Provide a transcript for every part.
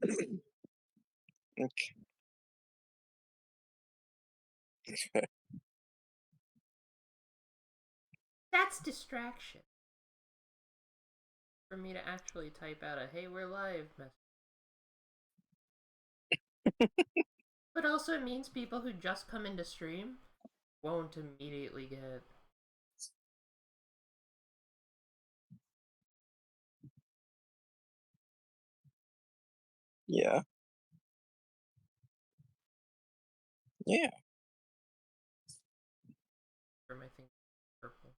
Okay. That's distraction for me to actually type out a "Hey, we're live" message. But also, it means people who just come into stream won't immediately get. Yeah. Yeah. For my thing purple.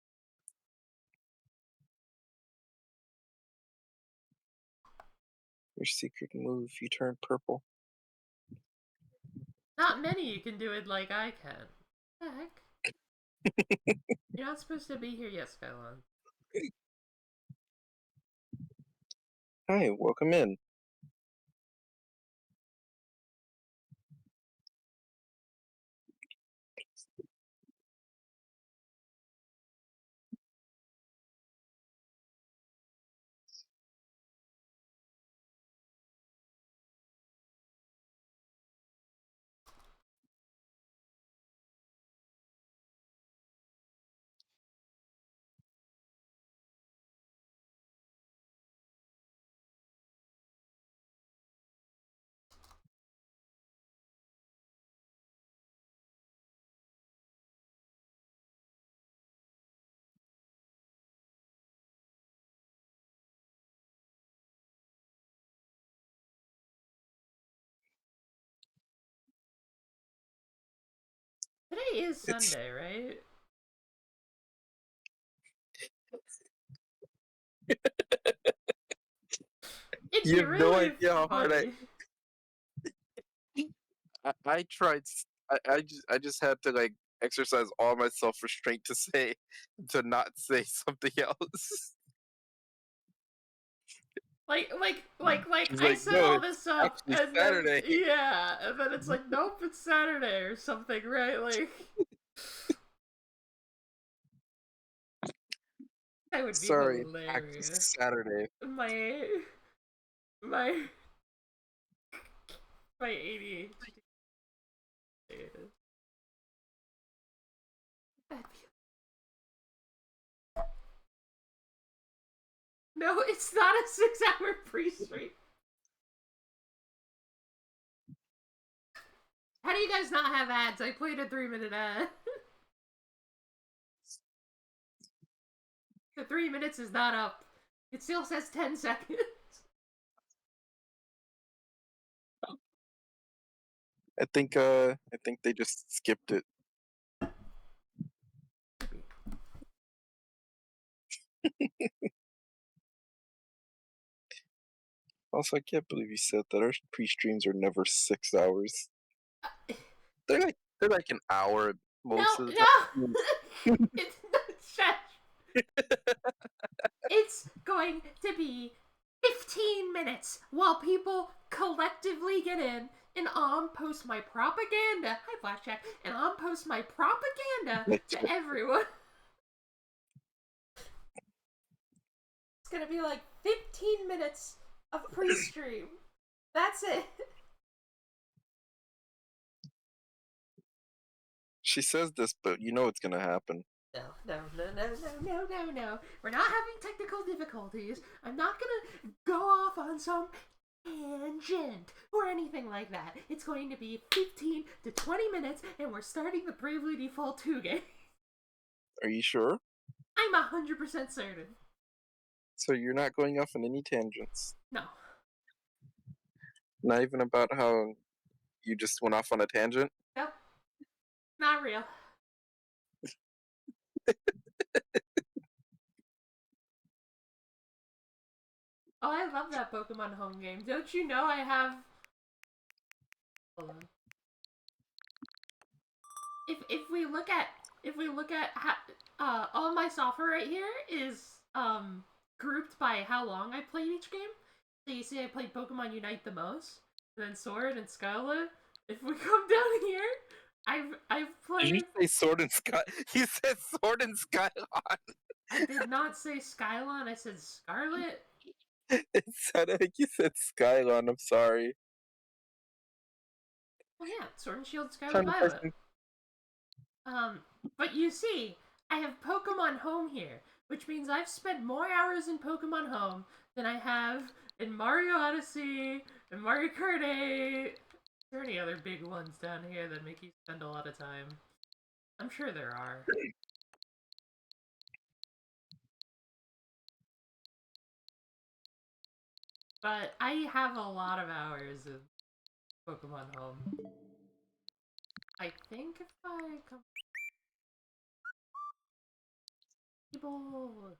Your secret move, you turn purple. Not many you can do it like I can. What the heck? You're not supposed to be here yet, Skylon. Hi, welcome in. Today is It's Sunday, right? It'd you be have no really idea how hard funny. I tried. I just had to like exercise all my self restraint to say to not say something else. Like She's I like, set no, all it's this up, actually and then Saturday. yeah, and then it's like, nope, it's Saturday or something, right? Like, that would be Sorry, it's actually hilarious. Saturday. My my my ADHD. That'd be No, it's not a 6 hour pre-stream. How do you guys not have ads? I played a 3 minute ad. The 3 minutes is not up. It still says 10 seconds. I think they just skipped it. Also, I can't believe you said that. Our pre-streams are never 6 hours. They're like an hour No, most of the no! time. It's not It's going to be 15 minutes while people collectively get in and on post my propaganda. Hi, Flash Chat. And on post my propaganda to everyone. It's going to be like 15 minutes of pre stream. That's it. She says this, but you know it's gonna happen. No. We're not having technical difficulties. I'm not gonna go off on some tangent or anything like that. It's going to be 15 to 20 minutes, and we're starting the Bravely Default 2 game. Are you sure? I'm 100% certain. So you're not going off on any tangents? No. Not even about how you just went off on a tangent? Nope. Not real. Oh, I love that Pokemon home game. Don't you know I have. Hold on. If we look at how, all my software right here is grouped by how long I played each game. So you see, I played Pokemon Unite the most, and then Sword and Scarlet. If we come down here, I've Did you played. say Sword and Sky? He said Sword and Skylon. I did not say Skylon. I said Scarlet. It's sounded like you said Skylon. I'm sorry. Oh yeah, Sword and Shield Scarlet Kind of Violet. person. But you see, I have Pokemon Home here, which means I've spent more hours in Pokemon Home than I have in Mario Odyssey and Mario Kart 8. Are there any other big ones down here that make you spend a lot of time? I'm sure there are. But I have a lot of hours in Pokemon Home. I think if I come people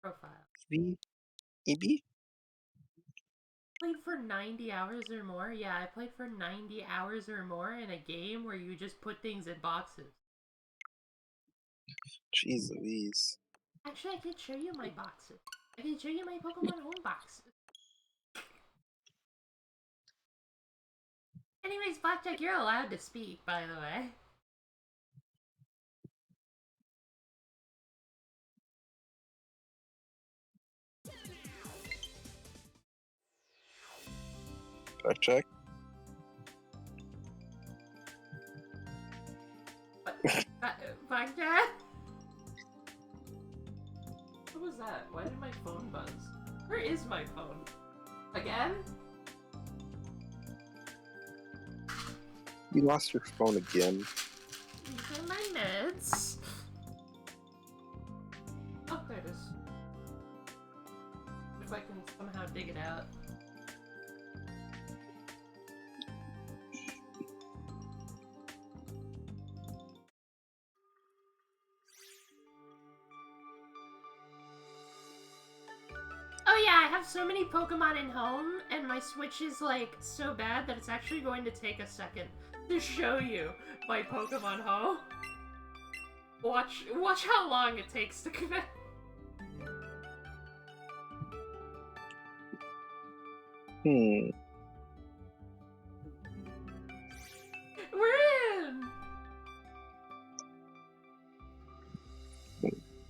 profile EB? played for 90 hours or more. Yeah, I played for 90 hours or more in a game where you just put things in boxes. Jeez Louise. Actually, I could show you my boxes. I can show you my Pokemon Home boxes. Anyways, Blackjack, you're allowed to speak, by the way. Check. Blackjack? What was that? Why did my phone buzz? Where is my phone? Again? You lost your phone again. These are my meds. Oh, there it is. If I can somehow dig it out. Oh yeah, I have so many Pokemon in home, and my Switch is like so bad that it's actually going to take a second to show you my Pokemon home. Watch how long it takes to connect. We're in!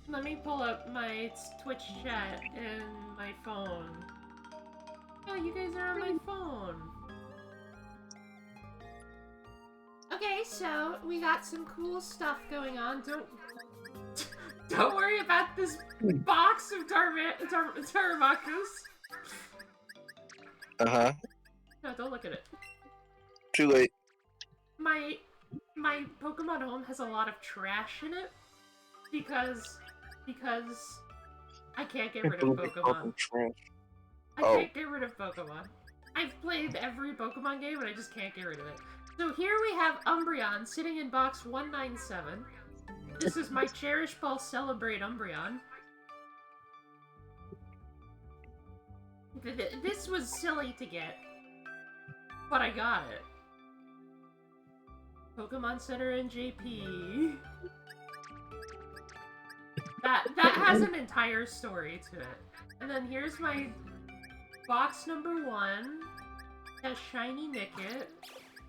Let me pull up my Twitch chat and my phone. Oh, you guys are on my phone. Okay, so we got some cool stuff going on. Don't worry about this box of Taramakus. Uh-huh. No, don't look at it. Too late. My Pokemon Home has a lot of trash in it because I can't get rid of Pokemon. I can't get rid of Pokemon. I've played every Pokemon game and I just can't get rid of it. So here we have Umbreon sitting in box 197. This is my Cherish Ball Celebrate Umbreon. This was silly to get, but I got it. Pokemon Center and JP. That has an entire story to it. And then here's my box number 1. It has Shiny Nickit.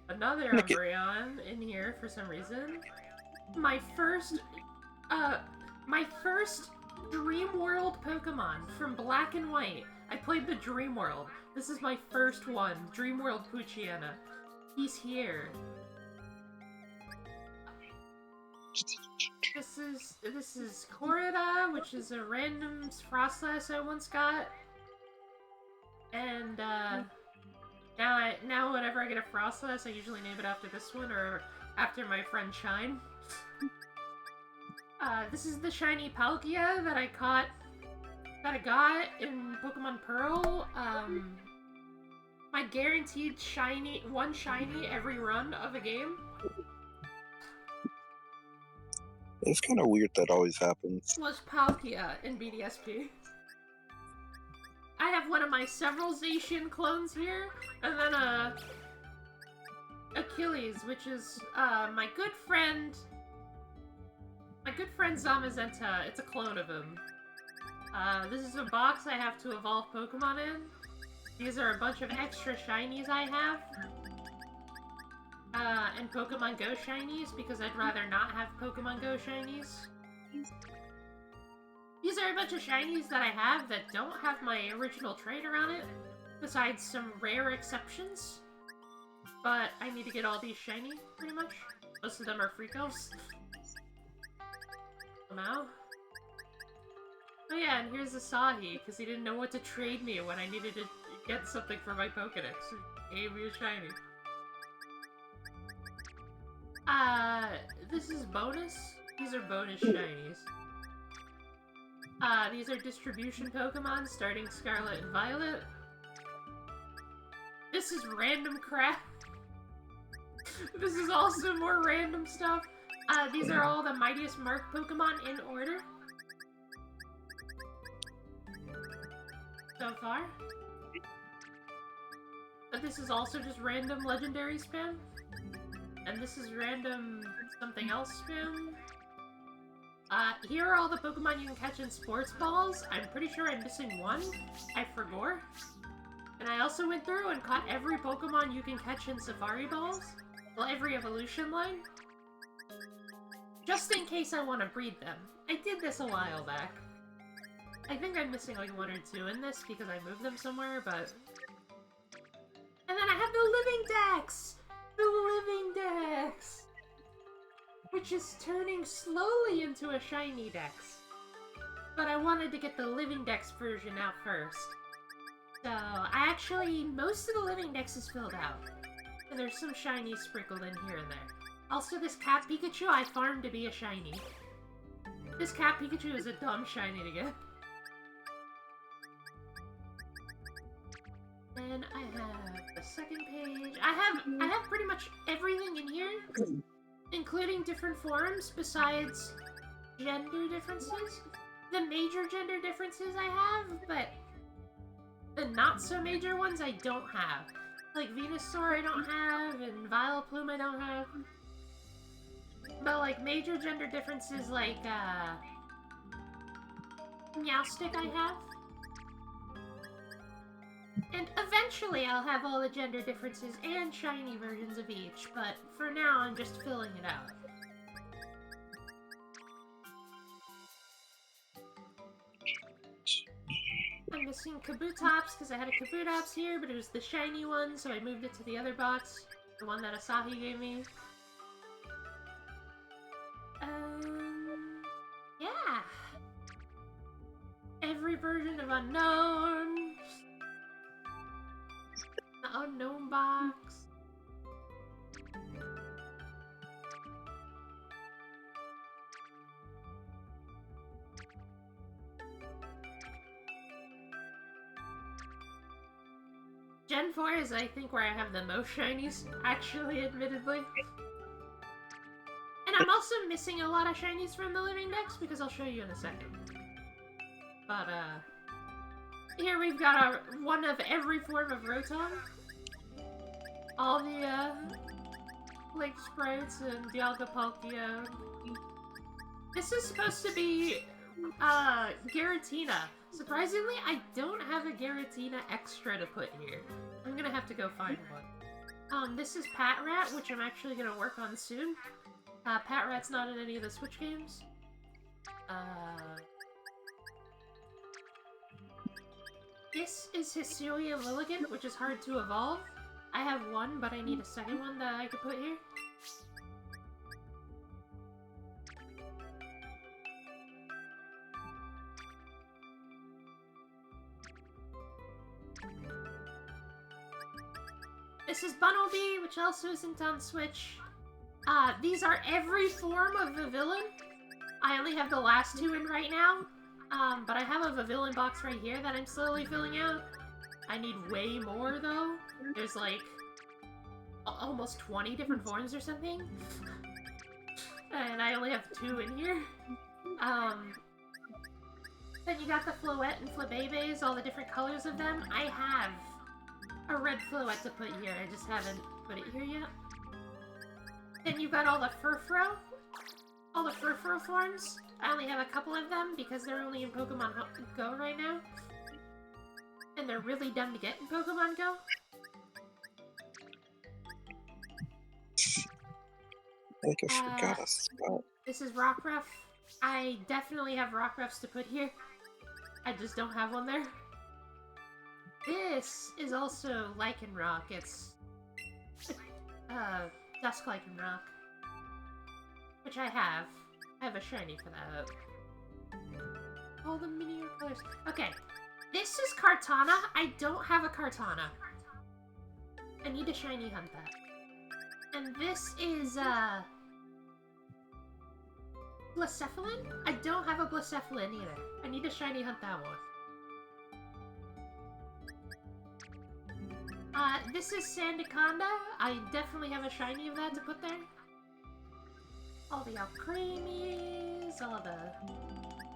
Another Umbreon in here for some reason. My first Dream World Pokemon from Black and White. I played the Dream World. This is my first one, Dream World Poochyena. He's here. This is Corrida, which is a random Frostlass I once got. And now whenever I get a Frostlass, I usually name it after this one or after my friend Shine. This is the shiny Palkia that I got in Pokemon Pearl. My guaranteed one shiny every run of a game. It's kind of weird that always happens. Was Palkia in BDSP. I have one of my several Zacian clones here, and then Achilles, which is my good friend Zamazenta. It's a clone of him. This is a box I have to evolve Pokemon in. These are a bunch of extra shinies I have. And Pokemon Go shinies, because I'd rather not have Pokemon Go shinies. These are a bunch of shinies that I have that don't have my original trainer on it, besides some rare exceptions. But I need to get all these shiny, pretty much. Most of them are freak elves. Somehow. Oh yeah, and here's Asahi, because he didn't know what to trade me when I needed to get something for my Pokedex. He gave me a shiny. This is bonus. These are bonus shinies. These are distribution Pokemon starting Scarlet and Violet. This is random crap. This is also more random stuff. These are all the Mightiest Mark Pokemon in order. So far. But this is also just random legendary spam. And this is random something else spam. Here are all the Pokemon you can catch in Sports Balls. I'm pretty sure I'm missing one. I forgot. And I also went through and caught every Pokemon you can catch in Safari Balls. Well, every evolution line. Just in case I want to breed them. I did this a while back. I think I'm missing like one or two in this because I moved them somewhere, but... And then I have the Living Dex! The Living Dex! Which is turning slowly into a shiny Dex. But I wanted to get the Living Dex version out first. So, most of the Living Dex is filled out. And there's some shinies sprinkled in here and there. Also, this Cat Pikachu I farmed to be a shiny. This Cat Pikachu is a dumb shiny to get. Then I have the second page. I have pretty much everything in here, including different forms besides gender differences. The major gender differences I have, but the not so major ones I don't have. Like Venusaur I don't have, and Vileplume I don't have. But like major gender differences like Meowstic I have. And eventually I'll have all the gender differences and shiny versions of each, but for now I'm just filling it out. I'm missing Kabutops because I had a Kabutops here, but it was the shiny one, so I moved it to the other box. The one that Asahi gave me. Yeah. Every version of Unknown. The Unknown box. Gen 4 is, I think, where I have the most shinies, actually, admittedly. And I'm also missing a lot of shinies from the Living Dex, because I'll show you in a second. But, here we've got one of every form of Rotom. All the, Lake Sprites and Dialga Palkia. This is supposed to be, Giratina. Surprisingly, I don't have a Giratina extra to put here. I'm gonna have to go find one. This is Patrat, which I'm actually gonna work on soon. Patrat's not in any of the Switch games. This is Hisuian Lilligant, which is hard to evolve. I have one, but I need a second one that I could put here. This is Bunnelby, which also isn't on Switch. These are every form of the villain. I only have the last two in right now. But I have a Vivillon box right here that I'm slowly filling out. I need way more, though. There's, like, almost 20 different forms or something. And I only have 2 in here. Then you got the Floette and Flabébés, all the different colors of them. I have a red Floette to put here, I just haven't put it here yet. Then you've got all the Furfrou. All the Furfrou forms. I only have a couple of them because they're only in Pokemon Go right now. And they're really dumb to get in Pokemon Go. I think I forgot a spot. This is Rockruff. I definitely have rock ruffs to put here. I just don't have one there. This is also Lichen Rock. It's Dusk Lichen Rock, which I have. I have a shiny for that. All the miniature colors. Okay, this is Kartana. I don't have a Kartana. I need to shiny hunt that. And this is Blacephalin? I don't have a Blacephalin either. I need to shiny hunt that one. This is Sandaconda. I definitely have a shiny of that to put there. All the Alcremies, all the...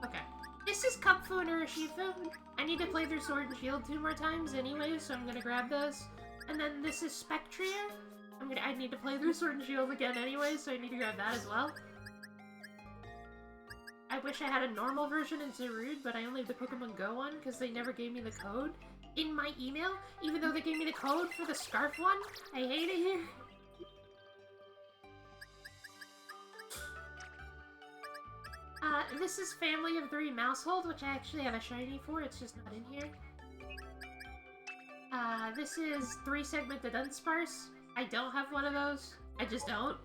Okay. This is Cupfu and Urshifu. I need to play through Sword and Shield 2 more times anyway, so I'm gonna grab those. And then this is Spectria. I need to play through Sword and Shield again anyway, so I need to grab that as well. I wish I had a normal version in Zarude, but I only have the Pokemon Go one, because they never gave me the code in my email, even though they gave me the code for the Scarf one. I hate it here. This is Family of 3 Mousehold, which I actually have a shiny for, it's just not in here. This is 3-segmented Dunsparce. I don't have one of those. I just don't.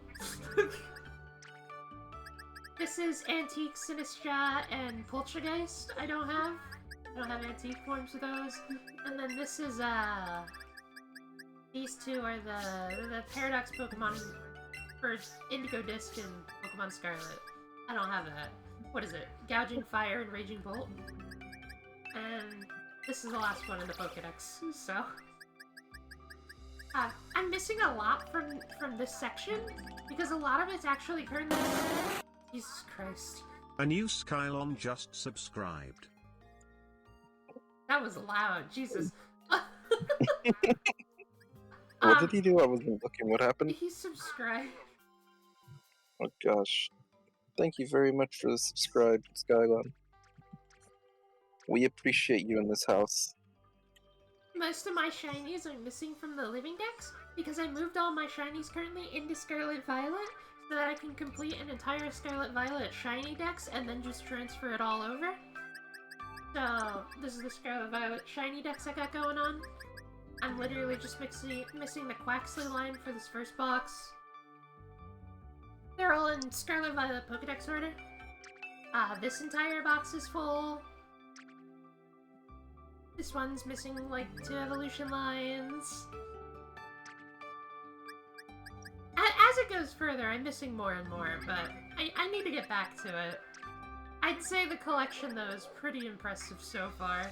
This is Antique Sinistra and Poltergeist. I don't have antique forms of those. And then this is, these two are the Paradox Pokemon for Indigo Disc and Pokemon Scarlet. I don't have that. What is it? Gouging Fire and Raging Bolt. And this is the last one in the Pokedex, so... I'm missing a lot from this section, because a lot of it's actually currently... Jesus Christ. A new Skylon just subscribed. That was loud, Jesus. What did he do? I wasn't looking. What happened? He subscribed. Oh gosh. Thank you very much for the subscribe, Skylon. We appreciate you in this house. Most of my shinies are missing from the living dex, because I moved all my shinies currently into Scarlet Violet, so that I can complete an entire Scarlet Violet shiny dex and then just transfer it all over. So, this is the Scarlet Violet shiny dex I got going on. I'm literally just missing the Quaxley line for this first box. They're all in Scarlet Violet Pokedex order. This entire box is full. This one's missing, like, 2 evolution lines. As it goes further, I'm missing more and more, but I need to get back to it. I'd say the collection, though, is pretty impressive so far.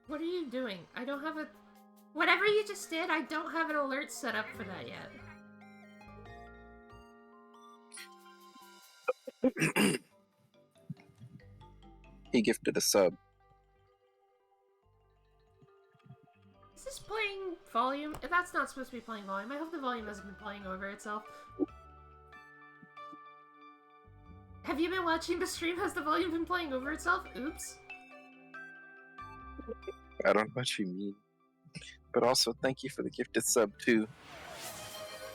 What are you doing? I don't have a... Whatever you just did, I don't have an alert set up for that yet. He gifted a sub. Is this playing volume? That's not supposed to be playing volume. I hope the volume hasn't been playing over itself. Have you been watching the stream? Has the volume been playing over itself? Oops. I don't know what you mean. But also, thank you for the gifted sub, too.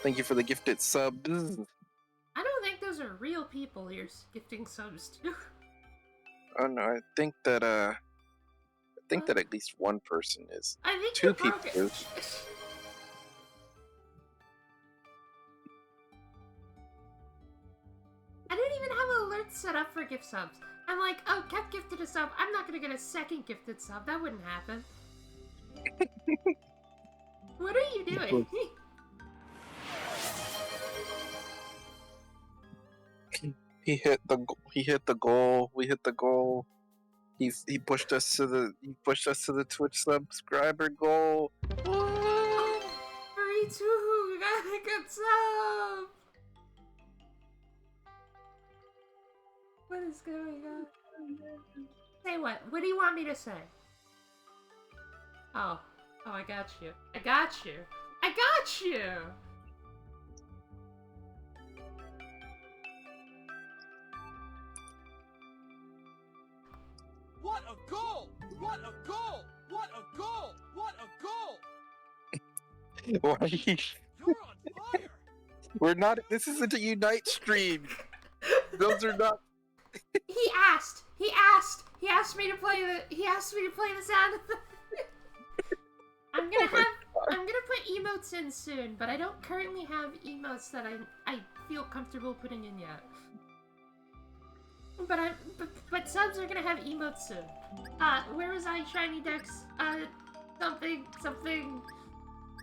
Thank you for the gifted sub. I don't think those are real people you're gifting subs to. Oh no, I think that at least one person is. I think 2 people do. I didn't even have alerts set up for gift subs. I'm like, oh, Kev gifted a sub. I'm not gonna get a second gifted sub. That wouldn't happen. What are you doing? He hit the goal. We hit the goal. He pushed us to the Twitch subscriber goal. Oh, 3-2, we got a good sub. What is going on? Say what? What do you want me to say? Oh, I got you. I got you. I got you. What a goal! What a goal! What a goal! What a goal! Why are you... You're on fire! We're not. This isn't a Unite stream. Those are not. He asked me to play the sound effect. I'm gonna put emotes in soon, but I don't currently have emotes that I feel comfortable putting in yet. But subs are gonna have emotes soon. Where was I? Shiny Dex. Something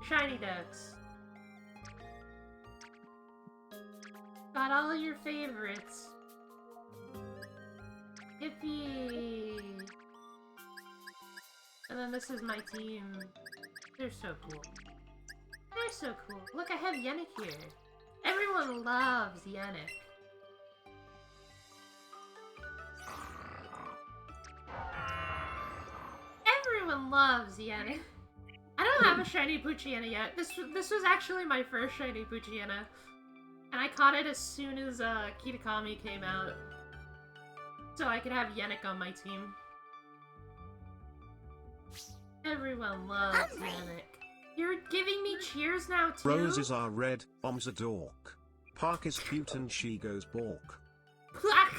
Shiny Dex. Got all of your favorites. Hippie. And then this is my team. They're so cool. They're so cool. Look, I have Yannick here. Everyone loves Yannick. Everyone loves Yannick. I don't have a shiny Poochyena yet. This was actually my first shiny Poochyena. And I caught it as soon as Kitakami came out. So I could have Yannick on my team. Everyone loves Yannick. You're giving me cheers now too? Roses are red, Om's a dork. Park is cute and she goes balk. Black!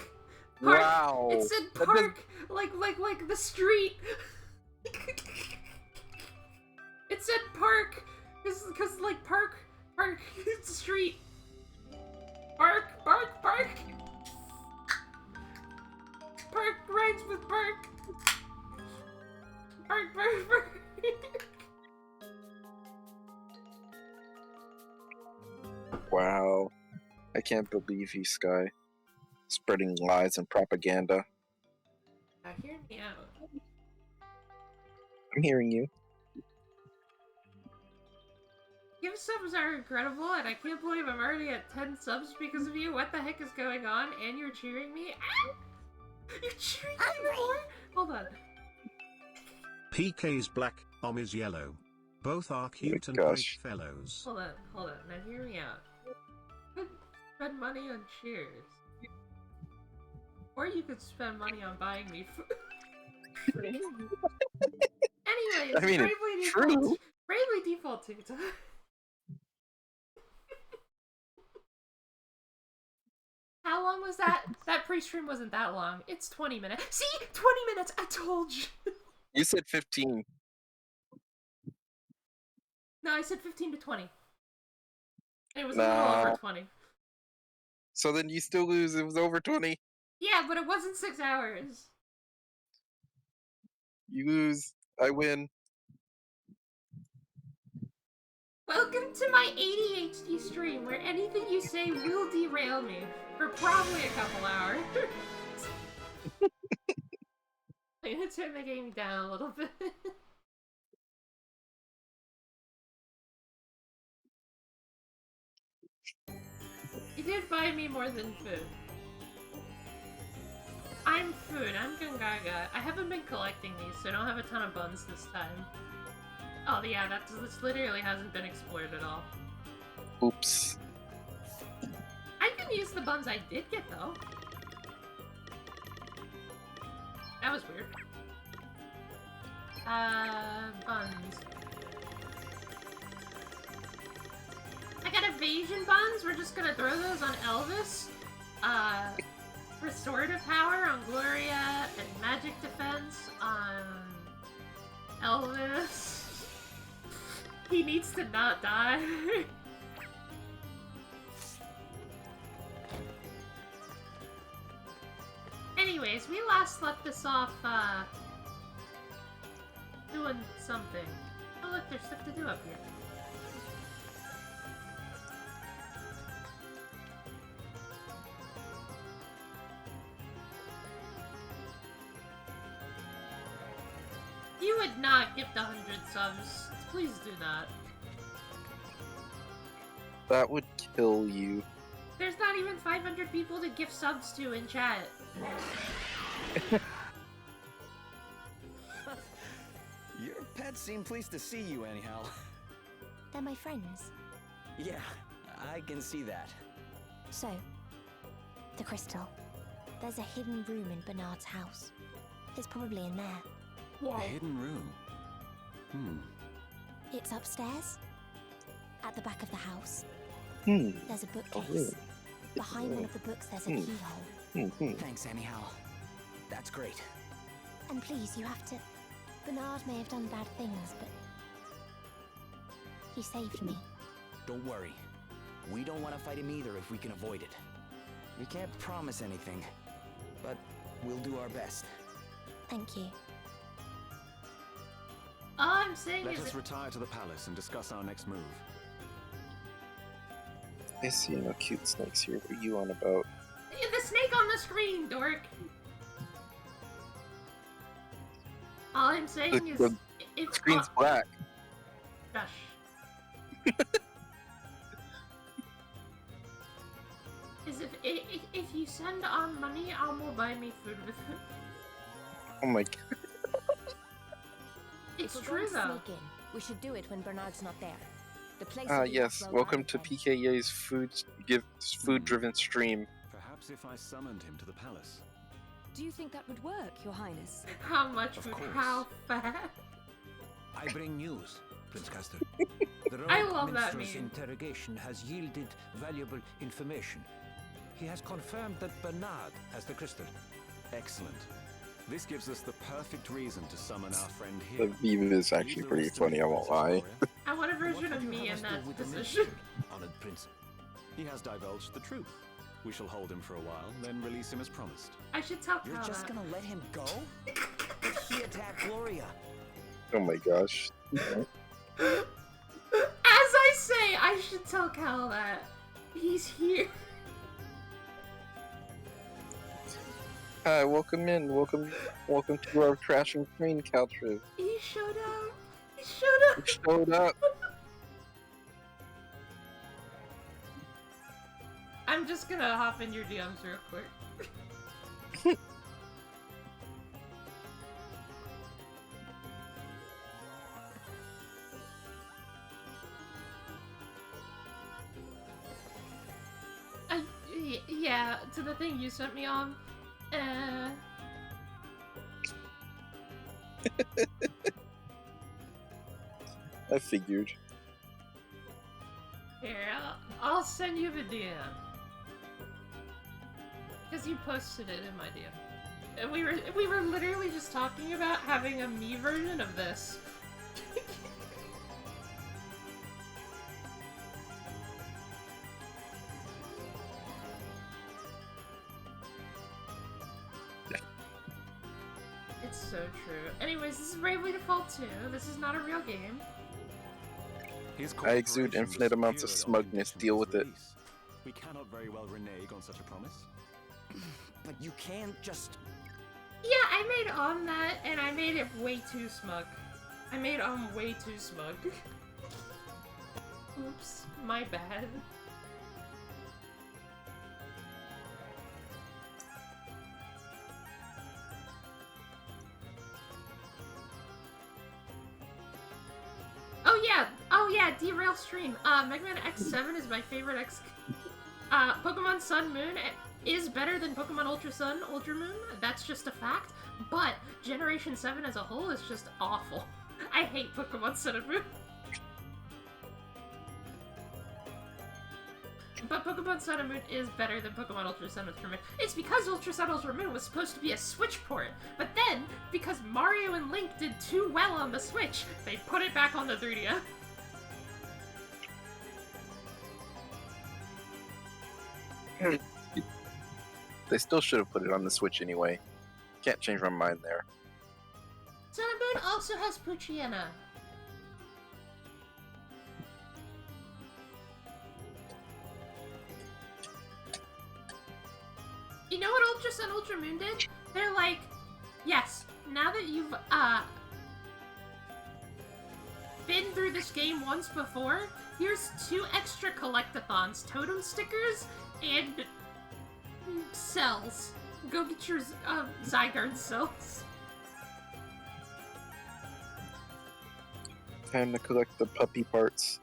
Park! Wow. It said park! Like the street! It said park! Cause like park, street. Bark! Park rhymes with bark! Bark! Wow. I can't believe you, Sky. Spreading lies and propaganda. Now hear me out. I'm hearing you. Give subs are incredible, and I can't believe I'm already at 10 subs because of you. What the heck is going on? And you're cheering me? Ah! You're cheering me more? Hold on. PK's black, Om is yellow. Both are cute and gosh. great fellows. Hold on. Now hear me out. Could spend money on cheers. Or you could spend money on buying me food. Anyways, I mean, Bravely it's Default. true. Bravely Default Tutor. How long was that? That pre-stream wasn't that long. It's 20 minutes. See? 20 minutes! I told you! You said 15. No, I said 15 to 20. It was a little Nah. over 20. So then you still lose. It was over 20. Yeah, but it wasn't 6 hours. You lose. I win. Welcome to my ADHD stream, where anything you say will derail me for probably a couple hours. I'm gonna turn the game down a little bit. You did buy me more than food. I'm food, I'm Gungaga. I haven't been collecting these, so I don't have a ton of buns this time. Oh yeah, this literally hasn't been explored at all. Oops. I can use the buns I did get, though. That was weird. Buns. I got evasion buns. We're just gonna throw those on Elvis. Restorative power on Gloria, and magic defense on Elvis. He needs to not die. Anyways, we last left this off, doing something. Oh look, there's stuff to do up here. You would not gift 100 subs. Please do not. That would kill you. There's not even 500 people to gift subs to in chat. Your pets seem pleased to see you anyhow. They're my friends. Yeah, I can see that. So, the crystal. There's a hidden room in Bernard's house. It's probably in there. A hidden room. It's upstairs. At the back of the house. Hmm. There's a bookcase. really? Behind one of the books, there's a keyhole. Thanks, anyhow. That's great. And please, you have to... Bernard may have done bad things, but... He saved me. Don't worry. We don't want to fight him either if we can avoid it. We can't promise anything, but we'll do our best. Thank you. All I'm saying Let is us retire to the palace and discuss our next move. I see no cute snakes here. What are you on about? the snake on the screen, dork. All I'm saying is, The if screen's black. Shush. Is if you send on money, will buy me food with it. Oh my god. It's If we're true going to though. sneak in, we should do it when Bernard's not there. The place will be Yes. well Welcome guarded to then. PKA's food-driven stream. Perhaps if I summoned him to the palace. Do you think that would work, Your Highness? How much Of food? course. How fast? I bring news, Prince Castor. The I rogue love that minstrel's meme. interrogation has yielded valuable information. He has confirmed that Bernard has the crystal. Excellent. This gives us the perfect reason to summon our friend The here. meme is actually Leave the pretty rest to funny, me, I won't Princess lie. Gloria. I want a What version would of you me have in us do that with the position. minstrel, honored prince? He has divulged the truth. We shall hold him for a while, then release him as promised. I should tell You're Cal just that. gonna let him go? But he attacked Gloria. Oh my gosh. As I say, I should tell Cal that. He's here. Hi, welcome in. Welcome to our crashing train couch. He showed up. He showed up. He showed up. I'm just gonna hop in your DMs real quick. Yeah, to the thing you sent me on. I figured. Here, I'll send you the DM. Because you posted it in my DM. And we were literally just talking about having a me version of this. It's so true. Anyways, this is Bravely Default 2. This is not a real game. His I exude cooperation was infinite amounts of secured on smugness. condition Deal of with his it. release. We cannot very well renege on such a promise. But you can't just... Yeah, I made that, and I made it way too smug. I made way too smug. Oops, my bad. Oh yeah, derail stream. Mega Man X7 is my favorite X. Pokemon Sun Moon is better than Pokemon Ultra Sun, Ultra Moon. That's just a fact. But Generation 7 as a whole is just awful. I hate Pokemon Sun and Moon. But Pokemon Sun and Moon is better than Pokemon Ultra Sun Ultra Moon. It's because Ultra Sun Ultra Moon was supposed to be a Switch port. But then, because Mario and Link did too well on the Switch, they put it back on the 3DS. They still should have put it on the Switch anyway. Can't change my mind there. Sun and Moon also has Poochyena. You know what Ultra Sun Ultra Moon did? They're like, yes, now that you've been through this game once before, here's 2 extra collectathons, totem stickers and cells. Go get your Zygarde cells. Time to collect the puppy parts.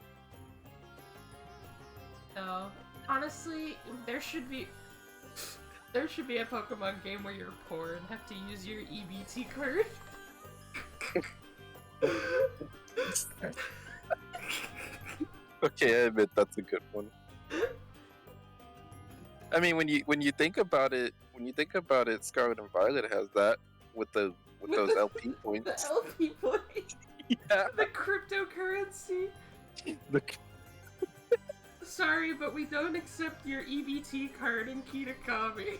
No, honestly, there should be a Pokemon game where you're poor and have to use your EBT card. Okay, I admit that's a good one. I mean, when you think about it, Scarlet and Violet has that with those LP The points. LP points. Yeah. The cryptocurrency. The, Sorry, but we don't accept your EBT card in Kitakami.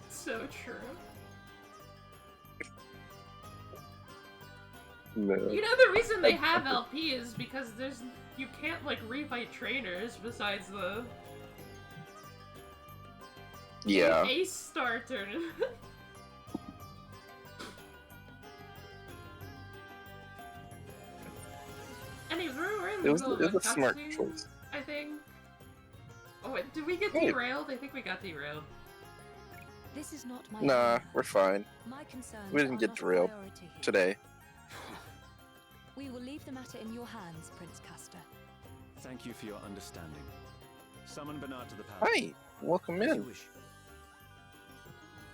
So true. no. You know the reason they have LP is because you can't like refight trainers besides the Yeah. Ace Star tournament. Anyways, we're in the It was middle of a smart cutscene, choice. I think. Oh wait, did we get Hey. derailed? I think we got derailed. This is not my Nah, area. we're fine My concerns We didn't are get not a derailed priority here. today. We will leave the matter in your hands, Prince Castor. Thank you for your understanding. Summon Bernard to the palace. Hi, welcome As you in. wish.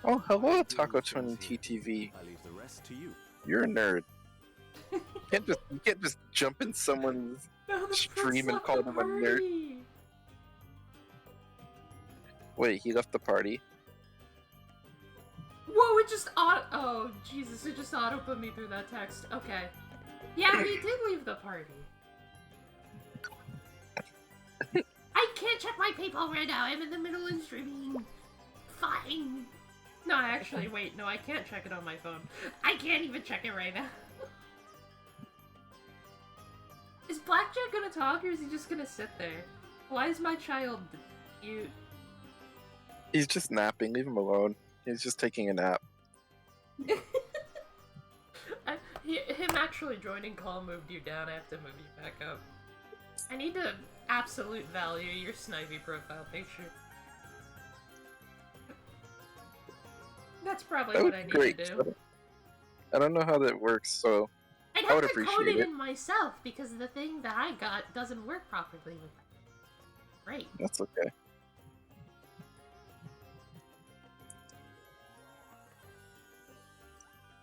Oh, hello, I do Taco things 20 here. TTV. I leave the rest to you. You're a nerd. You can't just jump in someone's. No, the Stream prince and left call the him a nerd. party. Wait, he left the party. Whoa, it just auto- oh, Jesus, it just auto-put me through that text. Okay. Yeah, he did leave the party. I can't check my PayPal right now, I'm in the middle of streaming. Fine. No, actually, wait, no, I can't check it on my phone. I can't even check it right now. Is Blackjack gonna talk, or is he just gonna sit there? Why is my child mute? He's just napping. Leave him alone. He's just taking a nap. Him actually joining call moved you down. I have to move you back up. I need to absolute value your Snivy profile picture. That's probably That what would I be need great. to 'cause do. I don't know how that works, so I'd I have would to code appreciate it it. in myself because the thing that I got doesn't work properly with that. Great. that's okay.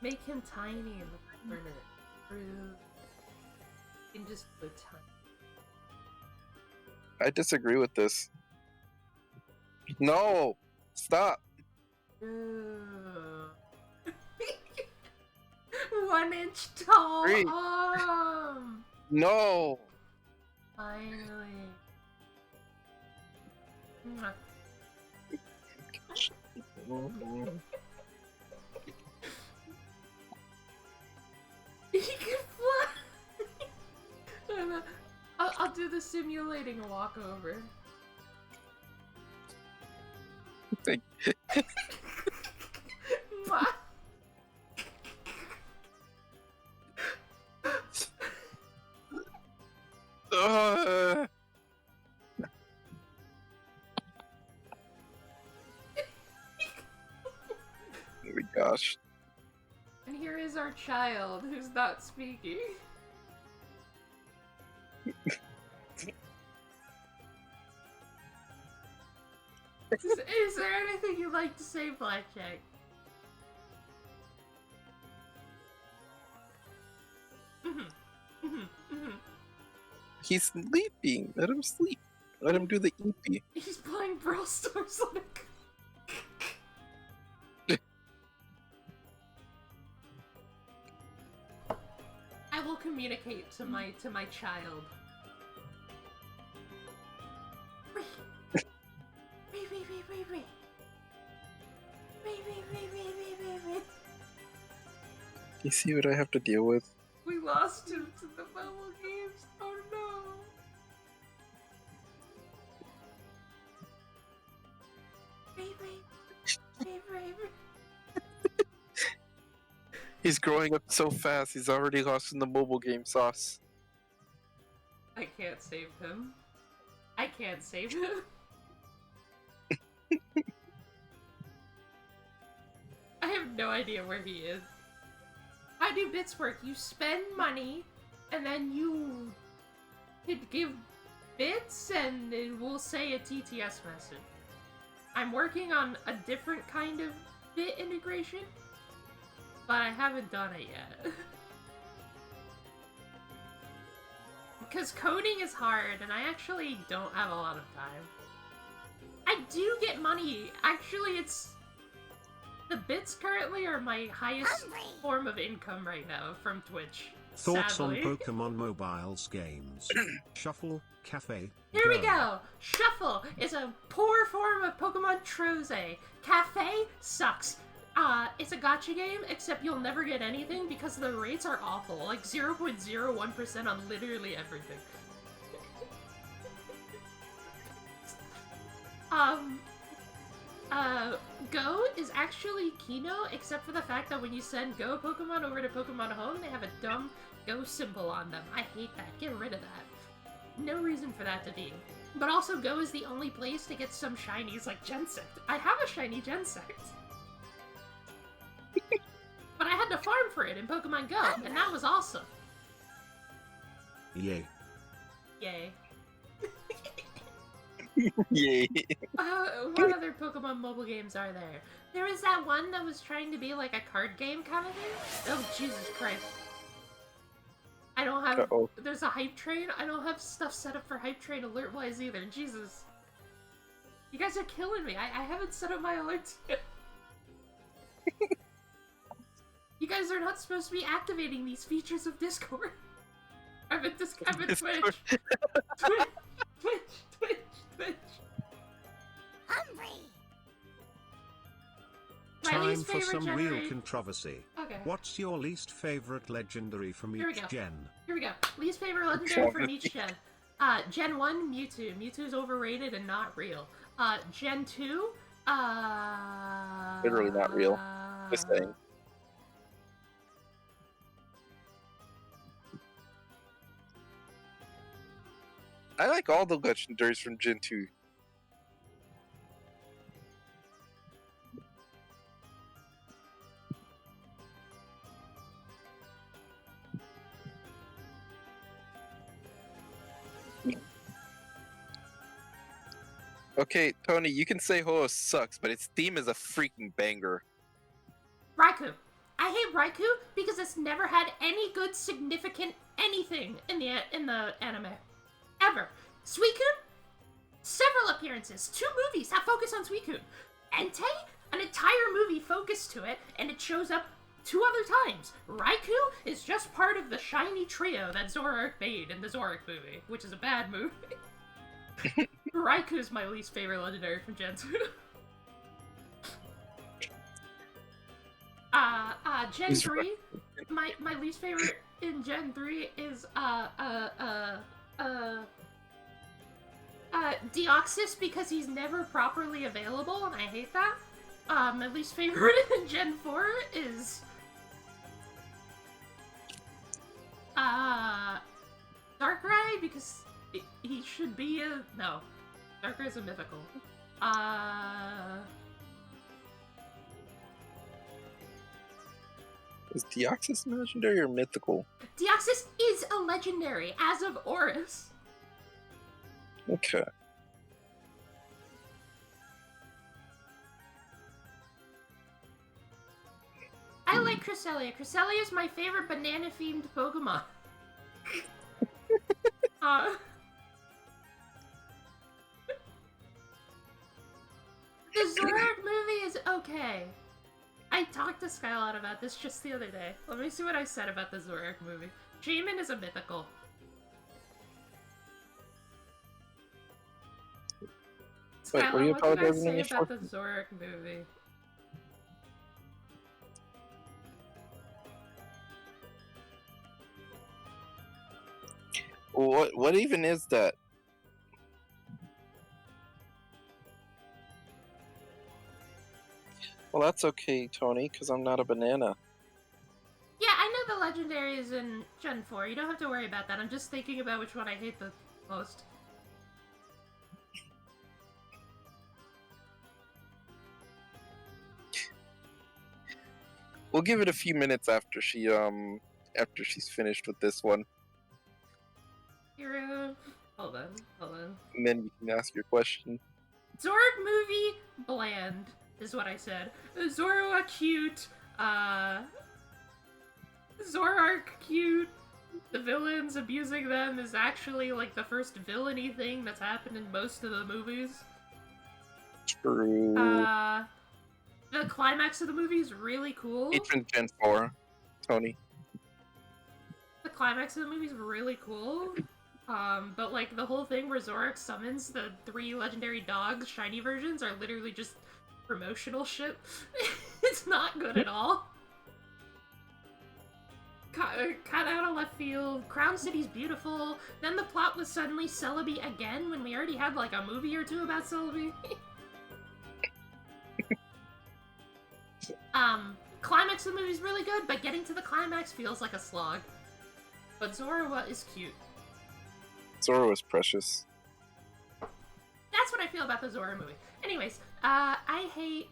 Make him tiny in the corner. Rude. You can just put tiny. I disagree with this. No! Stop! Ugh. 1 inch tall Great. arm! No! Finally. Mwah. He can fly! I'll do the simulating walkover. Thank- Mwah. Oh my gosh. And here is our child who's not speaking. Is there anything you'd like to say, Blackjack? He's sleeping. Let him sleep. Let him do the eepy. He's playing Brawl Stars like. I will communicate to my child. Wait. Wait, wait, wait, wait, wait. Wait, wait, wait, wait, wait, wait, wait. You see what I have to deal with? We lost him to the bubble games. Oh no. Wait, wait. Wait, wait, wait. He's growing up so fast, he's already lost in the mobile game sauce. I can't save him. I can't save him. I have no idea where he is. How do bits work? You spend money, and then you could give bits, and it will say a TTS message. I'm working on a different kind of bit integration. but I haven't done it yet. Because coding is hard, and I actually don't have a lot of time. I do get money. Actually, it's... The bits currently are my highest form of income right now from Twitch. Thoughts sadly. on Pokemon Mobile's games? Shuffle, Cafe. Here we go! Shuffle is a poor form of Pokemon Troze. Cafe sucks. It's a gacha game, except you'll never get anything because the rates are awful. Like 0.01% on literally everything. Go is actually Kino, except for the fact that when you send Go Pokemon over to Pokemon Home, they have a dumb Go symbol on them. I hate that. Get rid of that. No reason for that to be. But also, Go is the only place to get some shinies like Genesect. I have a shiny Genesect. But I had to farm for it in Pokemon Go, and that was awesome. Yay. Yay. Yay. What other Pokemon mobile games are there? There was that one that was trying to be like a card game kind of thing. Oh, Jesus Christ. I don't have... Uh-oh. There's a Hype Train. I don't have stuff set up for Hype Train alert-wise either. Jesus. You guys are killing me. I haven't set up my alerts yet. You guys are not supposed to be activating these features of Discord. I'm at Twitch. Twitch. Hungry. My Time least for favorite some real generation- controversy. Okay. What's your least favorite legendary from Here we each go. gen? Here we go. Least favorite legendary from each gen. Gen 1, Mewtwo. Mewtwo is overrated and not real. Gen 2, Literally not real. Just saying. I like all the legendaries from Gen 2. Okay, Tony, you can say Ho-Oh sucks, but its theme is a freaking banger. Raikou. I hate Raikou because it's never had any good significant anything in the anime. Ever. Suicune? Several appearances. 2 movies have focus on Suicune. Entei? An entire movie focused to it, and it shows up 2 other times. Raikou is just part of the shiny trio that Zoroark made in the Zoroark movie, which is a bad movie. Raikou is my least favorite legendary from Gen 2. Gen 3, my least favorite in Gen 3 is, Deoxys because he's never properly available, and I hate that. My least favorite in Gen 4 is, Darkrai because he should be a... No. Darkrai's a mythical. Is Deoxys legendary or mythical? Deoxys is a legendary, as of Oris. Okay. I like Cresselia. Cresselia is my favorite banana-themed Pokemon. The Zoroark movie is okay. I talked to Skylot about this just the other day. Let me see what I said about the Zoroark movie. Shaman is a mythical. Wait, Skylot, what are you what did I apologizing say me about for? the Zoroark movie? What even is that? Well, that's okay, Tony, because I'm not a banana. Yeah, I know the legendary is in Gen 4. You don't have to worry about that. I'm just thinking about which one I hate the most. We'll give it a few minutes after she's finished with this one, Hero. Hold on. and then you can ask your question. Zoroark movie, bland, is what I said. Zoro cute, Zoroark cute. The villains abusing them is actually like the first villainy thing that's happened in most of the movies. True. The climax of the movie is really cool. Patron Gen 4, Tony. The climax of the movie is really cool. But like the whole thing where Zoroark summons the 3 legendary dogs, shiny versions, are literally just promotional shit. It's not good at all. Cut out of left field. Crown City's beautiful. Then the plot was suddenly Celebi again when we already had like a movie or 2 about Celebi. Climax of the movie is really good, but getting to the climax feels like a slog. But Zorua is cute. Zoro is precious. That's what I feel about the Zora movie. Anyways, I hate...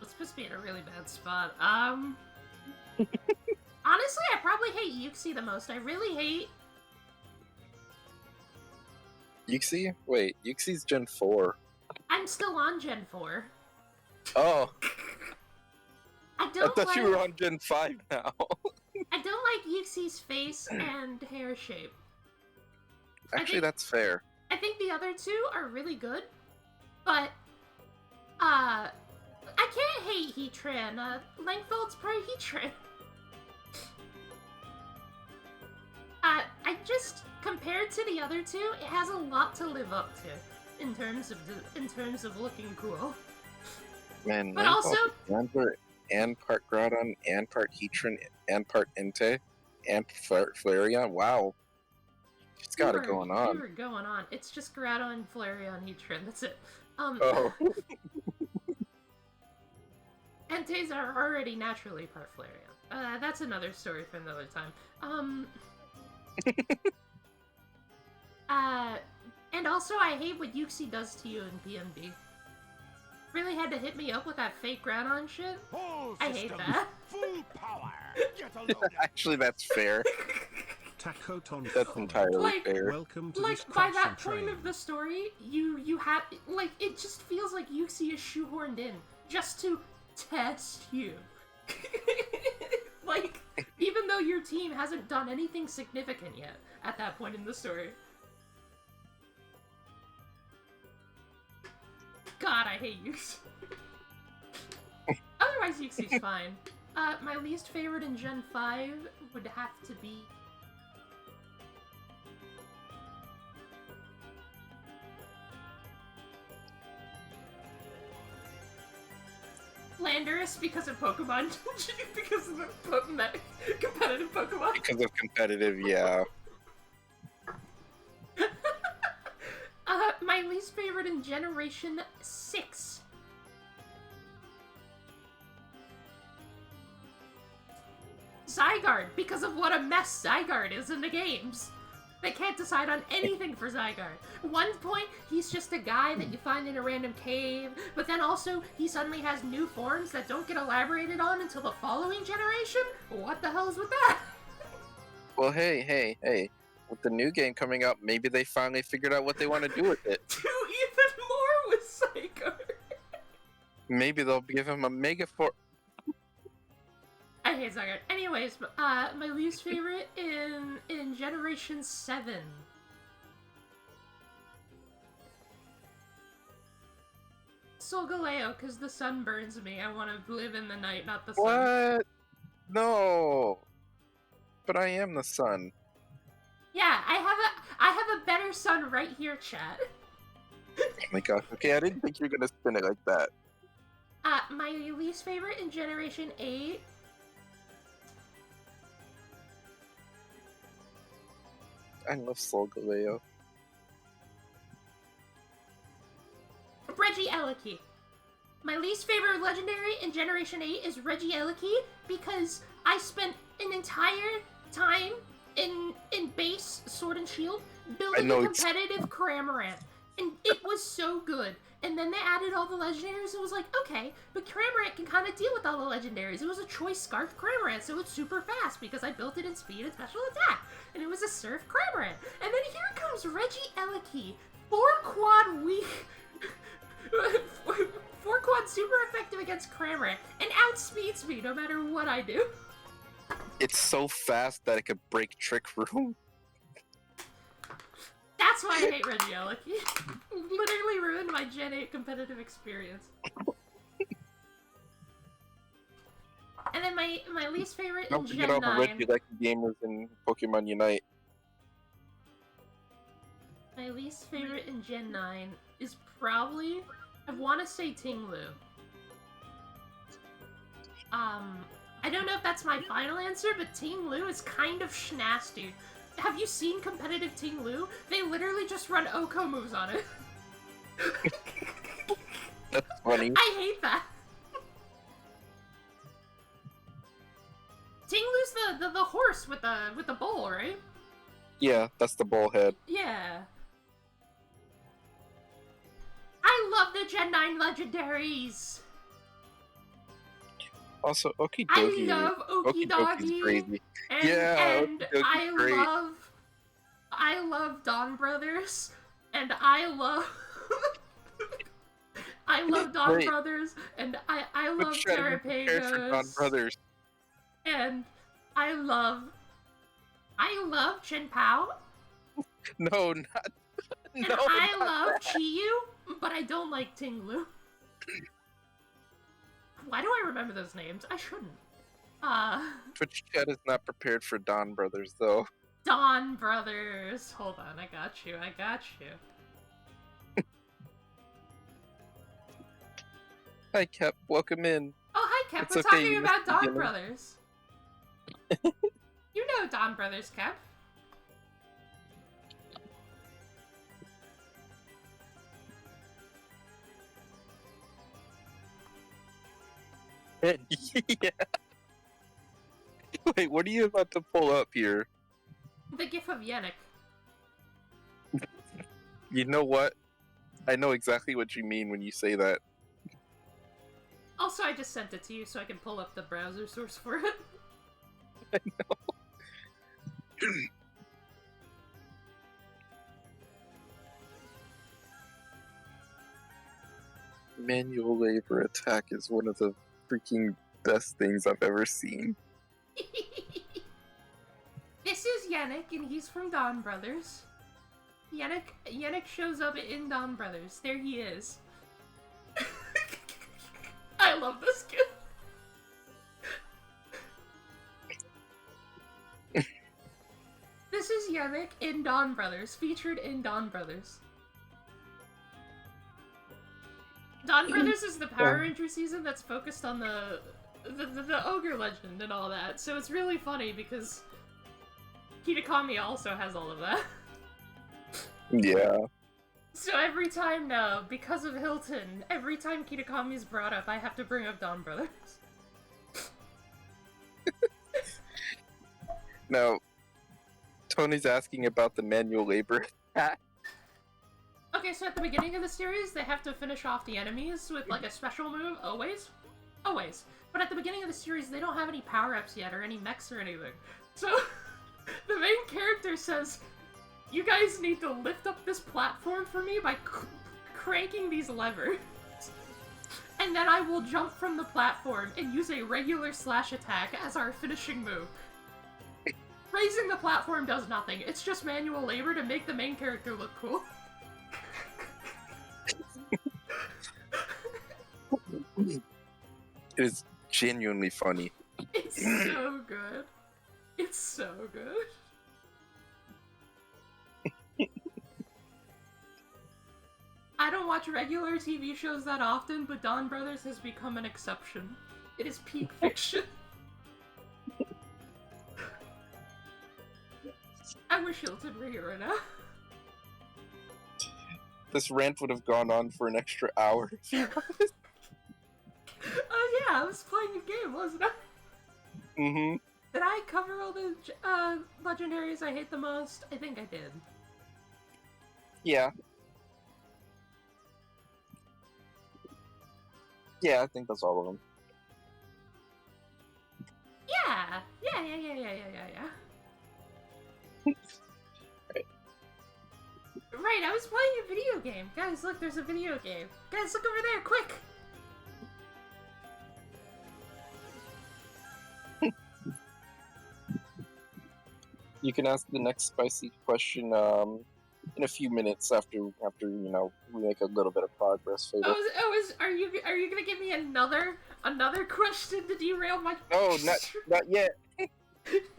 It's supposed to be in a really bad spot. Honestly, I probably hate Yuxi the most. I really hate... Yuxi? Wait, Yuxi's Gen 4. I'm still on Gen 4. Oh, I I don't thought like... you were on Gen 5 now. I don't like Yuxi's face and hair shape. Actually, that's fair. I think the other 2 are really good, but, I can't hate Heatran. Langfeld's part of Heatran. I just, compared to the other 2, it has a lot to live up to in terms of looking cool. Man, But also- Amber and part Groudon and part Heatran and part Entei and Flareon. Wow. She's got it going You on. were going on. It's just Groudon, Flareon, Heatran. That's it. Oh. Entei's are already naturally part Flareon. That's another story for another time. And also I hate what Yuxi does to you in PMD. Really had to hit me up with that fake Groudon shit. I hate that. Full power. Get a load of Actually, that's fair. Takoton. That's entirely Like- fair. Welcome to Like, this by crash that and point train. of the story, you have, like, it just feels like Yuxi is shoehorned in just to test you. Like, even though your team hasn't done anything significant yet at that point in the story. God, I hate Yuxi. Otherwise, Yuxi's fine. My least favorite in Gen 5 would have to be... Landorus because of Pokemon, because of the competitive Pokemon. Because of competitive, yeah. My least favorite in Generation 6. Zygarde, because of what a mess Zygarde is in the games. They can't decide on anything for Zygarde. At one point, he's just a guy that you find in a random cave, but then also, he suddenly has new forms that don't get elaborated on until the following generation? What the hell is with that? Well, hey. With the new game coming out, maybe they finally figured out what they want to do with it. Do even more with Zygarde. Maybe they'll give him a Mega Force. I hate Zygarde. Anyways, my least favorite in Generation 7. Solgaleo, because the sun burns me. I want to live in the night, not the sun. What? No. But I am the sun. Yeah, I have a better sun right here, chat. Oh my gosh. Okay, I didn't think you were gonna spin it like that. My least favorite in Generation 8. I love Solgaleo. Regieleki. My least favorite legendary in Generation 8 is Regieleki because I spent an entire time in base Sword and Shield building know a it's- competitive Cramorant, and it was so good. And then they added all the legendaries, and it was like, okay, but Cramorant can kind of deal with all the legendaries. It was a choice Scarf Cramorant, so it's super fast because I built it in speed and special attack. And it was a Surf Cramorant. And then here comes Regieleki, 4-quad weak, 4-quad super effective against Cramorant, and outspeeds me no matter what I do. It's so fast that it could break Trick Room. That's why I hate Regieleki. Literally ruined my Gen 8 competitive experience. And then my least favorite in Don't forget Gen all the 9... Regieleki gamers in Pokemon Unite. My least favorite in Gen 9 is probably... I want to say Ting-Lu. I don't know if that's my final answer, but Ting-Lu is kind of schnasty. Have you seen competitive Ting-Lu? They literally just run Oko moves on it. That's funny. I hate that. Ting-Lu's the horse with the bowl, right? Yeah, that's the bullhead. Yeah. I love the Gen 9 legendaries. Also, Okie I Dokie. love Okie Dokie's Okidogi. crazy. And, Yeah, and Okidokie's great. I love Dawn Brothers, and I love I love Dawn Wait. Brothers, and I love Which should have been prepared for Don Terrapagos, Brothers. and I love Chen Pao, No, not. and No, I not love that. Chiyu, but I don't like Ting-Lu. Why do I remember those names? I shouldn't. Twitch chat is not prepared for Don Brothers, though. Dawn Brothers. Hold on, I got you. Hi, Cap. Welcome in. Oh, hi, Kep. It's We're okay, talking you missed about the Dawn beginning. Brothers. You know Dawn Brothers, Kep. Yeah. Wait, what are you about to pull up here? The gif of Yannick. You know what? I know exactly what you mean when you say that. Also, I just sent it to you so I can pull up the browser source for it. Manual labor attack is one of the freaking best things I've ever seen. This is Yannick, and he's from Dawn Brothers. Yannick shows up in Dawn Brothers. There he is. I love this kid. This is Yannick in Dawn Brothers, featured in Dawn Brothers. Dawn Brothers is the Power Ranger season that's focused on the ogre legend and all that, so it's really funny because Kitakami also has all of that. Yeah. So every time now, because of Hilton, every time Kitakami's brought up, I have to bring up Dawn Brothers. Now, Tony's asking about the manual labor attack. Okay, so at the beginning of the series, they have to finish off the enemies with, like, a special move, always. Always. But at the beginning of the series, they don't have any power-ups yet, or any mechs or anything. So, the main character says, you guys need to lift up this platform for me by cranking these levers. And then I will jump from the platform and use a regular slash attack as our finishing move. Raising the platform does nothing. It's just manual labor to make the main character look cool. It is genuinely funny. It's so good. It's so good. I don't watch regular TV shows that often, but Dawn Brothers has become an exception. It is peak fiction. I wish Hilton were here right now. This rant would have gone on for an extra hour. Oh yeah, I was playing a game, wasn't I? Mm-hmm. Did I cover all the legendaries I hate the most? I think I did. Yeah. Yeah, I think that's all of them. Yeah. Right, I was playing a video game. Guys, look, there's a video game. Guys, look over there, quick! You can ask the next spicy question in a few minutes after you know we make a little bit of progress. Fatal. Are you gonna give me another question to derail my? No, not yet.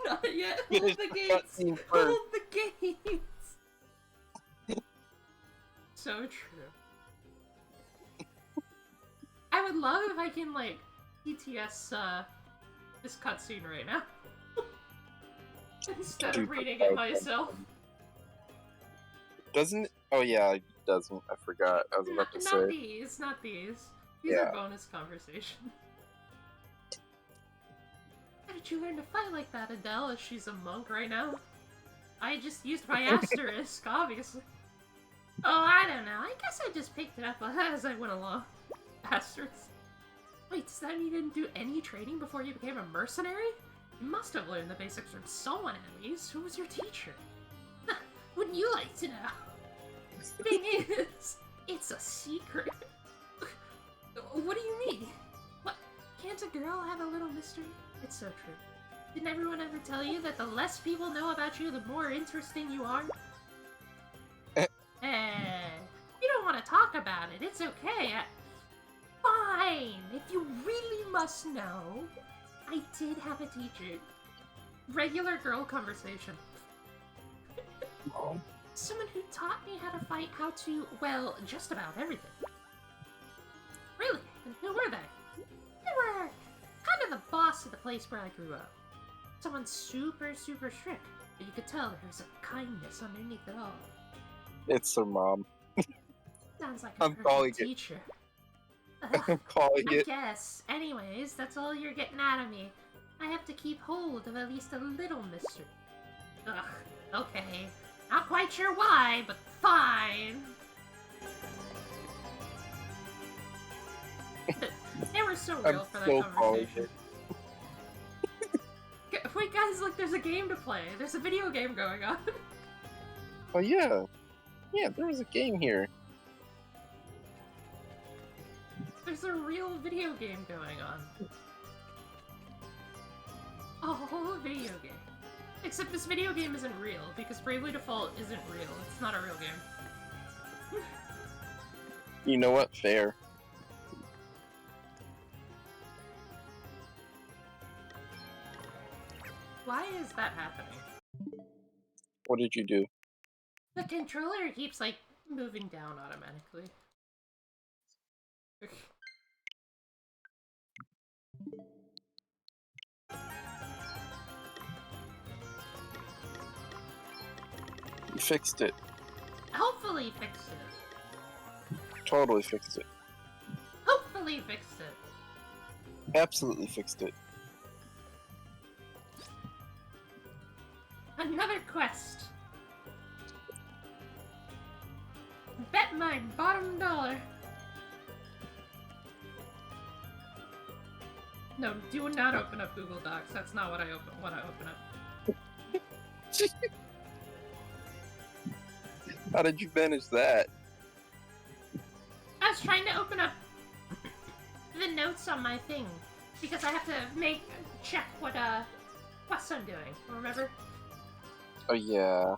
Not yet. Finish Hold the the gates. cutscene first. Hold the gates. So true. I would love if I can like PTS this cutscene right now instead of reading it myself. Doesn't it? Oh yeah, it doesn't. I forgot. I was about to Not say. these. Not these. These Yeah. are bonus conversations. How did you learn to fight like that, Adele? She's a monk right now. I just used my asterisk, obviously. Oh, I don't know. I guess I just picked it up as I went along. Asterisk. Wait, does that mean you didn't do any training before you became a mercenary? You must have learned the basics from someone at least. Who was your teacher? Wouldn't you like to know? Thing is, it's a secret. What do you mean? What? Can't a girl have a little mystery? It's so true. Didn't everyone ever tell you that the less people know about you, the more interesting you are? You don't want to talk about it. It's okay. Fine. If you really must know, I did have a teacher. Regular girl conversation. Someone who taught me how to fight, how to, well, just about everything. Really? And who were they? They were kind of the boss of the place where I grew up. Someone super, super strict, but you could tell there was a kindness underneath it all. It's her mom. Sounds like a I'm calling perfect it. teacher. I'm calling I it. guess. Anyways, that's all you're getting out of me. I have to keep hold of at least a little mystery. Ugh, okay. Not quite sure why, but fine. They were so real I'm for that so calling conversation. Wait, guys, look, there's a game to play. There's a video game going on. Oh yeah, yeah. There was a game here. There's a real video game going on. A whole video game. Except this video game isn't real, because Bravely Default isn't real. It's not a real game. You know what? Fair. Why is that happening? What did you do? The controller keeps, like, moving down automatically. You fixed it. Hopefully fixed it. Totally fixed it. Hopefully fixed it. Absolutely fixed it. Another quest. Bet my bottom dollar. No, do not open up Google Docs. That's not what I open up. How did you manage that? I was trying to open up the notes on my thing because I have to check what quest I'm doing. Remember? Oh yeah.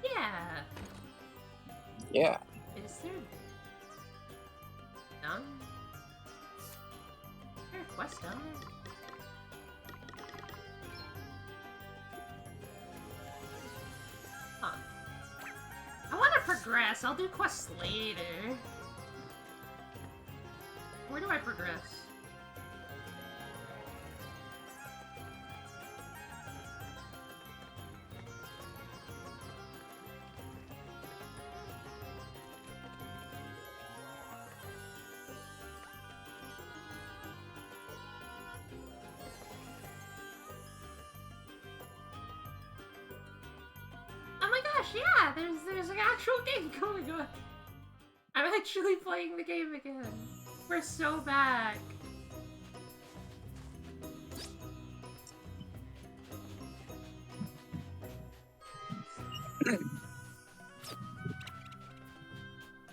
Yeah. Yeah. Is there none? Is there a quest down there? Huh. I want to progress. I'll do quests later. Where do I progress? Am I yeah, there's an actual game going on. I'm actually playing the game again. We're so back.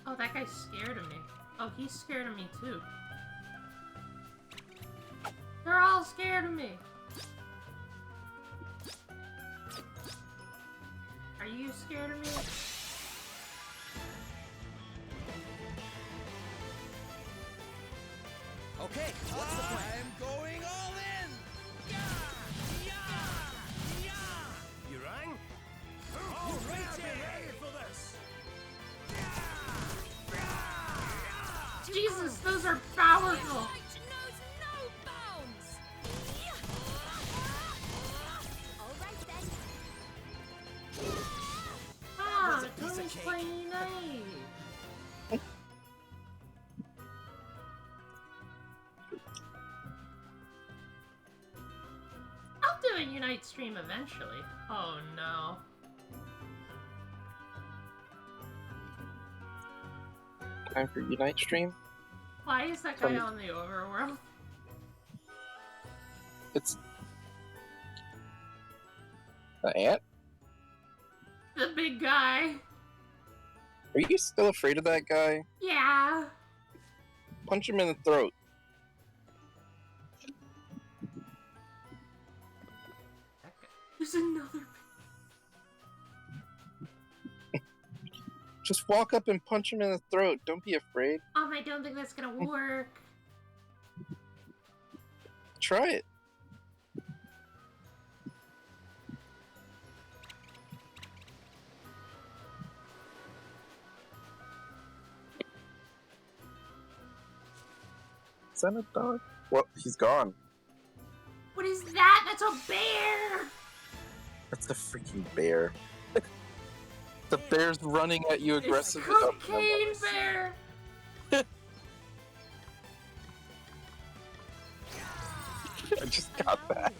Oh, that guy's scared of me. Oh, he's scared of me too. They're all scared of me. Are you scared of me? Okay, what's the plan? I'm going all in! You rang? Oh, ready for this! Jesus, those are powerful. Might knows no bounds! All right then. Ah, was a piece of Tony's cake. playing nice. I'll do a Unite stream eventually. Oh no. Time for Unite stream. Why is that guy Tony. on the overworld? It's the ant. The big guy. Are you still afraid of that guy? Yeah. Punch him in the throat. That guy. There's another. Just walk up and punch him in the throat. Don't be afraid. I don't think that's gonna work. Try it. Is that a dog? Well, he's gone. What is that? That's a bear! That's a freaking bear. The bear's running at you It's aggressively. Cocaine Bear! I just got that.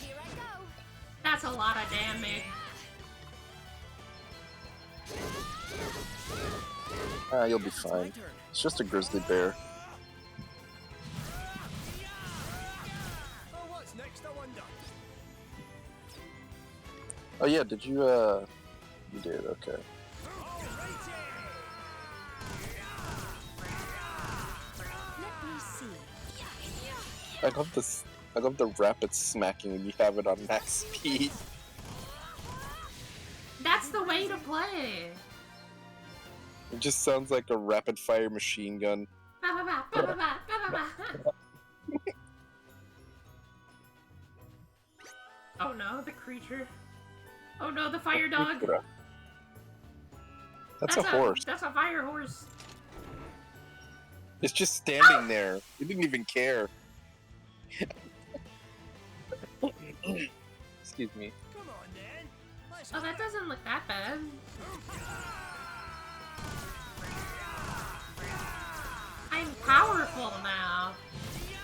Here I go. That's a lot of damage. You'll be fine. It's just a grizzly bear. Oh, what's next, I wonder? Oh yeah, did you you did, okay. Let me see. I love this. I love the rapid smacking when you have it on max speed. That's the way to play. It just sounds like a rapid fire machine gun. Ba, ba, ba, ba, ba, ba, ba, ba, ba. Oh no, the creature. Oh no, the fire dog. That's a horse. That's a fire horse. It's just standing there. You didn't even care. Excuse me. Come on, then. Let's Oh, that doesn't look that bad. I'm powerful now.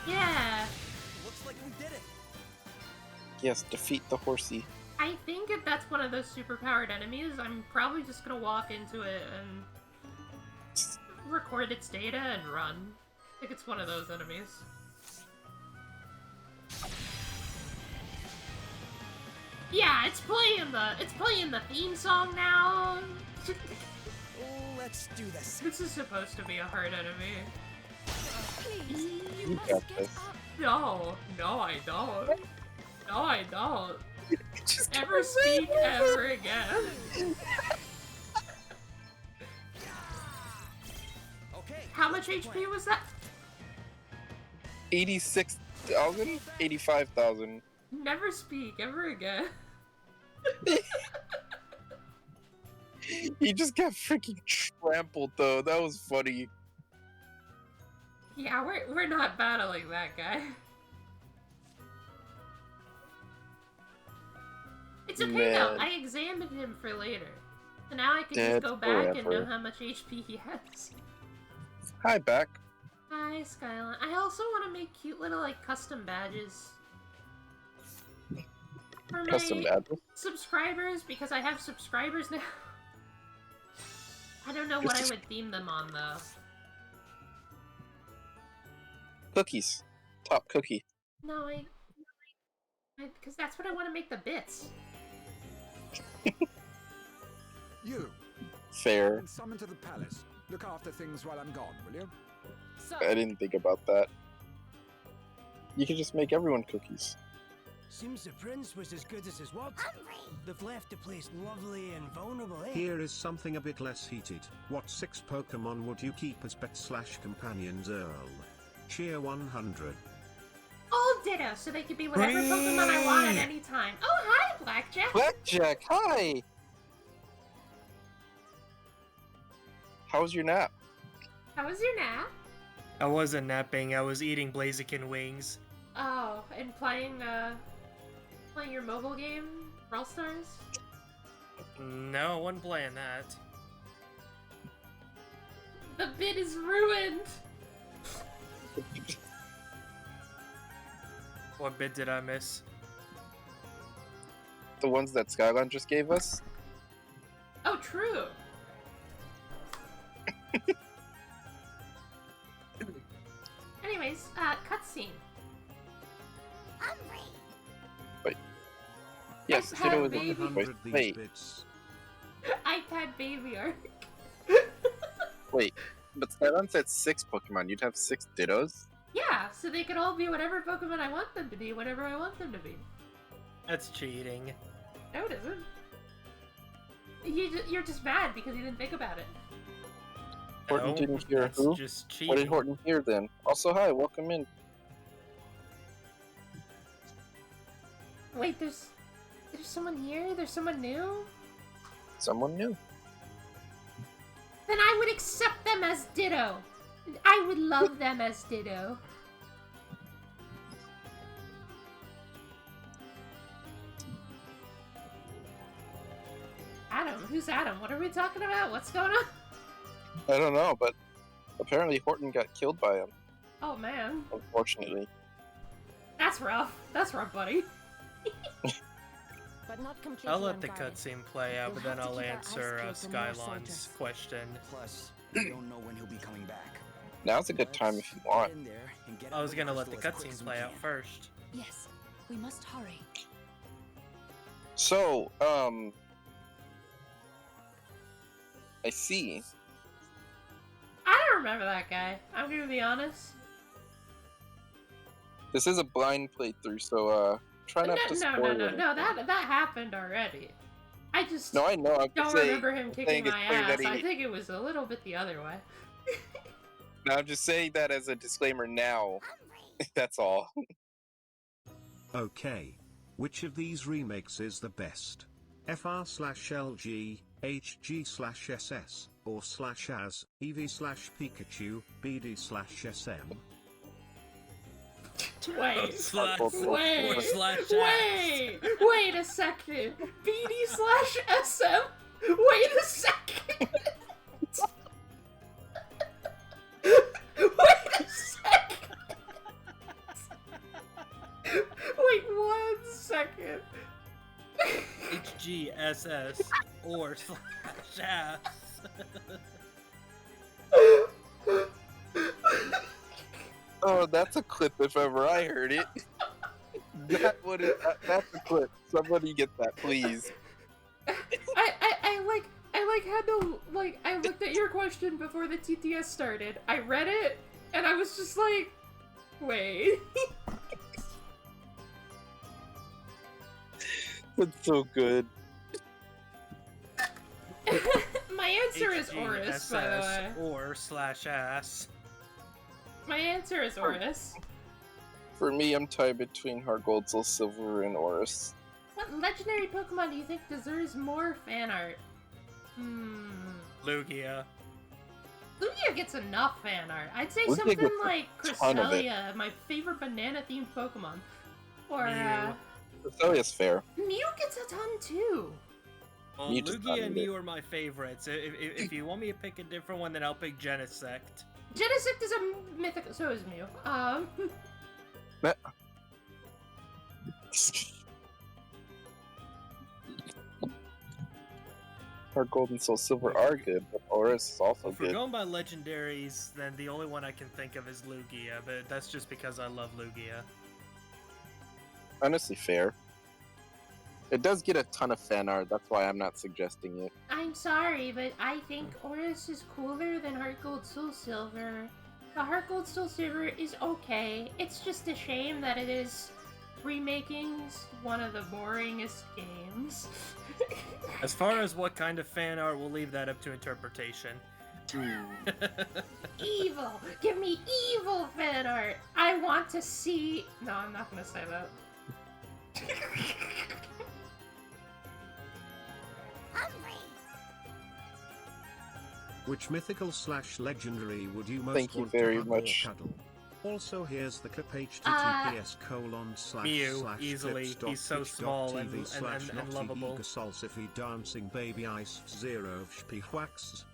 Yeah. Looks like we did it. Yes, defeat the horsey. I think if that's one of those superpowered enemies, I'm probably just gonna walk into it and record its data and run. I think it's one of those enemies. Yeah, it's playing the theme song now. Oh, let's do this. This is supposed to be a hard enemy. Please, you You must got get this. up. No, I don't. No, I don't. Just Ever speak ever again. Okay. How much HP was that? 86,000? 85,000. Never speak ever again. He just got freaking trampled though. That was funny. Yeah, we're not battling that guy. It's okay though. Man. I examined him for later, so now I can Dead just go back and know forever. how much HP he has. Hi, back. Hi, Skyline. I also want to make cute little like custom badges. For Custom my address. subscribers, because I have subscribers now. I don't know what I Just- would theme them on, though. Cookies. Top cookie. No, because that's what I want to make the bits. You, Fair. and summon to the palace. Look after things while I'm gone, will you? I didn't think about that. You could just make everyone cookies. Seems the prince was as good as his word. They've left the place lovely and vulnerable, eh? Here is something a bit less heated. What 6 Pokemon would you keep as pets/companions, Earl? Cheer 100. All Ditto, so they could be whatever Pokemon I want at any time. Oh, hi, Blackjack! Blackjack, hi! How was your nap? How was your nap? I wasn't napping, I was eating Blaziken wings. Oh, and playing your mobile game, Brawl Stars? No, I wasn't playing that. The bit is ruined! What bit did I miss? The ones that Skyline just gave us? Oh, true! Anyways, cutscene. Yes, I've had Ditto is baby. 100 these Wait, bits. iPad baby arc. wait. But Skyline said 6 Pokemon. You'd have 6 Dittos? Yeah, so they could all be whatever Pokemon I want them to be, whatever I want them to be. That's cheating. No, it isn't. You're just mad because you didn't think about it. Horton No, didn't hear that's who? just cheating. What did Horton hear then? Also, hi, welcome in. Wait, there's someone here? There's someone new? Someone new. Then I would accept them as Ditto. I would love them as Ditto. Adam? Who's Adam? What are we talking about? What's going on? I don't know, but apparently Horton got killed by him, Oh man, unfortunately. that's rough. That's rough, buddy. But not completely I'll let the unguarded. cutscene play out, but You'll then have to I'll keep our answer eyes peeled for more Skyline's soldiers. question. Plus, we don't know when he'll be coming back. Now's a good time if you want. Get in there and get I was out of gonna let the Crystal as quick cutscene as we play out can. first. Yes, we must hurry. So, I see. I don't remember that guy. I'm gonna be honest. This is a blind playthrough, so, try not to spoil anything. No. That happened already. I just No, I know. I'm don't just saying, remember him I'm kicking saying it's my clear ass. that he- I think it was a little bit the other way. No, I'm just saying that as a disclaimer now. That's all. Okay. Which of these remakes is the best? FR/LG, HG/SS, or /as, EV/Pikachu, BD/SM? Wait. Slash Wait. or slash Wait a second. BD/SM? Wait a second. Wait a second. Wait 1 second. HGSS or /ass. Oh, that's a clip if ever I heard it. That's a clip. Somebody get that, please. I had to, I looked at your question before the TTS started. I read it, and I was just like, wait. That's so good. My answer is Oris, by the way. Or /ass. My answer is Oris. For me, I'm tied between Hargoldzel, Silver, and Oris. What legendary Pokemon do you think deserves more fan art? Lugia. Lugia gets enough fan art. I'd say Lugia something gets a like ton of it. Cresselia, my favorite banana-themed Pokemon. Or, Mew. Creselia's fair. Mew gets a ton too. Well, Mew just Lugia found and it. Mew are my favorites. If you want me to pick a different one, then I'll pick Genesect. Genesect is a mythical, so is Mew. Heart Gold and Soul Silver are good, but Oris is also Well, if we're good. going by legendaries, then the only one I can think of is Lugia, but that's just because I love Lugia. Honestly, fair. It does get a ton of fan art, that's why I'm not suggesting it. I'm sorry, but I think Oris is cooler than Heart Gold Soul Silver. The Heart Gold Soul Silver is okay. It's just a shame that it is remaking one of the boringest games. As far as what kind of fan art, we'll leave that up to interpretation. Evil! Give me evil fan art! I want to see... No, I'm not gonna say that. Which mythical / legendary would you most Thank you want very to hug much. or cuddle? Also, here's the clip https Mew, easily. He's so small and lovable. Dancing baby ice 0 wax.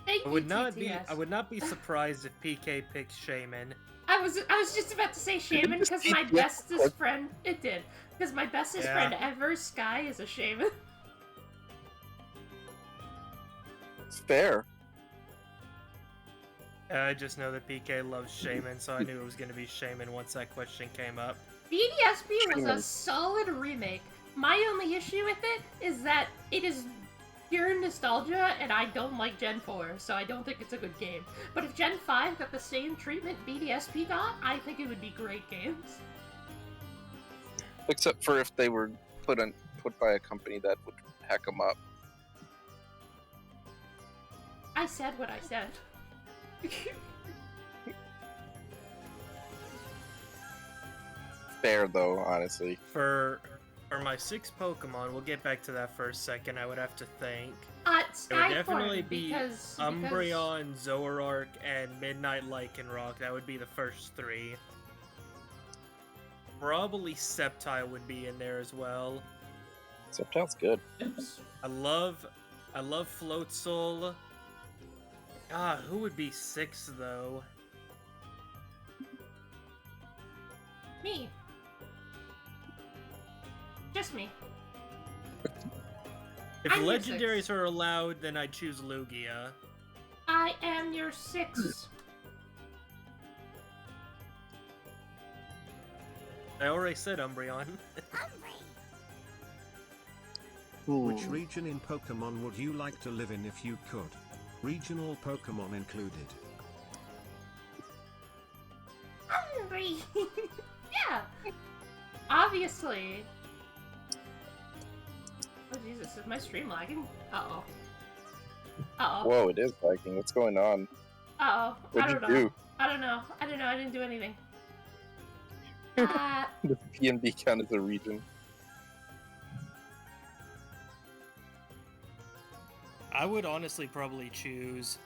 Thank I you, would TTS. not be surprised if PK picks Shaman. I was just about to say Shaman because my bestest friend... It did. Because my bestest friend ever, Sky, is a Shaman. It's fair. I just know that PK loves Shaman, so I knew it was going to be Shaman once that question came up. BDSP was a solid remake. My only issue with it is that it is pure nostalgia, and I don't like Gen 4, so I don't think it's a good game. But if Gen 5 got the same treatment BDSP got, I think it would be great games. Except for if they were put by a company that would hack them up. I said what I said. Fair though, honestly. For my 6 Pokemon, we'll get back to that for a second. I would have to think. It would definitely be Umbreon, Zoroark, and Midnight Lycanroc. That would be the first 3. Probably Sceptile would be in there as well. Sceptile's good. I love Floatzel. Who would be 6 though? Me. Just me. If I'm your legendaries are allowed, then I'd choose Lugia. I am your 6. I already said Umbreon. Which region in Pokemon would you like to live in if you could? Regional Pokemon included. Hungry. Yeah. Obviously. Oh Jesus, is my stream lagging? Uh-oh. Uh-oh. Whoa, it is lagging. What's going on? Uh-oh. What'd I don't you know. do? I don't know. I didn't do anything. Does PNB count as a region? I would honestly probably choose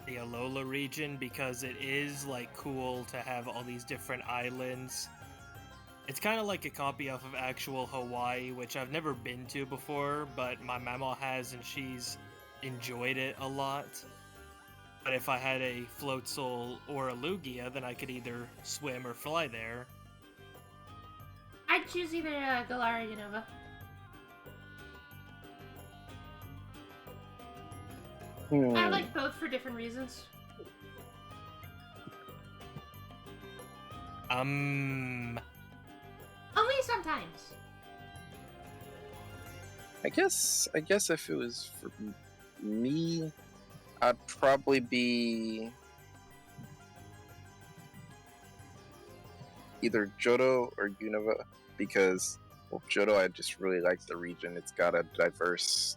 the Alola region because it is like cool to have all these different islands. It's kind of like a copy off of actual Hawaii, which I've never been to before, but my mama has and she's enjoyed it a lot. But if I had a Floatzel or a Lugia, then I could either swim or fly there. I'd choose either Galar or Unova. I like both for different reasons. Only sometimes. I guess if it was for me, I'd probably be either Johto or Unova because, well, Johto, I just really like the region. It's got a diverse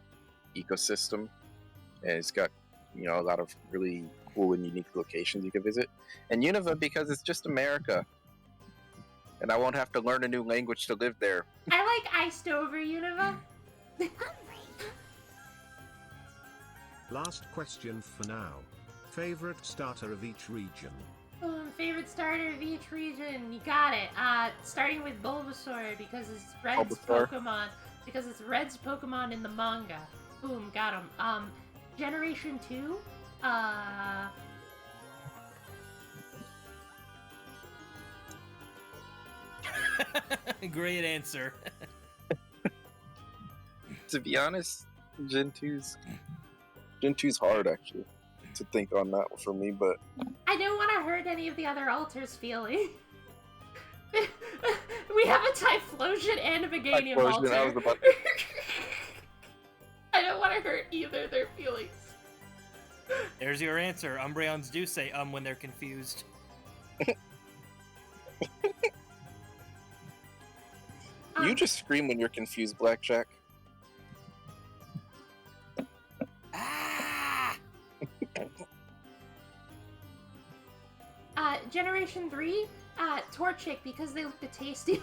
ecosystem, and it's got, you know, a lot of really cool and unique locations you can visit. And Unova because it's just America, and I won't have to learn a new language to live there. I like Iced over Unova. Last question for now. Favorite starter of each region? Favorite starter of each region. You got it. Starting with Bulbasaur because it's Red's Bulbasaur. Pokemon. Because it's Red's Pokemon in the manga. Boom, got him. Generation 2. Great answer. To be honest, Gen 2's hard actually to think on that one for me, but I don't want to hurt any of the other alters' feeling. We have a Typhlosion and a Meganium altar. I was about I don't want to hurt either their feelings. There's your answer. Umbreons do say when they're confused. You just scream when you're confused, Blackjack. Generation 3, Torchic, because they look the tasty.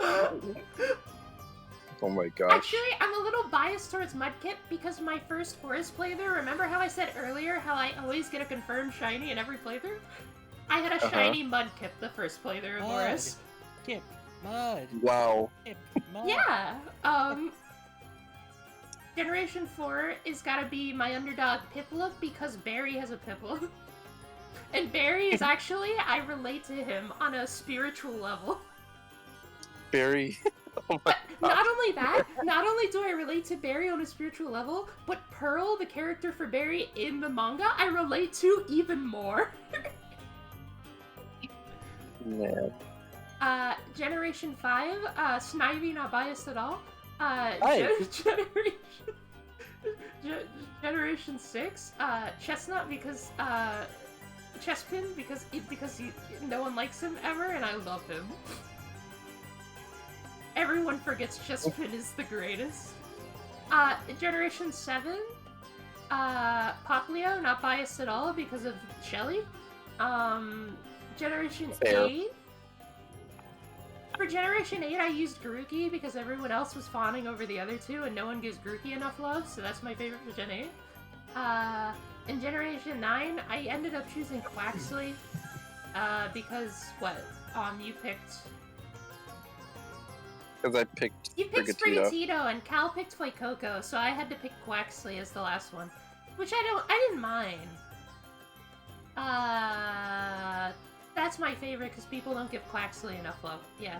Oh my gosh. Actually, I'm a little biased towards Mudkip because my first Horus playthrough, remember how I said earlier how I always get a confirmed shiny in every playthrough? I had a shiny Mudkip the first playthrough of Horus. Kip, Mud. Wow. Kip, Mud. Yeah. Generation 4 is gotta be my underdog Piplup because Barry has a Piplup. And Barry is actually, I relate to him on a spiritual level. Barry. Oh my Not only that, not only do I relate to Barry on a spiritual level, but Pearl, the character for Barry in the manga, I relate to even more. Man. Generation 5, Snivy, not biased at all. Generation 6, Chestnut because, Chespin because no one likes him ever, and I love him. Everyone forgets Chespin is the greatest. Generation 7, Poplio, not biased at all because of Shelly. Generation 8. For Generation 8, I used Grookey because everyone else was fawning over the other two, and no one gives Grookey enough love, so that's my favorite for Gen 8. In Generation 9, I ended up choosing Quaxley, because, you picked... Because I picked You picked Sprigatito, and Cal picked Fuecoco, so I had to pick Quaxley as the last one. Which I didn't mind. That's my favorite, because people don't give Quaxley enough love. Yeah.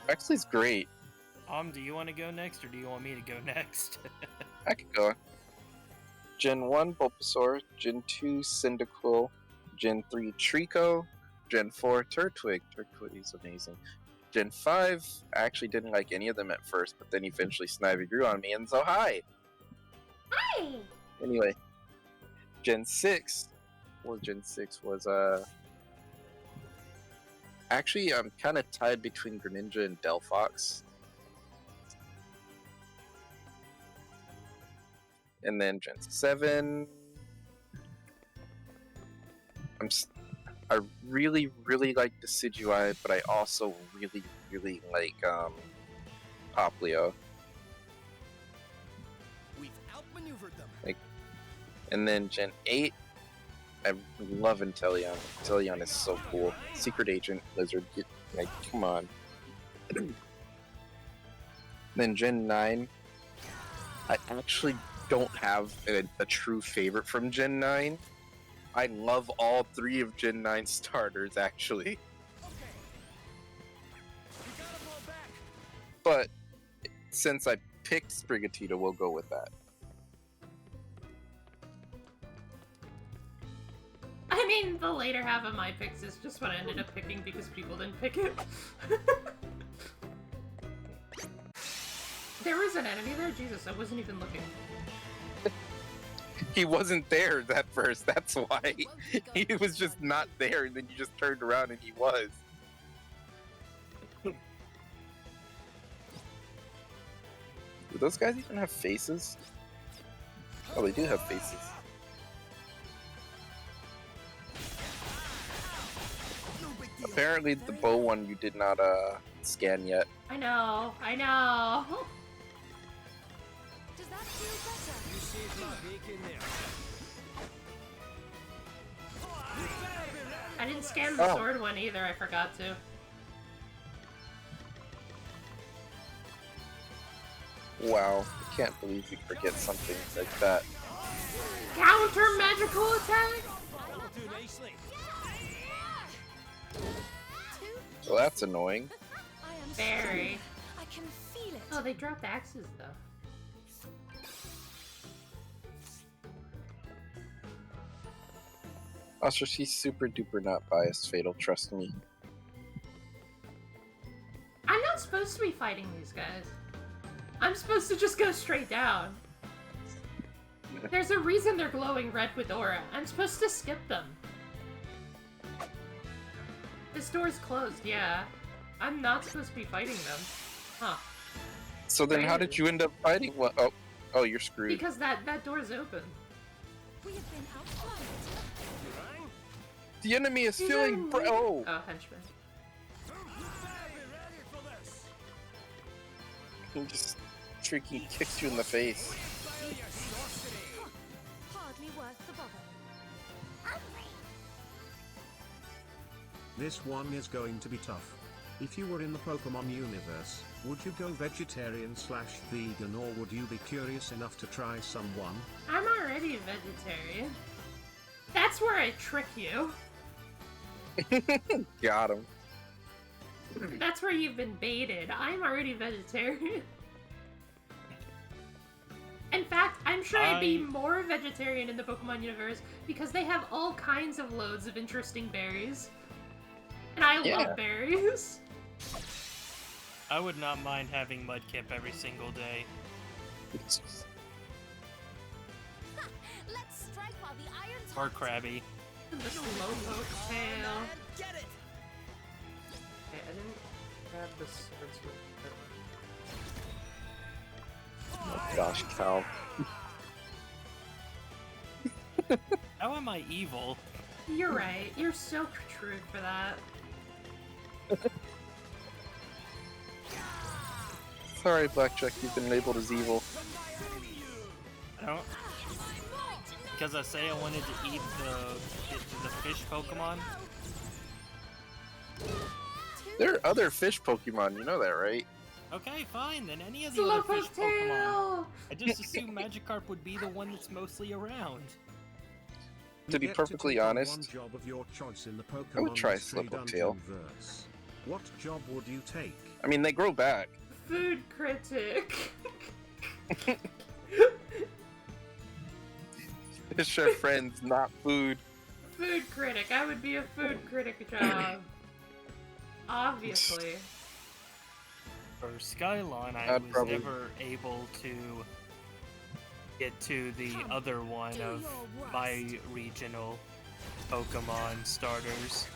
Quaxley's great. Do you want to go next, or do you want me to go next? I could go. Gen 1, Bulbasaur. Gen 2, Cyndaquil. Gen 3, Trico. Gen 4, Turtwig. Turtwig is amazing. Gen 5, I actually didn't like any of them at first, but then eventually Snivy grew on me, and so hi! Hi! Anyway, Gen 6, Gen 6 was, actually, I'm kind of tied between Greninja and Delphox. And then Gen 7, I really, really like Decidueye, but I also really, really like Poplio. We've outmaneuvered them. And then Gen 8, I love Inteleon. Inteleon is so cool. Secret Agent, Lizard, come on. Then Gen 9, I actually don't have a true favorite from Gen 9. I love all three of Gen 9 starters, actually. But since I picked Sprigatito, we'll go with that. I mean, the later half of my picks is just what I ended up picking because people didn't pick it. There was an enemy there? Jesus, I wasn't even looking. He wasn't there at first, that's why. He was just not there, and then you just turned around and he was. Do those guys even have faces? Oh, they do have faces. Apparently the bow one you did not scan yet. I know. Does that feel better? You saved my bacon there. I didn't scan the sword one either, I forgot to. Wow, I can't believe you forget something like that. Counter magical attack! Well, that's annoying. Very. I can feel it. Oh, they dropped axes though. Also, she's super duper not biased, Fatal, trust me. I'm not supposed to be fighting these guys. I'm supposed to just go straight down. There's a reason they're glowing red with aura. I'm supposed to skip them. This door's closed, yeah. I'm not supposed to be fighting them. Huh. So then how did you end up fighting one? Oh, you're screwed. Because that door's open. We have been outflanked. The enemy is feeling Oh, henchman. He just freaking kicks you in the face. Hardly worth the bother. This one is going to be tough. If you were in the Pokemon universe, would you go vegetarian/vegan, or would you be curious enough to try someone? I'm already vegetarian. That's where I trick you. Got him. That's where you've been baited. I'm already vegetarian. In fact, I'm sure I'd be more vegetarian in the Pokemon universe because they have all kinds of loads of interesting berries. And I love berries. I would not mind having Mudkip every single day. Let's strike while the iron's Or Krabby. The Slowpoke tail. Get it! Okay, I didn't grab the swords with Oh gosh, Cal. How am I evil? You're right. You're so true for that. Sorry, Blackjack, you've been labeled as evil. I don't... Because I say I wanted to eat the fish Pokemon? There are other fish Pokemon, you know that, right? Okay, fine, then any of the other fish Slowpoke tail! Pokemon. I just assume Magikarp would be the one that's mostly around. To be perfectly honest, job of your choice in the Pokemon I would try Mystery Slowpoke tail. Dungeon verse. What job would you take? I mean, they grow back. Food critic. Fish are friends, not food. Food critic. I would be a food critic job. Obviously. For Skylon, I I'd was probably- never able to get to the other one of my regional Pokemon starters.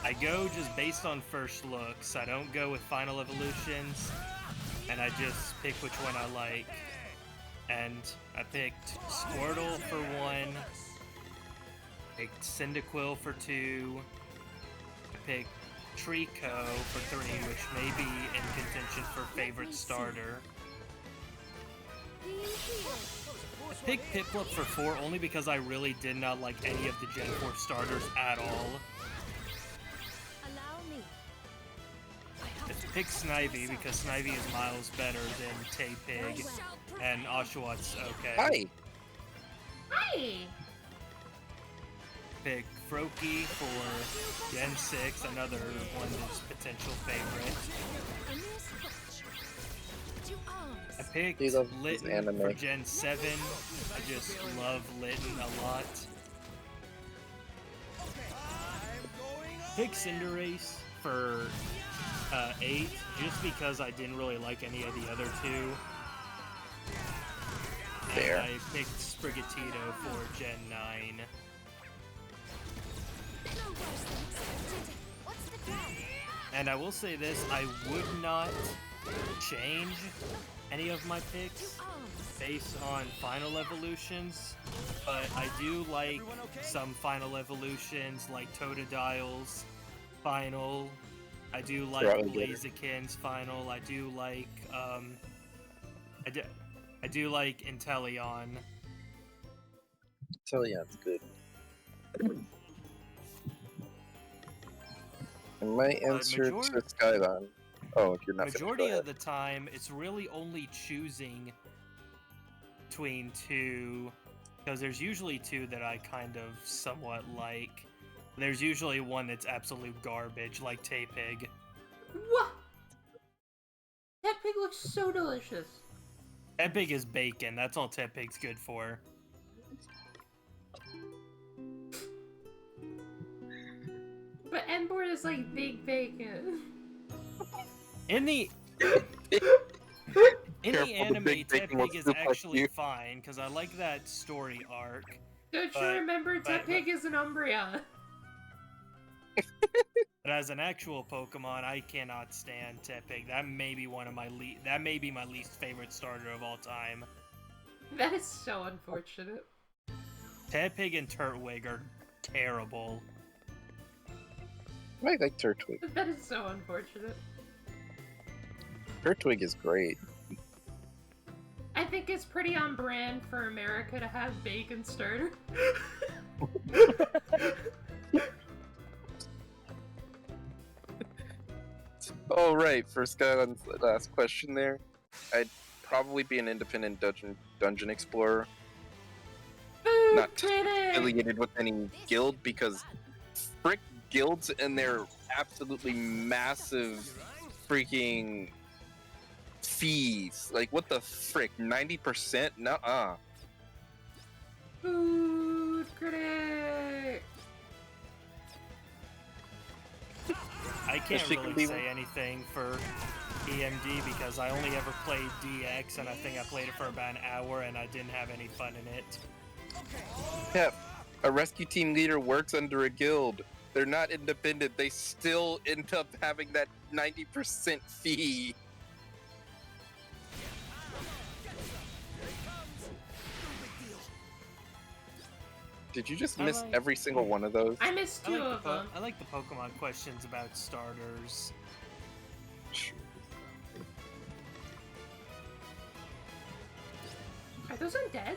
I go just based on first looks. I don't go with final evolutions, and I just pick which one I like. And I picked Squirtle for 1, picked Cyndaquil for 2, I picked Trico for 3, which may be in contention for favorite starter. I picked Piplup for 4 only because I really did not like any of the Gen 4 starters at all. I picked Snivy because Snivy is miles better than Tepig, and Oshawott okay. Hi! Hi! Pick Froakie for Gen 6, another one that's potential favorite. I picked He loves his Litten anime. for Gen 7. I just love Litten a lot. Pick Cinderace for 8, just because I didn't really like any of the other 2. Fair. And I picked Sprigatito for Gen 9. And I will say this, I would not change any of my picks based on final evolutions, but I do like some final evolutions like Totodile's final. I do like Blaziken's final. I do like I do like Inteleon. Inteleon's good. And my answer to Skylon. Oh, you're not. Majority of the time, it's really only choosing between 2, because there's usually 2 that I kind of somewhat like. There's usually one that's absolute garbage, like Tepig. What? That pig looks so delicious. Tepig is bacon. That's all Tepig's good for. But N-Board is like big bacon. In the anime, Tepig is actually fine because I like that story arc. Don't you remember Tepig is an Umbreon? But as an actual Pokemon, I cannot stand Tepig. That may be my least favorite starter of all time. That is so unfortunate. Tepig and Turtwig are terrible. I like Turtwig. That is so unfortunate. Turtwig is great. I think it's pretty on brand for America to have bacon starter. Oh, right. For Skyland's last question there, I'd probably be an independent dungeon explorer. Not affiliated with any guild, because frick guilds and their absolutely massive freaking fees. Like, what the frick? 90%? Nuh-uh. Food critic! I can't really say anything for EMD because I only ever played DX, and I think I played it for about an hour and I didn't have any fun in it. Yeah, a rescue team leader works under a guild. They're not independent. They still end up having that 90% fee. Did you just miss every single one of those? I missed two of them. I like the Pokemon questions about starters. Are those undead?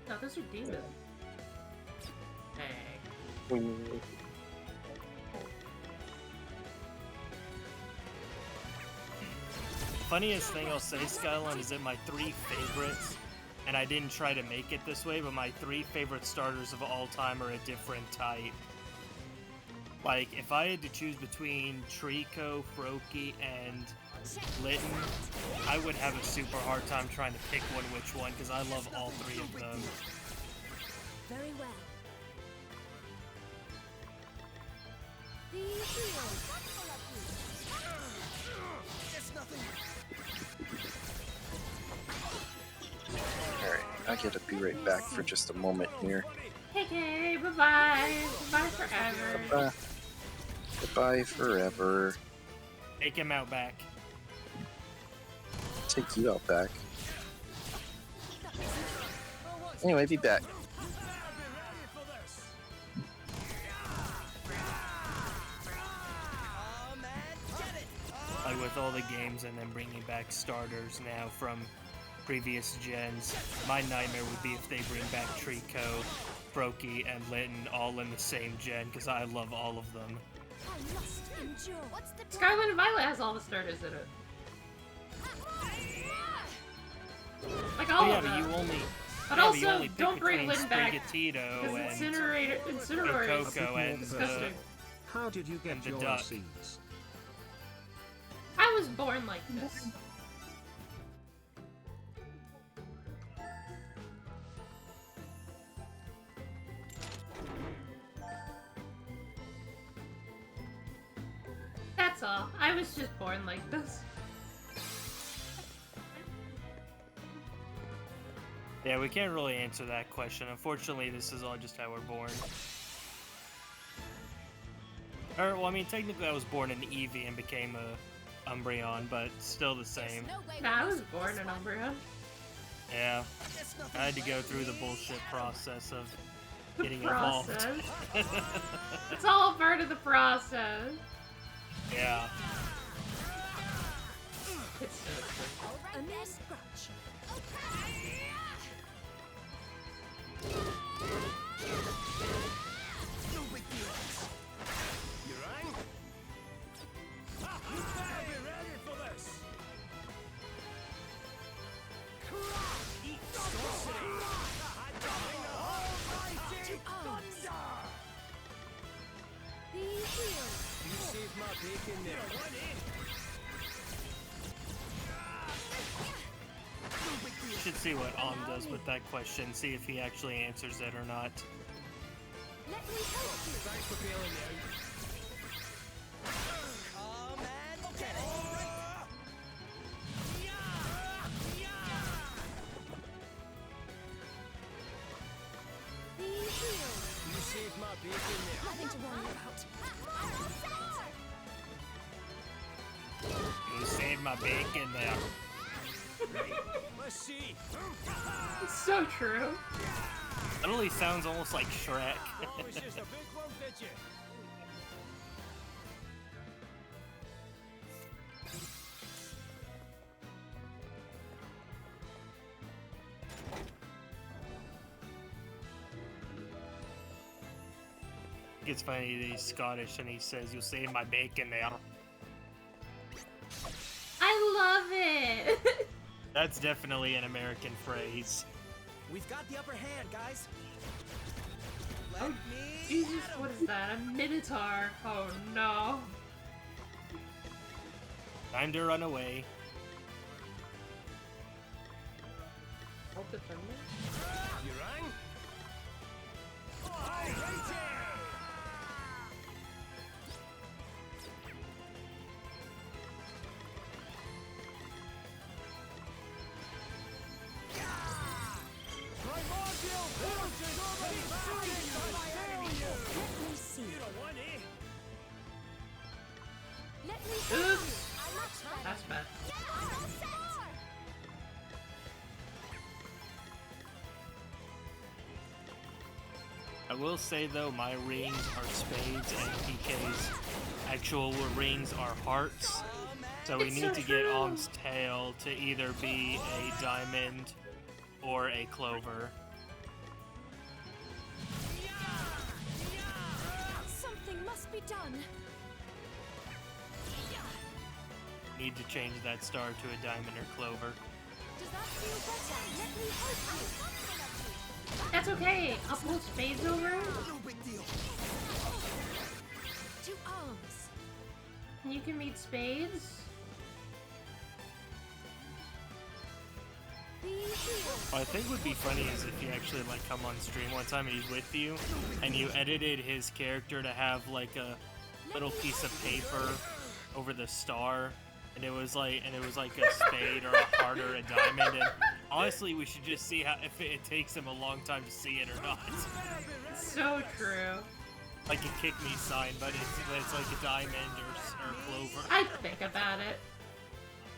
No, those are demons. Hey. Funniest thing I'll say, Skyline, is that my 3 favorites, and I didn't try to make it this way, but my 3 favorite starters of all time are a different type. Like, if I had to choose between Trico, Froakie, and Litten, I would have a super hard time trying to pick which one, because I love all 3 of them. Very well. The heroes. Alright, I gotta be right back for just a moment here. Okay, bye-bye. Goodbye forever. Bye-bye. Goodbye forever. Take him out back. Take you out back. Anyway, be back. Like with all the games and then bringing back starters now from previous gens, my nightmare would be if they bring back Trico, Froakie, and Litten all in the same gen, because I love all of them. Scarlet and Violet has all the starters in it. Like all of them. But also, don't bring Litten back, because Incineroar is disgusting. How did you get your seeds? I was born like this. That's all. I was just born like this. Yeah, we can't really answer that question. Unfortunately, this is all just how we're born. Or, well, I mean, technically I was born in Eevee and became a Umbreon, but still the same. Nah, I was born an Umbreon. Yeah. I had to go through the bullshit process of getting evolved. evolved. It's all part of the process. Yeah. It's so A mere scratch. No big deal. You rang? You better be ready for this. Eat sorcery. Almighty thunder. The heroes. You saved my bacon there. Should see what Om does with that question, see if he actually answers it or not. Let me help you. Thanks for bailing me out. You saved my bacon there. Nothing to worry about. You saved my bacon there. Let's see. It's so true. Literally sounds almost like Shrek. Oh, it's just a big one, did you? It's funny that he's Scottish and he says, "You saved my bacon there." I love it. That's definitely an American phrase. We've got the upper hand, guys. Oh, Jesus, what is that? A Minotaur. Oh no. Time to run away. You rang? Oops. That's bad. I will say though, my rings are spades and PK's actual rings are hearts. So we It's need so to get true. Om's tail to either be a diamond or a clover. Something must be done. Need to change that star to a diamond or clover. Does that feel better? Let me help you. That's okay. I'll pull spades over. To arms. And you can meet spades. What I think would be funny is if you actually like come on stream one time and he's with you, and you edited his character to have like a little piece of paper over the star, and it was like a spade or a heart or a diamond. And honestly, we should just see how if it takes him a long time to see it or not. So true. Like a kick me sign, but it's like a diamond or clover. I'd think about it.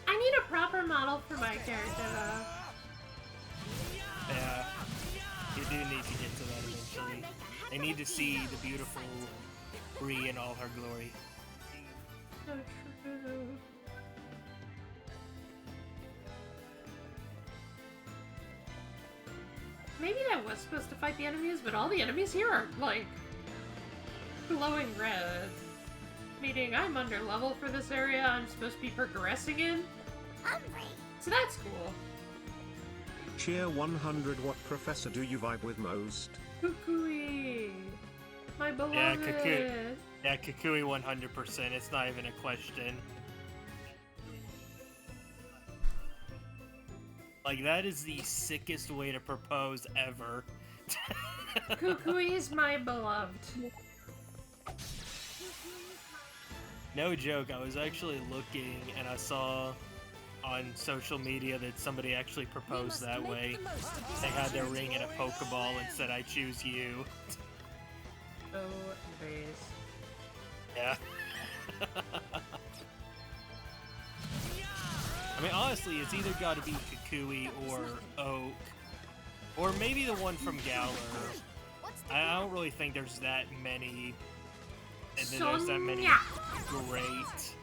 I need a proper model for my character though. Yeah, you do need to get to that eventually. They need to see the beautiful Bree in all her glory. So true. Maybe I was supposed to fight the enemies, but all the enemies here are, like, glowing red. Meaning I'm under level for this area I'm supposed to be progressing in. So that's cool. Cheer 100. What professor do you vibe with most? Kukui! My beloved! Yeah, Kukui 100%. It's not even a question. Like, that is the sickest way to propose ever. Kukui is my beloved. No joke, I was actually looking and I saw on social media that somebody actually proposed that way. They had their ring in a Pokeball and said, "I choose you." Oh, base. Yeah. I mean, honestly, it's either got to be Kukui or Oak. Or maybe the one from Galar. I don't really think there's that many... There's that many great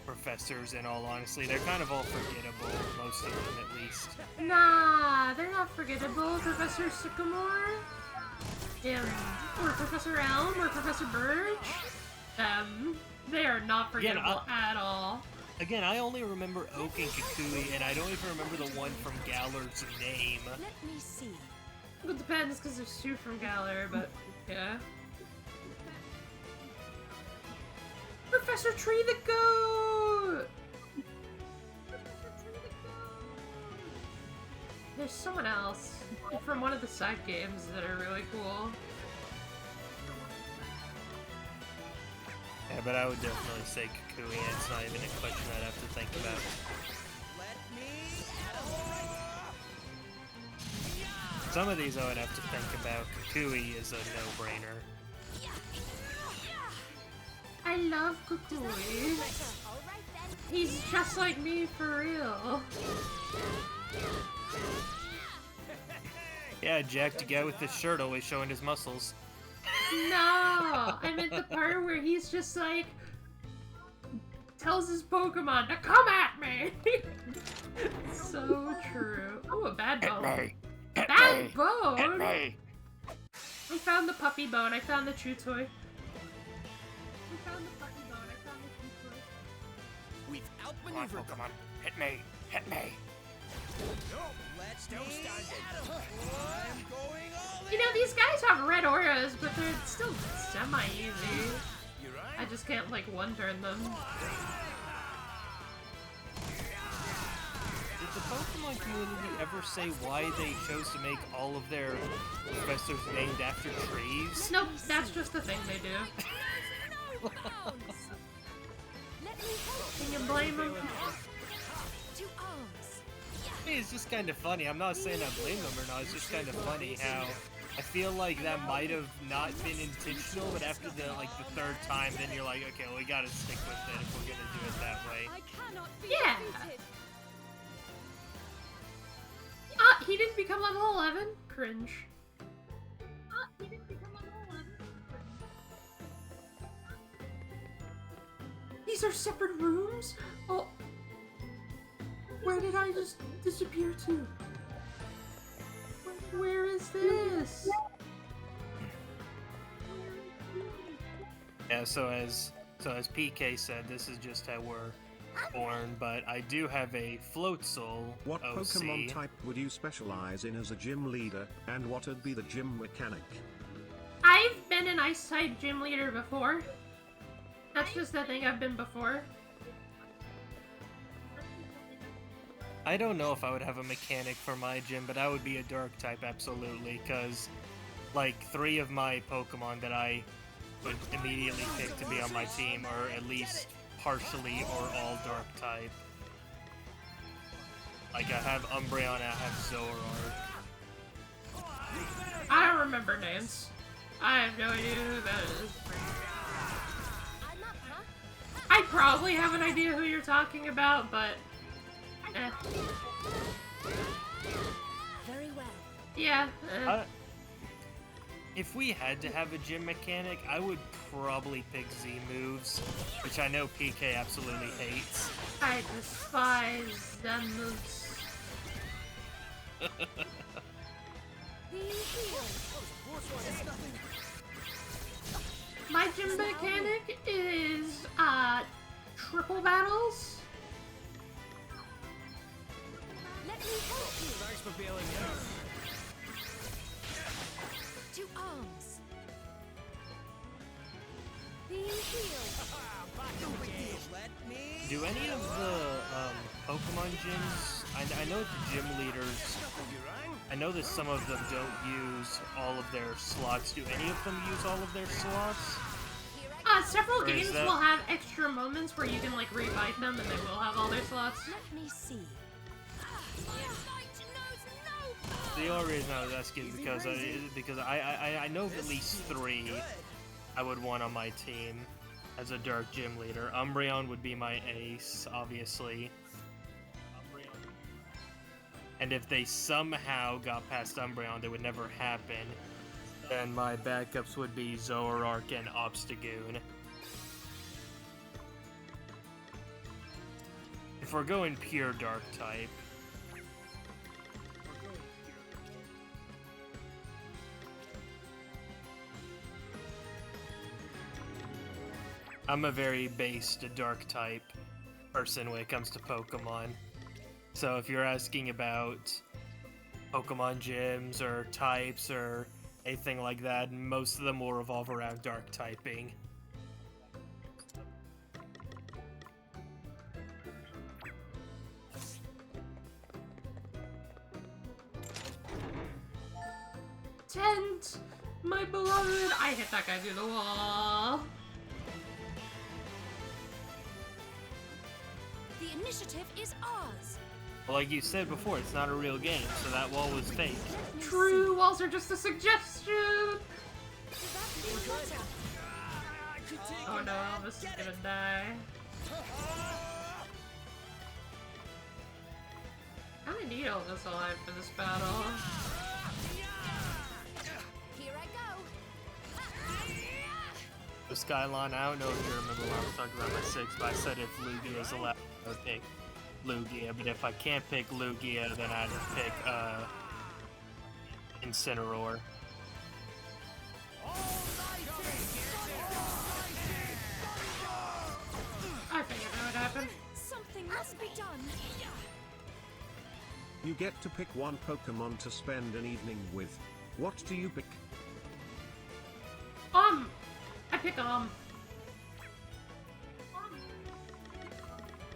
professors, in all honesty. They're kind of all forgettable, most of them at least. Nah, they're not forgettable. Professor Sycamore? Or Professor Elm, or Professor Birch? They are not forgettable at all. Again, I only remember Oak and Kukui, and I don't even remember the one from Galar's name. Let me see. Well, it depends, because there's two from Galar, but yeah. Professor Tree the Goat! There's someone else from one of the side games that are really cool. Yeah, but I would definitely say Kukui, and it's not even a question I'd have to think about. Some of these I would have to think about. Kukui is a no-brainer. I love Kukui. He's just like me for real. Yeah, jacked guy with his shirt always showing his muscles. No! I meant the part where he's just like... tells his Pokemon to come at me! So true. Oh, a bad bone. Bad bone? I found the puppy bone. I found the chew toy. I found the puppy bone. I found the chew toy. We've outmaneuvered them. Pokemon, hit me, hit me. No, let's don't stand it. I'm going all in. You know, these guys have red auras, but they're still semi-easy. You right? I just can't, like, one-turn them. Did the Pokemon community ever say why they chose to make all of their professors named after trees? Nope, that's just the thing they do. Can you blame them? I mean, it's just kind of funny. I'm not saying I blame them or not. It's just kind of funny how I feel like that might have not been intentional, but after the third time, then you're like, okay, well, we gotta stick with it if we're gonna do it that way. Yeah. He didn't become level 11? Cringe. He didn't become level 11? These are separate rooms? Oh. Where did I just disappear to? Where is this? Yeah, so as PK said, this is just how we're born, but I do have a Floatzel What OC. Pokemon type would you specialize in as a gym leader, and what would be the gym mechanic? I've been an Ice-type gym leader before. That's just the thing I've been before. I don't know if I would have a mechanic for my gym, but I would be a Dark type, absolutely, because, like, 3 of my Pokemon that I would immediately pick to be on my team are at least partially or all Dark type. Like, I have Umbreon and I have Zoroark. I don't remember names. I have no idea who that is. I probably have an idea who you're talking about, but... eh. Very well. Yeah. If we had to have a gym mechanic, I would probably pick Z moves, which I know PK absolutely hates. I despise them moves. My gym mechanic is, triple battles. Let me help you. Thanks for bailing me out. To arms. Being healed. Do any of the Pokemon gyms? I know the gym leaders. I know that some of them don't use all of their slots. Do any of them use all of their slots? Several Or is games that- will have extra moments where you can, like, revive them and they will have all their slots. Let me see. The only reason I was asking is because I know of at least 3 I would want on my team as a Dark gym leader. Umbreon would be my ace, obviously. And if they somehow got past Umbreon, that would never happen. Then my backups would be Zoroark and Obstagoon. If we're going pure Dark type. I'm a very based Dark type person when it comes to Pokemon. So if you're asking about Pokemon gyms or types or anything like that, most of them will revolve around Dark typing. Tent! My beloved! I hit that guy through the wall. The initiative is ours. Like you said before, it's not a real game, so that wall was fake. True, walls are just a suggestion! Oh no, Elvis is gonna die. I kinda need Elvis alive for this battle. Here I go. The Skylon, I don't know if you remember when I was talking about my 6, but I said if Lugia is allowed, I would pick Lugia, but if I can't pick Lugia, then I'd pick, Incineroar. I figured that would happen. Something must be done. You get to pick one Pokemon to spend an evening with. What do you pick? I pick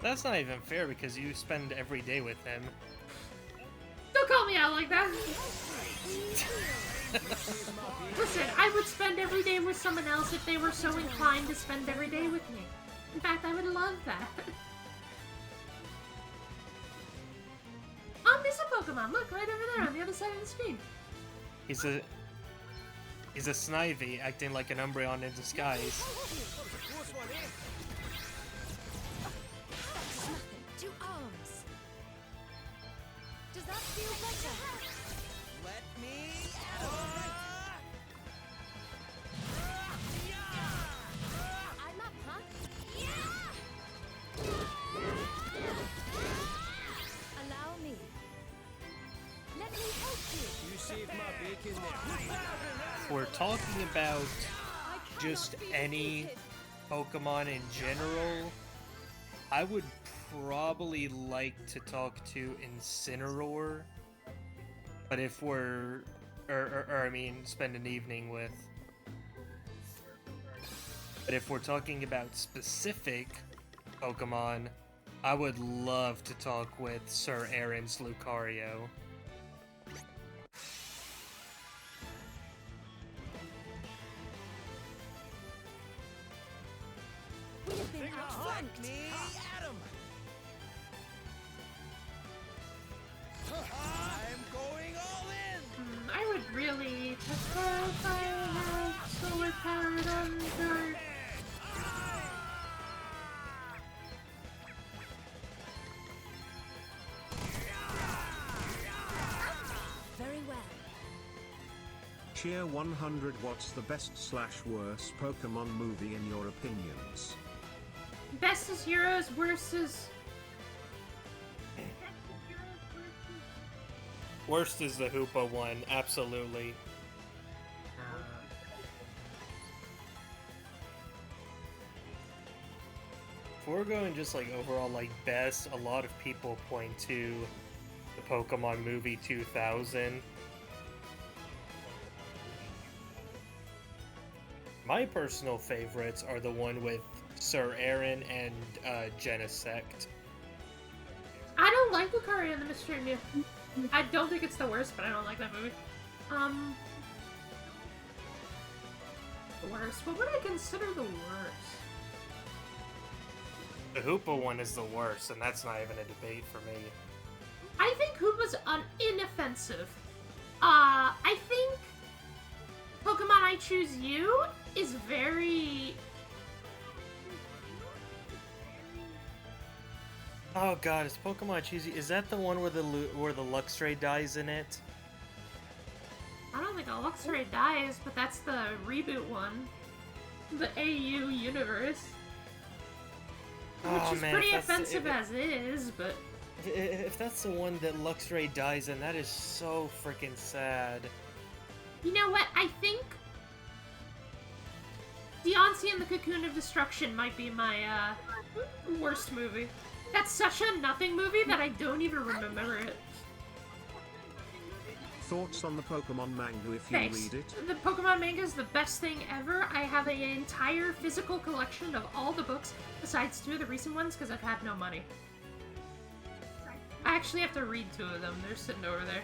That's not even fair because you spend every day with him. Don't call me out like that! Listen, I would spend every day with someone else if they were so inclined to spend every day with me. In fact, I would love that. There's a Pokemon! Look, right over there on the other side of the screen. He's a Snivy acting like an Umbreon in disguise. To arms. Does that feel better? Let me I'm up, huh? Allow me. Let me help you. You saved my bacon there. If we're talking about just any Pokemon in general, I would probably like to talk to Incineroar. But if we're, I mean, spend an evening with. But if we're talking about specific Pokemon, I would love to talk with Sir Aaron's Lucario. We have been outflanked. Adam. I'm going all in. I would really prefer if I had solar powered under. Very well. Cheer 100. What's the best / worst Pokemon movie in your opinions? Best is heroes, worst is. Worst is the Hoopa one, absolutely. If we're going just like overall like best, a lot of people point to the Pokemon movie 2000. My personal favorites are the one with Sir Aaron and Genesect. I don't like Lucario and the Mystery Mew. I don't think it's the worst, but I don't like that movie. The worst? What would I consider the worst? The Hoopa one is the worst, and that's not even a debate for me. I think Hoopa's inoffensive. I think Pokemon I Choose You is very... Oh god, is Pokemon Cheesy? Is that the one where the Luxray dies in it? I don't think a Luxray dies, but that's the reboot one. The AU universe. Which is pretty offensive as is, but... If that's the one that Luxray dies in, that is so freaking sad. You know what? I think Deontay and the Cocoon of Destruction might be my worst movie. That's such a nothing movie that I don't even remember it. Thoughts on the Pokemon manga if you read it? The Pokemon manga is the best thing ever. I have an entire physical collection of all the books, besides 2 of the recent ones, because I've had no money. I actually have to read 2 of them. They're sitting over there.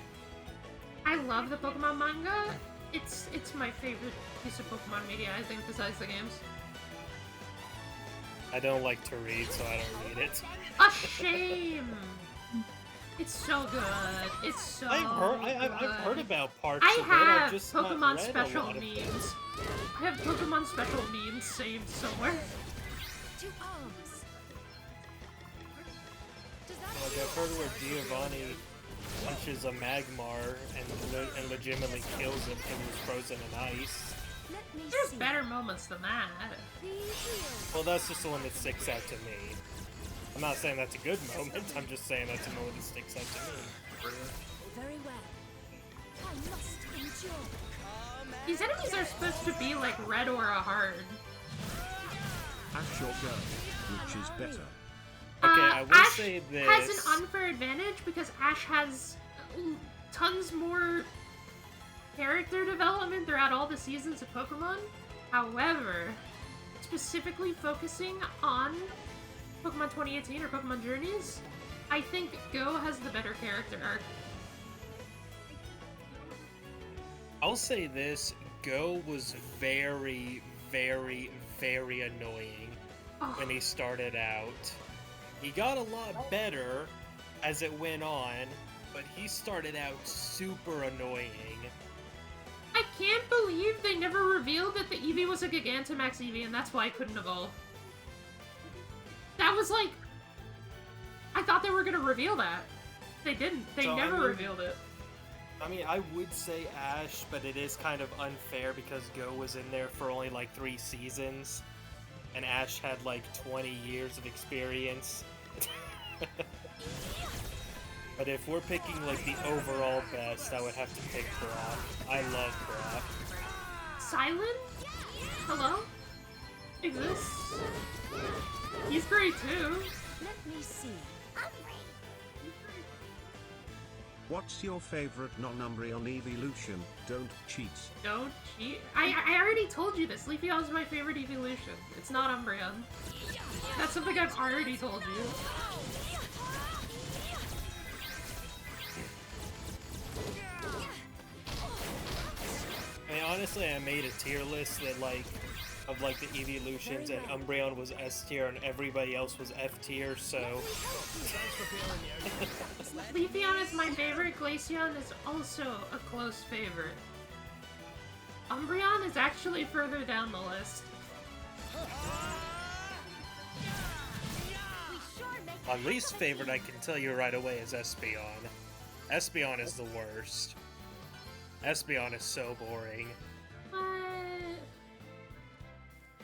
I love the Pokemon manga. It's my favorite piece of Pokemon media, I think, besides the games. I don't like to read, so I don't read it. A shame! It's so good. It's so I've heard about parts I of it. have I've just not Pokemon read special a lot of them. memes. I have Pokemon special memes saved somewhere. To arms. Like I've heard where Giovanni punches a Magmar and legitimately kills him because he was frozen in ice. There's better moments than that. Well, that's just the one that sticks out to me. I'm not saying that's a good moment, I'm just saying that's a moment that sticks out to me. Very well. I must endure. These enemies are supposed to be like red or a hard. Ash or Go, which is better? Okay, I will Ash say this. has an unfair advantage because Ash has tons more character development throughout all the seasons of Pokemon. However, specifically focusing on Pokemon 2018 or Pokemon Journeys, I think Go has the better character arc. I'll say this, Go was very, very, very annoying when he started out. He got a lot better as it went on, but he started out super annoying. I can't believe they never revealed that the Eevee was a Gigantamax Eevee, and that's why I couldn't evolve. That was like... I thought they were gonna reveal that. They didn't. They never revealed it. I mean, I would say Ash, but it is kind of unfair because Go was in there for only like 3 seasons, and Ash had like 20 years of experience. But if we're picking like the overall best, I would have to pick Brock. I love Brock. Silent? Hello? Exists? He's great too. Let me see. What's your favorite non-Umbreon evolution? Don't cheat. Don't cheat. I already told you this. Leafeon is my favorite evolution. It's not Umbreon. That's something I've already told you. I mean, honestly, I made a tier list that of the evolutions, and Umbreon was S tier and everybody else was F tier, so... Leafeon is my favorite, Glaceon is also a close favorite. Umbreon is actually further down the list. My least favorite, I can tell you right away, is Espeon. Espeon is the worst. Espeon is so boring.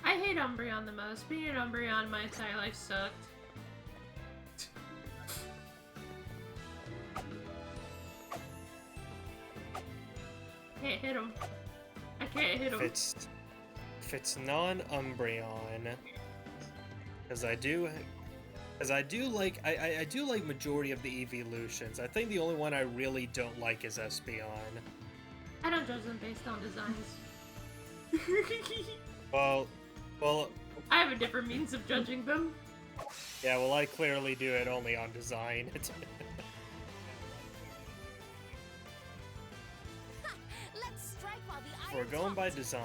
I hate Umbreon the most. Being an Umbreon my entire life sucked. Can't hit him. I can't hit him. If it's non-Umbreon, because I do like majority of the evolutions. I think the only one I really don't like is Espeon. I don't judge them based on designs. Well, I have a different means of judging them. yeah, well, I clearly do it only on design. If we're going by design,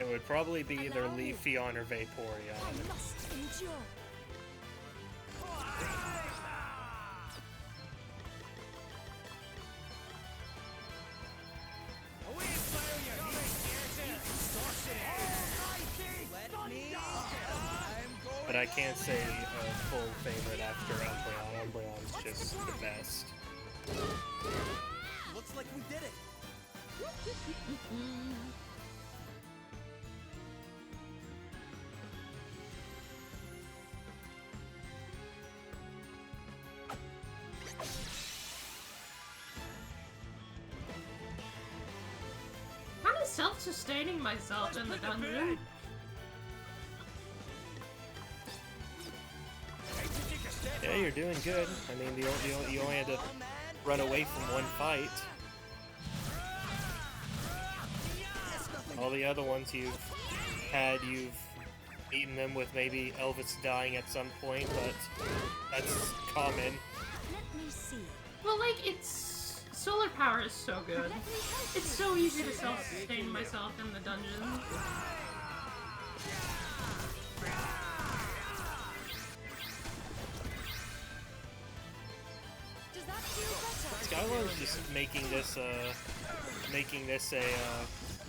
it would probably be either Leafeon or Vaporeon. I must endure. But I can't say a full favorite after Umbreon. Umbreon's just the best. Looks like we did it. Kind of self-sustaining myself in the dungeon. Yeah, you're doing good. I mean, you only had to run away from one fight. All the other ones you've beaten them with maybe Elvis dying at some point, but that's common. Let me see. Well, like, it's... Solar power is so good. It's so easy to self-sustain myself in the dungeon. Skylar's just making this a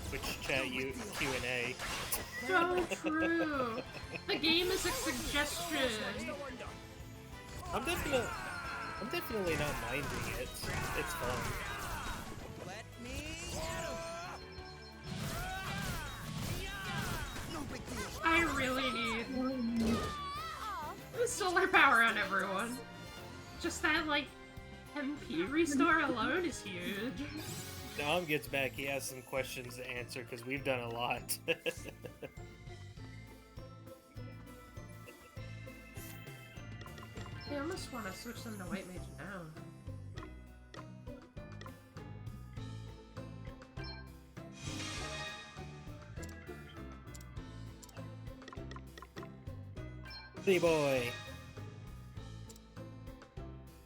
Twitch chat Q&A. So true. The game is a suggestion. I'm definitely not minding it. It's fun. I really need solar power on everyone. Just that, like, MP restore alone is huge. Dom gets back, he has some questions to answer because we've done a lot. I almost want to switch them to White Mage now. City boy.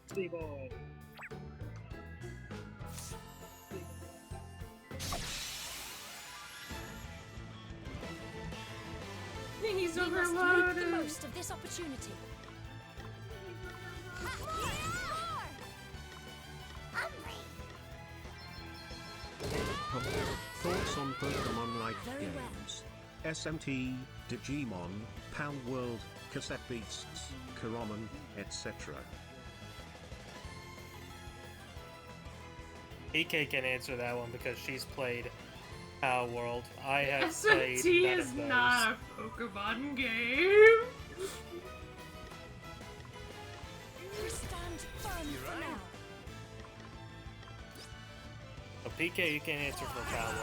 City boy. He's We must make overloaded. the most of this opportunity. Thoughts on Pokemon-like Very well. games? SMT, Digimon, Pal World, Cassette Beasts, Karaman, etc. PK can answer that one because she's played Power World. I have played SMT none is of those. not a Pokemon game. You stand firm for now. Oh, PK, you can't answer for Power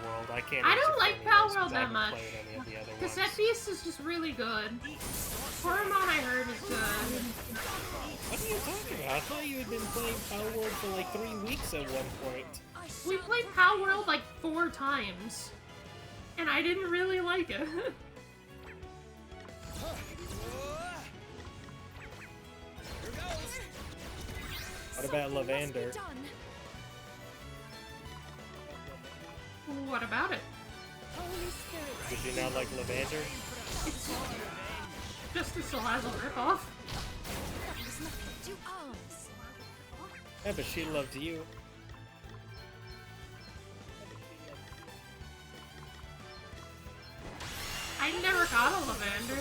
World. I can't. I answer don't for like any of Power those 'cause World I that haven't much. played any of the other Cassette ones. Beast is just really good. Hormone I heard is good. What are you talking about? I thought you had been playing Power World for like 3 weeks at one point. We played Power World like 4 times. And I didn't really like it. What about Lavander? What about it? Did you not like Lavander? It's just a Salazzle ripoff. To arms. Yeah, but she loved you. I never got a Lavander.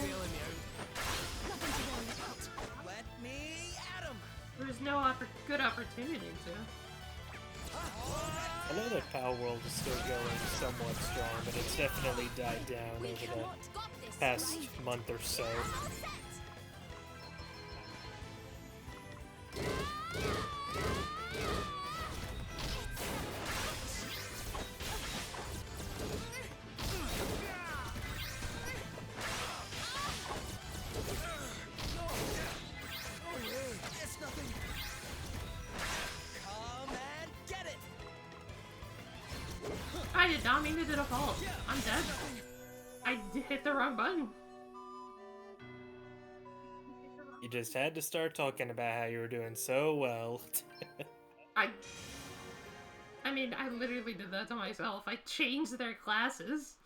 There's no good opportunity to. I know that Power World is still going somewhat strong, but it's definitely died down over the past month or so. I did not mean to default. I'm dead. I hit the wrong button. You just had to start talking about how you were doing so well. I mean, I literally did that to myself. I changed their classes.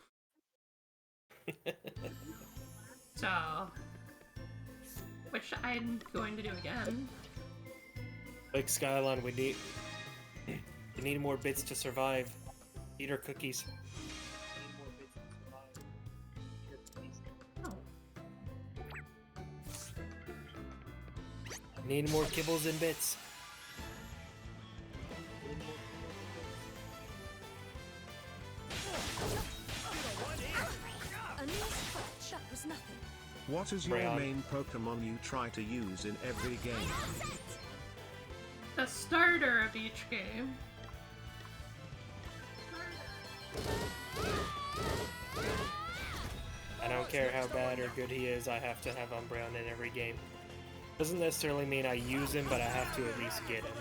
So, which I'm going to do again. Like Skyline, we need more bits to survive. Eat our cookies. Need more kibbles and bits. That was nothing. What is your Brayon. main Pokemon you try to use in every game? The starter of each game. I don't care how bad or good he is, I have to have Umbreon in every game. Doesn't necessarily mean I use him, but I have to at least get him.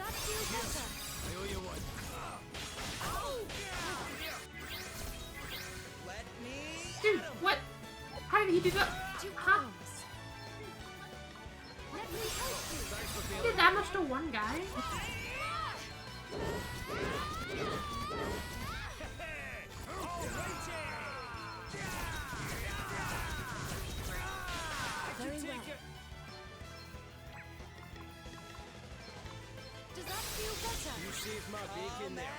I owe you one. Dude, what? How did he do that? Huh? He did that much to one guy? Very well. Does that feel better? You saved my bacon there.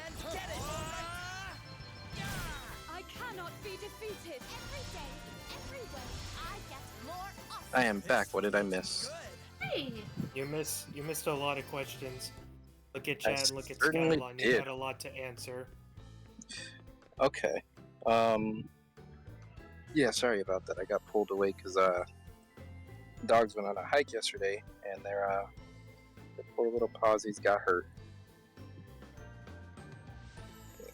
I cannot be defeated. Every day, every way, I get more awesome. I am back. What did I miss? Hey! You missed a lot of questions. Look at I chat, look at certainly Skylon. You did. got a lot to answer. Okay. Yeah, sorry about that. I got pulled away because dogs went on a hike yesterday, and their poor little pawsies got hurt.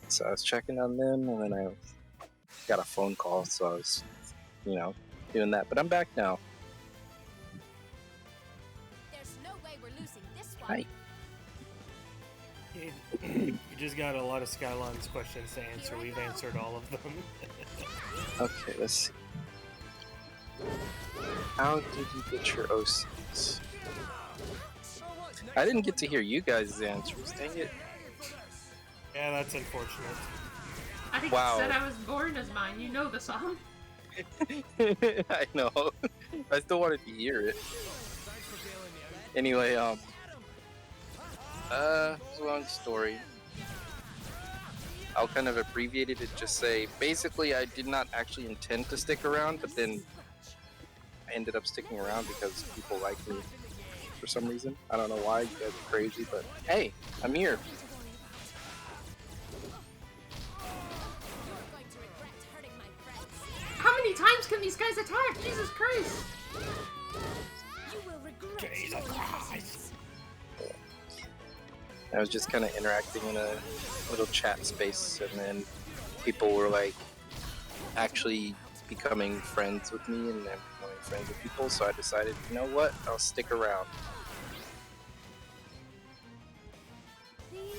So I was checking on them, and then I got a phone call, so I was, doing that. But I'm back now. There's no way we're losing this one. Hi. You just got a lot of Skylon's questions to answer. We've answered all of them. Okay, let's see. How did you get your OCs? I didn't get to hear you guys' answers. Dang it. Yeah, that's unfortunate. I think Wow. it said I was born as mine. You know the song. I know. I still wanted to hear it. Anyway, it's a long story. I'll kind of abbreviate it and just say, basically, I did not actually intend to stick around, but then I ended up sticking around because people like me for some reason. I don't know why, you guys are crazy, but hey, I'm here. How many times can these guys attack? Jesus Christ! You will regret Jesus Christ! I was just kind of interacting in a little chat space, and then people were like actually becoming friends with me, and I'm becoming friends with people, so I decided, you know what, I'll stick around.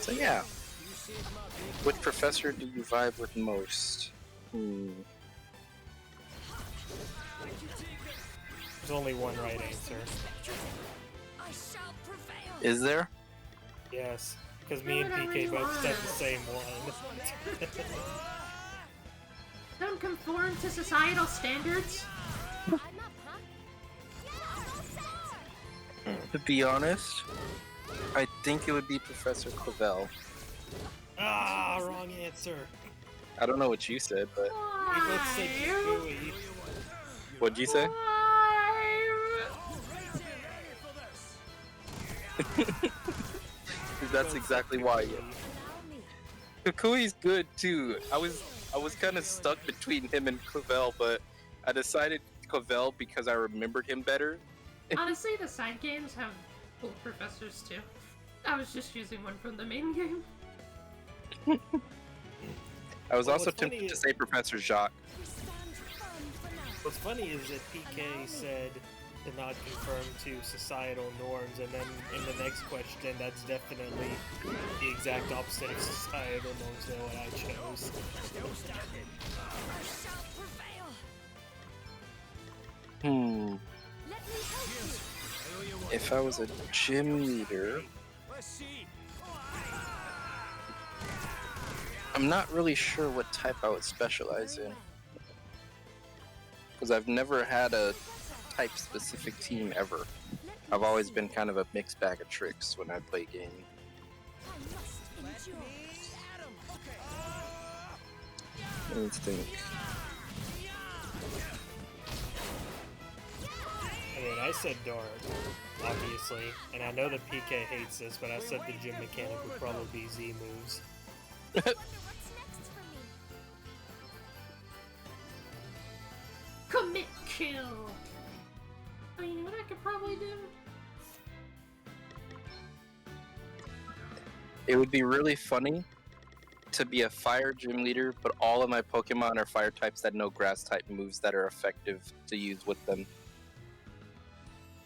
So yeah, which professor do you vibe with most? There's only one right answer. I shall prevail. Is there? Yes, because me and PK both said the same one. Don't conform to societal standards. I'm up, huh? To be honest, I think it would be Professor Clavel. Ah, wrong answer. I don't know what you said, but We both said Yui. what'd you say? That's exactly why. Yeah. Kukui's good too. I was kind of stuck between him and Clavel, but I decided Clavel because I remembered him better. Honestly, the side games have cool professors too. I was just using one from the main game. I was Well, also what's funny tempted to is- say Professor Jacques. What's funny is that PK said to not conform to societal norms, and then in the next question, that's definitely the exact opposite of societal norms than what I chose. If I was a gym leader, I'm not really sure what type I would specialize in. Because I've never had a type-specific team ever. I've always been kind of a mixed bag of tricks when I play games. Let me think. I mean, I said Dark, obviously, and I know that PK hates this, but I said the gym mechanic would probably be Z moves. Commit kill! Oh, you know what I could probably do? It would be really funny to be a fire gym leader, but all of my Pokemon are fire types that know grass type moves that are effective to use with them.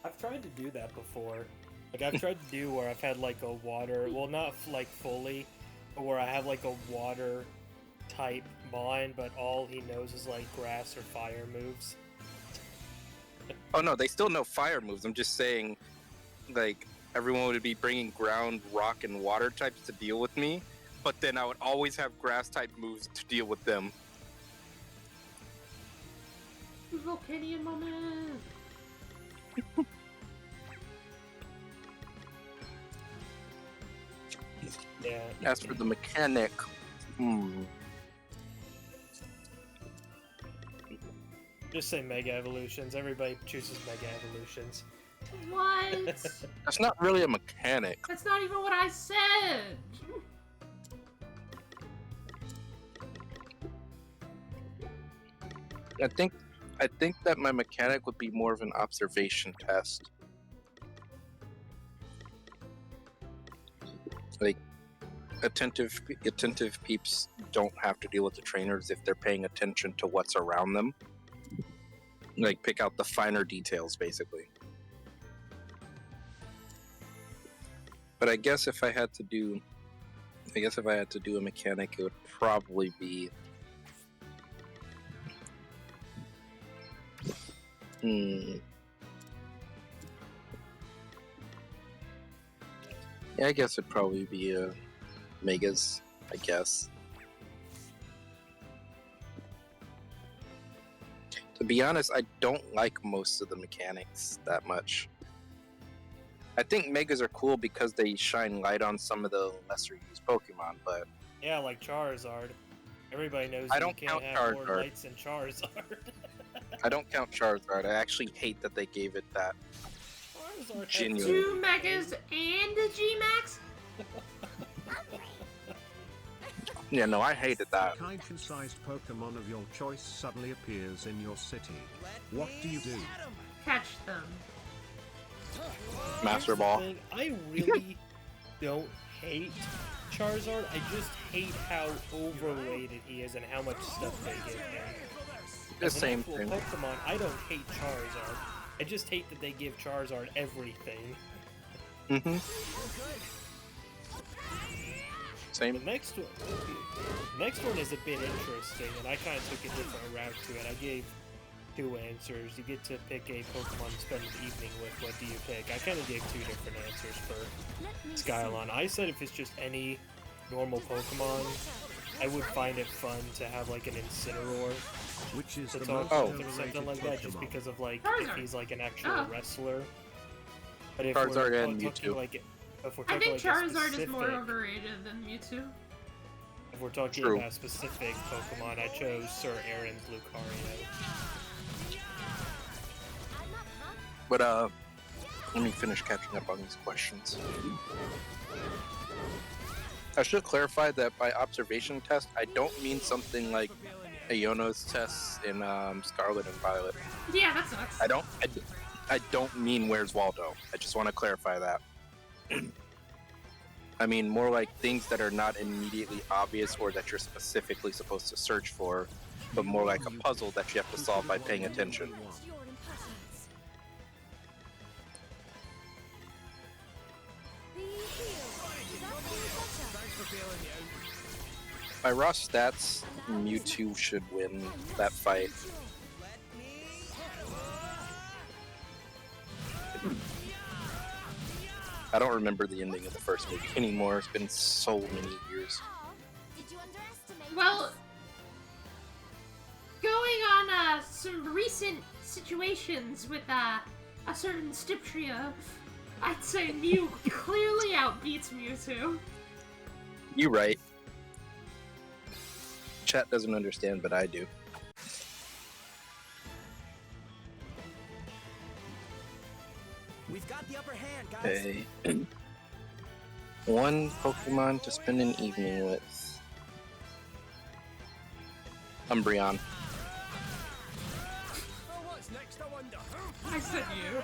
I've tried to do that before. Like, I've tried to do where I've had, like, a water... Well, not, like, fully, but where I have, like, a water-type Mon, but all he knows is, like, grass or fire moves. Oh no, they still know fire moves. I'm just saying, like, everyone would be bringing ground, rock, and water types to deal with me, but then I would always have grass-type moves to deal with them. Volcanion moment! Yeah. As for the mechanic, Just say Mega Evolutions. Everybody chooses Mega Evolutions. What? That's not really a mechanic. That's not even what I said! I think that my mechanic would be more of an observation test. Like, attentive peeps don't have to deal with the trainers if they're paying attention to what's around them. Like, pick out the finer details, basically. But I guess if I had to do a mechanic, it would probably be yeah, I guess it'd probably be Megas, I guess. To be honest, I don't like most of the mechanics that much. I think Megas are cool because they shine light on some of the lesser used Pokemon, but Yeah, like Charizard. Everybody knows I you don't can't count have more Charizard. lights than Charizard. I don't count Charizard. I actually hate that they gave it that. Charizard has Genuine. 2 Megas and a G-Max? Yeah, no, I hated that. A Kaiju-sized Pokemon of your choice suddenly appears in your city. What do you do? Catch them. Master Here's the Ball. thing, I really don't hate Charizard. I just hate how overrated he is and how much stuff they give him. The As an same actual thing. Pokemon, I don't hate Charizard. I just hate that they give Charizard everything. Mm-hmm. Same. The next one is a bit interesting, and I kind of took a different route to it. I gave 2 answers. You get to pick a Pokemon to spend the evening with. What do you pick? I kind of gave 2 different answers for Skylon. I said if it's just any normal Pokemon, I would find it fun to have like an Incineroar. Which is to the talk most to, or something underrated like that, just Pokemon? because of like if Charizard. he's like an actual Oh. wrestler. But if Charizard we're and talking Mewtwo. like, if we're I talking think like a Charizard is more specific- overrated than Mewtwo. If we're talking True. about specific Pokemon, I chose Sir Aaron's Lucario. But let me finish catching up on these questions. I should clarify that by observation test, I don't mean something like Iono's tests in Scarlet and Violet. Yeah, that sucks. I don't mean Where's Waldo. I just want to clarify that. I mean more like things that are not immediately obvious or that you're specifically supposed to search for, but more like a puzzle that you have to solve by paying attention. By raw stats, Mewtwo should win that fight. I don't remember the ending of the first movie anymore. It's been so many years. Well, going on some recent situations with a certain Stiptria, I'd say Mew clearly outbeats Mewtwo. You right. Chat doesn't understand, but I do. We've got the upper hand, guys. Okay. One Pokemon to spend an evening with. Umbreon. I said you.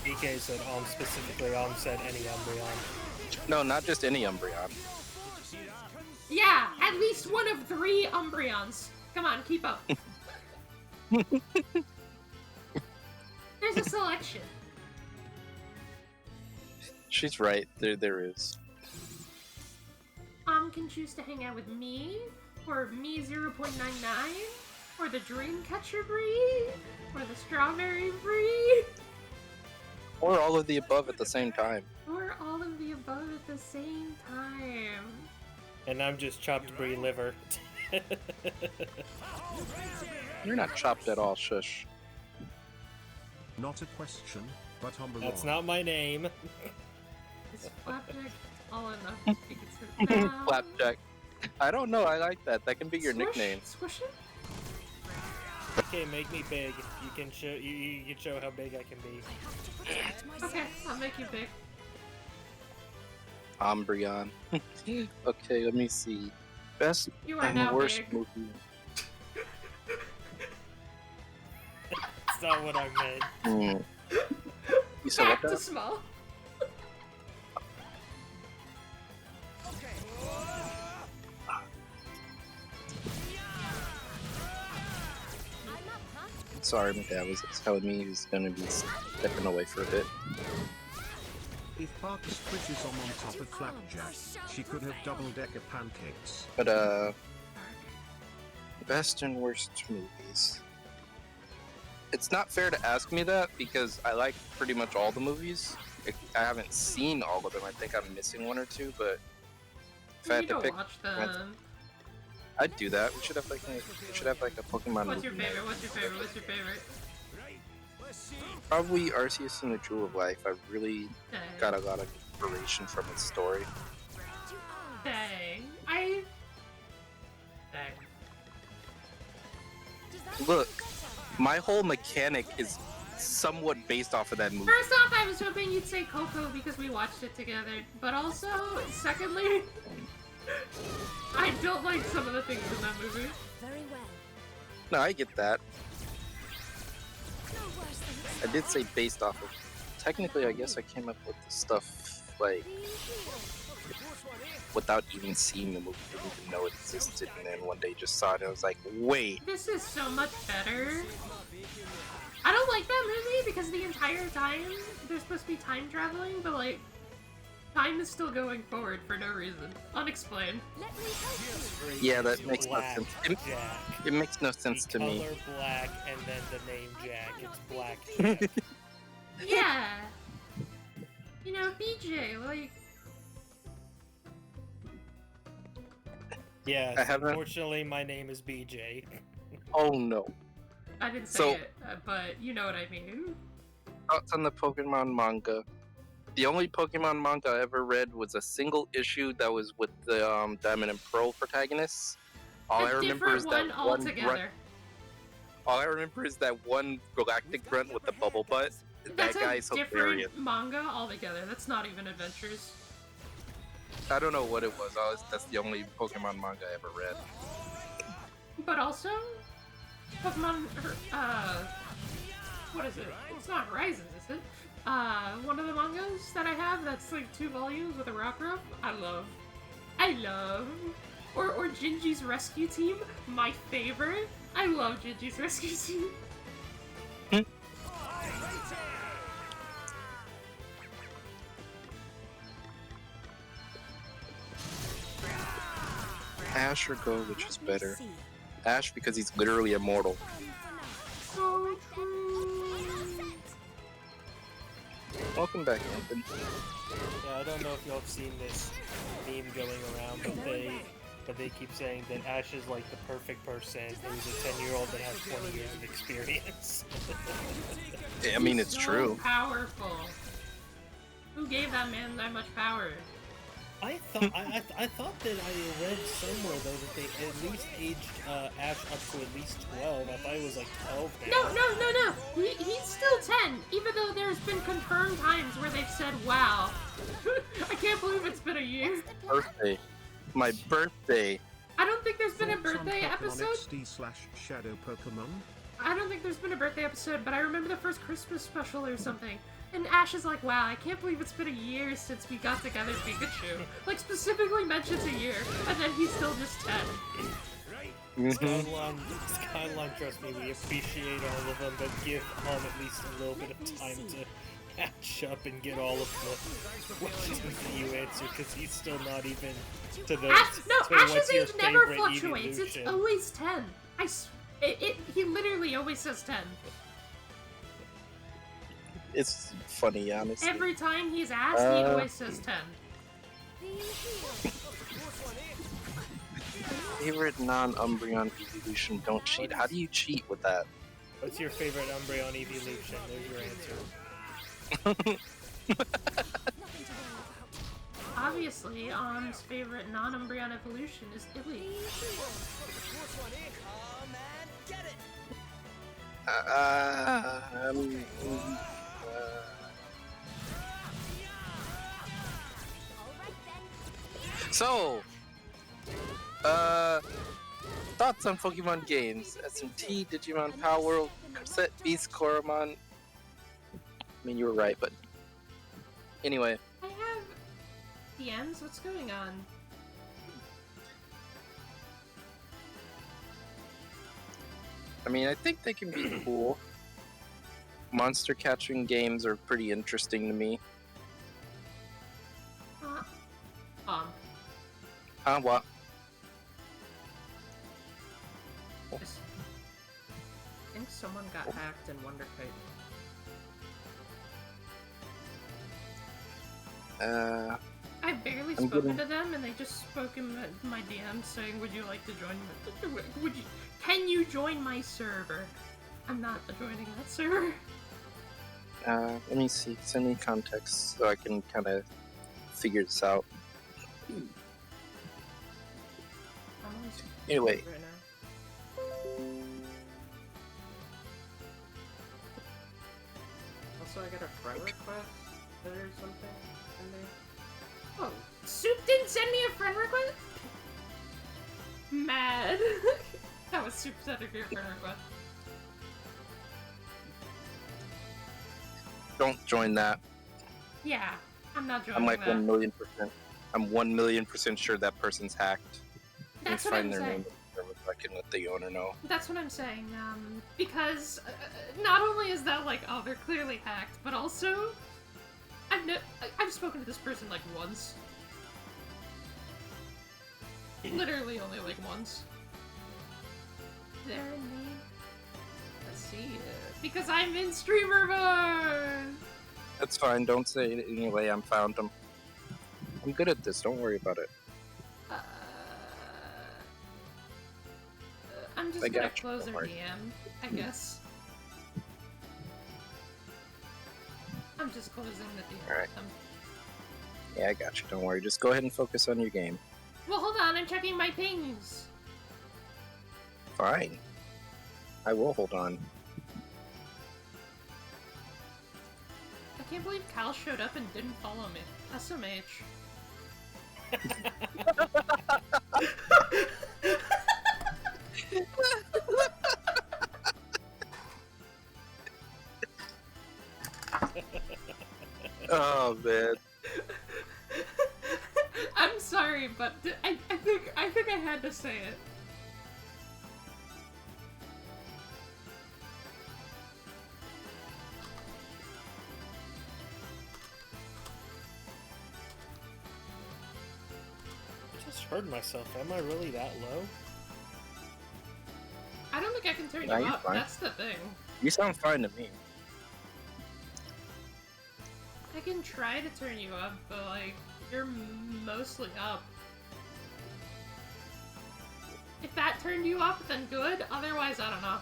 DK said specifically said any Umbreon. No, not just any Umbreon. Yeah, at least one of 3 Umbreons. Come on, keep up. There's a selection. She's right. There is. Can choose to hang out with me, or me 0.99, or the Dreamcatcher breed, or the Strawberry breed, Or all of the above at the same time. or all of the above at the same time. And I'm just chopped brie liver. You're not chopped at all, shush. Not a question, but humble. That's not my name. Is Flapjack all enough to speak it to now? Flapjack. I don't know, I like that. That can be your Squish? nickname. Squish it? Okay, make me big. You can show you can show how big I can be. Okay, I'll make you big. Umbreon. Okay, let me see. Best You are and now worst big. movie. That's not what I meant. You said Back what? to That? small. Sorry, my dad was telling me he was gonna be stepping away for a bit. If Parker's fridge is on top of Flapjack, she could have double-decker pancakes. But best and worst movies. It's not fair to ask me that because I like pretty much all the movies. I haven't seen all of them. I think I'm missing one or two, but if I You had to go pick, watch them. I'd do that. We should have like a Pokemon What's your movie. favorite? What's your favorite? What's your favorite? Probably Arceus and the Jewel of Life. I really Dang. got a lot of inspiration from its story. Dang. Dang. Look, my whole mechanic is somewhat based off of that movie. First off, I was hoping you'd say Coco because we watched it together. But also, secondly, I don't like some of the things in that movie. Very well. No, I get that. I did say based off of. Technically, I guess I came up with the stuff like without even seeing the movie. Didn't even know it existed, and then one day just saw it. And I was like, wait. This is so much better. I don't like that movie because the entire time there's supposed to be time traveling, but like time is still going forward for no reason, unexplained. Yeah, that makes no Black sense. Jack. It makes no sense The to me. color black and then the name Jack. It's Black Jack. Yeah. You know, BJ, like. Yes, I haven't- unfortunately my name is BJ. Oh no. I didn't say So- it, but you know what I mean. Thoughts on the Pokemon manga? The only Pokemon manga I ever read was a single issue that was with the Diamond and Pearl protagonists. All I A remember different is one that one grunt. altogether. All I remember is that one galactic grunt with the bubble butt. That That's guy's a hilarious. different manga altogether. That's not even Adventures. I don't know what it was. That's the only Pokemon manga I ever read. But also, Pokemon, what is it? It's not Horizons, is it? One of the mangas that I have that's like 2 volumes with a Rockruff, I love. Or Gingy's Rescue Team, my favorite. I love Gingy's Rescue Team. Ash or Go, which is better? Ash because he's literally immortal. So true. Welcome back, Anthony. Yeah, I don't know if y'all have seen this meme going around, but they keep saying that Ash is like the perfect person who's a 10-year-old that has 20 years of experience. I mean, He's it's so true. Powerful. Who gave that man that much power? I thought that I read somewhere though that they at least aged Ash up to at least 12. I thought it was like 12 now. No. He's still 10, even though there's been confirmed times where they've said, wow. I can't believe it's been a year. Birthday. My birthday. I don't think there's been a Thoughts on birthday Pokemon episode. XD/Shadow Pokemon? I don't think there's been a birthday episode, but I remember the first Christmas special or something. And Ash is like, wow, I can't believe it's been a year since we got together, Pikachu. Like, specifically mentions a year, and then he's still just 10. Skylon, trust me, we appreciate all of them, but give Hom at least a little bit of time to catch up and get all of the questions that you answer, because he's still not even to the. Ash's age never favorite fluctuates. It's evolution. always 10. He literally always says 10. It's funny, honestly. Every time he's asked, he always says 10. Favorite non-Umbreon evolution, don't cheat. How do you cheat with that? What's your favorite Umbreon evolution? There's your answer. Obviously, Om's favorite non-Umbreon evolution is Illy. So, thoughts on Pokemon games? SMT, Digimon, Power World, Set Beast, Koromon. I mean, you were right, but anyway. I have DMs. What's going on? I mean, I think they can be cool. Monster catching games are pretty interesting to me. What? I think someone got hacked in Wonderkite. I've barely spoken to them, and they just spoke in my DM saying, "Would you like to join? Can you join my server?" I'm not joining that server. Let me see. Send me context so I can kind of figure this out. Anyway. Right now. Also, I got a friend request or something in there. Oh, Soup didn't send me a friend request? Mad. That was Soup sending me a friend request. Don't join that. Yeah, I'm not joining I'm like that. 1,000,000%. I'm 1,000,000% sure that person's hacked. That's Let's what find I'm their saying. name so I can let the owner know. That's what I'm saying, because not only is that like, oh, they're clearly hacked, but also, I've spoken to this person like once. Literally only like once. Their name? Let's see, because I'm in streamer mode! That's fine, don't say it anyway, I found them. I'm good at this, don't worry about it. I'm just gonna close their DM, I guess. I'm just closing the DM. Alright. Yeah, I got you, don't worry. Just go ahead and focus on your game. Well, hold on, I'm checking my pings. Fine. I will hold on. I can't believe Cal showed up and didn't follow me. SMH. Oh man. I'm sorry, but I think I had to say it. I just heard myself. Am I really that low? I don't think I can turn Nah, you you're up. fine. That's the thing. You sound fine to me. I can try to turn you up, but like, you're mostly up. If that turned you up, then good. Otherwise, I don't know.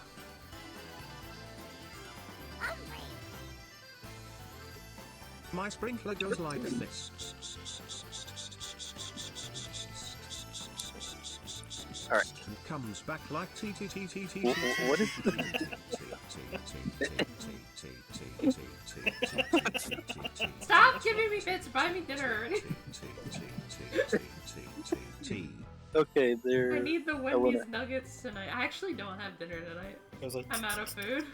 My sprinkler goes like this. Alright. And comes back like What is Stop giving me bits. Buy me dinner already. Okay, there. I need the Wendy's nuggets tonight. I actually don't have dinner tonight. I'm out of food.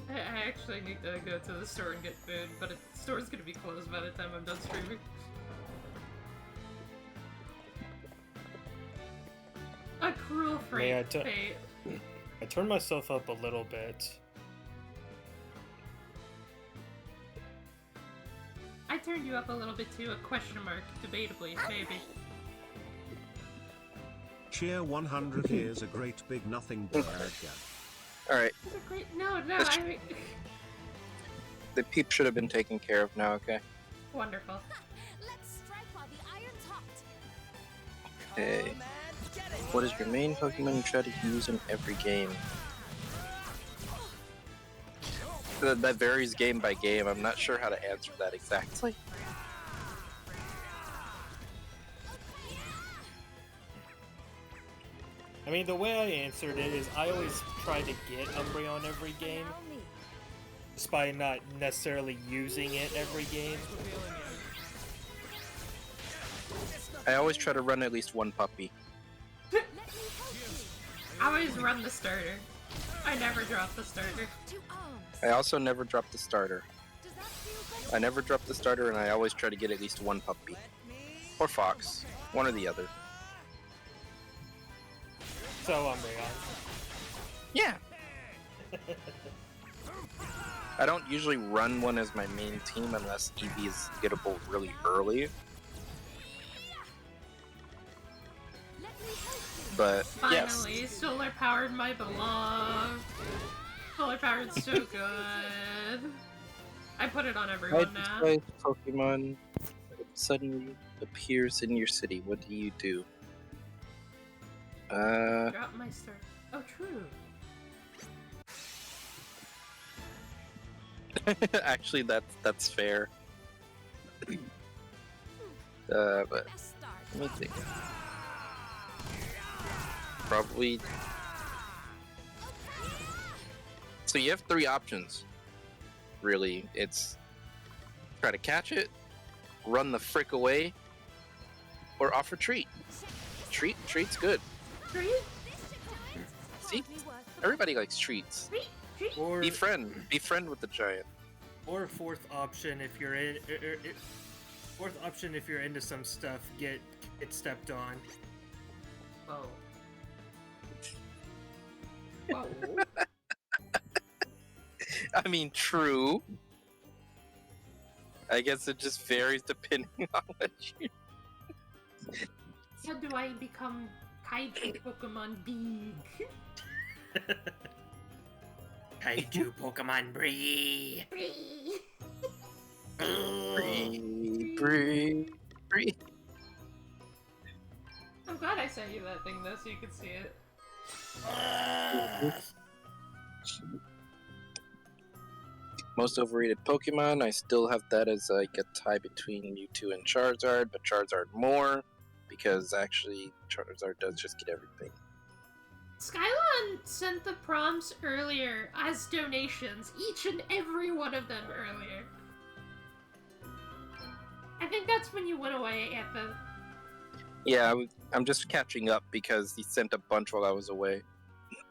I actually need to go to the store and get food, but the store's gonna be closed by the time I'm done streaming. cruel Yeah, fate. I turned myself up a little bit. I turned you up a little bit too, a question mark, debatably, maybe. Cheer 100 here's a great big nothing burger. Alright, It's a great... No, That's- I mean... the peep should have been taken care of now, okay? Wonderful. Let's strike while the iron's hot. Okay. What is your main Pokemon you try to use in every game? That varies game by game. I'm not sure how to answer that exactly. I mean, the way I answered it is I always try to get Umbreon every game, despite not necessarily using it every game. I always try to run at least one puppy. I always run the starter. I never drop the starter. I also never drop the starter. I never drop the starter, and I always try to get at least one puppy. Or fox. One or the other. So, Umbreon. Yeah! I don't usually run one as my main team unless EV is gettable really early. But, yes. Finally, solar powered my beloved. Solar powered's so good. I put it on everyone now. If Pokemon suddenly appears in your city, what do you do? Drop my star. Oh, true. Actually, that's fair. But let me think. Probably. So you have three options. Really, it's try to catch it, run the frick away, or offer treat. Treat's good. Treat? See, everybody likes treats. Or Be friend with the giant. Or fourth option if you're in. Fourth option if you're into some stuff, get stepped on. Whoa. Whoa. I mean, true. I guess it just varies depending on what you. How do I become Kaiju Pokemon big? Kaiju Pokemon breathe. Breathe. I'm glad I sent you that thing though, so you could see it. Most overrated Pokemon, I still have that as like a tie between Mewtwo and Charizard, but Charizard more, because actually Charizard does just get everything. Skylon sent the prompts earlier as donations, each and every one of them earlier. I think that's when you went away, Anthem. Yeah, I'm just catching up because he sent a bunch while I was away.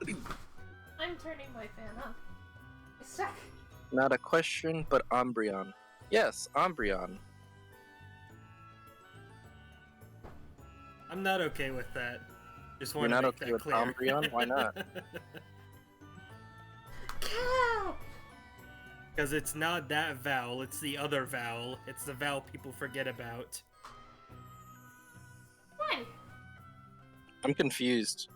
I'm turning my fan on. A sec. Not a question, but Umbreon. Yes, Umbreon. I'm not okay with that. Just want You're to not make okay that with clear. Umbreon? Why not? Because it's not that vowel, it's the other vowel. It's the vowel people forget about. Why? I'm confused.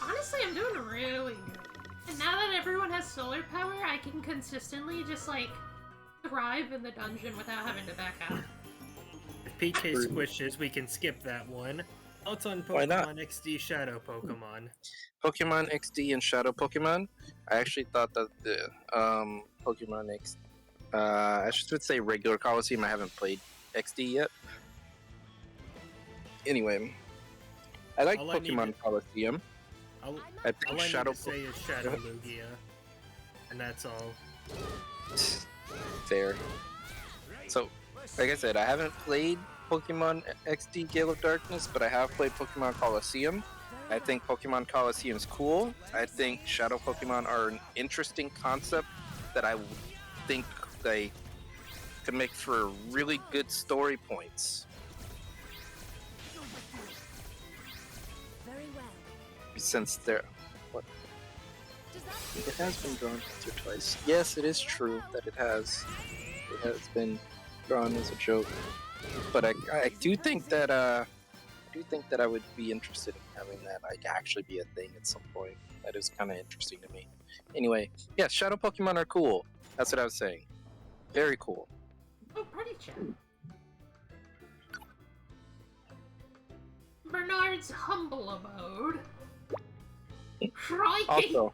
Honestly, I'm doing really good. And now that everyone has solar power, I can consistently just, like, thrive in the dungeon without having to back out. If PK squishes, we can skip that one. Thoughts on Why not? Pokemon XD Shadow Pokemon? Pokemon XD and Shadow Pokemon. I actually thought that the Pokemon X, I should say regular Coliseum. I haven't played XD yet. Anyway, I like All I need Pokemon Coliseum. All I think I Shadow need to say is Shadow Lugia. And that's all. Fair. So, like I said, I haven't played Pokemon XD Gale of Darkness, but I have played Pokemon Coliseum. I think Pokemon Coliseum's cool. I think Shadow Pokemon are an interesting concept that I think they could make for really good story points. Very well. Since they're... What? It has been drawn once or twice. Yes, it is true that it has. It has been drawn as a joke. But I do think that I would be interested in having that like actually be a thing at some point. That is kind of interesting to me. Anyway, yes, shadow Pokemon are cool. That's what I was saying. Very cool. Oh, pretty chat. Bernard's humble abode. Crikey! Also,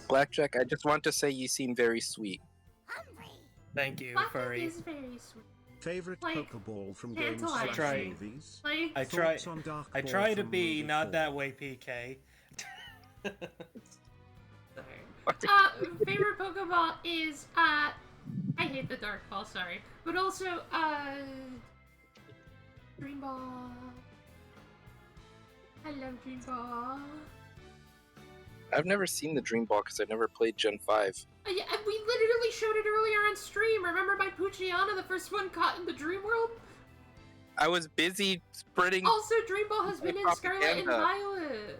Blackjack, I just want to say you seem very sweet. Thank you, Blackjack Furry. is very sweet. Favorite Like, Pokeball from games tantalizing. slash movies? Like, I try. Thoughts on Dark I Ball try to from be movie not 4? that way, PK. favorite Pokeball is I hate the Dark Ball, sorry, but also Dream Ball. I love Dream Ball. I've never seen the Dream Ball because I never played Gen 5. Yeah, and we literally showed it earlier on stream. Remember my Poochyena, the first one caught in the Dream World? I was busy spreading. Also, Dream Ball has been in Scarlet and propaganda. Violet.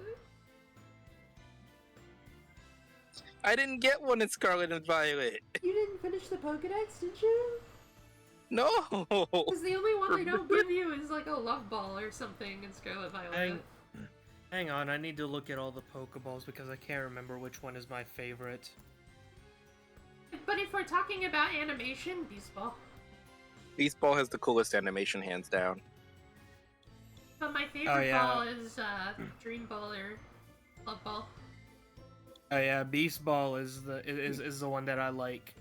I didn't get one in Scarlet and Violet. You didn't finish the Pokedex, did you? No. Because the only one they don't give you is like a Love Ball or something in Scarlet Violet. Hang on, I need to look at all the Pokeballs because I can't remember which one is my favorite. But if we're talking about animation, Beast Ball. Beast Ball has the coolest animation, hands down. But my favorite ball is Dream Ball or Love Ball. Oh yeah, Beast Ball is the one that I like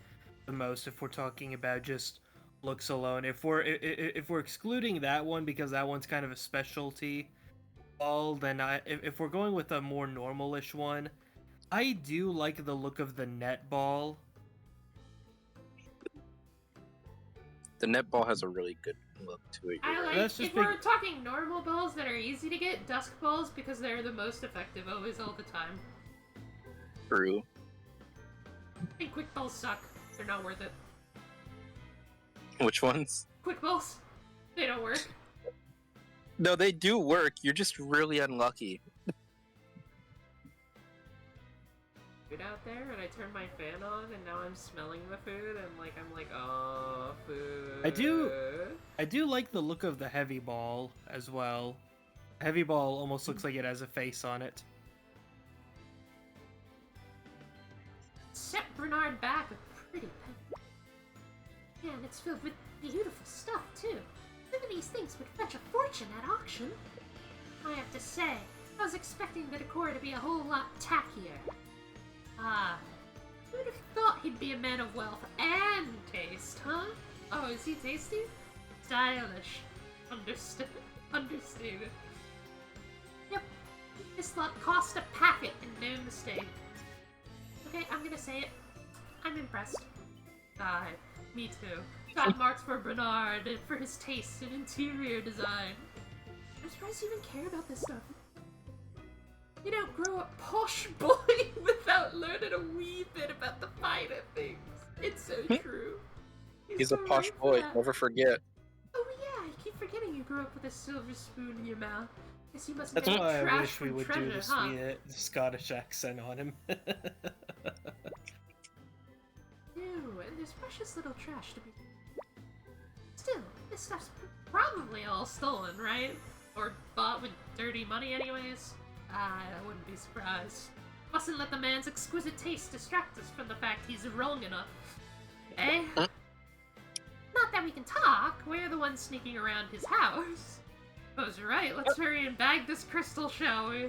the most if we're talking about just looks alone. If we're excluding that one because that one's kind of a specialty ball, then if we're going with a more normal-ish one, I do like the look of the net ball. The net ball has a really good look to it. I like, That's if just we're talking normal balls that are easy to get, Dusk Balls because they're the most effective always all the time. True. And Quick Balls suck. They're not worth it. Which ones? Quick Balls. They don't work. No, they do work. You're just really unlucky. Food out there, and I turned my fan on, and now I'm smelling the food, and I'm like, oh, food. I do like the look of the heavy ball as well. Heavy ball almost looks like it has a face on it. Set Bernard back a pretty pen. Yeah, and it's filled with beautiful stuff, too. Some of these things would fetch a fortune at auction. I have to say, I was expecting the decor to be a whole lot tackier. Ah, who'd have thought he'd be a man of wealth and taste, huh? Oh, is he tasty? Stylish. Understated. Yep, this lot cost a packet and no mistake. Okay, I'm gonna say it. I'm impressed. Me too. Top marks for Bernard and for his taste in interior design. I'm surprised you even care about this stuff. You don't grow a posh boy without learning a wee bit about the finer things. It's so true. He's a posh boy, never forget. Oh yeah, I keep forgetting you grew up with a silver spoon in your mouth. Guess you must That's have why I trash wish we from would treasure, do huh? the Scottish accent on him. Ew, and there's precious little trash to be... Still, this stuff's probably all stolen, right? Or bought with dirty money anyways? I wouldn't be surprised. Mustn't let the man's exquisite taste distract us from the fact he's wrong enough. Eh? Not that we can talk, we're the ones sneaking around his house. Suppose you're right, let's hurry and bag this crystal, shall we?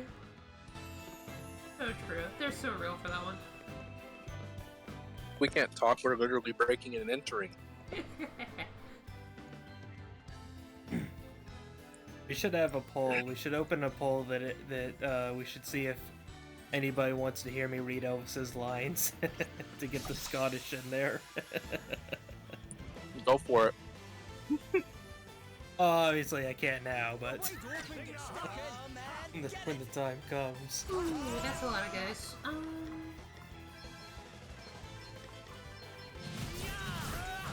So true, they're so real for that one. We can't talk, we're literally breaking and entering. We should have a poll. We should open a poll that we should see if anybody wants to hear me read Elvis's lines to get the Scottish in there. Go for it. Obviously, I can't now, but when the time comes. Ooh, that's a lot of guys.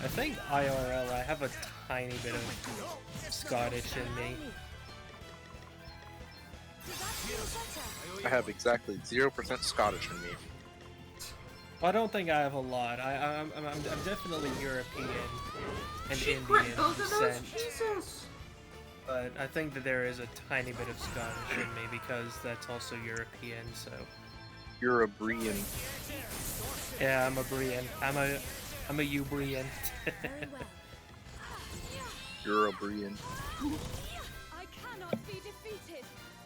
I think IRL, I have a tiny bit of Scottish in me. I have exactly 0% Scottish in me. I don't think I have a lot. I'm definitely European and She Indian quit both of those? descent. Jesus! But I think that there is a tiny bit of Scottish in me because that's also European, so... You're a Brian. Yeah, I'm a Brian. I'm a Ubrian. You're a Brian. I cannot be defeated.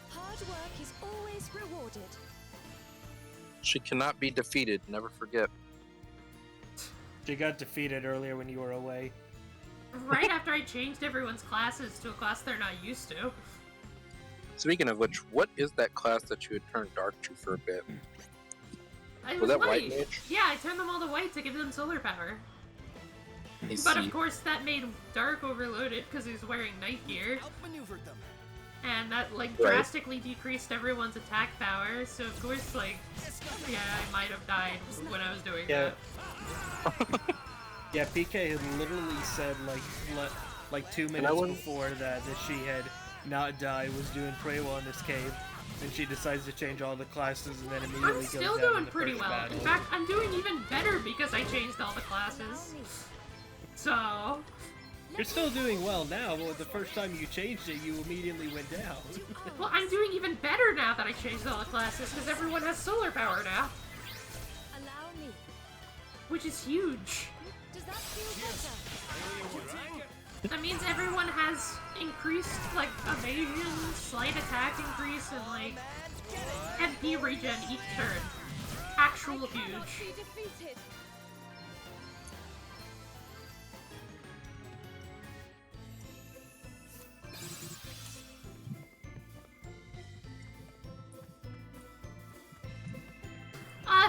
Hard work is always rewarded. She cannot be defeated, never forget. She got defeated earlier when you were away. Right after I changed everyone's classes to a class they're not used to. Speaking of which, what is that class that you had turned dark to for a bit? It Was that white mage? Yeah, I turned them all to white to give them solar power. I But see. of course that made dark overloaded because he's wearing night gear. Outmaneuvered them. And that, like, Right. drastically decreased everyone's attack power, so of course, like, yeah, I might have died when I was doing Yeah. that. Yeah, PK had literally said like 2 minutes wouldn't- before that she had not died, was doing pretty well in this cave, and she decides to change all the classes and then immediately I'm goes still down in doing the pretty first well. battle. In fact, I'm doing even better because I changed all the classes. So... You're still doing well now, but the first time you changed it, you immediately went down. Well, I'm doing even better now that I changed all the classes because everyone has solar power now. Allow me. Which is huge. Does that feel better? That means everyone has increased, like, evasion, slight attack increase, and, like, MP regen each turn. Actual huge. Be defeated.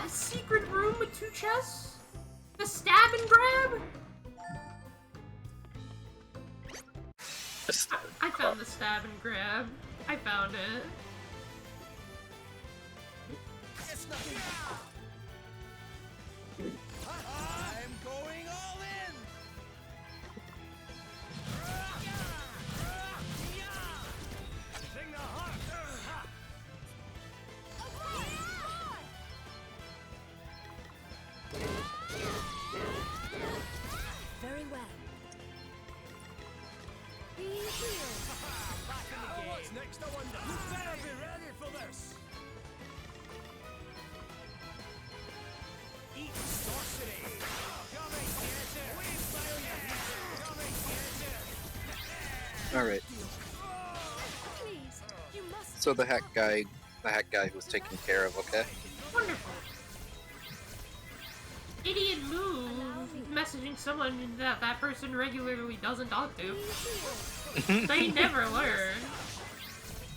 Secret room with 2 chests? The stab and grab? I found the stab and grab. I found it. I'm going all in. Sing the heart. Very well. Be healed. Back in the game. What's next, I wonder? You better be ready for this. Eat sorcery. Coming, cancer. We fail you. Coming, cancer. Alright, Please, you must. so the hack guy was taken care of, okay? Wonderful. Idiot move messaging someone that that person regularly doesn't talk to. They never learn.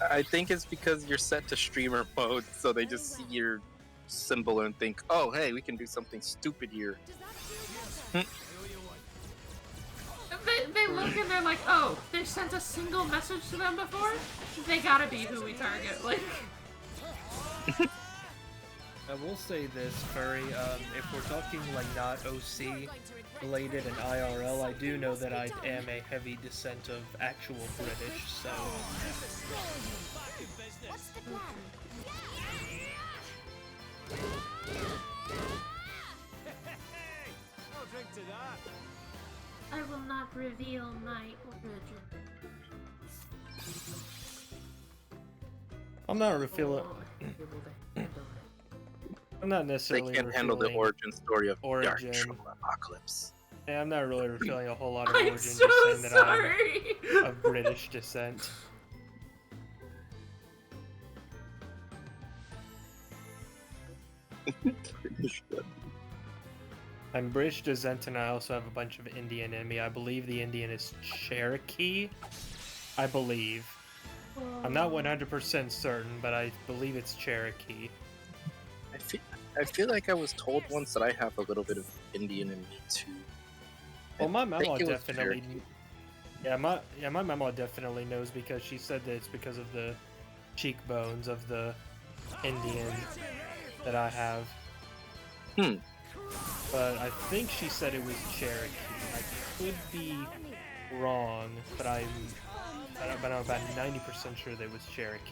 I think it's because you're set to streamer mode, so they just see your symbol and think, oh, hey, we can do something stupid here. They look and they're like, oh, they sent a single message to them before? They gotta be who we target. Like, I will say this, Furry, if we're talking like not OC related and IRL, I do know that I am a heavy descent of actual British, so... What's the plan? I'll drink to that. I will not reveal my origin. I'm not revealing... I'm not They necessarily can't handle the revealing- origin story of Origin. Dark Troll Apocalypse. Yeah, I'm not really revealing a whole lot of I'm origin, so just saying that sorry! I'm of British descent. I'm British descent and I also have a bunch of Indian in me. I believe the Indian is Cherokee. I believe. I'm not 100% certain, but I believe it's Cherokee. I feel like I was told once that I have a little bit of Indian in me too. Well, my I think mama it was definitely... Cherokee. Yeah, my mama definitely knows because she said that it's because of the cheekbones of the Indian that I have. but I think she said it was Cherokee. I could be wrong, but I'm about 90% sure that it was Cherokee.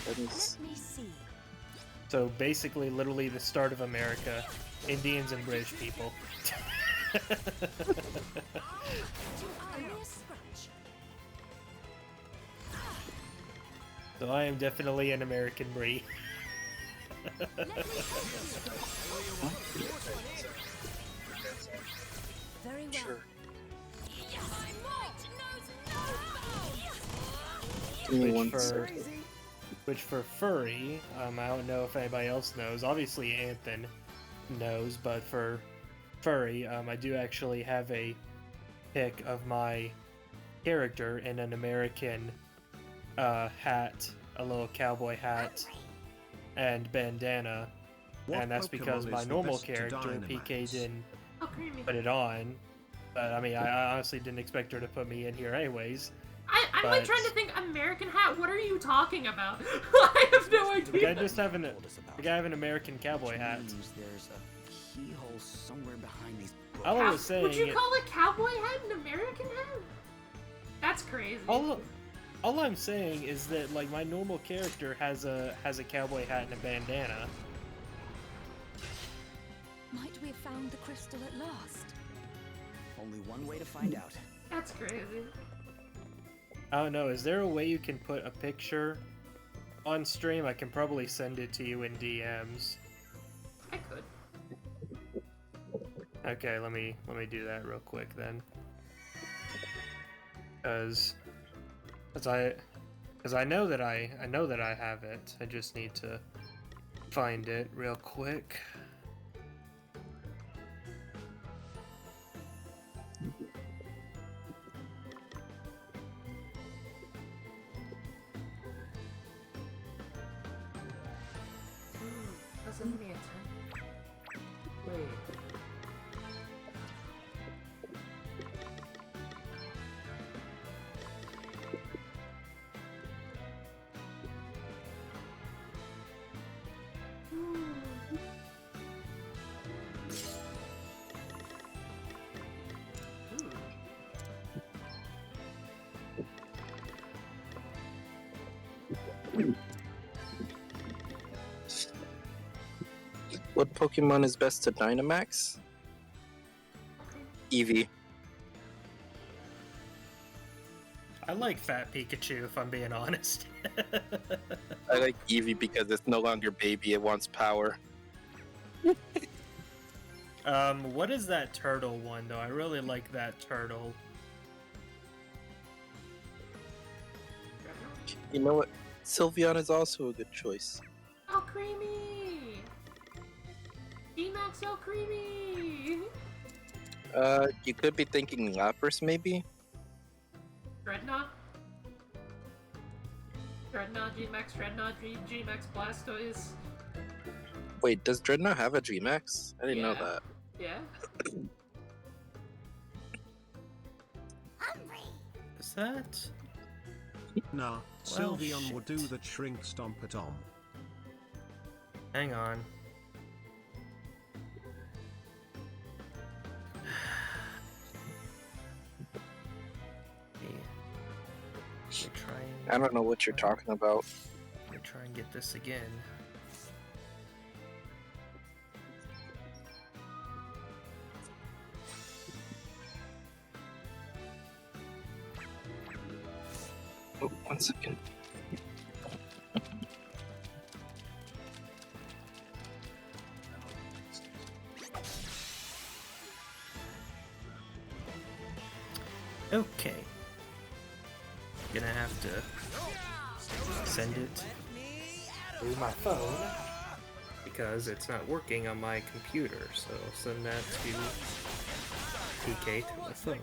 Let me see. So basically, literally the start of America, Indians and British people. So I am definitely an American Bree. Very well. Sure. Give me one second. Which for furry, I don't know if anybody else knows. Obviously, Anthan knows, but for furry, I do actually have a pic of my character in an American hat, a little cowboy hat, and bandana. And that's because my normal character, PK, didn't put it on. But I mean, I honestly didn't expect her to put me in here anyways. I'm like trying to think American hat. What are you talking about? I have no idea. The guy just having the guy have an American cowboy hat. There's a keyhole somewhere behind these books. All I was saying. Would you call a cowboy hat an American hat? That's crazy. All I'm saying is that like my normal character has a cowboy hat and a bandana. Might we have found the crystal at last? Only one way to find out. That's crazy. I don't know, is there a way you can put a picture on stream? I can probably send it to you in DMs. I could. Okay, let me do that real quick then. Cause I know that I have it. I just need to find it real quick. Doesn't give me a 10. Wait. What Pokemon is best to Dynamax? Eevee. I like Fat Pikachu, if I'm being honest. I like Eevee because it's no longer baby, it wants power. What is that turtle one, though? I really like that turtle. You know what? Sylveon is also a good choice. Oh, creamy! D-Max so creamy! You could be thinking Lapras, maybe? Dreadnought? Dreadnought, G-Max, Dreadnought, G-Max Blastoise. Wait, does Dreadnought have a G-Max? I didn't know that. Yeah? Is that? Nah, Well, Sylveon will do shit. the Shrink Stomper-Tom. Hang on. Let me try and, I don't know what you're talking about. let me try and get this again. Oh, 1 second. Okay. Gonna have to send it through my phone because it's not working on my computer, so I'll send that to PK through my phone.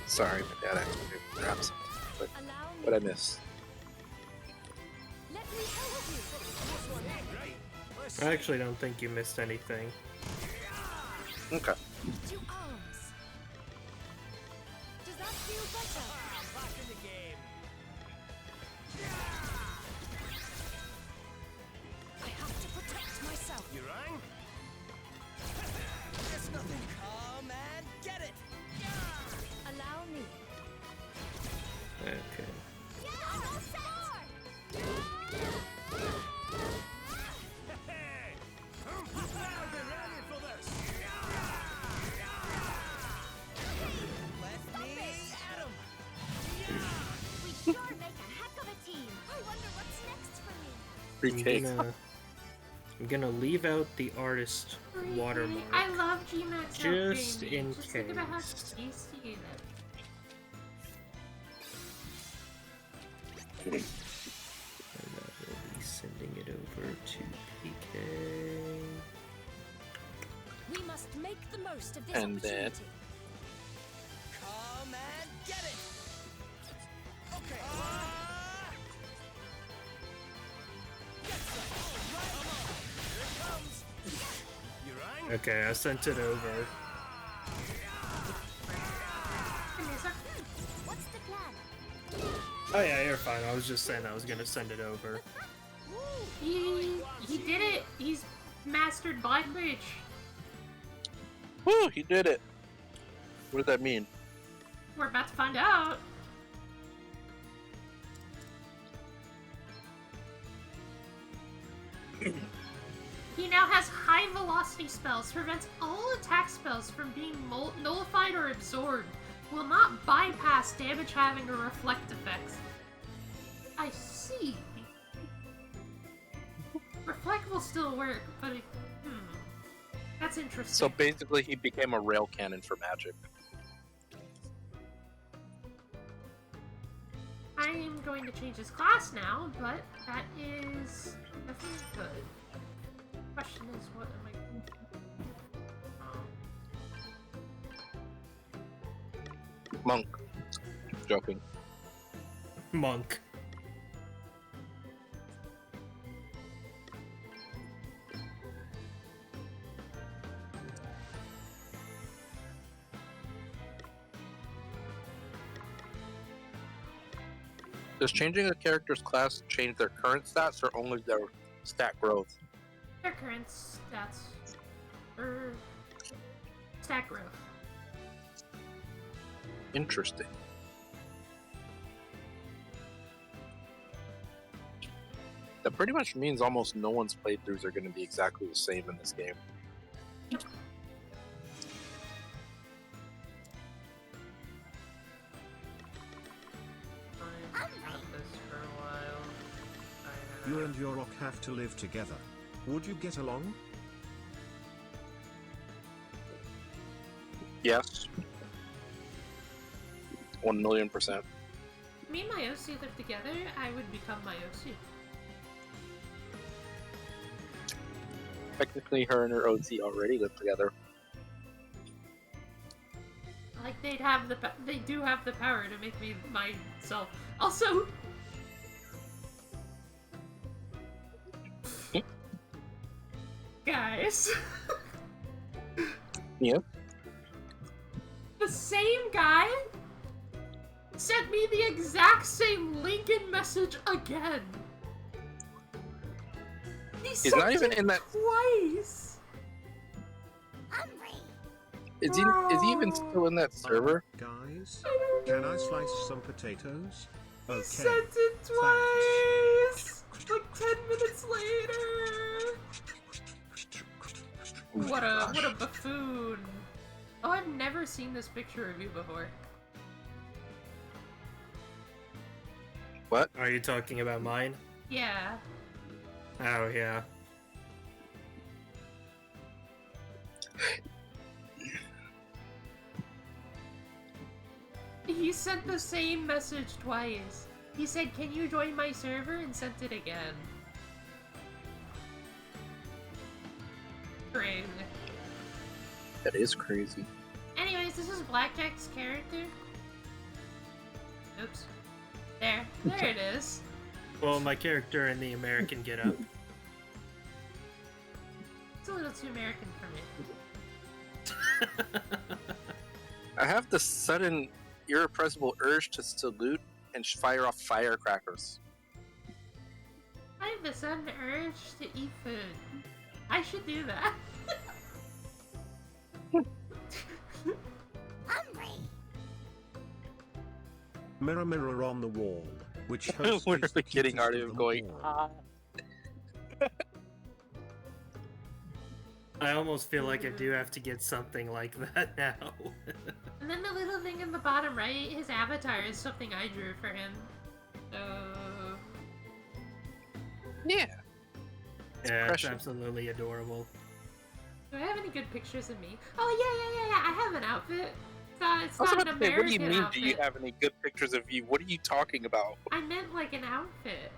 Sorry, my dad actually grabbed something, but I missed. Let me help you. I actually don't think you missed anything. Okay. To arms. Does that feel better? I'm back in the game. I have to protect myself. You rang? It's nothing. Come and get it. Allow me. Okay. Hey! I've been ready for this. Let me at 'em. We sure make a heck of a team. I wonder what's next for me. Pre-K. I'm gonna leave out the artist watermark. I love GMAX. Just in Just think about how case. tasty it is. And that will be sending it over to PK. We must make the most of this And then- opportunity. Come and get it. Okay. You rang? Okay, I sent it over. What's the plan? Oh yeah, you're fine. I was just saying I was gonna send it over. He did it. He's mastered Black Mage. Woo, he did it. What does that mean? We're about to find out. He now has high velocity spells, prevents all attack spells from being nullified or absorbed, will not bypass damage having or reflect effects. I see. Reflect will still work, but that's interesting. So basically, he became a rail cannon for magic. I am going to change his class now, but that is definitely good. Question is, what am I going to do? Monk. Joking. Monk. Does changing a character's class change their current stats or only their stat growth? Their current stats. Or stat growth. Interesting. That pretty much means almost no one's playthroughs are going to be exactly the same in this game. You and your rock have to live together. Would you get along? Yes. 1,000,000%. Me and my OC live together, I would become my OC. Technically, her and her OC already live together. Like they do have the power to make me myself. Also, guys. Yeah. The same guy sent me the exact same Lincoln message again. He's not even in that. Twice. Is he even still in that server? Guys, can I slice some potatoes? Okay. Sent it twice. Like 10 minutes later. What a buffoon. Oh, I've never seen this picture of you before. What? Are you talking about mine? Yeah. Oh, yeah. He sent the same message twice. He said, "Can you join my server?" and sent it again. Crazy. That is crazy. Anyways, this is Blackjack's character. Oops. There it is. Well, my character in the American Get Up. It's a little too American for me. I have the sudden, irrepressible urge to salute and fire off firecrackers. I have a sudden urge to eat food. I should do that. Hungry. Mirror, mirror on the wall, which host We're is the getting cutest already of them going. all? I almost feel like I do have to get something like that now. And then the little thing in the bottom right, his avatar is something I drew for him. So... Yeah. Yeah, it's precious. absolutely adorable. Do I have any good pictures of me? Oh yeah. I have an outfit. It's I was not about an to say, what do you American mean? outfit. Do you have any good pictures of you? What are you talking about? I meant like an outfit.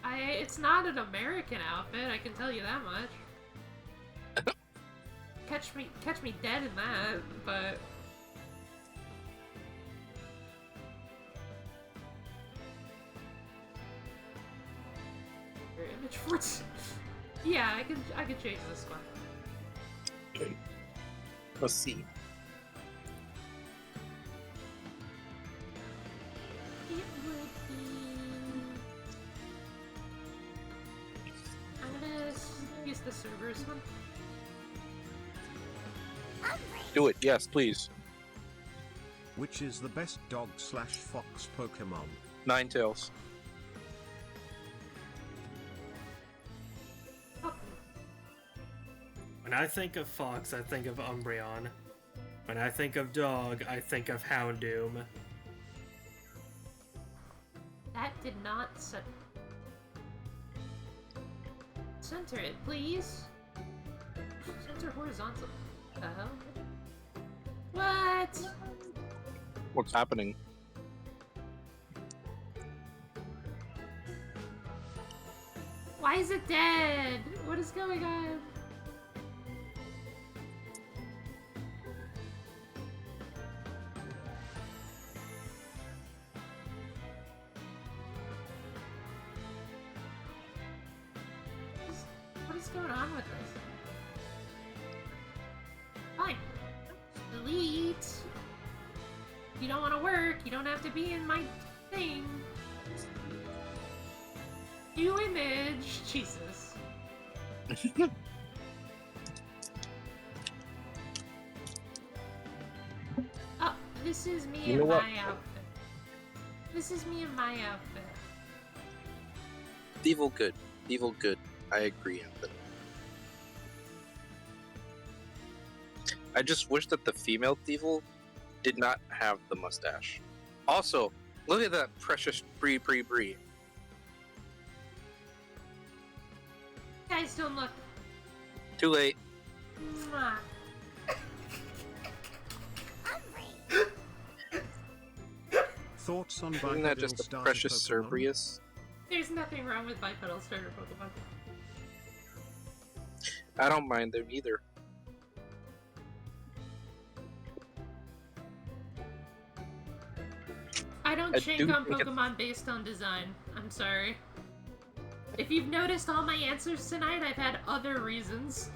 It's not an American outfit. I can tell you that much. catch me dead in that, but. Your image forts. Yeah, I can change this one. Let's see. It would be. I'm gonna use the Cerberus one. Do it, yes, please. Which is the best dog/fox Pokemon? Ninetales. When I think of Fox, I think of Umbreon. When I think of Dog, I think of Houndoom. That did not center it, please. Center horizontal. The hell? What? What's happening? Why is it dead? What is going on? What is going on with this? Fine. Delete. You don't want to work. You don't have to be in my thing. New image. Jesus. Oh, this is me You in know what? my outfit. This is me in my outfit. Evil good. Evil good. I agree, Anthony. I just wish that the female Devil did not have the mustache. Also, look at that precious Bree. Guys, don't look. Too late. Mwah. Thoughts on Isn't that bipedal just a starter precious Pokemon? Cerberus? There's nothing wrong with bipedal starter Pokemon. I don't mind them either. I don't I shank do on think it's- Pokemon based on design. I'm sorry. If you've noticed all my answers tonight, I've had other reasons.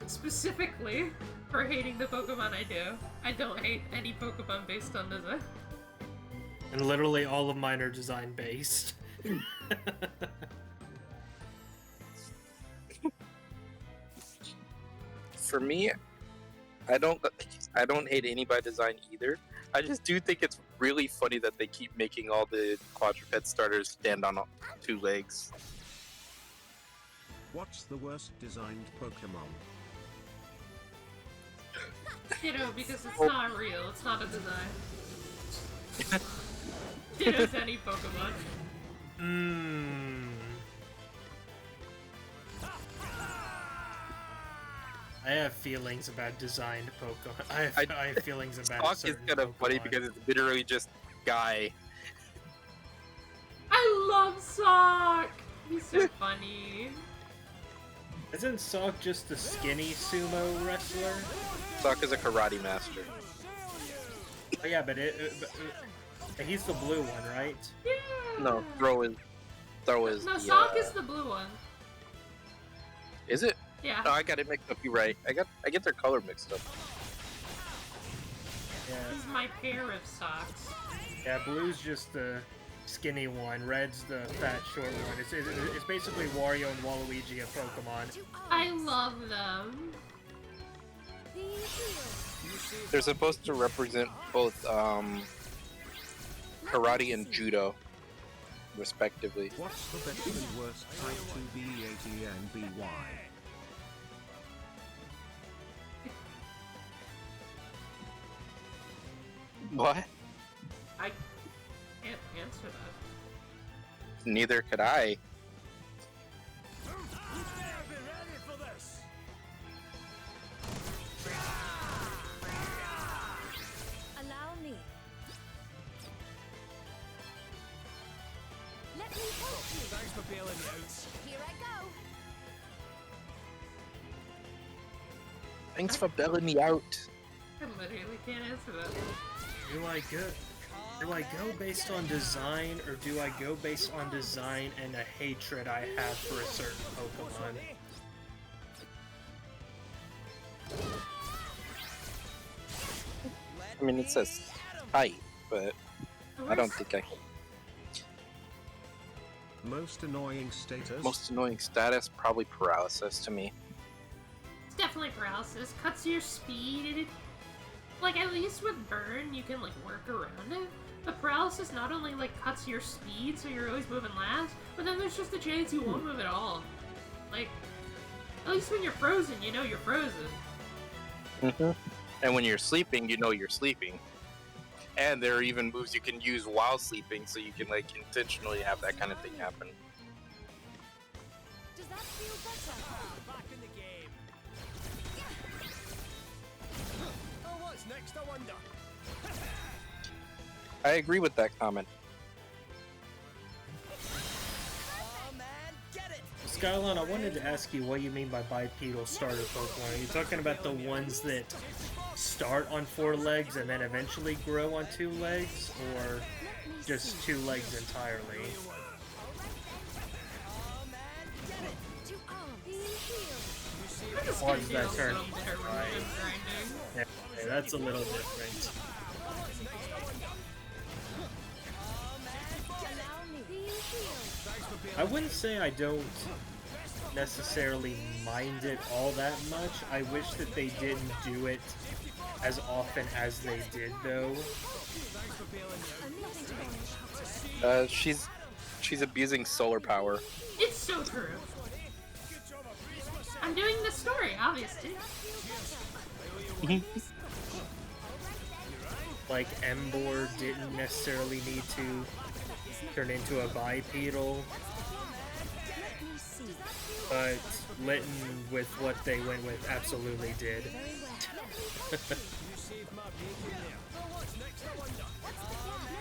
Specifically for hating the Pokemon I do. I don't hate any Pokemon based on design. And literally all of mine are design based. For me, I don't hate any by design either. I just do think it's really funny that they keep making all the quadruped starters stand on two legs. What's the worst designed Pokemon? Ditto, because it's not real. It's not a design. Ditto's any Pokemon. I have feelings about designed Pokemon. I have feelings about Talk is certain kind of funny Pokemon. because it's literally just guy. I love Sock! He's so funny. Isn't Sock just a skinny sumo wrestler? Sock is a karate master. Oh yeah, but he's the blue one, right? Yeah! No, throw is No, the, Sock is the blue one. Is it? Yeah. No, I got it mixed up. You're right. I get their color mixed up. Yeah. This is my pair of socks. Yeah, blue's just the skinny one, red's the fat short one. It's basically Wario and Waluigi of Pokemon. I love them. They're supposed to represent both karate and judo, respectively. What's the best and worst type 2 B80 and BY? What? I can't answer that. Neither could I. Allow me. Let me help you. Thanks for bailing me out. Here I go. Thanks for bailing me out. I literally can't answer that. Do I go based on design, or do I go based on design and a hatred I have for a certain Pokemon? I mean, it says type, but I don't think I can. Most annoying status? Most annoying status, probably paralysis to me. It's definitely paralysis. Cuts your speed. Like, at least with burn, you can, like, work around it. But paralysis not only, like, cuts your speed, so you're always moving last, but then there's just a chance you won't move at all. Like, at least when you're frozen, you know you're frozen. Mm-hmm. And when you're sleeping, you know you're sleeping. And there are even moves you can use while sleeping, so you can, like, intentionally have that kind of thing happen. Does that feel better? Back in the game. Oh, what's next? I wonder. I agree with that comment. Oh man, get it! Skylon, I wanted to ask you what you mean by bipedal starter Pokemon. Are you talking about the ones that start on 4 legs and then eventually grow on 2 legs, or just 2 legs entirely? I'm just Why gonna does do that a turn? little bit of random grinding. Yeah, okay, that's a little different. I wouldn't say I don't necessarily mind it all that much. I wish that they didn't do it as often as they did, though. She's abusing solar power. It's so true. I'm doing the story, obviously. Like, Embor didn't necessarily need to turn into a bipedal, but Litten, with what they went with, absolutely did.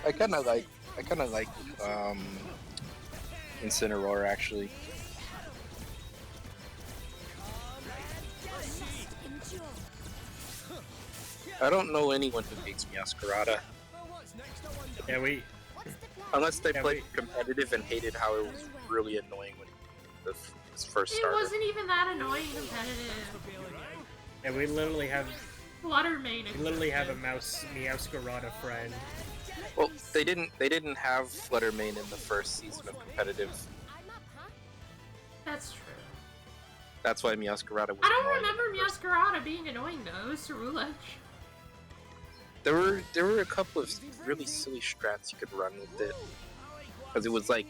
I kind of like Incineroar, actually. I don't know anyone who hates Meowscarada. Yeah, unless they played competitive and hated how it was really annoying when the first It started. wasn't even that annoying competitive. Yeah, we literally have Fluttermane. a Meowscarada friend. Well, they didn't have Fluttermane in the first season of competitive. That's true. That's why Meowscarada was I don't annoying. remember Meowscarada being annoying though. It was Cerulege. There were a couple of really silly strats you could run with it, because it was like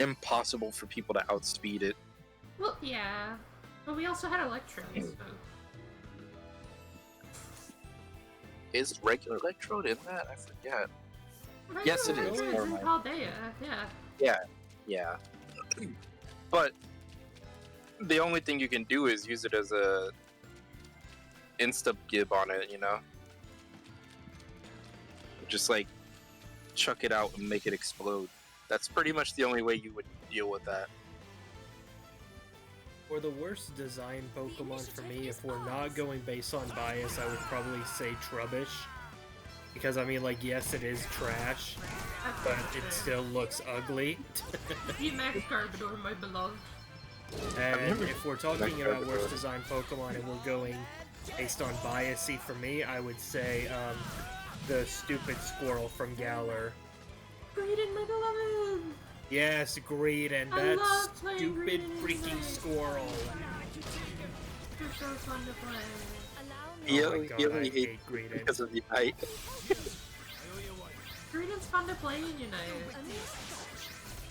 impossible for people to outspeed it. Well, yeah. But we also had Electrode, so... Is regular Electrode in that? I forget. Yes, it is. It's Never in mind. Paldea, yeah. Yeah. But the only thing you can do is use it as a insta-gib on it, you know? Just like chuck it out and make it explode. That's pretty much the only way you would deal with that. For the worst design Pokemon for me, if we're not going based on bias, I would probably say Trubbish. Because, I mean, like, yes, it is trash, but it still looks ugly. VMAX Garbodor, my beloved. And if we're talking about worst designed Pokemon and we're going based on biasy, for me, I would say the stupid squirrel from Galar. Greedent Mega Lemon! Yes, Greedent, I that love playing stupid Greedent freaking Unite. squirrel. They're so fun to play. He Oh my only, God, he I only hate hates Greedent. because of Unite. Greedent's fun to play in Unite.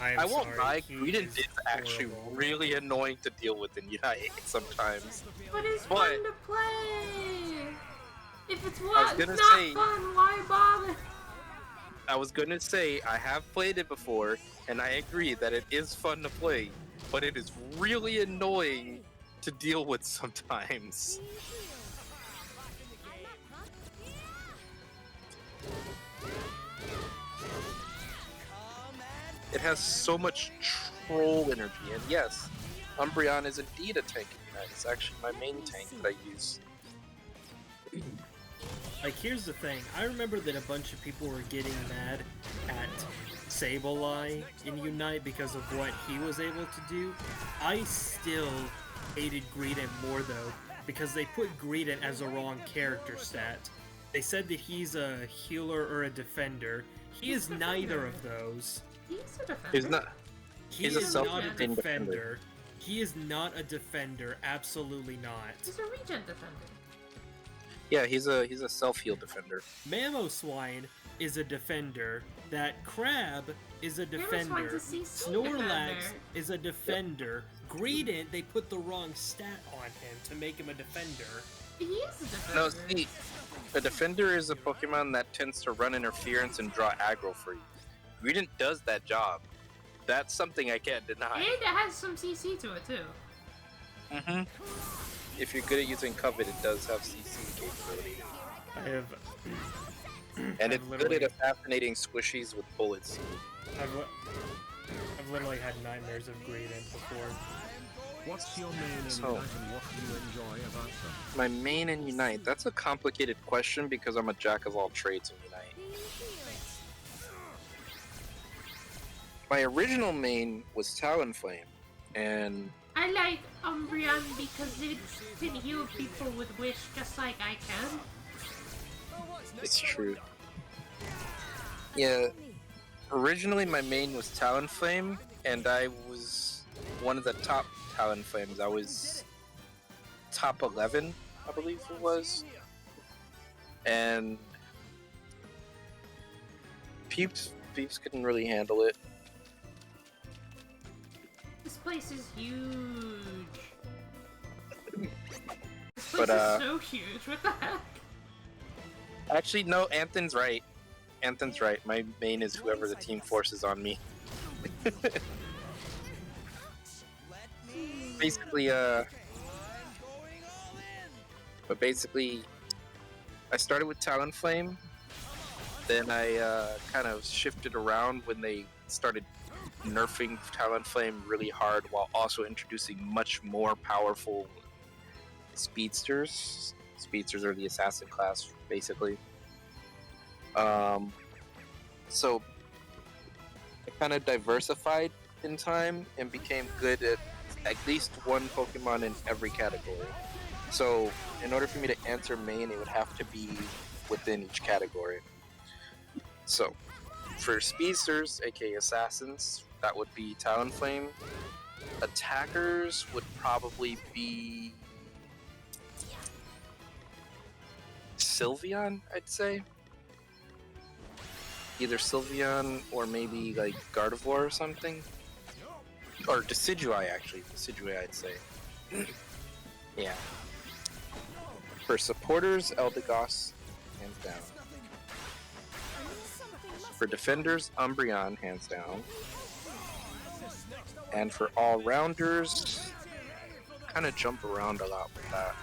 I won't lie, he Greedent is is actually horrible. really annoying to deal with in Unite sometimes. But it's But- fun to play! If it's was not gonna not say- fun, why bother? I was gonna say, I have played it before, and I agree that it is fun to play, but it is really annoying to deal with sometimes. It has so much troll energy, and yes, Umbreon is indeed a tank in Unite. It's actually my main tank that I use. Like, here's the thing. I remember that a bunch of people were getting mad at Sableye in Unite because of what he was able to do. I still hated Greedent more, though, because they put Greedent as a wrong character stat. They said that he's a healer or a defender. He is neither of those. He's a defender. He's not. He He's a is not a self-contained defender. defender. He is not a defender. Absolutely not. He's a regen defender. Yeah, he's a self-heal defender. Mamoswine is a defender. That Crab is a Mamoswine's defender. a CC Snorlax defender. is a defender. Greedent, they put the wrong stat on him to make him a defender. He is a defender. No, see, a defender is a Pokemon that tends to run interference and draw aggro for you. Greedent does that job. That's something I can't deny. And it has some CC to it, too. Mm-hmm. If you're good at using Covet, it does have CC capability. I have. And it's good at assassinating squishies with bullets. I've literally had nightmares of Greedent before. What's your main in So- Unite and what do you enjoy about them? My main in Unite, that's a complicated question because I'm a jack of all trades in Unite. My original main was Talonflame, and I like Umbreon because it can heal people with Wish just like I can. it's true. Yeah, originally my main was Talonflame, and I was one of the top Talonflames. I was top 11, I believe it was. And Peeps couldn't really handle it. This place is huge. This place But, is so huge. What the heck? Actually, no, Anthon's right. Anthon's right. My main is whoever the team forces on me. Basically, but basically, I started with Talonflame. Then I kind of shifted around when they started nerfing Talonflame really hard while also introducing much more powerful speedsters. Speedsters are the assassin class, basically. So I kind of diversified in time and became good at least one Pokemon in every category. So in order for me to answer main, it would have to be within each category. So for speedsters, aka assassins, that would be Talonflame. Attackers would probably be Sylveon, I'd say. Either Sylveon or maybe like Gardevoir or something. Or Decidueye, actually. Decidueye, I'd say. Yeah. For supporters, Eldegoss, hands down. For defenders, Umbreon, hands down. And for all-rounders, kind of jump around a lot with that.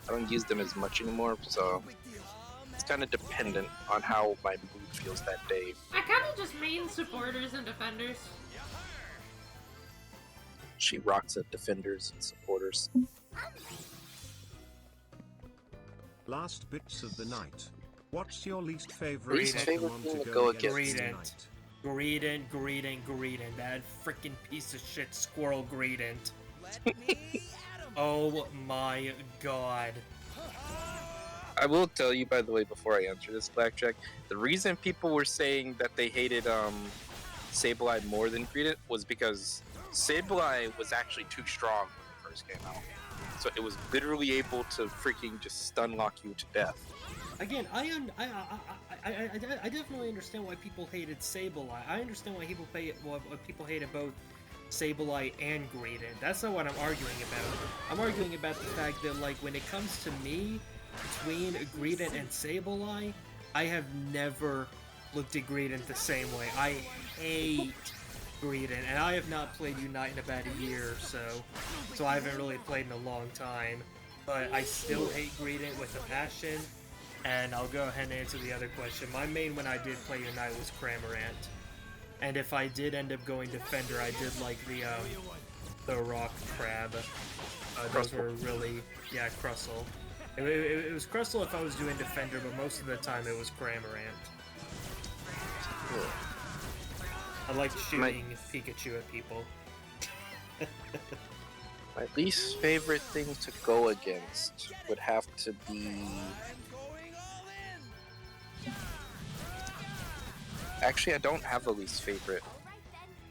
I don't use them as much anymore, so it's kind of dependent on how my mood feels that day. I kind of just main supporters and defenders. She rocks at defenders and supporters. Last bits of the night. What's your least favorite Least favorite Pokemon thing to to go go against Greedent. tonight? Greedent. That freaking piece of shit squirrel Greedent. Oh my god. I will tell you, by the way, before I answer this, Blackjack, the reason people were saying that they hated Sableye more than Greedent was because Sableye was actually too strong when it first came out. So it was literally able to freaking just stun lock you to death. Again, I definitely understand why people hated Sableye. I understand why people hated both Sableye and Greedent. That's not what I'm arguing about. I'm arguing about the fact that, like, when it comes to me, between Greedent and Sableye, I have never looked at Greedent the same way. I hate Greedent, and I have not played Unite in about a year or so I haven't really played in a long time. But I still hate Greedent with a passion, and I'll go ahead and answer the other question. My main when I did play Unite was Cramorant. And if I did end up going Defender, I did like the Rock Crab. Those were really, yeah, Crustle. It was Crustle if I was doing Defender, but most of the time it was Cramorant. I like shooting Pikachu at people. My least favorite thing to go against would have to be... Actually, I don't have a least favorite.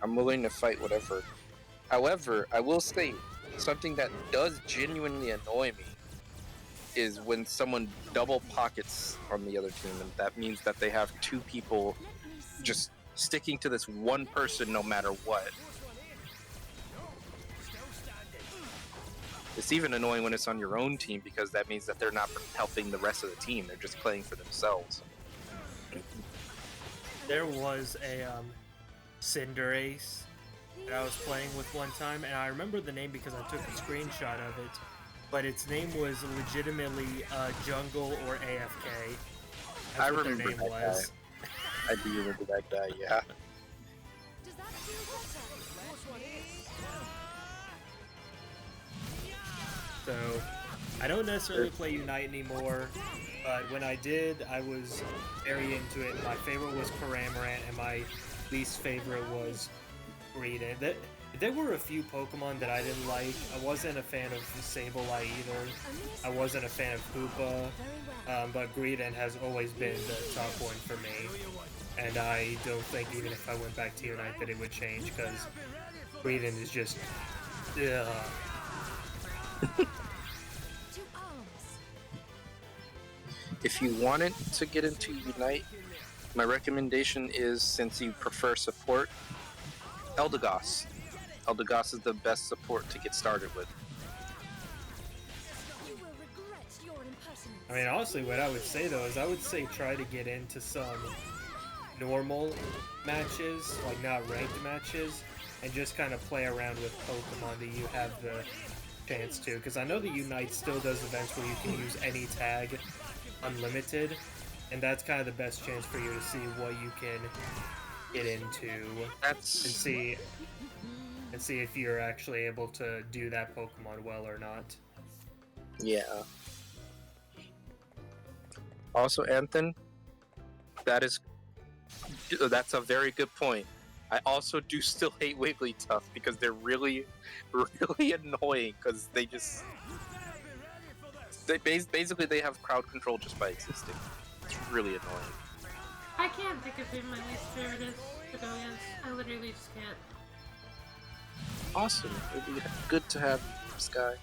I'm willing to fight whatever. However, I will say, something that does genuinely annoy me is when someone double pockets on the other team, and that means that they have two people just sticking to this one person no matter what. It's even annoying when it's on your own team because that means that they're not helping the rest of the team, they're just playing for themselves. There was a Cinderace that I was playing with one time, and I remember the name because I took a screenshot of it, but its name was legitimately Jungle or AFK. That's I what remember their name that was. guy. I do remember that guy, yeah. So, I don't necessarily play Unite anymore, but when I did, I was very into it. My favorite was Cramorant, and my least favorite was Greedent. There were a few Pokemon that I didn't like. I wasn't a fan of Sableye either. I wasn't a fan of Hoopa, but Greedent has always been the top one for me. And I don't think even if I went back to Unite that it would change, because Greedent is just... ugh. If you wanted to get into Unite, my recommendation is, since you prefer support, Eldegoss. Eldegoss is the best support to get started with. I mean, honestly, what I would say though is I would say try to get into some normal matches, like not ranked matches, and just kind of play around with Pokemon that you have the chance to. Because I know that Unite still does events where you can use any tag unlimited, and that's kind of the best chance for you to see what you can get into and see if you're actually able to do that Pokemon well or not. Yeah. Also, Anthony, that's a very good point. I also do still hate Wigglytuff because they're really, really annoying because they just... basically they have crowd control just by existing. It's really annoying. I can't think of who my least favorite is to go against. I literally just can't. Awesome. It would be good to have this guy.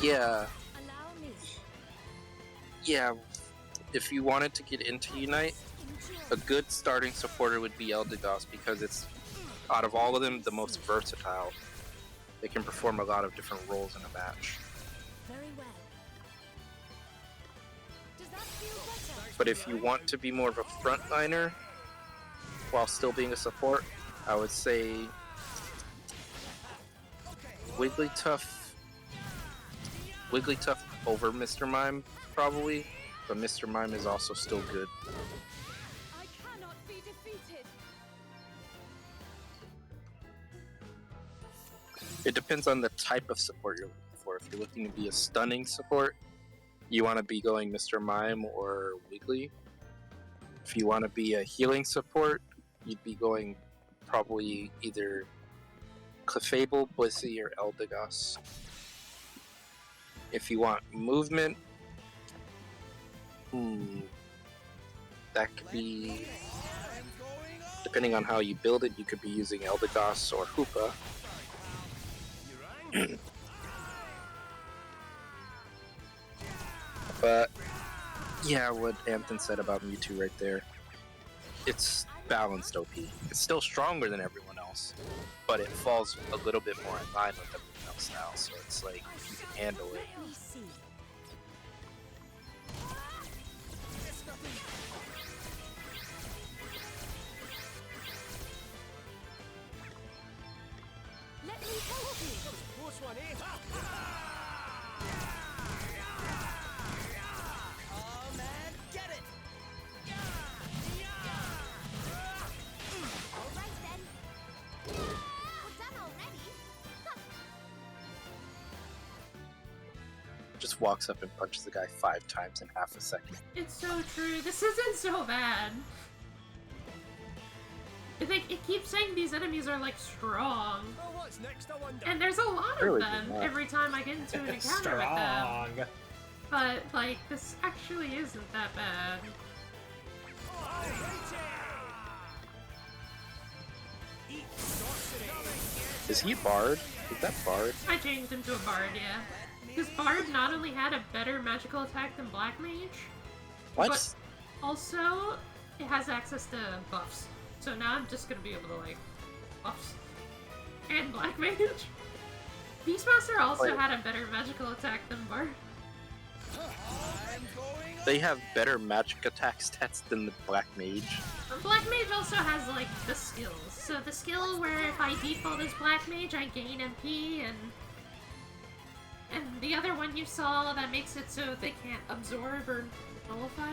Yeah. Yeah. If you wanted to get into Unite, a good starting supporter would be Eldegoss because it's, out of all of them, the most versatile. They can perform a lot of different roles in a match. But if you want to be more of a frontliner while still being a support, I would say Wigglytuff over Mr. Mime, probably, but Mr. Mime is also still good. I cannot be defeated. It depends on the type of support you're looking for. If you're looking to be a stunning support, you want to be going Mr. Mime or Wiggly. If you want to be a healing support, you'd be going probably either Clefable, Blissey, or Eldegoss. If you want movement, that could be, depending on how you build it, you could be using Eldegoss or Hoopa. But yeah, what Anthony said about Mewtwo right there, it's balanced OP. It's still stronger than everyone else, but it falls a little bit more in line with everyone else now, so it's like you can handle it. Let me see. Let me help you. Close one, eh? Oh man, get it! All right then. We're done already. Just walks up and punches the guy 5 times in half a second. It's so true. This isn't so bad. It keeps saying these enemies are like strong, Oh, what's next, I wonder? and there's a lot of Really them not. every time I get into an encounter with them. But like, this actually isn't that bad. Is he Bard? Is that Bard? I changed him to a Bard, yeah. Because Bard not only had a better magical attack than Black Mage, What? but also it has access to buffs. So now I'm just gonna be able to like buffs and Black Mage. Beastmaster also Wait. had a better magical attack than Bard. They have better magic attack stats than the Black Mage. Black Mage also has like the skills. So the skill where if I default as Black Mage, I gain MP, and the other one you saw that makes it so they can't absorb or nullify.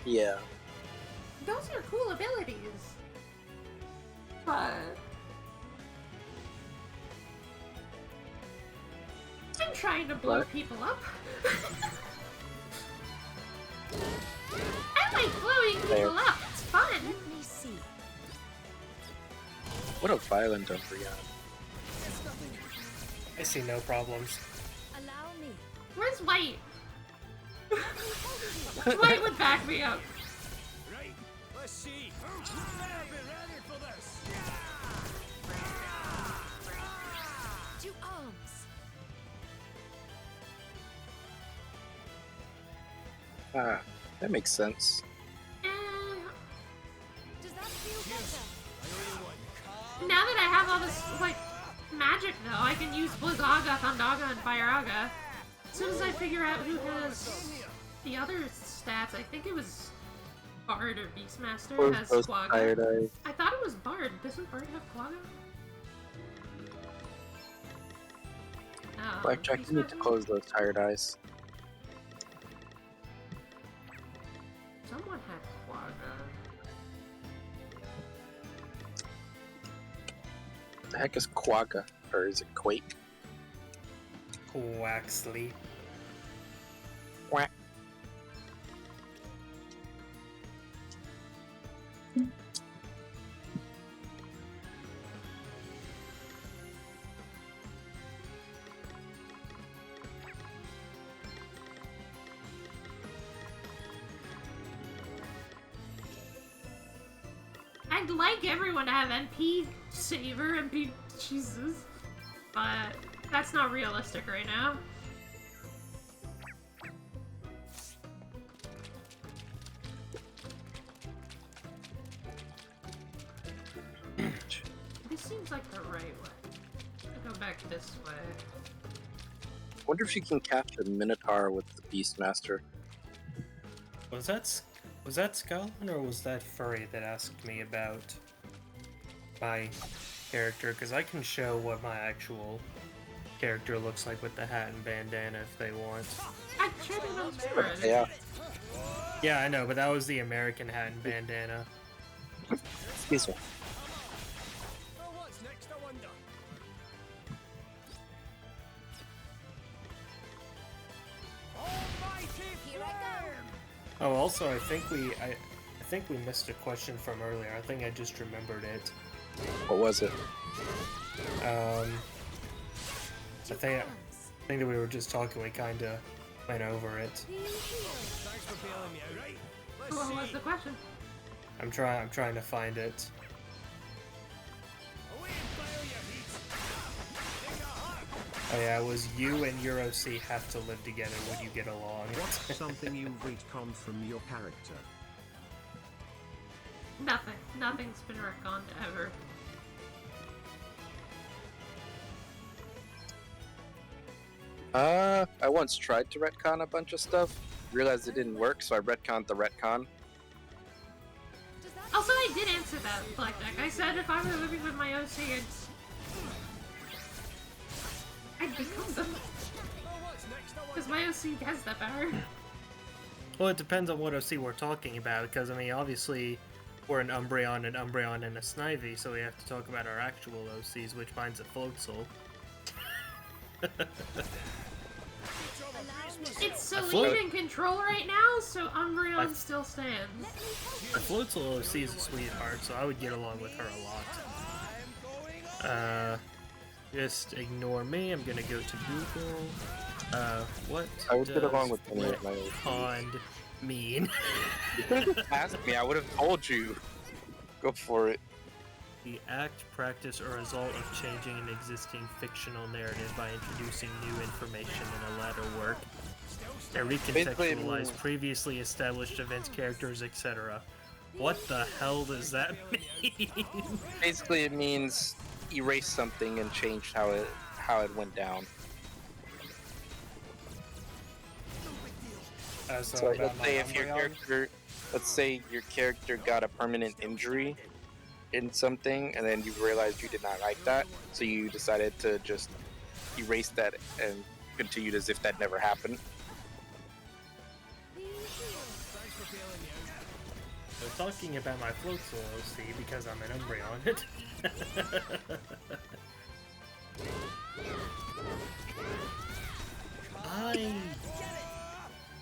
Yeah. Those are cool abilities. But I'm trying to blow What? people up. I like blowing people up. It's fun. Let me see. What a violent Umbreon. I see no problems. Allow me. Where's White? Let me help you. White would back me up. Right, let's see. Better be ready for this. To arms. Ah, that makes sense. Does that feel better? Now that I have all this, like, magic, though, I can use Blizzaga, Thundaga, and Fireaga. As soon as I figure out who has the other stats, I think it was Bard or Beastmaster has Quagga. I thought it was Bard. Doesn't Bard have Quagga? No, Blackjack, you need to Beastmaster? close those tired eyes. Someone had Quagga. What the heck is Quagga? Or is it Quake? Quaxley. Quack. I'd like everyone to have MP Saver, MP Jesus, but that's not realistic right now. This seems like the right way. I'll go back this way. Wonder if you can catch a Minotaur with the Beastmaster. Was that Skullin or was that Furry that asked me about my character? Because I can show what my actual character looks like with the hat and bandana if they want. I showed it on Discord. Yeah. Yeah, I know, but that was the American hat and bandana. Excuse me. Oh, what's next, I wonder? Almighty Here I go. flame! Oh, also, I think think we missed a question from earlier. I think I just remembered it. What was it? I think that we were just talking. We kind of went over it. Thanks for bailing me out, right? Let's What see. was the question? I'm trying to find it. Away and fire your heat. Take a hug. Oh yeah, it was you and EuroC have to live together. Would you get along? What's something you retconned from your character? Nothing. Nothing's been retconned ever. I once tried to retcon a bunch of stuff, realized it didn't work, so I retconned the retcon. Also, I did answer that, Blackjack. I said if I were living with my OC, I'd become them. Because my OC has that power. Well, it depends on what OC we're talking about, because I mean, obviously, we're an Umbreon, and a Snivy, so we have to talk about our actual OCs, which mine's a Floatzel. It's I Celine float. in control right now, so Umbreon still stands. My Floatzel OC is a sweetheart, so I would get along with her a lot. Just ignore me. I'm gonna go to Google. What I would get along does with any of my OCs. retconned mean? You could have just asked me, I would have told you. Go for it. The act, practice, or result of changing an existing fictional narrative by introducing new information in a latter work. And recontextualize previously established events, characters, etc. What the hell does that mean? Basically, it means erase something and change how it went down. So let's say if your character got a permanent injury in something, and then you realized you did not like that, so you decided to just erase that and continued as if that never happened. We're talking about my Floatzel OC because I'm an Umbreon.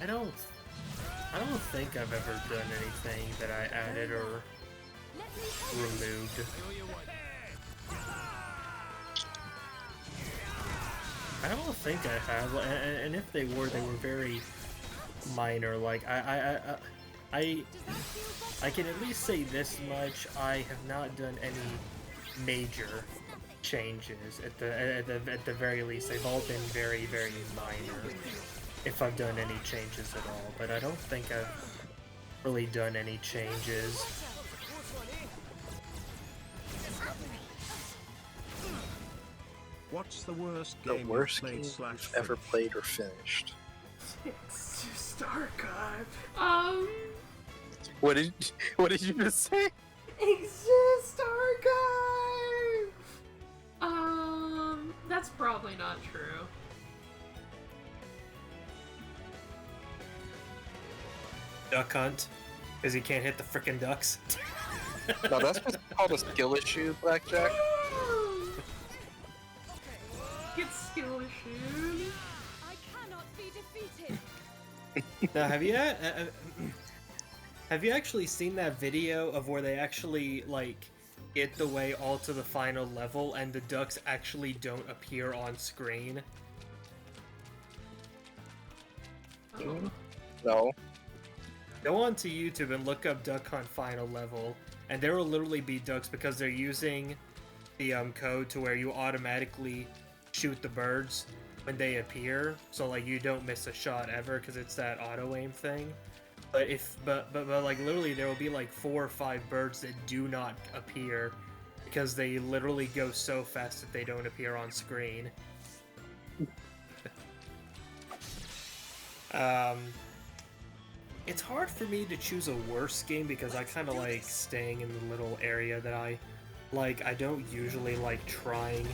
I don't think I've ever done anything that I added or removed. I don't think I have, and if they were very minor. Like I can at least say this much: I have not done any major changes. At the very least, they've all been very minor. If I've done any changes at all, but I don't think I've really done any changes. What's the worst The game worst you've played game slash you've ever played or finished? It's just Archive. What did you just say? Exist Archive! That's probably not true. Duck Hunt, because he can't hit the frickin' ducks. No, that's just called a skill issue, Blackjack. Get skill issued. I cannot be defeated. Now, have you actually seen that video of where they actually like get the way all to the final level and the ducks actually don't appear on screen? No. Go onto YouTube and look up Duck Hunt final level, and there will literally be ducks because they're using the code to where you automatically shoot the birds when they appear, so like you don't miss a shot ever because it's that auto aim thing. But like literally there will be like 4 or 5 birds that do not appear because they literally go so fast that they don't appear on screen. It's hard for me to choose a worse game because I kind of like staying in the little area that I like. I don't usually like trying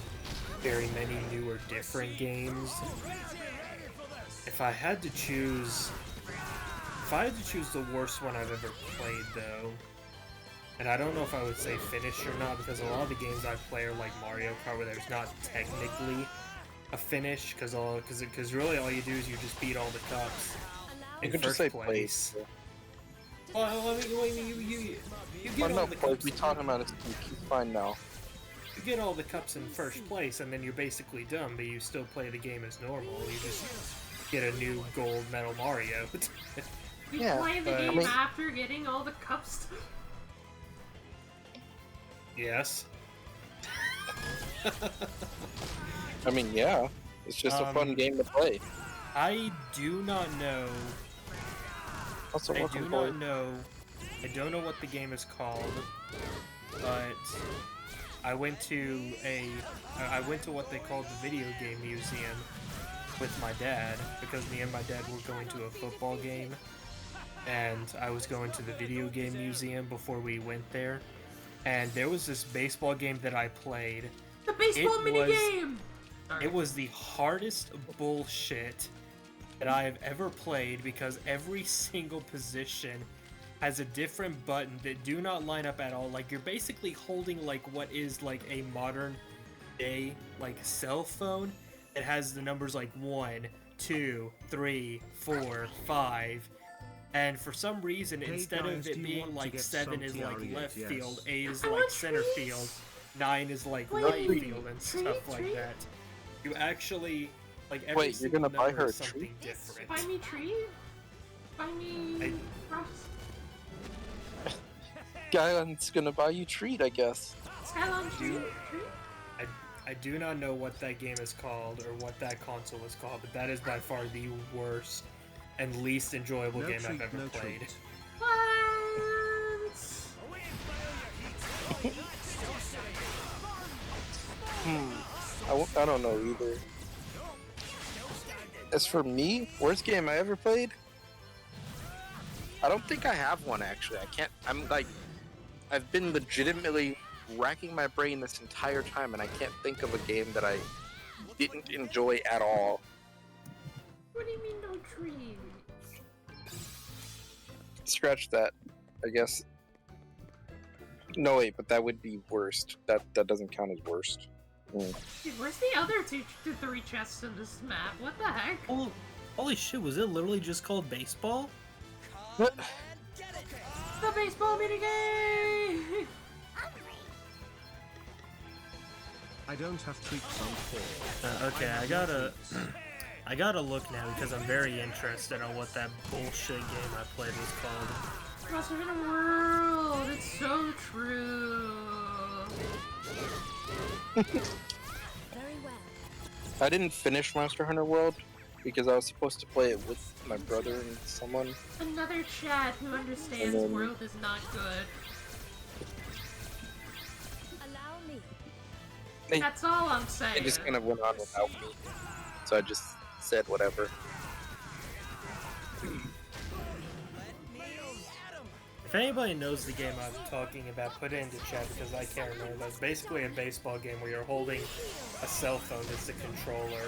very many new or different games. If I had to choose the worst one I've ever played though, and I don't know if I would say finish or not because a lot of the games I play are like Mario Kart where there's not technically a finish because really all you do is you just beat all the cups in You could first just say place. Well, I mean, you get all the boys, cups. we taught him how to speak. He's fine now. You get all the cups in first place, and then you're basically done, but you still play the game as normal. You just get a new gold medal Mario. You Yeah, play the but- game I mean- after getting all the cups. Yes. I mean, yeah. It's just a fun game to play. I do not know. Also, I welcome, do boy. not know. I don't know what the game is called, but I went to what they called the video game museum with my dad because me and my dad were going to a football game, and I was going to the video game museum before we went there, and there was this baseball game that I played. The baseball minigame! It was the hardest bullshit that I have ever played because every single position has a different button that do not line up at all. Like, you're basically holding like what is like a modern day like cell phone that has the numbers like 1, 2, 3, 4, 5. And for some reason, Hey instead guys, of do it you being want to like get 7 is some like TRE? left Yes. field, 8 is I like want center trees. field, 9 is like Wait, right wait, field and tree, stuff like tree? that. You actually like every Wait, you're single gonna buy number her is a something tree? different. Buy me tree? Buy me rocks? Guyland's gonna buy you treat, I guess. Skyline tree? Tree? I do not know what that game is called or what that console is called, but that is by far the worst and least enjoyable No game treat, I've ever no played. treat. What? I don't know either. As for me, worst game I ever played? I don't think I have one actually. I've been legitimately racking my brain this entire time and I can't think of a game that I didn't enjoy at all. What do you mean no tree? Scratch that, I guess. No wait, but that would be worst. That doesn't count as worst. Dude, where's the other three chests in this map? What the heck? Oh, holy shit, was it literally just called baseball? The baseball minigame! I don't have treats on 4. Okay, I gotta look now because I'm very interested on what that bullshit game I played was called. Monster Hunter World! It's so true! Very well. I didn't finish Monster Hunter World because I was supposed to play it with my brother and someone. Another Chad who understands And then- world is not good. Allow me. They, That's all I'm saying. it just kind of went on without me. So I just said whatever. If anybody knows the game I'm talking about, put it into chat because I can't remember. That's basically a baseball game where you're holding a cell phone as the controller.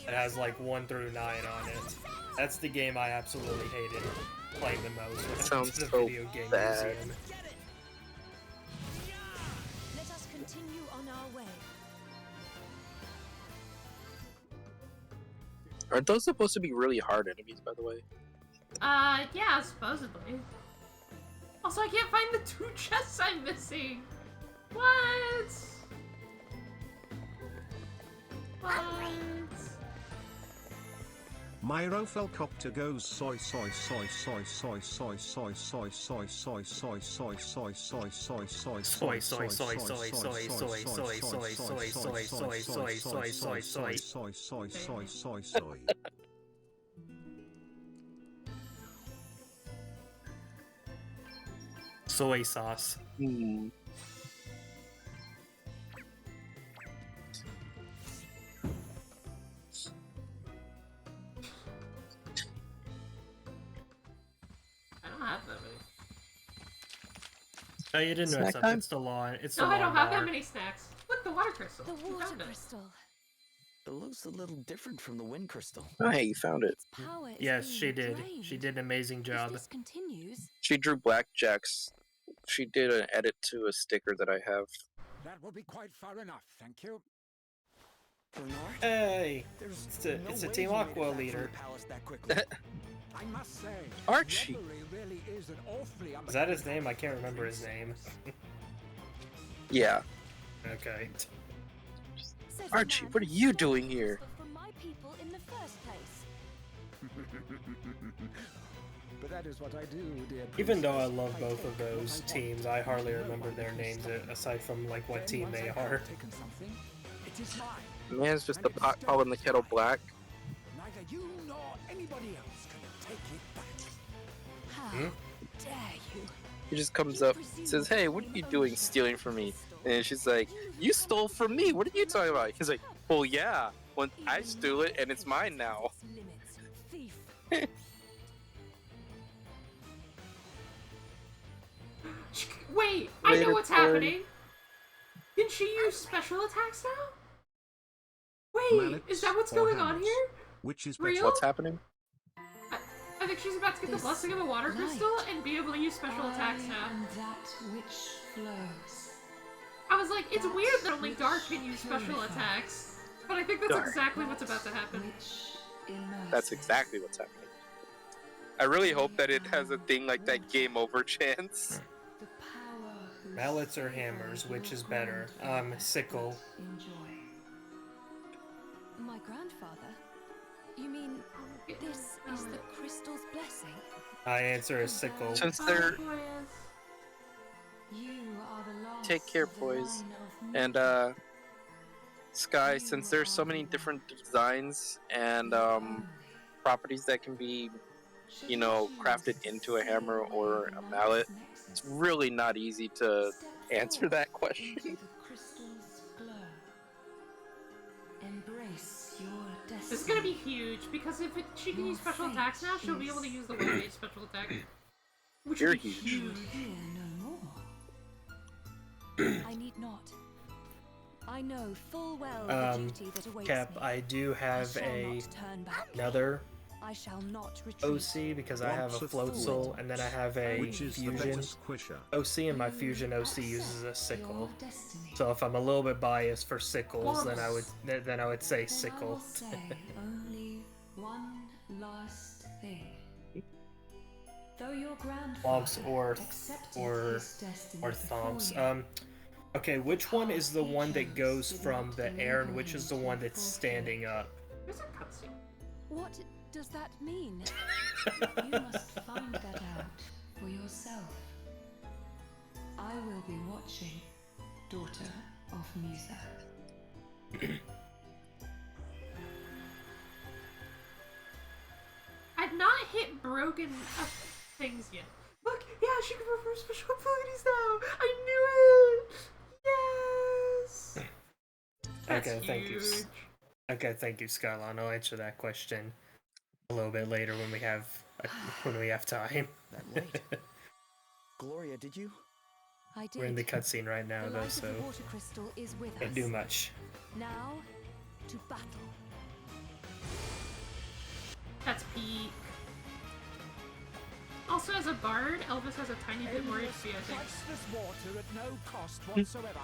It has like 1 through 9 on it. That's the game I absolutely hated playing the most when I went Sounds to the so video game bad. museum. Let us continue on our way. Are those supposed to be really hard enemies, by the way? Yeah, supposedly. Also, I can't find the 2 chests I'm missing! What? What? Myro Felcopter goes soy soy soy soy soy soy soy soy soy soy soy soy soy soy soy soy Soy, soy, soy, soy, soy, soy, soy, soy, soy, soy, soy, soy, soy, soy, soy soy. Soy sauce. Hmm. I don't have that many. No, you didn't Snack know time? something. It's the lawn. It's the No, I don't have that lawnmower. many snacks. Look, the water crystal. The You water found it. crystal. It looks a little different from the wind crystal. Oh, hey, you found it. Power is Yes, being she did. drained. She did an amazing If job. this continues, She drew blackjacks. She did an edit to a sticker that I have. That will be quite far enough, thank you. Bernard? Hey, There's it's a no way Team you made it Aqua back from leader. the palace that quickly. I must say, Archie. Revelry really is an awfully Is that his name? I can't remember his name. Yeah. Okay. Says a Archie, man what are who you stole doing the here? crystal from my people in the first place. But that is what I do, dear Even though I princess. love both take of those what I want. teams, I hardly No remember one their can names stop me. aside from like what Then team once they I have are. taken something, it is mine. Man's just And the it's pot still calling the kettle mine. black. Neither you nor anybody else can take it back. How dare you? He just comes up, says, "Hey, what are you doing stealing from me?" And she's like, "You stole from me. What are you talking about?" He's like, "Well, yeah. When I stole it, and it's mine now." Thief. Wait, I Later, know what's Corey. happening. Can she use special attacks now? Wait, Mallets is that what's or going on hammers? here? Which is Real? better? What's happening? I think she's about to get the This blessing of the water light. crystal and be able to use special attacks now. that which flows. I was like, it's weird that only Dark can use special attacks. But I think that's Dark. exactly what's about to happen. That's exactly what's happening. I really hope that it has a thing like that game over chance. Mallets or hammers, which is better? Sickle. My grandfather? You mean this is the crystal's blessing? I answer is sickle. Since they're You are the last take care, of the boys, line of and Sky. Since there's so many different designs and properties that can be, you know, crafted into a hammer or a mallet, it's really not easy to answer that question. the crystal's glow. Embrace your destiny. This is gonna be huge because if she can use special attacks now, she'll be able to use the wave special attack. Which You're would be huge. Hear no more. I need not. I know full well the duty that awaits Cap, me. I do have shall a not turn back. another I shall not retreat. OC because I have a float soul and then I have a Which is the fusion better squisher? OC and my fusion OC uses a sickle. Your destiny. So if I'm a little bit biased for sickles, then I would say Then I will sickle. say only one last thing. Though your Logs grandfather or accepted or his destiny or before thumps. you, Okay, which one is the one that goes from the air and which is the one that's standing up? There's a cutscene. What does that mean? You must find that out for yourself. I will be watching, daughter of Musa. I've not hit broken things yet. Look, yeah, she can perform special abilities now. I knew it. Yes. That's Okay, thank you. huge. Okay, thank you, Skylon. I'll answer that question a little bit later when we have time. That light. Gloria, did you? I did. We're in the cutscene right now, The though, light of so the water crystal is with can't us. do much. Now, to battle. That's peak. Also, as a bard, Elvis has a tiny bit more Endless, HP, I think. priceless water at no cost whatsoever.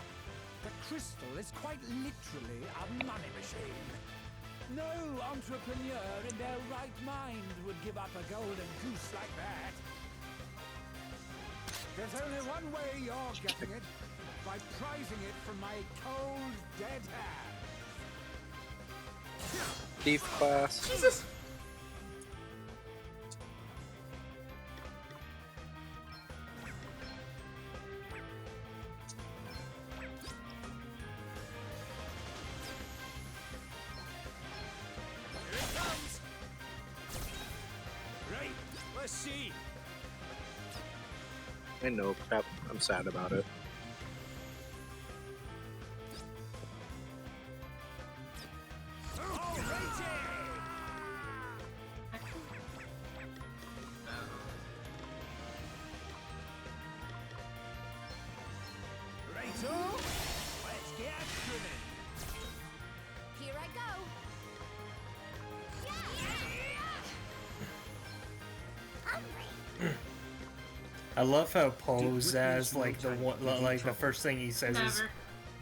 The crystal is quite literally a money machine. No entrepreneur in their right mind would give up a golden goose like that. There's only one way you're getting it, by prizing it from my cold, dead hand. Thief class. Jesus. Here it comes! Right, let's see. I know, crap. I'm sad about it. Righto, let's get after it. Here I go. I love how Poe's as like the one, like the first thing he says is Never.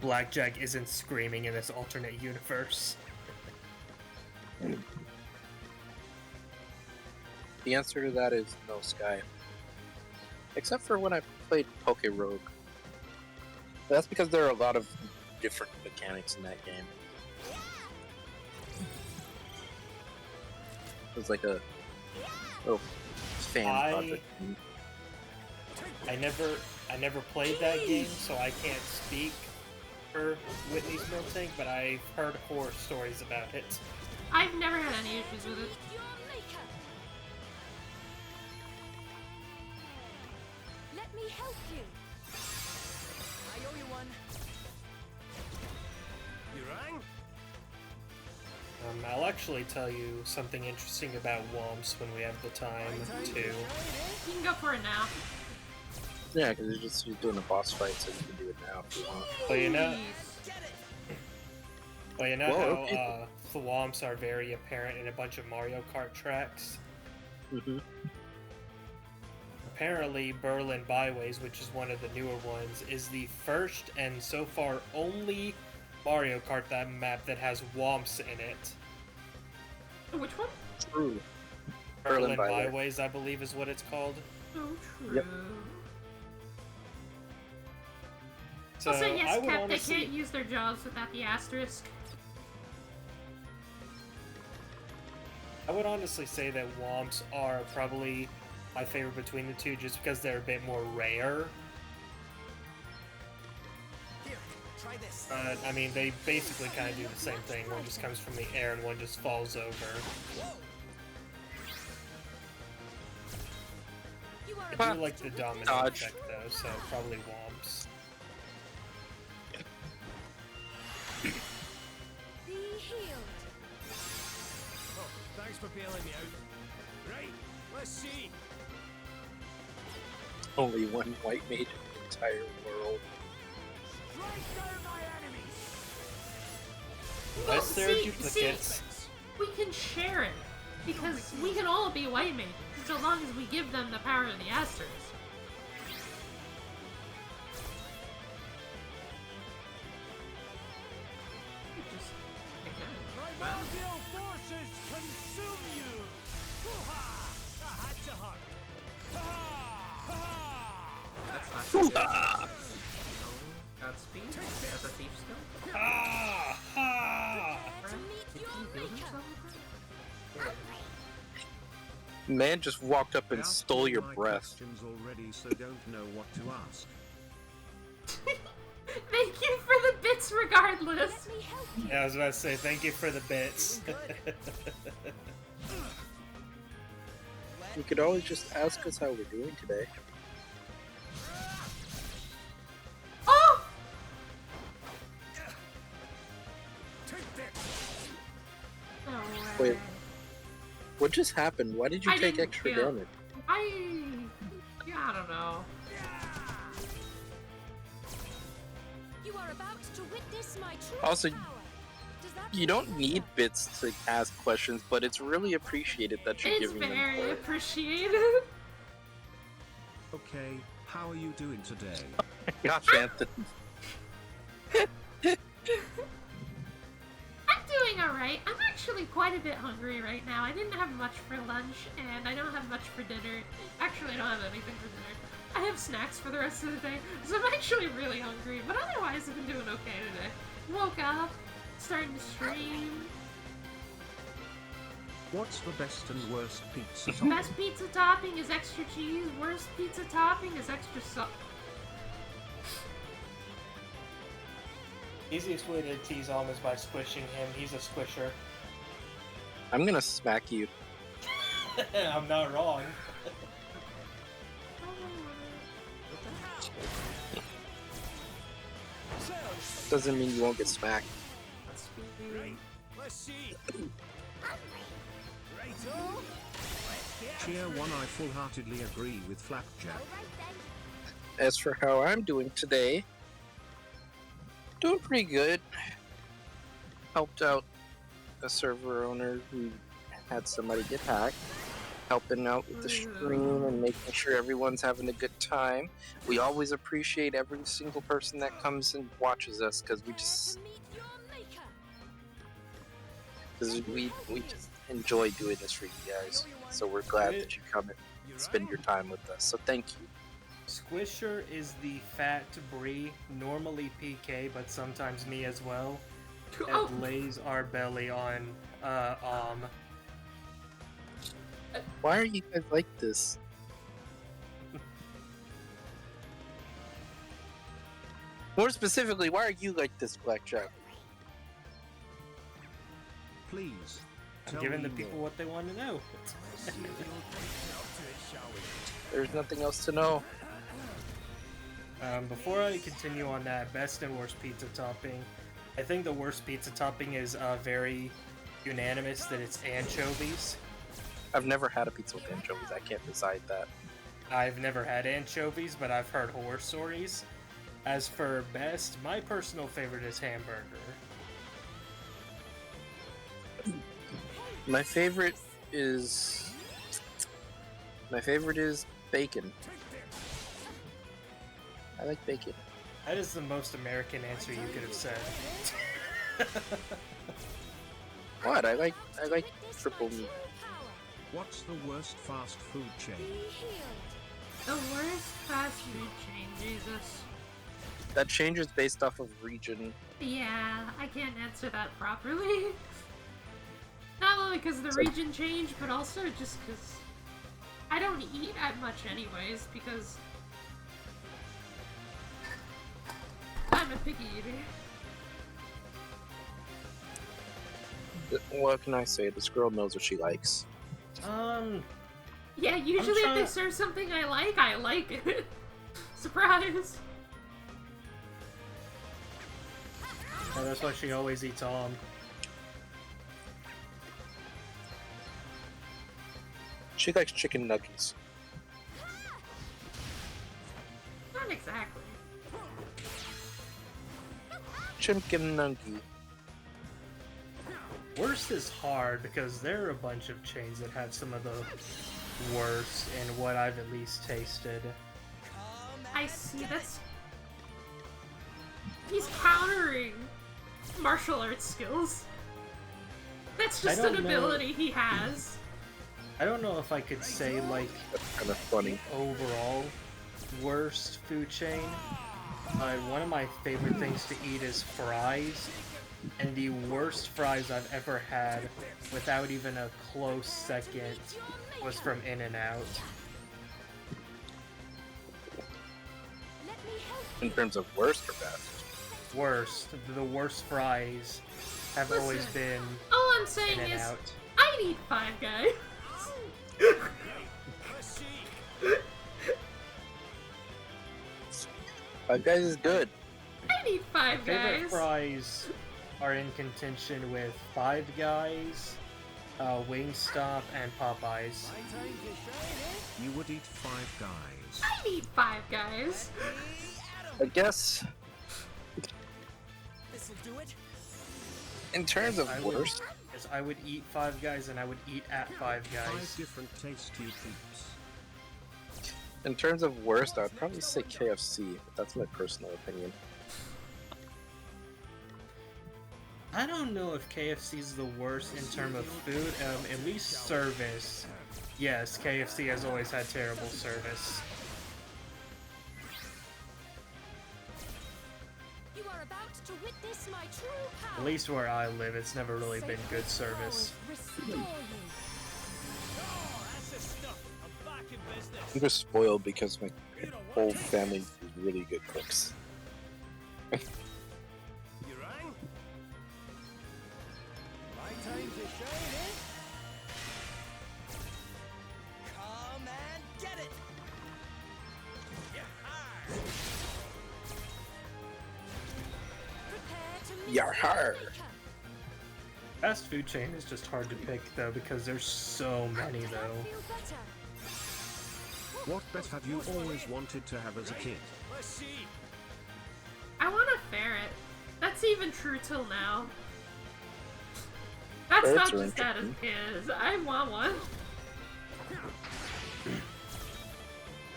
Blackjack isn't screaming in this alternate universe. The answer to that is no, Sky. Except for when I played Poke Rogue. That's because there are a lot of different mechanics in that game. It was like a little fan project. I never played that game, so I can't speak for Whitney's Milk Tank, but I've heard horror stories about it. I've never had any issues with it. Let me help you. I owe you one. You rang? I'll actually tell you something interesting about Womps when we have the time, too. You can go for it now. Yeah, because you're doing a boss fight, so you can do it now if you want. Well, you know how the Womps are very apparent in a bunch of Mario Kart tracks? Mm-hmm. Apparently, Berlin Byways, which is one of the newer ones, is the first and so far only Mario Kart map that has Womps in it. Which one? True. Berlin Byways, I believe, is what it's called. So true. Yep. So Also, yes, Cap, honestly... they can't use their jaws without the asterisk. I would honestly say that Womps are probably my favorite between the two, just because they're a bit more rare. Here, try this. I mean, they basically kind of do the same thing. One just comes from the air and one just falls over. I do like the domino effect, though, so probably Womps. Be healed. Oh, thanks for bailing me out. Right, let's see. Only one white mage in the entire world. Strike down my enemies. Unless they're duplicates. We can share it, because we can all be white mages, so long as we give them the power of the asterisk. My Malgil forces consume you. Hoo-ha! I had to hunt. That's not Godspeed. That's a thief skill. Ha! Ha! Did he heal himself? Man just walked up and I asked stole all your my breath. questions already, so don't know what to ask. Thank you for the bits regardless. Let me help you. Yeah, I was about to say, thank you for the bits. You could always just ask us how we're doing today. Oh! No way. Wait, what just happened? Why did you I take didn't extra feel- damage? I don't know. You are about to witness my true Also, power. Does that you don't need bits to ask questions, but it's really appreciated that you're It's giving them very for it. appreciated. Okay, how are you doing today? Gosh, Anthony. I'm doing alright. I'm actually quite a bit hungry right now. I didn't have much for lunch, and I don't have much for dinner. Actually, I don't have anything for dinner. I have snacks for the rest of the day, so I'm actually really hungry, but otherwise I've been doing okay today. Woke up, starting to stream. What's the best and worst pizza topping? Best pizza topping is extra cheese, worst pizza topping is extra salt. Easiest way to tease Om is by squishing him. He's a squisher. I'm gonna smack you. I'm not wrong. Doesn't mean you won't get smacked. Right, let's see. Righto. Cheer 1, I full-heartedly agree with Flapjack. As for how I'm doing today, doing pretty good. Helped out a server owner who had somebody get hacked. Helping out with the stream and making sure everyone's having a good time. We always appreciate every single person that comes and watches us because we just enjoy doing this for you guys. So we're glad that you come and spend your time with us. So thank you. Squisher is the fat Bree, normally PK, but sometimes me as well. That lays our belly on Why are you guys like this? More specifically, why are you like this, Blackjack? Please. I'm giving the people what they want to know. There's nothing else to know. Before I continue on that, best and worst pizza topping, I think the worst pizza topping is very unanimous that it's anchovies. I've never had a pizza with anchovies. I can't decide that. I've never had anchovies, but I've heard horror stories. As for best, my personal favorite is hamburger. My favorite is bacon. I like bacon. That is the most American answer you could have said. What? I like triple meat. What's the worst fast food chain? The worst fast food chain, Jesus. That changes based off of region. Yeah, I can't answer that properly. Not only because the region changed, but also just because I don't eat that much anyways, because I'm a picky eater. What can I say? This girl knows what she likes. Yeah, usually if they serve something I like it. Surprise! Oh, that's why she always eats on. She likes chicken nuggets. Not exactly. Chicken nugget. Worst is hard because there are a bunch of chains that have some of the worst in what I've at least tasted. I see, that's... He's countering martial arts skills. That's just an ability he has. I don't know if I could say, like, that's kind of funny. Overall worst food chain. One of my favorite things to eat is fries. And the worst fries I've ever had, without even a close second, was from In-N-Out. In terms of worst or best? Worst. The worst fries have always been all I'm saying In-N-Out. is, I need Five Guys. Five Guys is good. I need Five Favorite Guys. fries are in contention with Five Guys, Wingstop, and Popeyes. You would eat Five Guys. I need Five Guys. I guess. This'll do it. In terms of worst, Yes, I would eat Five Guys, and I would eat at Five Guys. 5 different tasty peeps. in terms of worst, I'd probably say KFC. But that's my personal opinion. I don't know if KFC is the worst in terms of food. At least service. Yes, KFC has always had terrible service. You are about to witness my true power. At least where I live, it's never really been good service. Restore you. I'm just spoiled because my whole family is really good cooks. Time to shine it. Come and get it. Yar-har! Fast food chain is just hard to pick though because there's so many though. What pet have you always wanted to have as a kid? I want a ferret. That's even true till now. That's Ferrets not are just that as kids. I want one.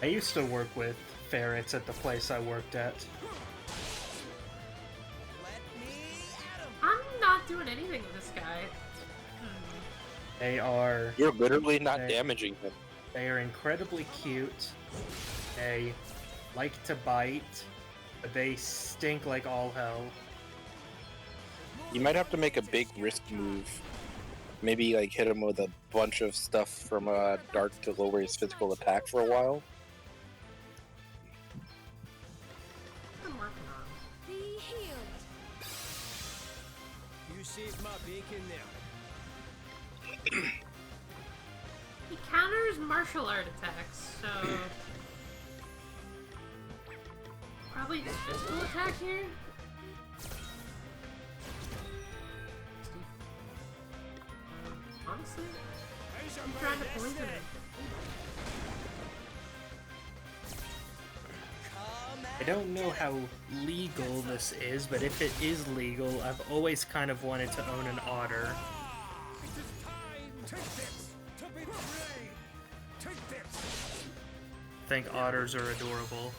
I used to work with ferrets at the place I worked at. I'm not doing anything with this guy. They are. You're literally not damaging him. They are incredibly cute. They like to bite, but they stink like all hell. You might have to make a big risk move. Maybe like hit him with a bunch of stuff from Dark to lower his physical attack for a while. I'm working on it. Be healed. You saved my bacon there. He counters martial art attacks, so probably his physical attack here. Honestly, I'm trying to poison it. I don't know how legal this is, but if it is legal, I've always kind of wanted to own an otter. I think otters are adorable.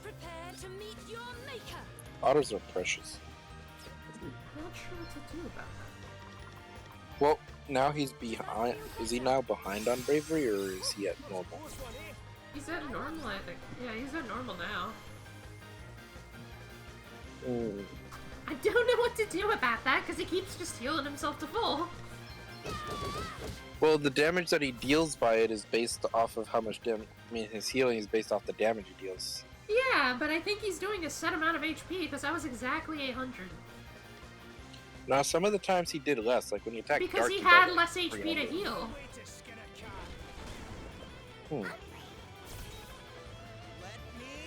Prepare to meet your maker. Otters are precious. I'm not sure what to do about that. Well, now he's behind. Is he now behind on bravery, or is he at normal? He's at normal, I think. Yeah, he's at normal now. I don't know what to do about that, because he keeps just healing himself to full. Well, the damage that he deals by it is based off of how much damage. I mean, his healing is based off the damage he deals. Yeah, but I think he's doing a set amount of HP, because that was exactly 100. Now, some of the times he did less, like when he attacked Because Dark, he got had like less HP to 300. heal.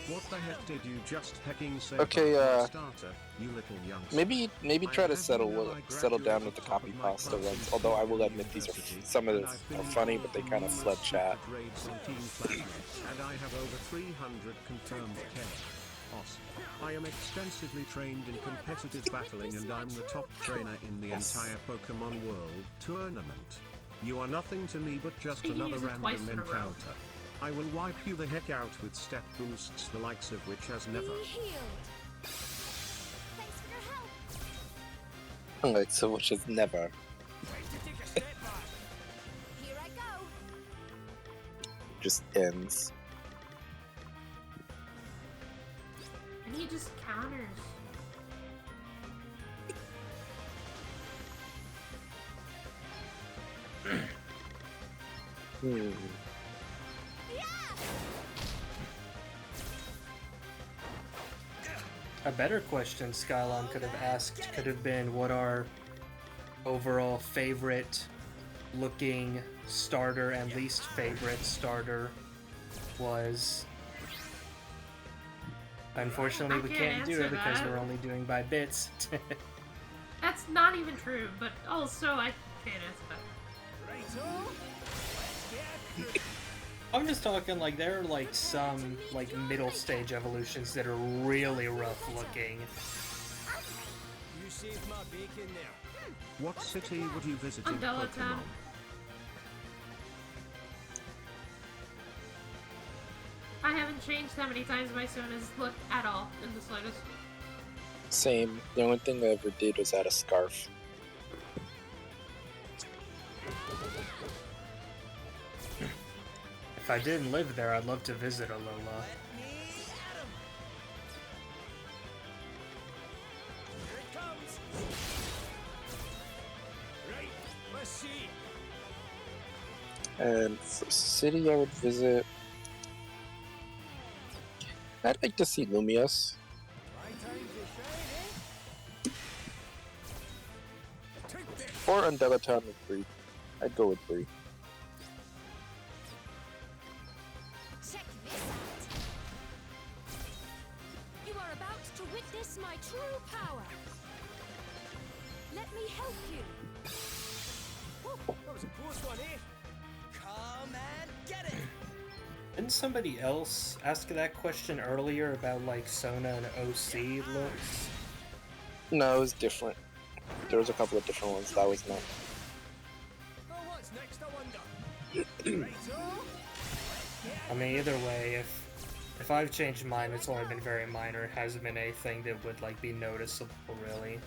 What the heck did you just hecking say? Okay, about my starter, you little youngster? maybe try to settle down with the copy pasta ones. Although I will admit these are some of these are funny, but they kind of flood chat. And I have over 300 confirmed chaos. I am extensively trained in competitive battling and I'm the top trainer in the entire Pokemon World tournament. You are nothing to me but just He another used it twice random in a row. encounter. I will wipe you the heck out with step boosts the likes of which has never. Be healed. Thanks for your help. Like so much as never. Here I go. Just ends. And he just counters. A better question Skylon could have asked could have been what our overall favorite looking starter and least favorite starter was. Unfortunately, I we can't can't do answer it because that. we're only doing by bits. That's not even true, but also I can't answer that. I'm just talking like there are like some like middle stage evolutions that are really rough looking. You saved my bacon there. What city would you visit in Undella Pokemon? Town. I haven't changed how many times my Sona's look at all in the slightest. Same. The only thing I ever did was add a scarf. If I didn't live there, I'd love to visit Alola. And for city I would visit, I'd like to see Lumios. Or Undella Town with Bree. I'd go with Bree. Check this out. You are about to witness my true power. Let me help you. That was a close one, eh? Come and get it! Didn't somebody else ask that question earlier about like Sona and OC looks? No, it was different. There was a couple of different ones. That was not. Oh, what's next, I wonder? I mean, either way, if I've changed mine, it's only been very minor. It hasn't been anything that would like be noticeable, really.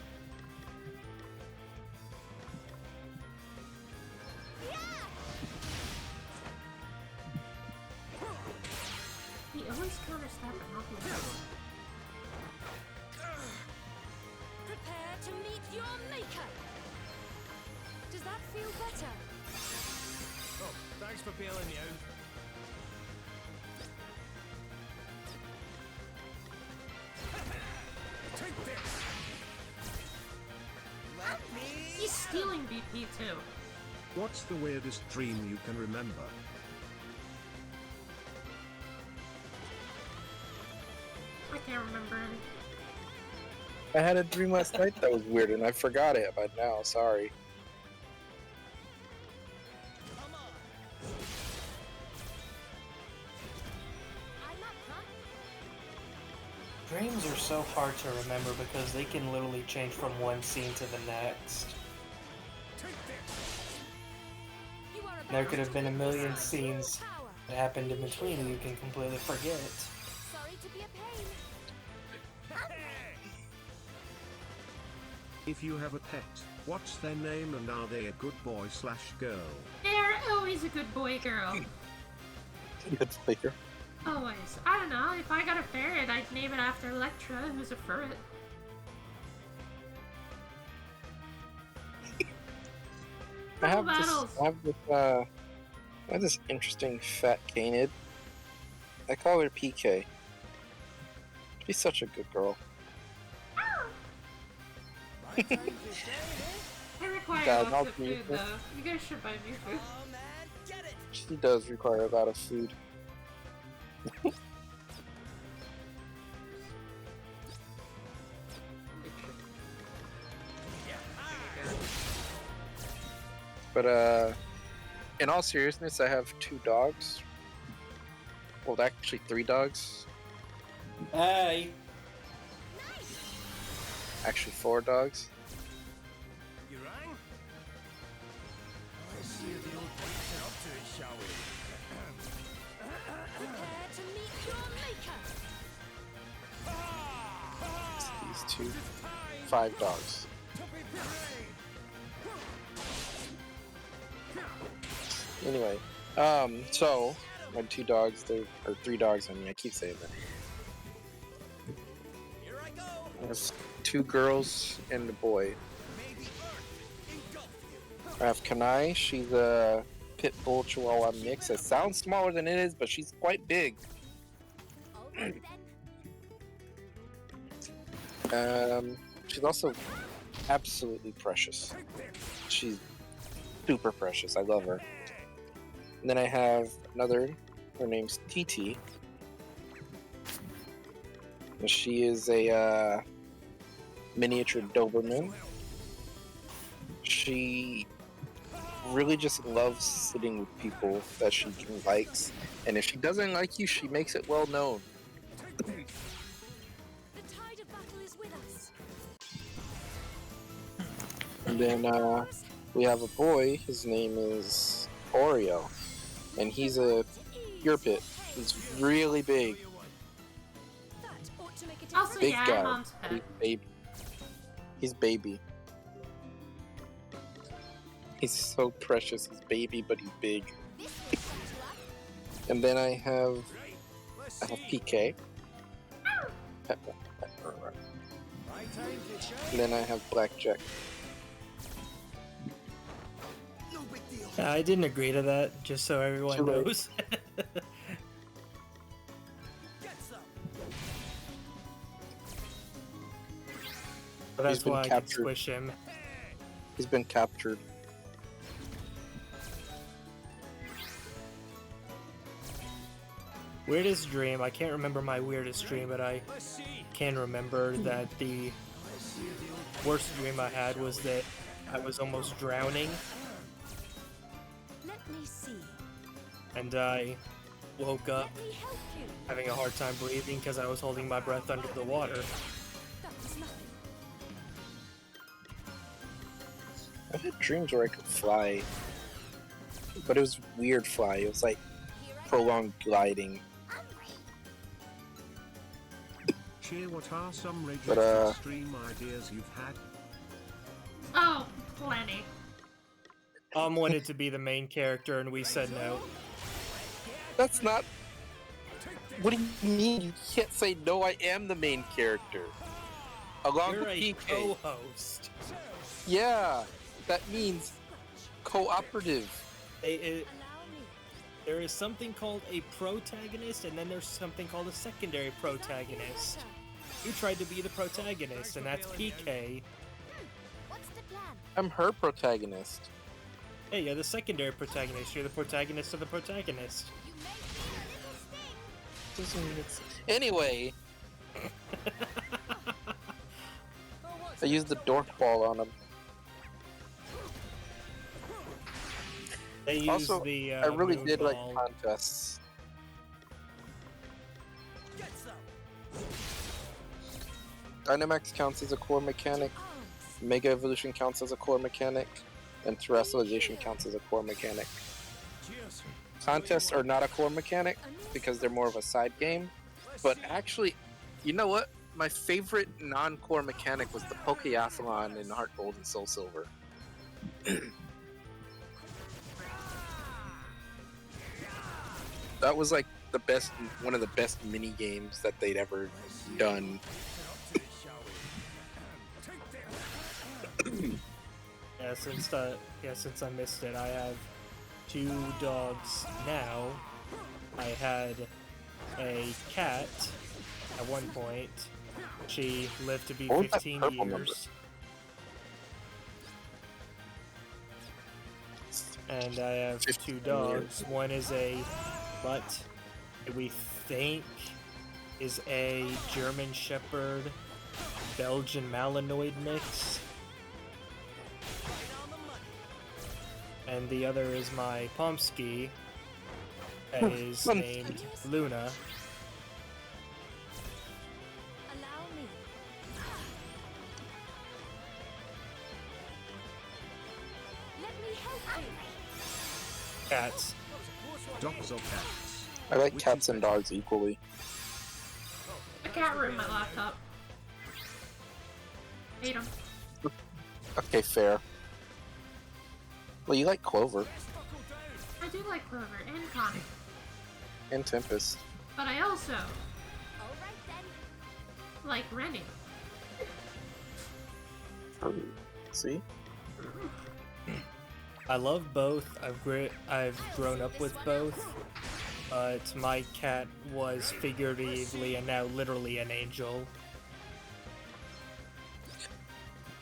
Yeah! just counter step and not the other one? Prepare to meet your maker. Does that feel better? Oh, thanks for bailing me out. Take this. He's stealing BP too. What's the weirdest dream you can remember? I can't remember any. I had a dream last night that was weird, and I forgot it by now. Sorry. Dreams are so hard to remember because they can literally change from one scene to the next. There could have been a million scenes that happened in between and you can completely forget. Sorry to be a pain. If you have a pet, what's their name and are they a good boy / girl? They're always a good boy, girl. Good figure. Always. I don't know. If I got a ferret, I'd name it after Electra, who's a ferret. I have battles. I have this interesting fat canid. I call her PK. She's such a good girl. I require God, lots I'll of do food, this. though. You guys should buy me food. She does require a lot of food. But in all seriousness, I have 2 dogs. Well, actually 3 dogs. Hey! Actually 4 dogs. You rang? Let's see if the old boy's up to it, shall we? Prepare to meet your maker. These 2, 5 dogs. Anyway, so my 2 dogs, or 3 dogs. I mean, I keep saying that. There's 2 girls and a boy. I have Kanai. She's a pit bull chihuahua mix. It sounds smaller than it is, but she's quite big. She's also absolutely precious. She's super precious. I love her. And then I have another. Her name's TT. And she is a miniature Doberman. She really just loves sitting with people that she likes, and if she doesn't like you, she makes it well known. The tide of battle is with us. And then we have a boy. His name is Oreo, and he's a pure pit. He's really big. Also, Big yeah, guy. mom's pet. He's baby. He's baby. He's so precious. He's baby, but he's big. And then I have PK. And then I have Blackjack. I didn't agree to that, just so everyone Too late. knows. But that's He's been why I can captured. squish him. He's been captured. Weirdest dream. I can't remember my weirdest dream, but I can remember that the worst dream I had was that I was almost drowning, Let me see. and I woke up Let me help you. having a hard time breathing because I was holding my breath under the water. That was nothing. I had dreams where I could fly, but it was weird fly. It was like prolonged gliding. Cheer, what are some But, ridiculous dream ideas you've had? Oh, plenty. Wanted to be the main character, and we said no. That's not. What do you mean? You can't say no. I am the main character. Along You're with a PK. co-host. Yeah, that means cooperative. There is something called a protagonist, and then there's something called a secondary protagonist. You tried to be the protagonist, and that's PK. I'm her protagonist. Hey, you're the secondary protagonist. You're the protagonist of the protagonist. Anyway, I used the dork ball on him. They use Also, the, I really moon did like ball. contests. Dynamax counts as a core mechanic, Mega Evolution counts as a core mechanic, and Terrestrialization counts as a core mechanic. Contests are not a core mechanic because they're more of a side game, but actually, you know what? My favorite non-core mechanic was the Pokeathlon in Heart Gold and Soul Silver. That was like the best, one of the best mini games that they'd ever done. Since I missed it, I have 2 dogs now. I had a cat at one point. She lived to be What was that 15 purple years. And I have 2 dogs. One is a mutt we think is a German Shepherd Belgian Malinois mix. And the other is my Pomsky that is named Luna. Cats. Dogs or cats? I like cats and dogs equally. A cat ruined my laptop. Hate him. Okay, fair. Well, you like Clover I do like Clover and Connie, and Tempest. but I also like Rennie. See? I love both. I've grown up with both, but my cat was figuratively and now literally an angel.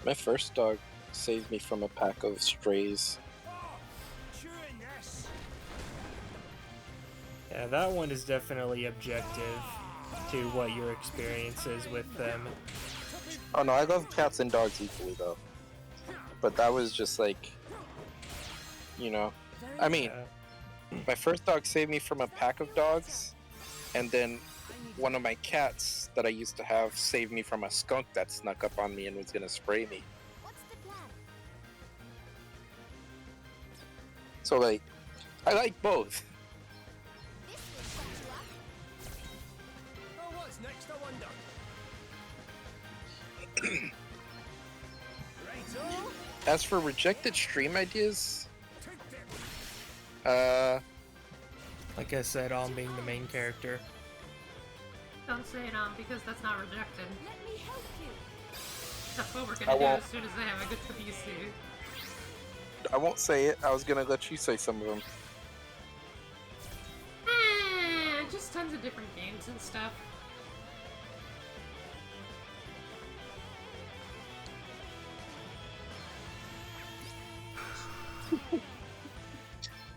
My first dog saved me from a pack of strays. Yeah, that one is definitely objective to what your experience is with them. Oh no, I love cats and dogs equally though. But that was just like, you know, I mean, my first dog saved me from a pack of dogs, and then one of my cats that I used to have saved me from a skunk that snuck up on me and was gonna spray me. So like, I like both. Oh, what's next, I wonder? As for rejected stream ideas, like I said, I'm being the main character. Don't say it because that's not rejected. Let me help you. That's what we're I gonna do won't. as soon as I have a good PC. I won't say it. I was gonna let you say some of them. Just tons of different games and stuff.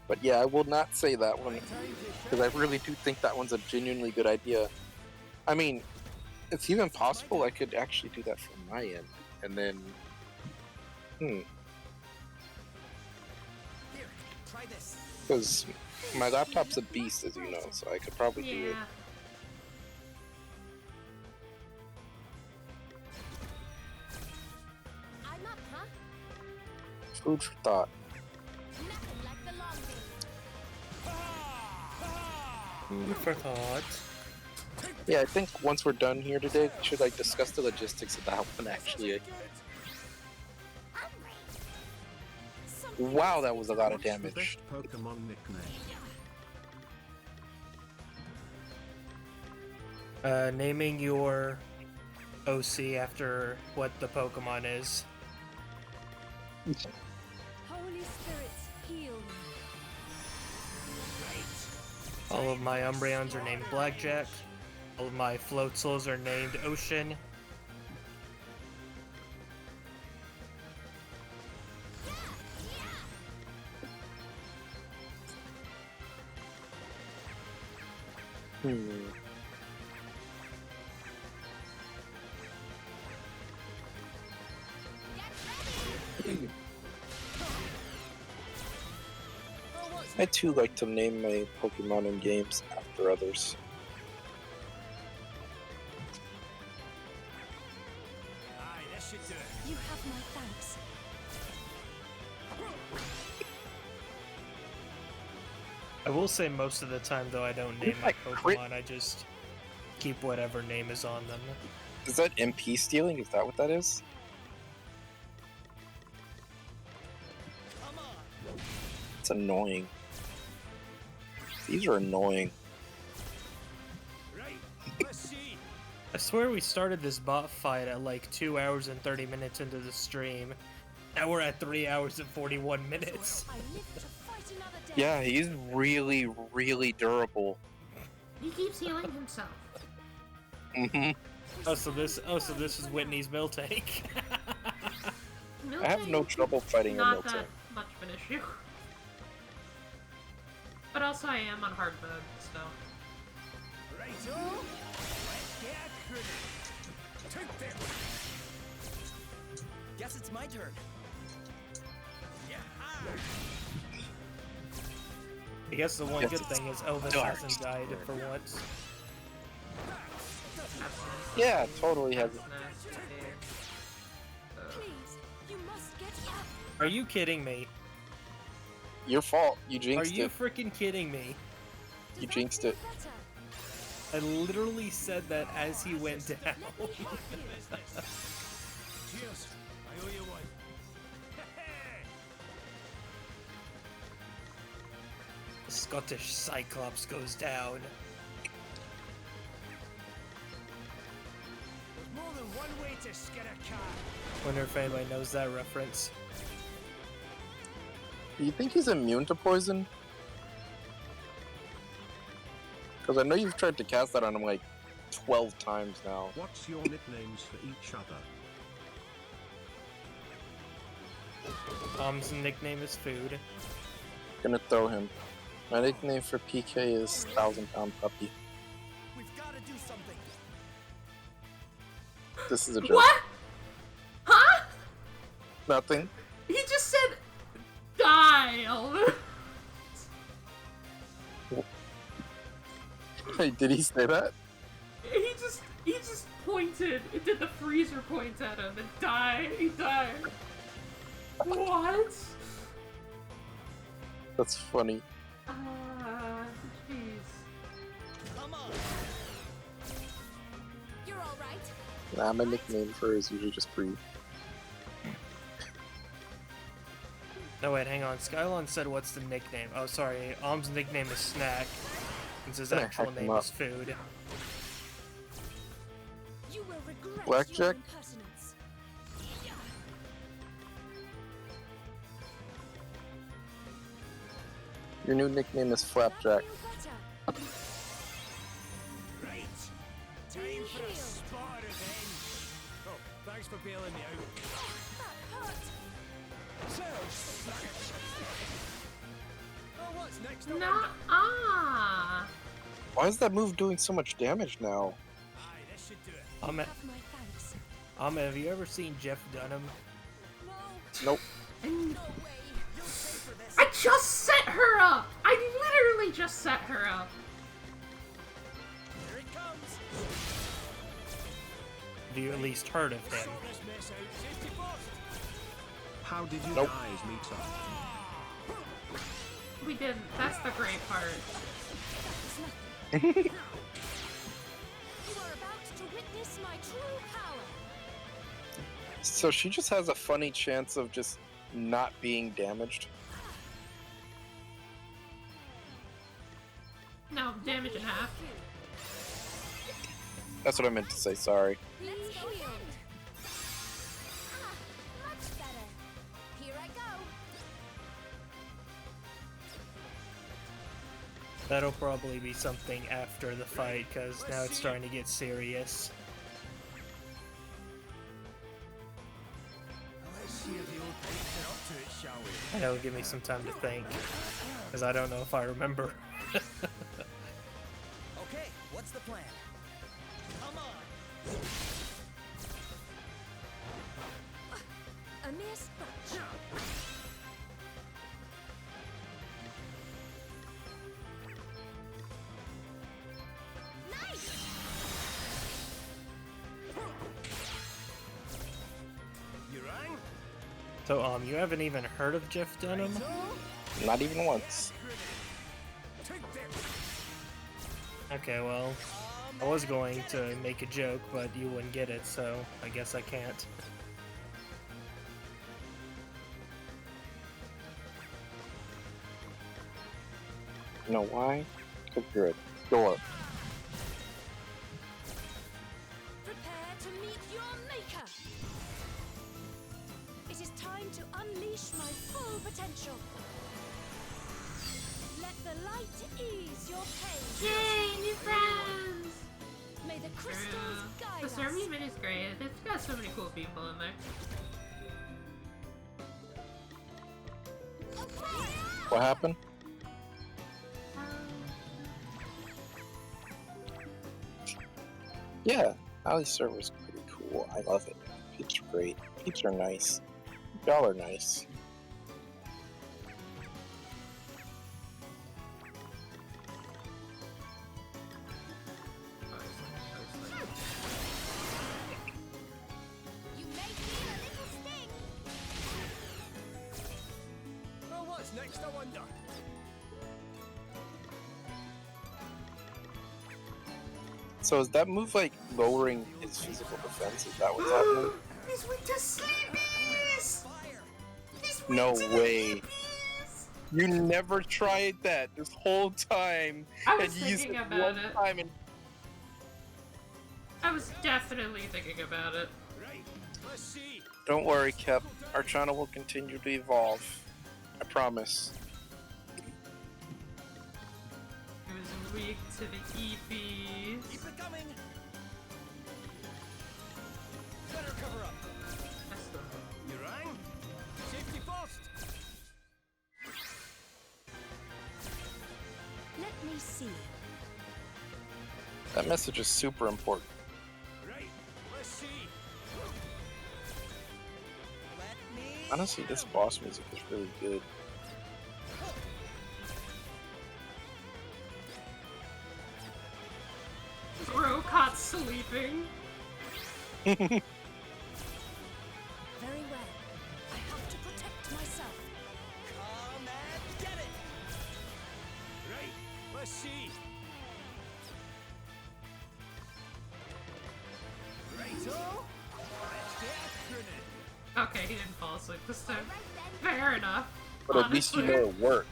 But yeah, I will not say that one because I really do think that one's a genuinely good idea. I mean, it's even possible I could actually do that from my end, and then, Try this. because my laptop's a beast, as you know, so I could probably do it. I'm up, huh? Food for thought. Nothing like the long game. Food for thought. Yeah, I think once we're done here today, we should like discuss the logistics of that one actually. Wow, that was a lot of What's the damage. best Pokemon nickname? Naming your OC after what the Pokemon is. Holy spirits, heal me. All of my Umbreons are named Blackjack. All of my Floatzels are named Ocean. I too like to name my Pokemon in games after others. Aye, this should do it. You have my thanks. I will say most of the time, though, I don't name my Pokemon. I just keep whatever name is on them. Is that MP stealing? Is that what that is? It's annoying. These are annoying. Right, let's see. I swear we started this bot fight at like 2 hours and 30 minutes into the stream. Now we're at 3 hours and 41 minutes. I live to fight another day. Yeah, he's really, really durable. He keeps healing himself. Mm-hmm. Oh, so this is Whitney's Miltank. I have no trouble fighting a Not Miltank. that much of an issue. But also I am on hard mode, so. Righto, let's get a credit. Take them. Guess it's my turn. I guess the one Yes. good thing is Elvis Dark. hasn't died for once. Yeah, totally has. Please, you must get up. Are you kidding me? Your fault. You Are jinxed you it. freaking kidding me? You jinxed it. I literally said that as he went down. Cheers. I owe you one. Scottish Cyclops goes down. There's more than one way to skin a cat. Wonder if anybody knows that reference. Do you think he's immune to poison? Because I know you've tried to cast that on him like 12 times now. What's your nicknames for each other? Tom's nickname is Food. Gonna throw him. My nickname for PK is 1,000-pound puppy. We've got to do something. This is a joke. What? Huh? Nothing. He just said, die, Elvis. Hey, did he say that? He just pointed. It did the freezer point at him and died. He died. What? That's funny. Jeez. Come on. You're all right. Nah, my nickname for her is usually just Bree. No, wait, hang on. Skylon said what's the nickname? Oh, sorry. Om's nickname is Snack. And his Gonna actual hack him name up. is Food. You will regret Blackjack? your impertinence. Your new nickname is Flapjack. Right. Time for a spot of revenge. Oh, thanks for bailing me out. Oh, what's next? Nuh-uh. Why is that move doing so much damage now? Aye, this should do it. Ahmed, Have my thanks. Ahmed, have you ever seen Jeff Dunham? Nope. I just set her up. I literally just set her up. Here it comes. Have you at least heard of him? Sort this mess out. Safety first. How did you Nope. guys meet up? We didn't. That's the great part. You are about to witness my true power. So she just has a funny chance of just not being damaged. No, damage in half. That's what I meant to say, sorry. Let's go again. Much better. Here I go. That'll probably be something after the fight, because now it's starting to get serious. Let's see if the old pipes are up to it, shall we? I know, give me some time to think, because I don't know if I remember. Okay, what's the plan? Come on! A mere scratch. Nice. You rang? So, you haven't even heard of Jeff Dunham? Not even once. Okay, well, I was going to make a joke, but you wouldn't get it, so I guess I can't. You know why? Because you're a dork. Prepare to meet your maker. It is time to unleash my full potential. Let the light ease your pain. Yay, new friends! May the crystals guide The us. Serbian mini is great. It's got so many cool people in there. What happened? Yeah, Ali's server's pretty cool. I love it. Peeps are great. Peeps are nice. Y'all are nice. You may feel a little sting. Well, what's next, I wonder? So is that move like lowering his physical defense? Is that what's happening? He's weak to sleepies! He's weak No to way. You never tried that this whole time. I was and you used thinking it about one it. time and I was definitely thinking about it. Right, let's see. don't worry, Kep. Our channel will continue to evolve. I promise. He was weak to the EPs. Keep it coming. Better cover up. You rang? Safety first. Let me see. That message is super important. Right, let's see. Honestly, this boss music is really good. Bro caught sleeping. Very well. I have to protect myself. Come and get it. Right, let's see. Righto. Let's get after it. Okay, he didn't fall asleep this time. Fair enough. But at least you honestly. know it works.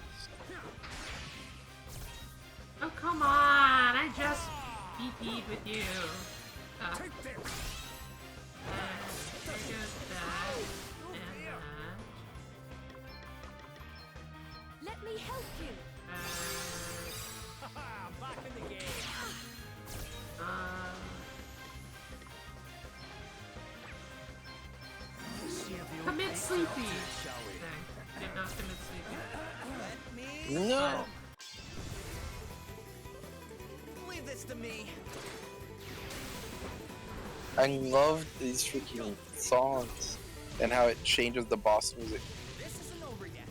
Oh, come on! I just BP'd with you. Oh. There goes that. And that. Let me help you. Back in the game. Commit sleepy. Shall we? Dang, did not commit sleepy. No. Leave this to me. I love these freaking songs and how it changes the boss music. This isn't over yet.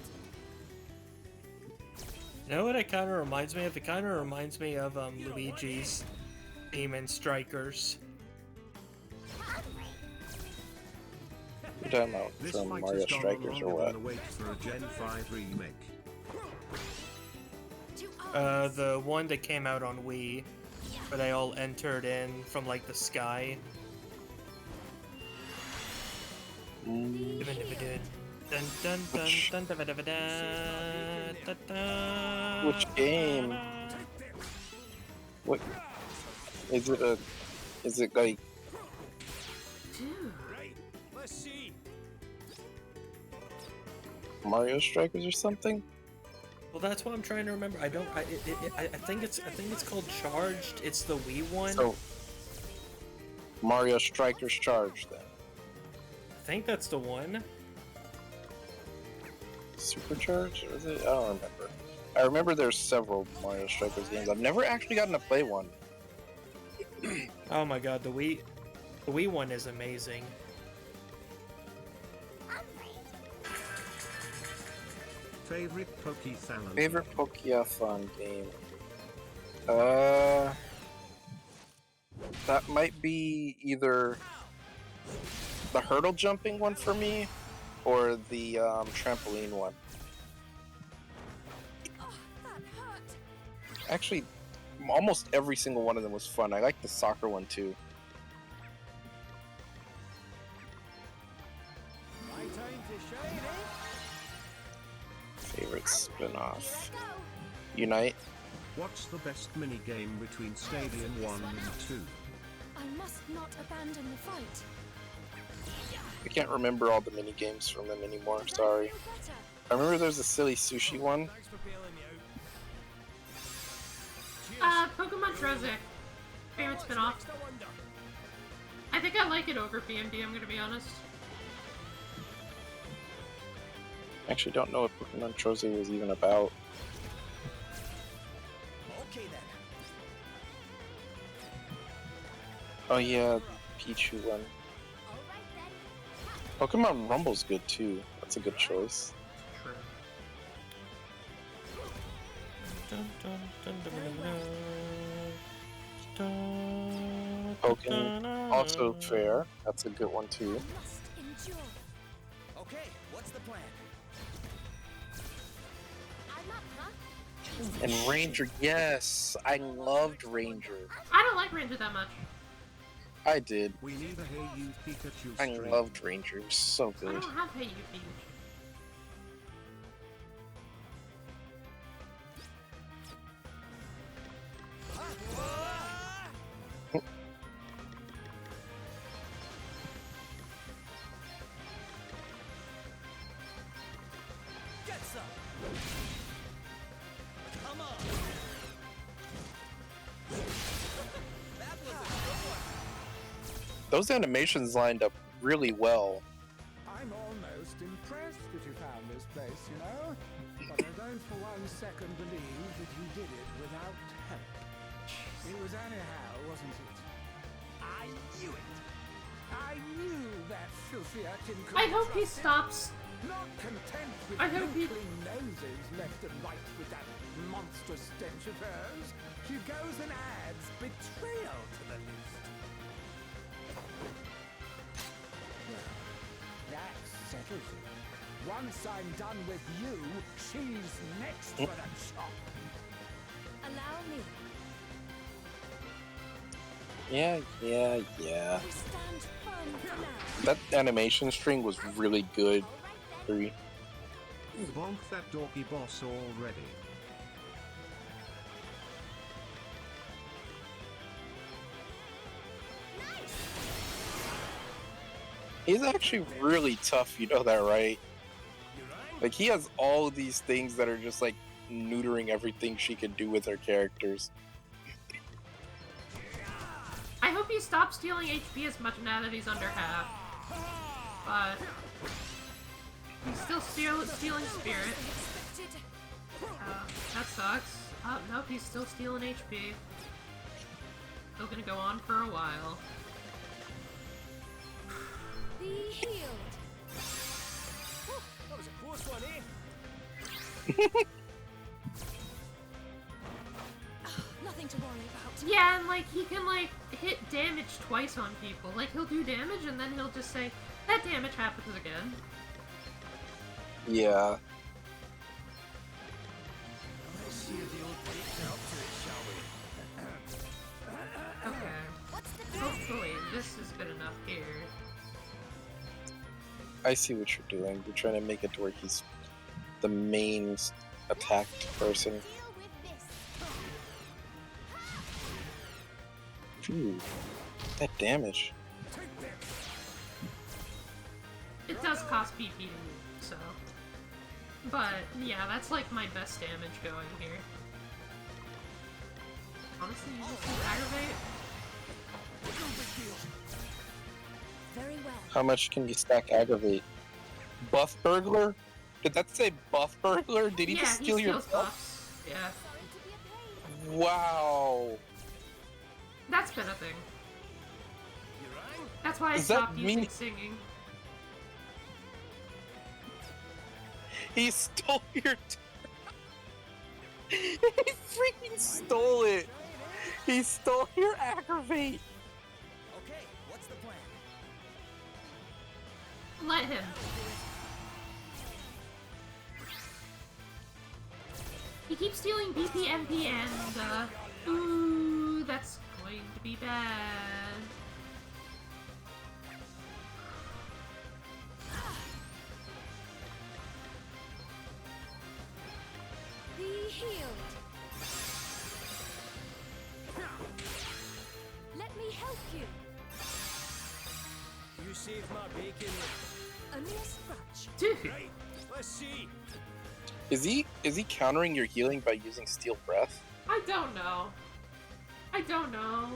You know what it kind of reminds me of? It kind of reminds me of Luigi's Demon Strikers. You're talking about This from fight Mario has gone on Strikers or longer what? than the wait for a Gen 5 remake. The one that came out on Wii, where they all entered in from like the sky. Mm. Dun, dun, dun, dun, dun, dun, dun, dun, dun, dun. Which game? What is it? A Is it like Dude. Right, let's see. Mario Strikers or something? Well, that's what I'm trying to remember. I don't. I think it's called Charged. It's the Wii one. So Mario Strikers Charged then. I think that's the one. Supercharged? Is it? I don't remember. I remember there's several Mario Strikers games. I've never actually gotten to play one. Oh my god, the Wii one is amazing. Favorite Poke-Thalan? Favorite Pokeathon game? That might be either the hurdle jumping one for me, or the trampoline one. Actually, almost every single one of them was fun. I like the soccer one too. My time to shine, Favorite spin-off? Unite? What's the best minigame between Stadium 1 and 2? I must not abandon the fight. I can't remember all the mini games from them anymore. Sorry. I remember there's a silly sushi one. Thanks for bailing me out. Pokemon Trozic. Favorite spin-off. I think I like it over BMD, I'm gonna be honest. Actually, don't know what Pokemon Trozic was even about. Okay then. Oh yeah, Pichu one. Pokemon Rumble's good too. That's a good choice. True. Pokken also fair. That's a good one too. Must endure. Okay, what's the plan? I'm up, huh? And Ranger, yes, I loved Ranger. I don't like Ranger that much. I did. We need a Hey You Pikachu I stream. loved Ranger. It was so I good. don't have Hey You Pikachu. Get some. Come on. That was a good one. Those animations lined up really well. I'm almost impressed that you found this place, you know? But I don't for 1 second believe that you did it without help. It was anyhow, wasn't it? I knew it. I knew that filthy acting could I hope he trust him. stops. Not content with I hope he- wrinkling noses left and right with that monstrous stench of hers, she goes and adds betrayal to the list. Well, that settles it. Once I'm done with you, she's next for the chop. Allow me. Yeah. We stand firm for now. That animation string was really good. Three. Bonk that dorky boss already. He's actually really tough, you know that, right? Like, he has all of these things that are just like neutering everything she can do with her characters. I hope he stops stealing HP as much now that he's under half. But he's still stealing spirit. That sucks. Nope, he's still stealing HP. Still gonna go on for a while. Be healed. That was a close one, eh? Nothing to worry about. Yeah, and like he can like hit damage twice on people. Like he'll do damage and then he'll just say, that damage happens again. Yeah. Let's see if the old tape's up to it, shall we? Okay. Hopefully this is good enough here. I see what you're doing. You're trying to make it to where he's the main attacked person. Deal with this. Ooh. That damage. It does cost BP to move, so. But yeah, that's like my best damage going here. Honestly, you just do aggravate. Very well. How much can you stack aggravate? Buff burglar? Did that say buff burglar? Did he Yeah, just steal he your steals buff? buffs. Yeah. Wow. That's been a thing. That's why I Does that stopped mean- using singing. He stole your. He freaking stole it. He stole your aggravate. Okay, what's the plan? Let him. He keeps stealing BP, MP, and ooh, that's going to be bad. Be healed. Let me help you. You saved my bacon. Only a scratch. Dude. Right, let's see. Is he countering your healing by using steel breath? I don't know. I don't know.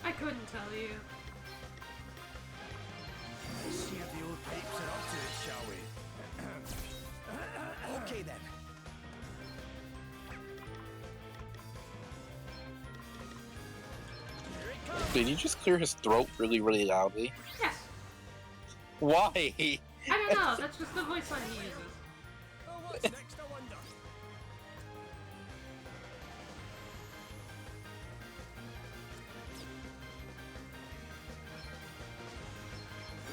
I couldn't tell you. Let's see if the old pipes are up to it, shall we? Okay then. Did he just clear his throat really, really loudly? Yes. Why? I don't know. That's just the voice line he uses. Oh, what's next, I wonder?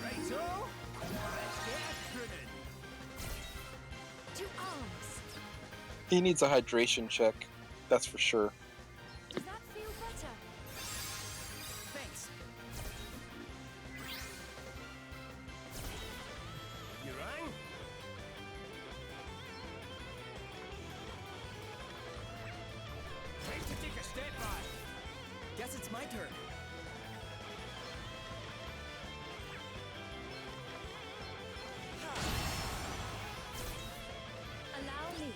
Righto, let's get a pruning. To arms. He needs a hydration check. That's for sure. Does that feel better? Thanks. You rang? Time to take a step back. Guess it's my turn. Allow me.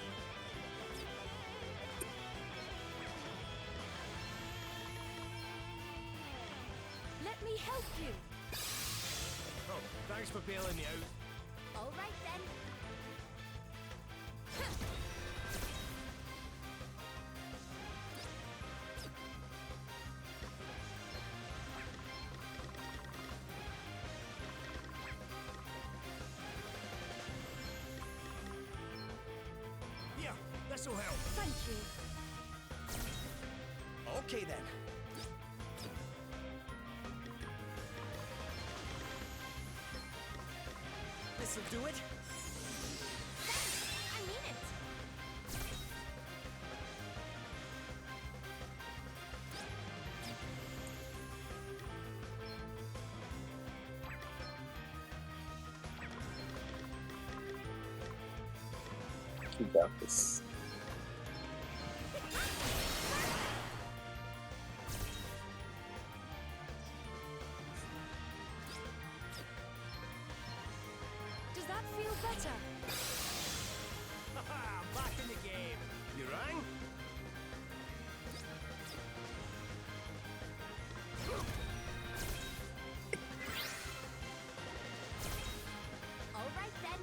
Let me help you. Oh, thanks for bailing me out. All right then. Here, this'll help. Thank you. Okay then. This'll do it. I mean it. You got this. Does that feel better? Haha, I'm back in the game. You rang? All right then.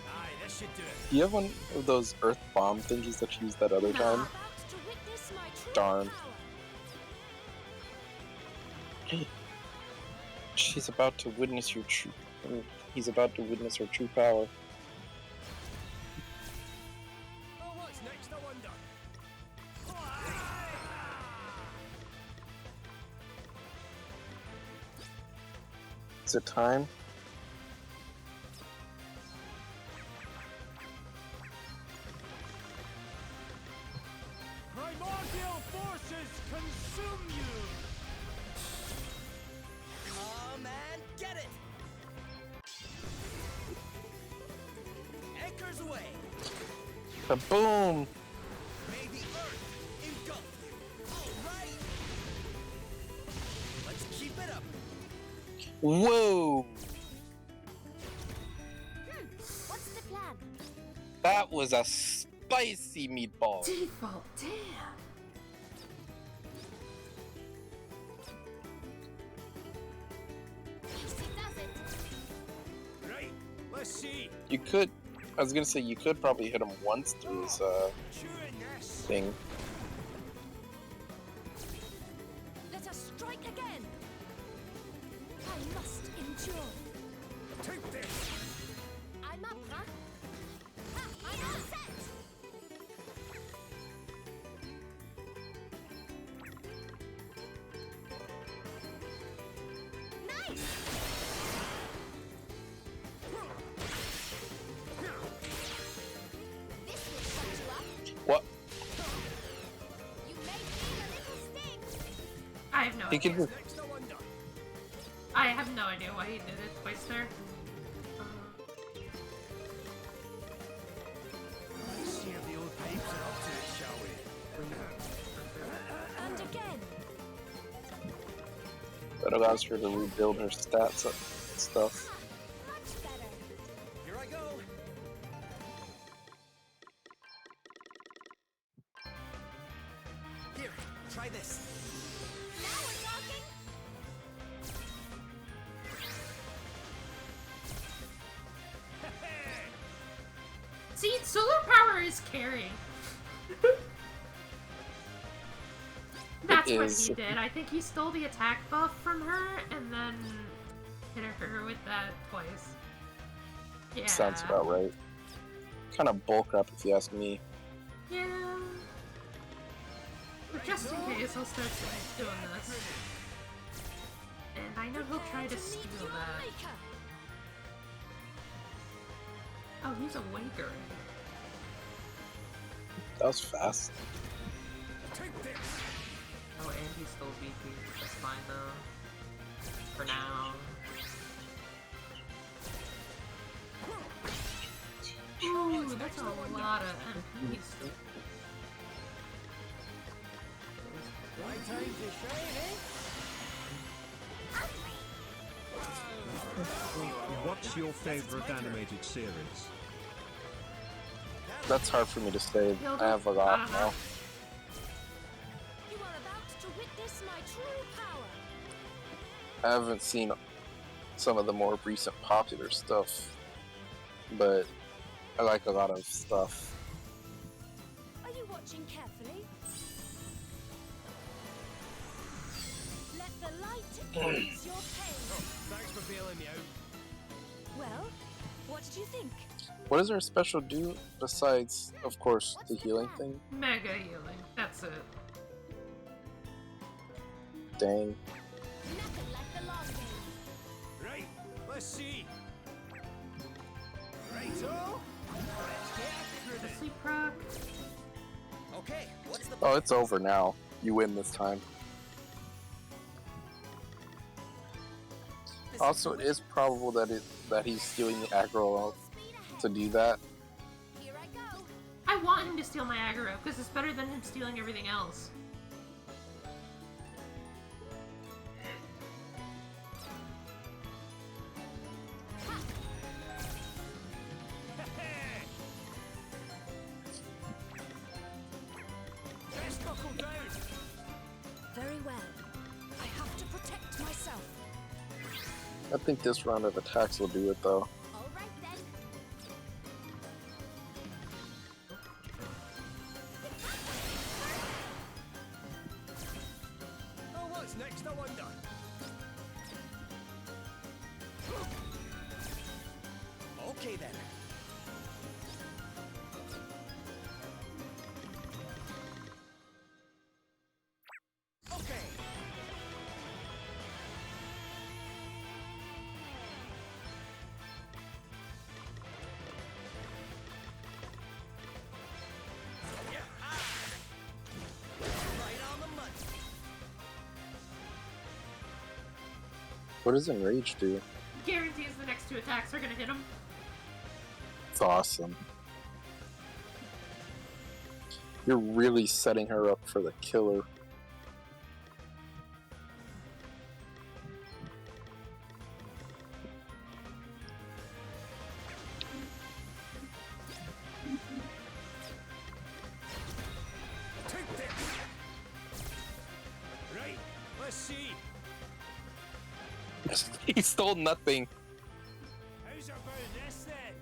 Aye, this should do it. Do you have one of those earth bomb thingies that you used that other time? About to witness my true Darn. power. She's about to witness your true. He's about to witness her true power. Oh, what's next, I wonder? Is it time? Primordial forces consume you! Come and get it! Anchors away! Kaboom! May the earth engulf you! Alright! Let's keep it up! Whoa! What's the plan? That was a spicy meatball. Default, damn. Easy does it. Right, let's see. You could. I was gonna say you could probably hit him once through his Chewing this. thing. Let us strike again. I must endure. Take this. I'm up, huh? Ha, I'm all set. Nice. This will shut you up. What? You may feel a little sting. I have no He idea. can just Next no wonder. I have no idea why he did it, Twister. Let's see if the old pipes are up to it, shall we? And again. that allows her to rebuild her stats and stuff. Much better. Here I go. Here, try this. Now we're talking. See, solar power is carrying. That's what is. he did. I think he stole the attack buff from her and then hit her with that twice. Yeah. Sounds about right. Kind of bulk up if you ask me. Yeah. But just in case, I'll start doing this. And I know he'll try to steal that. Oh, he's awake already. That was fast. Oh, and he's still BP. That's fine though. For now. Ooh, that's a lot of MPs. My time to shine, eh? What's your favorite animated series? That's hard for me to say. I have a lot now. You are about to witness my true power. I haven't seen some of the more recent popular stuff, but I like a lot of stuff. Are you watching carefully? Let the light ease your pain. Thanks for bailing me out. Well, what did you think? What does her special do besides, of course, the healing thing? Mega healing. That's it. Dang. Nothing like the long game. Right, let's see. Righto. Let's get after The this. sleep proc. Okay, what's the Oh, it's over now. You win this time. Also, it is probable that he's stealing the aggro to do that. Here I go. I want him to steal my aggro, because it's better than him stealing everything else. Let's buckle down. Very well. I have to protect myself. I think this round of attacks will do it, though. All right then. Oh, what's next? I wonder. Okay then. Okay. What does Enrage do? Guarantees the next 2 attacks are gonna hit him. It's awesome. You're really setting her up for the killer. Take this. Right, let's see. He stole nothing. How's about this then?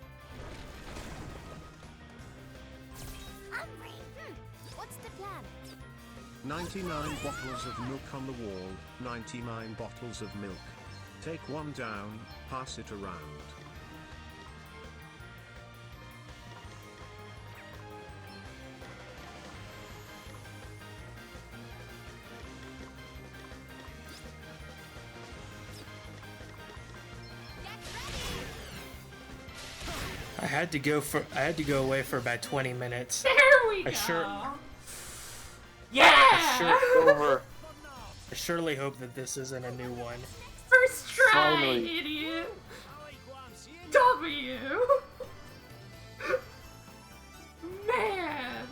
Hungry. What's the plan? 99 bottles of milk on the wall, 99 bottles of milk. Take one down, pass it around. I had to go away for about 20 minutes. There we go. I surely hope that this isn't a new one. First try, Finally. idiot. W. Man,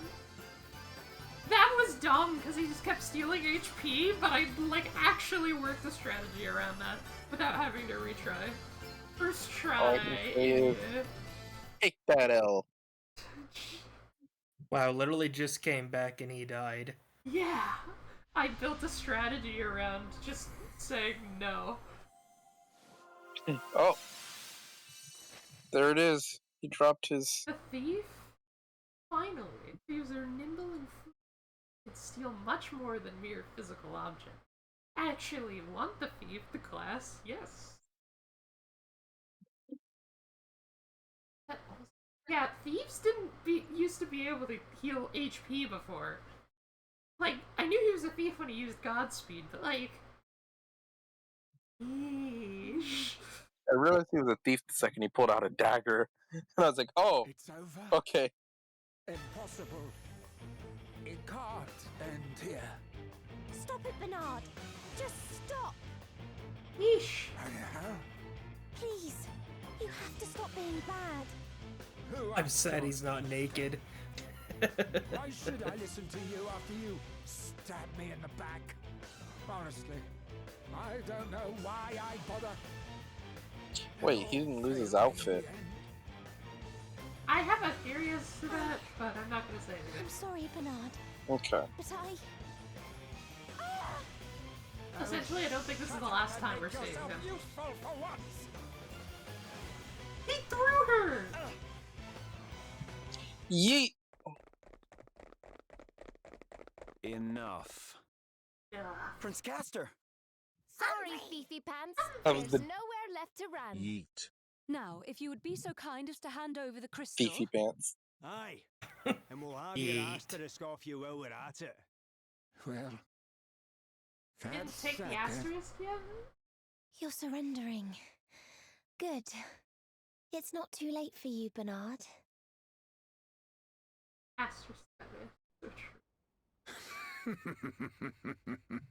that was dumb because he just kept stealing HP, but I like actually worked a strategy around that without having to retry. First try, idiot. Take that L. Wow, literally just came back and he died. Yeah, I built a strategy around just saying no. Oh, there it is. He dropped his. The thief? Finally, thieves are nimble and free. Can steal much more than mere physical objects. Actually want the thief, the class, yes. Yeah, thieves used to be able to heal HP before. Like, I knew he was a thief when he used Godspeed, but like... Eesh. I realized he was a thief the second he pulled out a dagger. And I was like, oh, It's over. okay. Impossible. It can't end here. Stop it, Bernard. Just stop. Eesh. Please. You have to stop being bad. I'm sad he's not naked. Why should I listen to you after you stab me in the back? Honestly, I don't know why I bother. Wait, he didn't lose his outfit. I have a theory as to that, but I'm not gonna say I'm it. sorry, Bernard. Okay. But I... Essentially, I don't think this is the last time we're seeing him. Useful for once. He threw her! Yeet! Enough. Prince Castor! Sorry, Fifi Pants. That was There's the- nowhere left to run. Yeet. Now, if you would be so kind as to hand over the crystal. Beefy pants. Aye. And we'll have your asterisk off you while we're at it. Well, Didn't that's take the that, asterisk yet? You're surrendering. Good. It's not too late for you, Bernard. Asterisk, that is so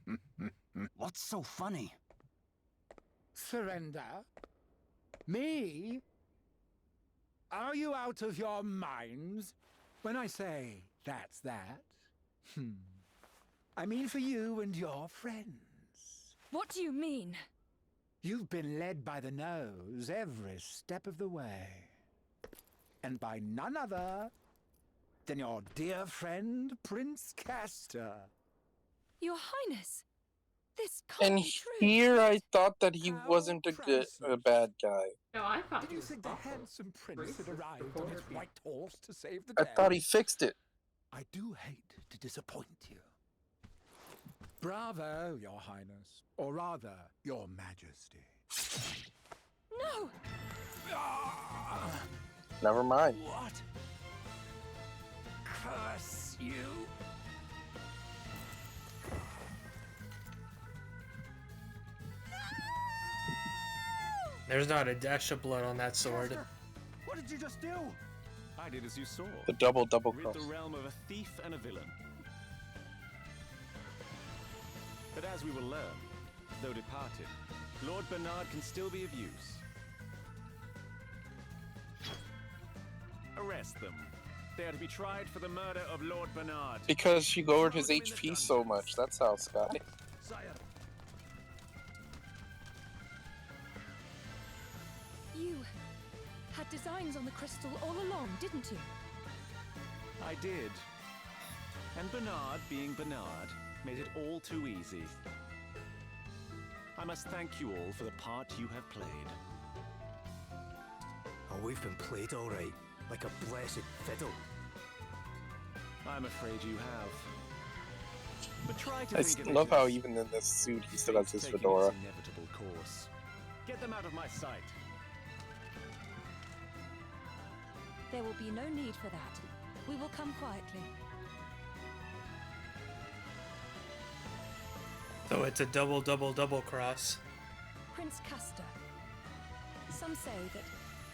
true. What's so funny? Surrender? Me? Are you out of your minds? When I say that's that, I mean for you and your friends. What do you mean? You've been led by the nose every step of the way. And by none other than your dear friend, Prince Castor. Your Highness, this can't And be true. here I thought that he wasn't a bad guy. No, I thought Did he you was think the awful. handsome prince had arrived on his white horse to save the I day? thought he fixed it. I do hate to disappoint you. Bravo, your highness. Or rather, your majesty. No! Never mind. What? Curse you! There's not a dash of blood on that sword. Castor, what did you just do? I did as you saw. The double Rid cross. the realm of a thief and a villain. But as we will learn, Though departed, Lord Bernard can still be of use. Arrest them. They are to be tried for the murder of Lord Bernard. Because she lowered his HP so much. That's how, Sky. Sire. You had designs on the crystal all along, didn't you? I did. And Bernard, being Bernard, made it all too easy. I must thank you all for the part you have played. Oh, we've been played all right, like a blessed fiddle. I'm afraid you have. But try to I think of it love how as even in this suit he still has his taking fedora. its inevitable course. Get them out of my sight. There will be no need for that. We will come quietly. So it's a double cross. Prince Castor. Some say that,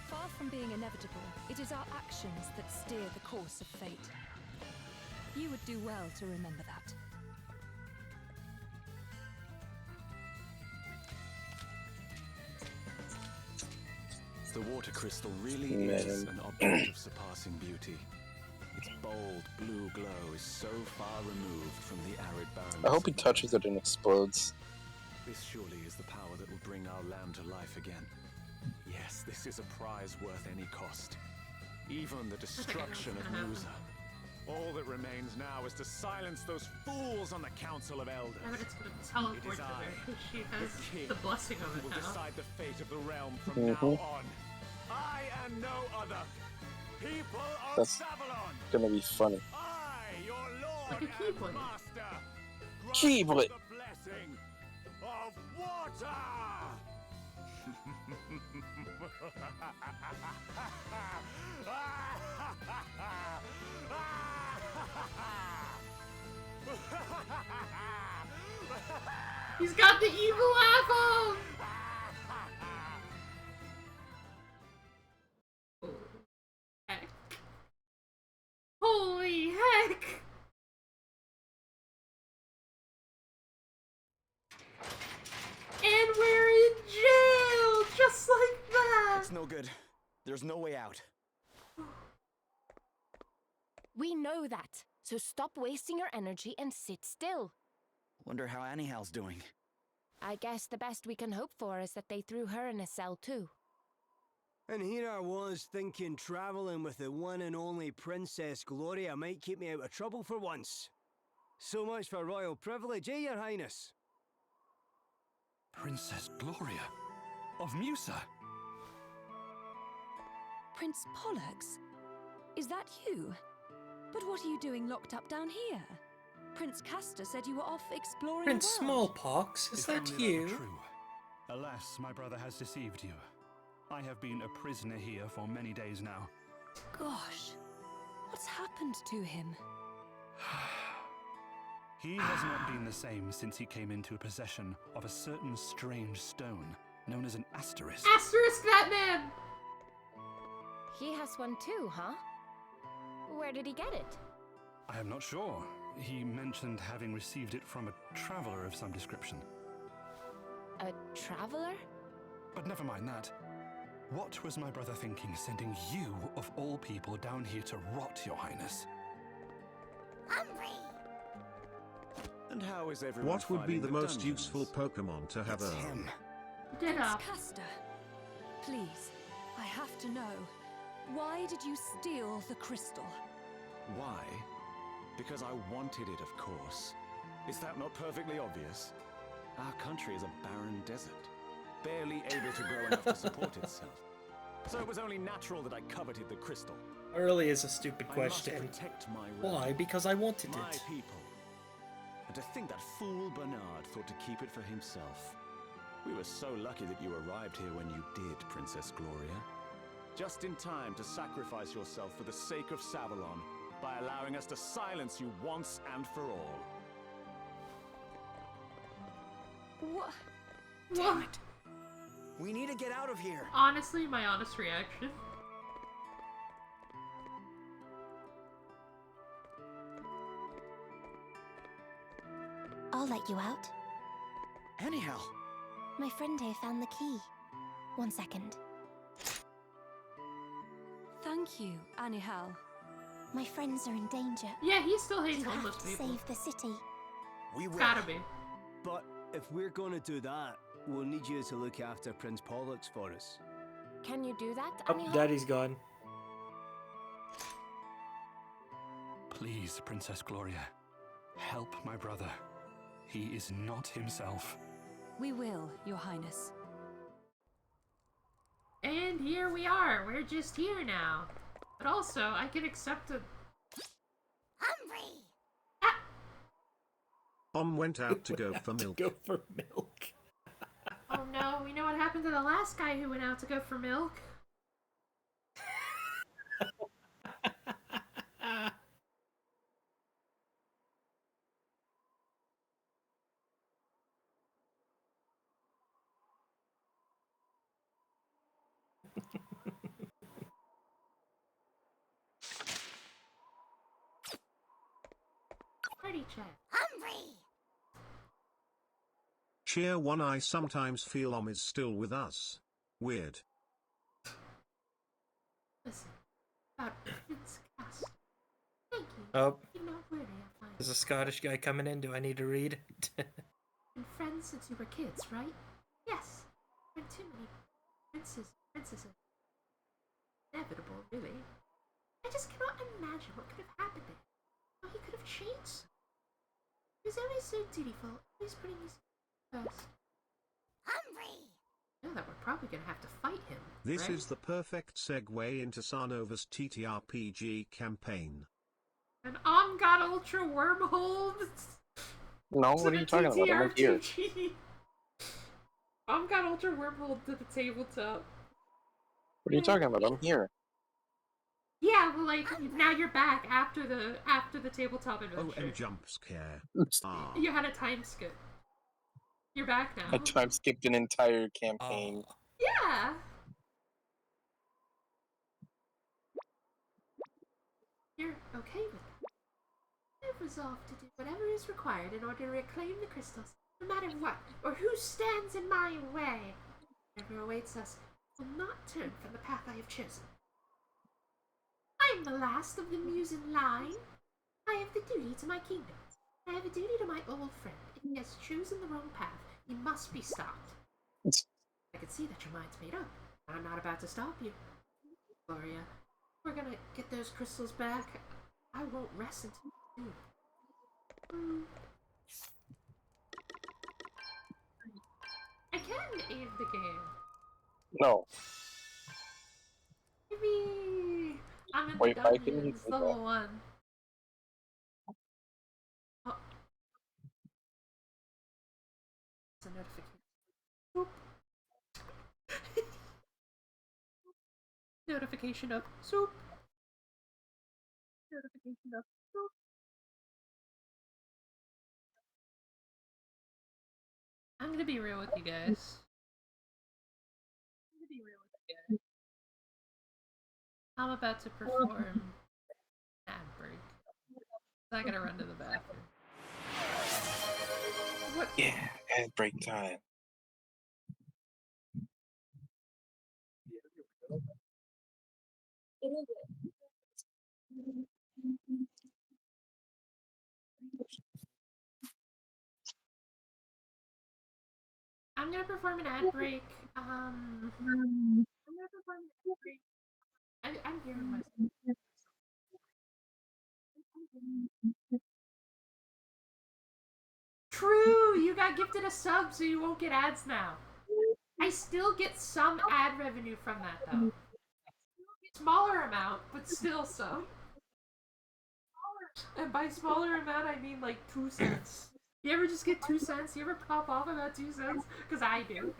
far from being inevitable, it is our actions that steer the course of fate. You would do well to remember that. The water crystal really is an object of surpassing beauty. Its bold blue glow is so far removed from the arid barrenness. I hope he touches it and explodes. This surely is the power that will bring our land to life again. Yes, this is a prize worth any cost. Even the destruction of Musa. All that remains now is to silence those fools on the Council of Elders. Yeah, but it's gonna teleport to her because she has the blessing of it who will now. decide the fate of the realm from now on. I and no other. People of That's Savalon. gonna be funny. I, your lord Like a and Keyblade. master, Keyblade. grant the blessing of water. He's got the evil apple! Heck. Holy heck! And we're in jail! Just like that! It's no good. There's no way out. We know that, so stop wasting your energy and sit still. Wonder how Anniehal's doing. I guess the best we can hope for is that they threw her in a cell too. And here I was thinking traveling with the one and only Princess Gloria might keep me out of trouble for once. So much for royal privilege, eh, Your Highness? Princess Gloria of Musa. Prince Pollux? Is that you? But what are you doing locked up down here? Prince Castor said you were off exploring Prince the world. Smallpox, is If that only that you? were true. Alas, my brother has deceived you. I have been a prisoner here for many days now. Gosh, what's happened to him? He has not been the same since he came into possession of a certain strange stone known as an asterisk. Asterisk that man! He has one too, huh? Where did he get it? I am not sure. He mentioned having received it from a traveler of some description. A traveler? But never mind that. What was my brother thinking, sending you, of all people, down here to rot, Your Highness? And how is everyone What would be finding the most dungeons? useful Pokemon to have earned? Ditto. Prince Castor, please, I have to know. Why did you steal the crystal? Why? Because I wanted it, of course. Is that not perfectly obvious? Our country is a barren desert, barely able to grow enough to support itself. So it was only natural that I coveted the crystal. Early is a stupid I must question. protect my realm, Why? Because I wanted my it. people. And to think that fool Bernard thought to keep it for himself. We were so lucky that you arrived here when you did, Princess Gloria. Just in time to sacrifice yourself for the sake of Savalon by allowing us to silence you once and for all. What? Damn it. We need to get out of here. Honestly, my honest reaction. I'll let you out. Anyhow. My friend here found the key. 1 second. Thank you, Anihal. My friends are in danger. Yeah, he still hates You homeless have to people. save the city. We will. Gotta be. But if we're gonna do that, we'll need you to look after Prince Pollux for us. Can you do that, Oh, Anihal? Daddy's gone. Please, Princess Gloria, help my brother. He is not himself. We will, Your Highness. And here we are. We're just here now. But also, I can accept a... Hungry! Went out to go for milk. Go for milk. Oh no, we know what happened to the last guy who went out to go for milk. Party chat. Hungry! Cheer one. I sometimes feel is still with us. Weird. Listen, about Prince Cass. Thank you. Oh, You know where I find there's a Scottish guy coming in. Do I need to read? been friends since you were kids, right? Yes. There are too many princesses. Inevitable, really. I just cannot imagine what could have happened there. How he could have changed. He was always so dutiful, always putting his first. Hungry! I know that we're probably gonna have to fight him. This right? is the perfect segue into Sarnova's TTRPG campaign. An Omgot Ultra wormhole. No, what are you talking about? I'm right here. Omgot Ultra wormhole to the tabletop. What are you talking about? I'm here. Yeah, well, like now you're back after the tabletop adventure. Oh, and jump scare. Ah. You had a time skip. You're back now. I time skipped an entire campaign. Yeah. You're okay with it. I've resolved to do whatever is required in order to reclaim the crystals, no matter what or who stands in my way. Whatever awaits us will not turn from the path I have chosen. I am the last of the Musen line. I have the duty to my kingdom. I have a duty to my old friend. If he has chosen the wrong path, he must be stopped. I can see that your mind's made up. I'm not about to stop you. Gloria, we're gonna get those crystals back. I won't rest until you do. I can aid the game. No. Maybe I'm in Wait, the why can you dungeons, do level that? 1. Oh. It's a notification. Boop. Notification of soup. Notification of soup. I'm gonna be real with you guys. I'm about to perform ad break. I gotta run to the bathroom. What? Yeah, ad break time. I'm gonna perform an ad break. I'm gonna perform an ad break. I'm hearing myself. True, you got gifted a sub, so you won't get ads now. I still get some ad revenue from that though. Smaller amount, but still some. And by smaller amount, I mean like 2 cents. You ever just get 2 cents? You ever pop off about 2 cents? Because I do.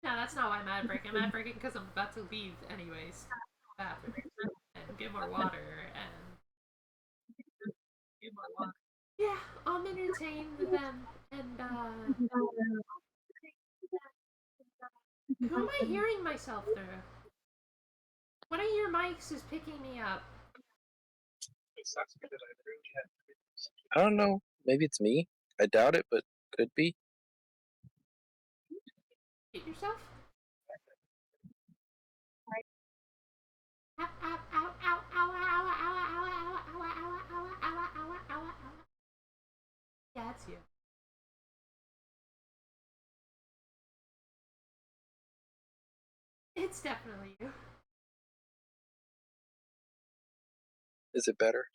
No, that's not why I'm ad breaking. I'm ad breaking because I'm about to leave anyways. Bathroom and get more water and yeah, I'll entertain them and who am I hearing myself through? One of your mics is picking me up. I don't know. Maybe it's me. I doubt it, but Could be. Hit yourself? Ow, ow, ow, ow, ow, ow, ow, ow, ow, ow, ow, ow, ow, ow, ow, ow, ow. Yeah, it's you. It's definitely you. Is it better?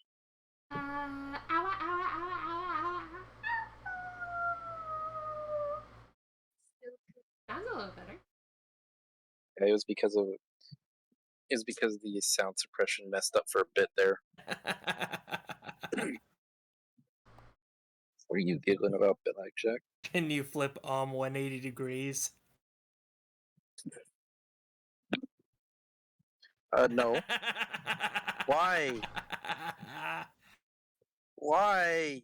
Ow, ow, ow, ow, ow, ow. Sounds a little better. Yeah, it was because the sound suppression messed up for a bit there. What are you giggling about, Blackjack? Can you flip 180 degrees? No. Why? Why?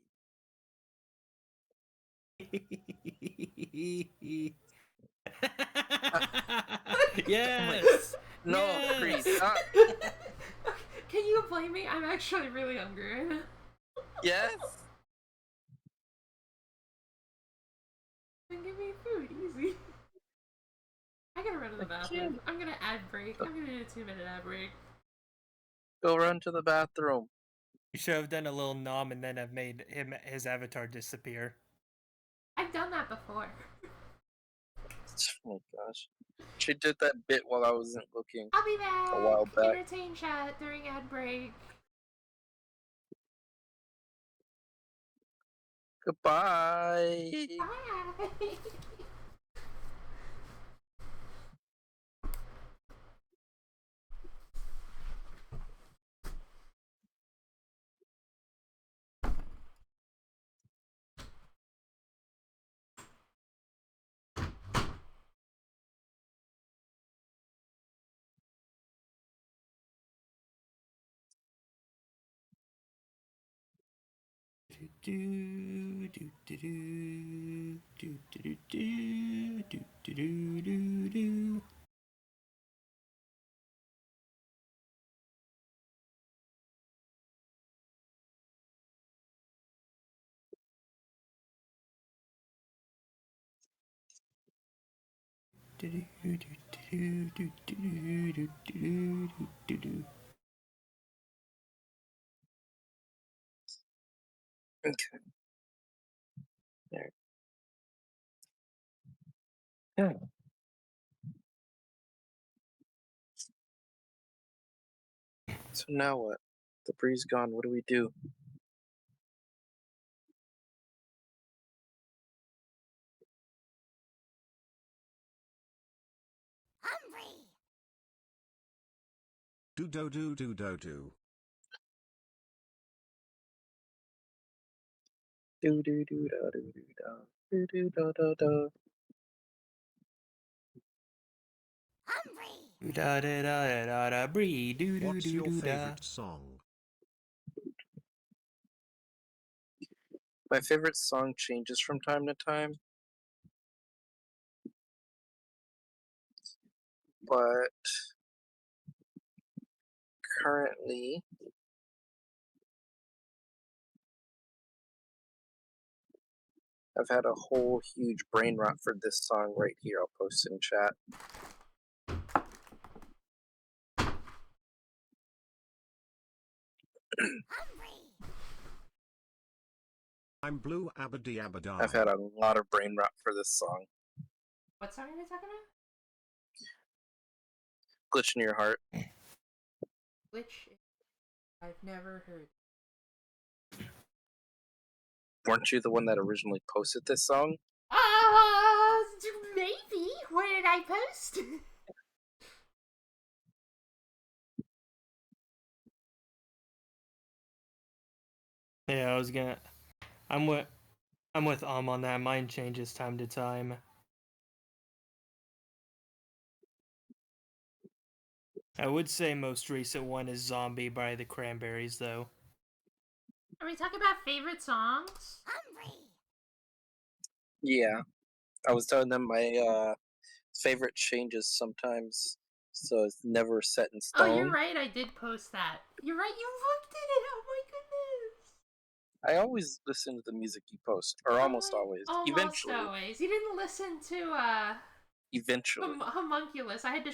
Yes! No, Yes! Creed, stop. Can you blame me? I'm actually really hungry right now. Yes? Then give me food, easy. I gotta run to the bathroom. I'm gonna ad break. I'm gonna do a 2-minute ad break. Go run to the bathroom. You should have done a little nom and then have made his avatar disappear. I've done that before. Oh my gosh. She did that bit while I wasn't looking. I'll be back. A while back. Entertain chat during ad break. Goodbye. Bye. Okay. There. Yeah. So now what? The breeze gone. What do we do? Do do do do do do. Do do do da do do da do do da da da. Da da da da da bree do do What's do your do da. favorite song? My favorite song changes from time to time, but currently I've had a whole huge brain rot for this song right here. I'll post in chat. I'm Blue Abadi Abadar. I've had a lot of brain rot for this song. What song are you talking about? Glitch in Your Heart. Which I've never heard. Weren't you the one that originally posted this song? Maybe. Where did I post? Yeah, I was gonna. I'm with on that. Mine changes time to time. I would say most recent one is Zombie by the Cranberries, though. Are we talking about favorite songs? Yeah. I was telling them my favorite changes sometimes, so it's never set in stone. Oh, you're right. I did post that. You're right. You looked at it. Oh my goodness. I always listen to the music you post, or almost always. Almost Eventually. always. You didn't listen to Eventually. Homunculus. I had to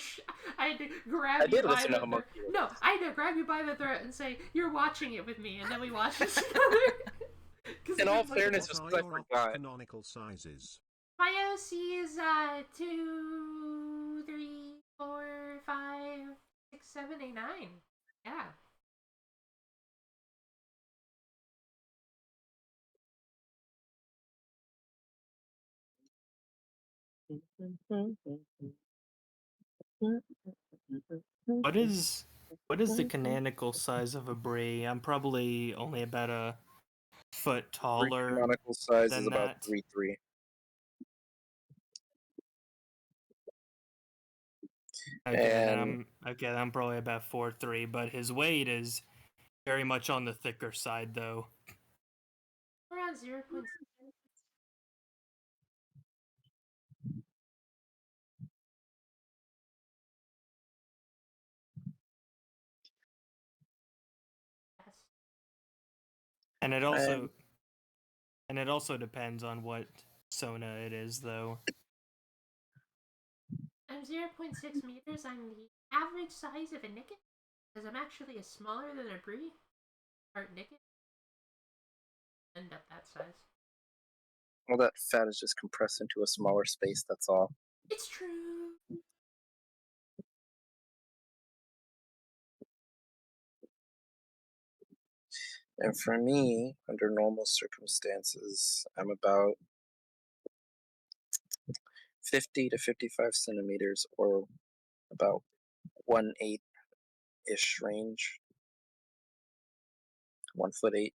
grab I you did by listen to the Homunculus. No, I had to grab you by the throat and say, "You're watching it with me," and then we watched it together. In all fairness, What just are because I your forgot. canonical sizes? My OC is 2, 3, 4, 5, 6, 7, 8, 9. Yeah. What is the canonical size of a brie? I'm probably only about a foot taller Canonical size than is about that. 3'3". Okay, And then I'm probably about 4'3", but his weight is very much on the thicker side, though. Around 0.6. And it also depends on what Sona it is, though. I'm 0.6 meters. I'm the average size of a Nickit, because I'm actually smaller than a Brie. Or Nickit. End up that size. all that fat is just compressed into a smaller space, that's all. It's true. And for me, under normal circumstances, I'm about 50 to 55 centimeters, or about 1/8-ish range. 1'8".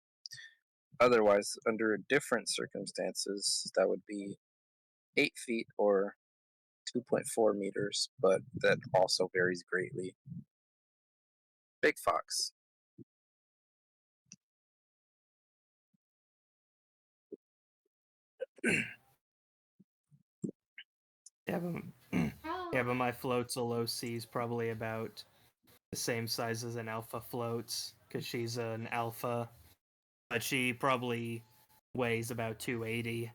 Otherwise, under different circumstances, that would be 8 feet or 2.4 meters, but that also varies greatly. Big fox. But my floatzel OC is probably about the same size as an alpha floats, because she's an alpha, but she probably weighs about 280.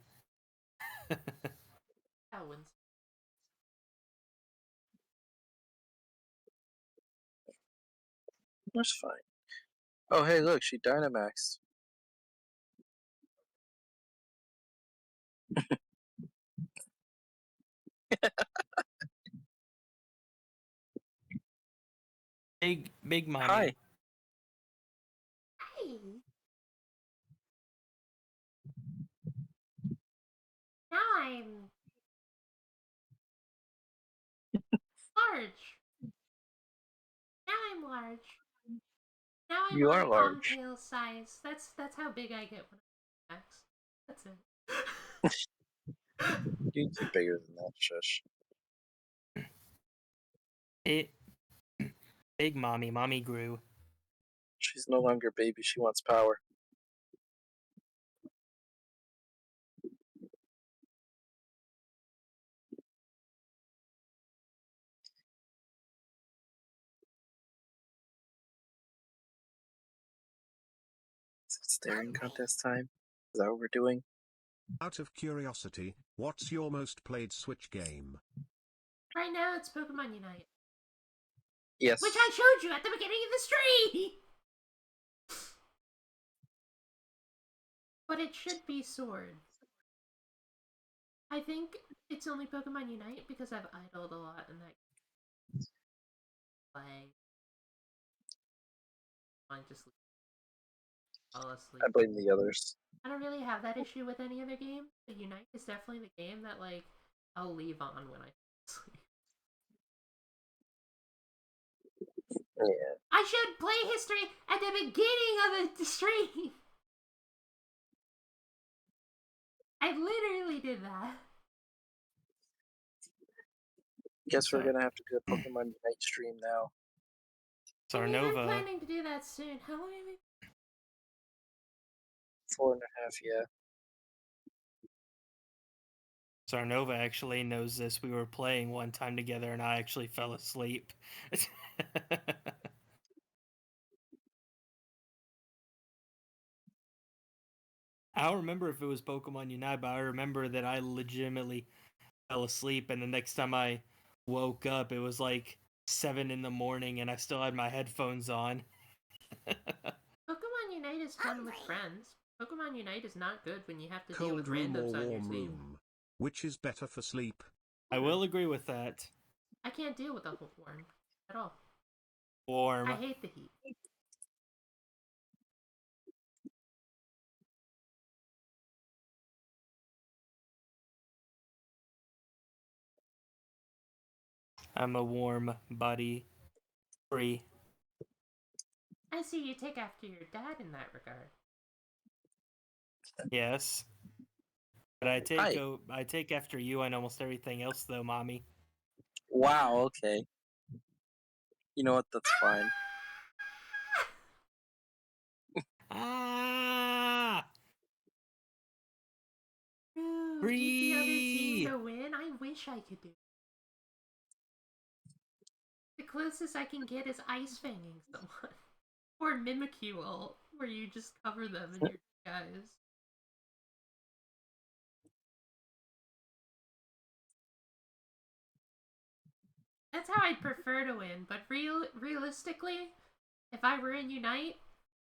That's fine. Oh, hey, look, she Dynamaxed. Big mommy. Hi. Hi. Now I'm large. Now I'm large. Now I'm You my are large. Palmtail size. That's how big I get when I'm max. That's it. You get bigger than that, shush. Big mommy. Mommy grew. She's no longer baby, she wants power. Is it staring contest time? Is that what we're doing? Out of curiosity, what's your most played Switch game? Right now it's Pokemon Unite. Yes. Which I showed you at the beginning of the stream! But it should be Sword. I think it's only Pokemon Unite because I've idled a lot in that play. I just fall asleep. I blame the others. I don't really have that issue with any other game, but Unite is definitely the game that, like, I'll leave on when I sleep. Yeah. I should play history at the beginning of the stream! I literally did that. Guess we're gonna have to do a Pokemon Unite stream now. I mean, I'm Sarnova. planning to do that soon. How long have we... 4.5, yeah. Sarnova actually knows this. We were playing one time together and I actually fell asleep. I don't remember if it was Pokemon Unite, but I remember that I legitimately fell asleep, and the next time I woke up, it was like 7 in the morning, and I still had my headphones on. Pokemon Unite is fun with friends. Pokemon Unite is not good when you have to deal Cold with room or randoms on your warm team. room? Which is better for sleep? I will agree with that. I can't deal with the whole warm at all. Warm. I hate the heat. I'm a warm body. Free. I see you take after your dad in that regard. Yes. But I take after you on almost everything else, though, mommy. Wow, okay. You know what? That's fine. Ah! Ooh, get the other team to win? I wish I could do it. The closest I can get is ice fanging someone. Or Mimikyu, where you just cover them in your guys. That's how I'd prefer to win, but realistically, if I were in Unite,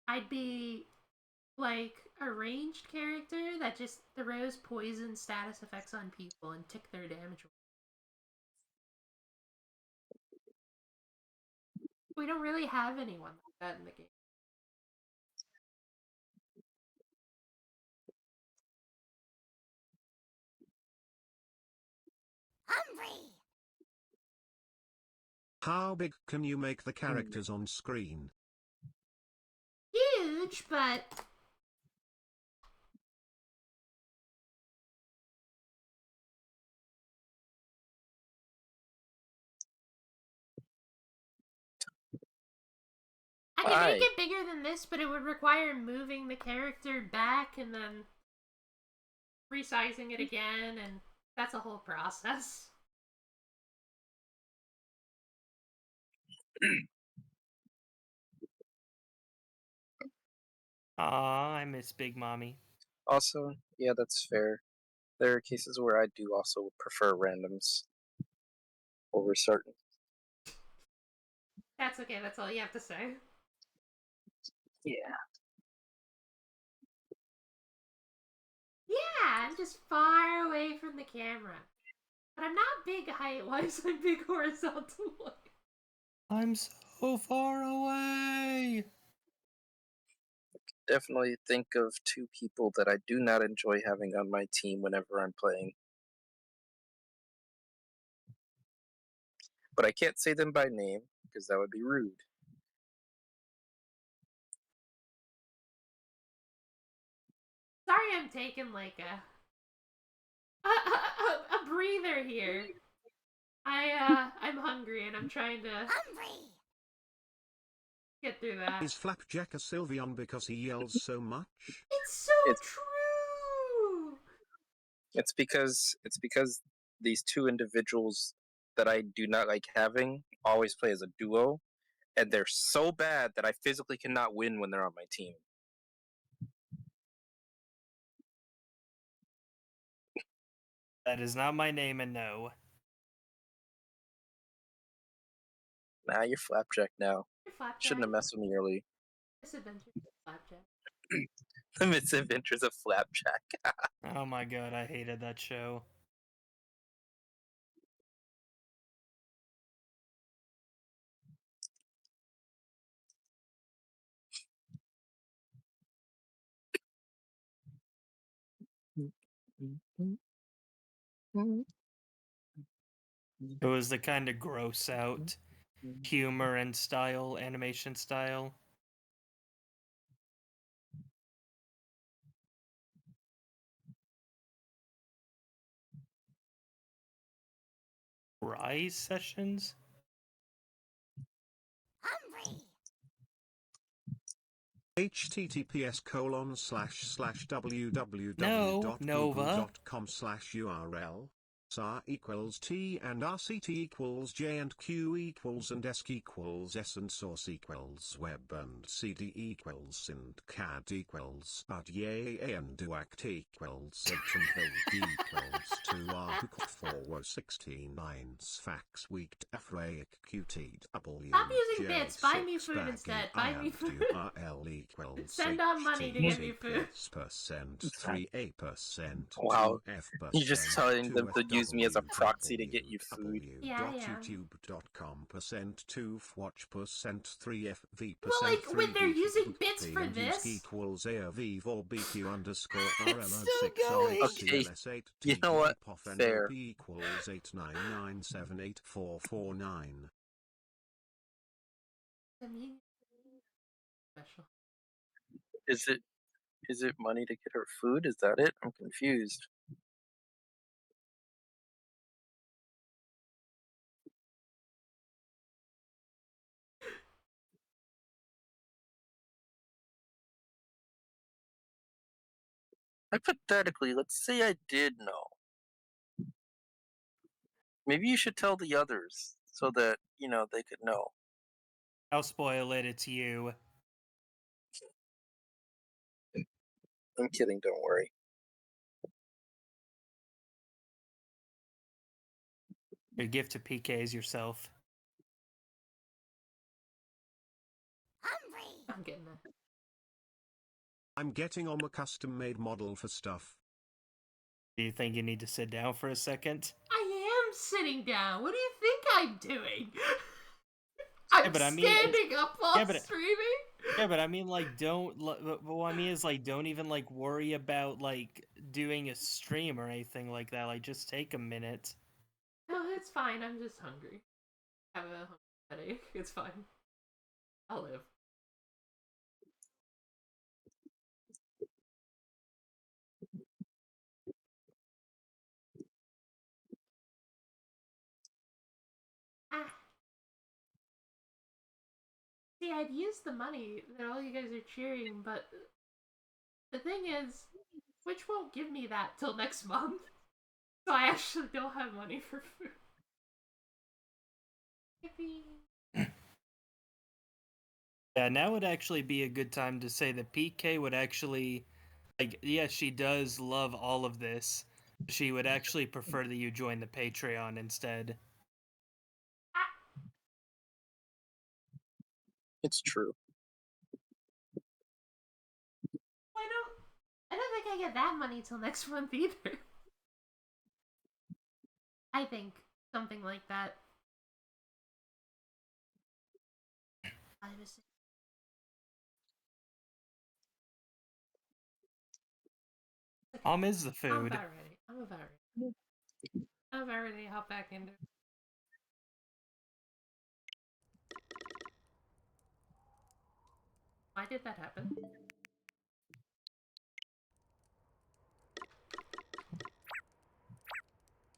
I'd be like a ranged character that just throws poison status effects on people and tick their damage. We don't really have anyone like that in the game. How big can you make the characters on screen? Huge, but I can make it bigger than this, but it would require moving the character back and then resizing it again, and that's a whole process. Aw, I miss Big Mommy. Also, yeah, that's fair. There are cases where I do also prefer randoms over certain. That's okay, that's all you have to say. Yeah. Yeah, I'm just far away from the camera. But I'm not big height-wise, I'm big horizontally. I'm so far away! Definitely think of two people that I do not enjoy having on my team whenever I'm playing. But I can't say them by name, because that would be rude. Sorry I'm taking like a breather here. I'm hungry and I'm trying to get through that. Is Flapjack a Sylveon because he yells so much? It's so true! It's because these two individuals that I do not like having always play as a duo, and they're so bad that I physically cannot win when they're on my team. That is not my name, and no. Nah, you're Flapjack now. You're Flapjack. Shouldn't have messed with me early. Misadventures of Flapjack. The Misadventures of Flapjack. Oh my god, I hated that show. It was the kind of gross out humor and style, animation style. Rise sessions? https://www.google.com/url equals R equals T and RCT equals J and Q equals and ESC equals S and source equals web and CD equals and CAD equals but yay and duact equals H and build equals 2R equals 4 fax week FRA QT W. Stop using bits. Buy me food instead. Buy me food. Send on money to get me food. Percent 3%. Wow. 2F%. You're just telling them to use me as a proxy to get you food. Yeah. YouTube.com %2 watch %3FV Well, like, when they're using bits for this. Equals AV or BQ underscore It's still going. Okay. You know what? Fair. Equals 899784449. Special. Is it money to get her food? Is that it? I'm confused. Hypothetically, let's say I did know. Maybe you should tell the others so that, you know, they could know. I'll spoil it, it's you. I'm kidding, don't worry. Your gift to PK is yourself. I'm getting it. I'm getting on a custom-made model for stuff. Do you think you need to sit down for a second? I am sitting down. What do you think I'm doing? I'm standing up while streaming. Yeah, but I mean, like, don't. What I mean is, like, don't even like worry about like doing a stream or anything like that. Like, just take a minute. No, it's fine. I'm just hungry. I have a headache. It's fine. I'll live. See, I'd use the money that all you guys are cheering, but the thing is, Twitch won't give me that till next month. So I actually don't have money for food. Yippee. Yeah, now would actually be a good time to say that PK would actually, like, yes, she does love all of this. She would actually prefer that you join the Patreon instead. It's true. I don't think I get that money till next month either. I think something like that. Is the food. I'm about ready to hop back into it. Why did that happen?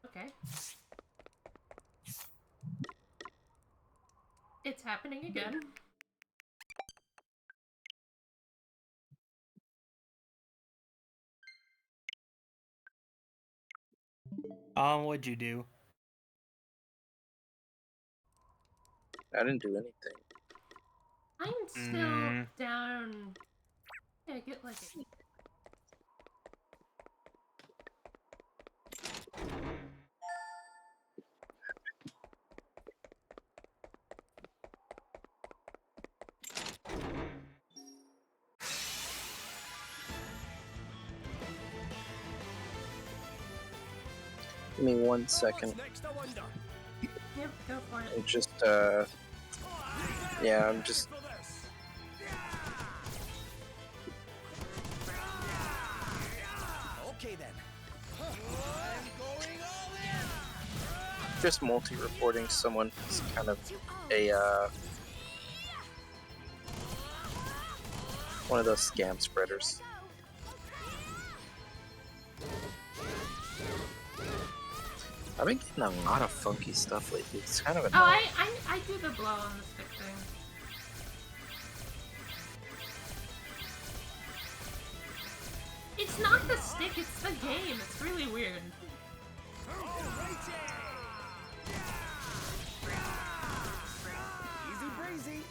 Okay. It's happening again. What'd you do? I didn't do anything. I'm still down. Yeah, get like a... Give me 1 second. Yep, go for it. I'm just, yeah, I'm just... Okay then. Just multi-reporting someone who's kind of a, one of those scam spreaders. I've been getting a lot of funky stuff lately. It's kind of annoying. Oh, I do the blow on the stick thing. It's not the stick, it's the game. It's really weird. Easy breezy.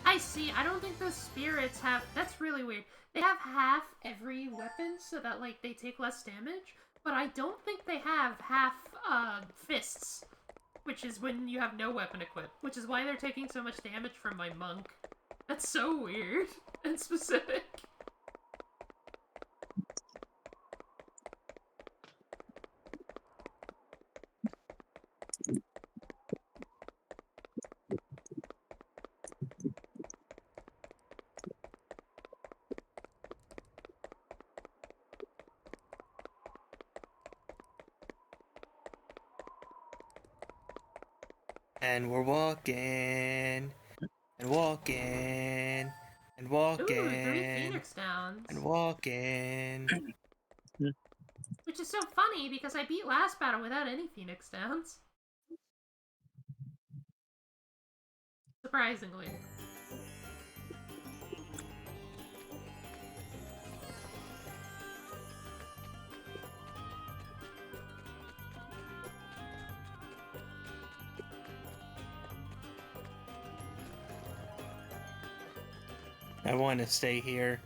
I see. I don't think the spirits have... That's really weird. They have half every weapon so that, like, they take less damage. But I don't think they have half, fists. Which is when you have no weapon equipped. Which is why they're taking so much damage from my monk. That's so weird and specific. And we're walking, and walking, and walking, Ooh, 3 Phoenix Downs. and walking. Which is so funny because I beat last battle without any Phoenix Downs. Surprisingly. I want to stay here.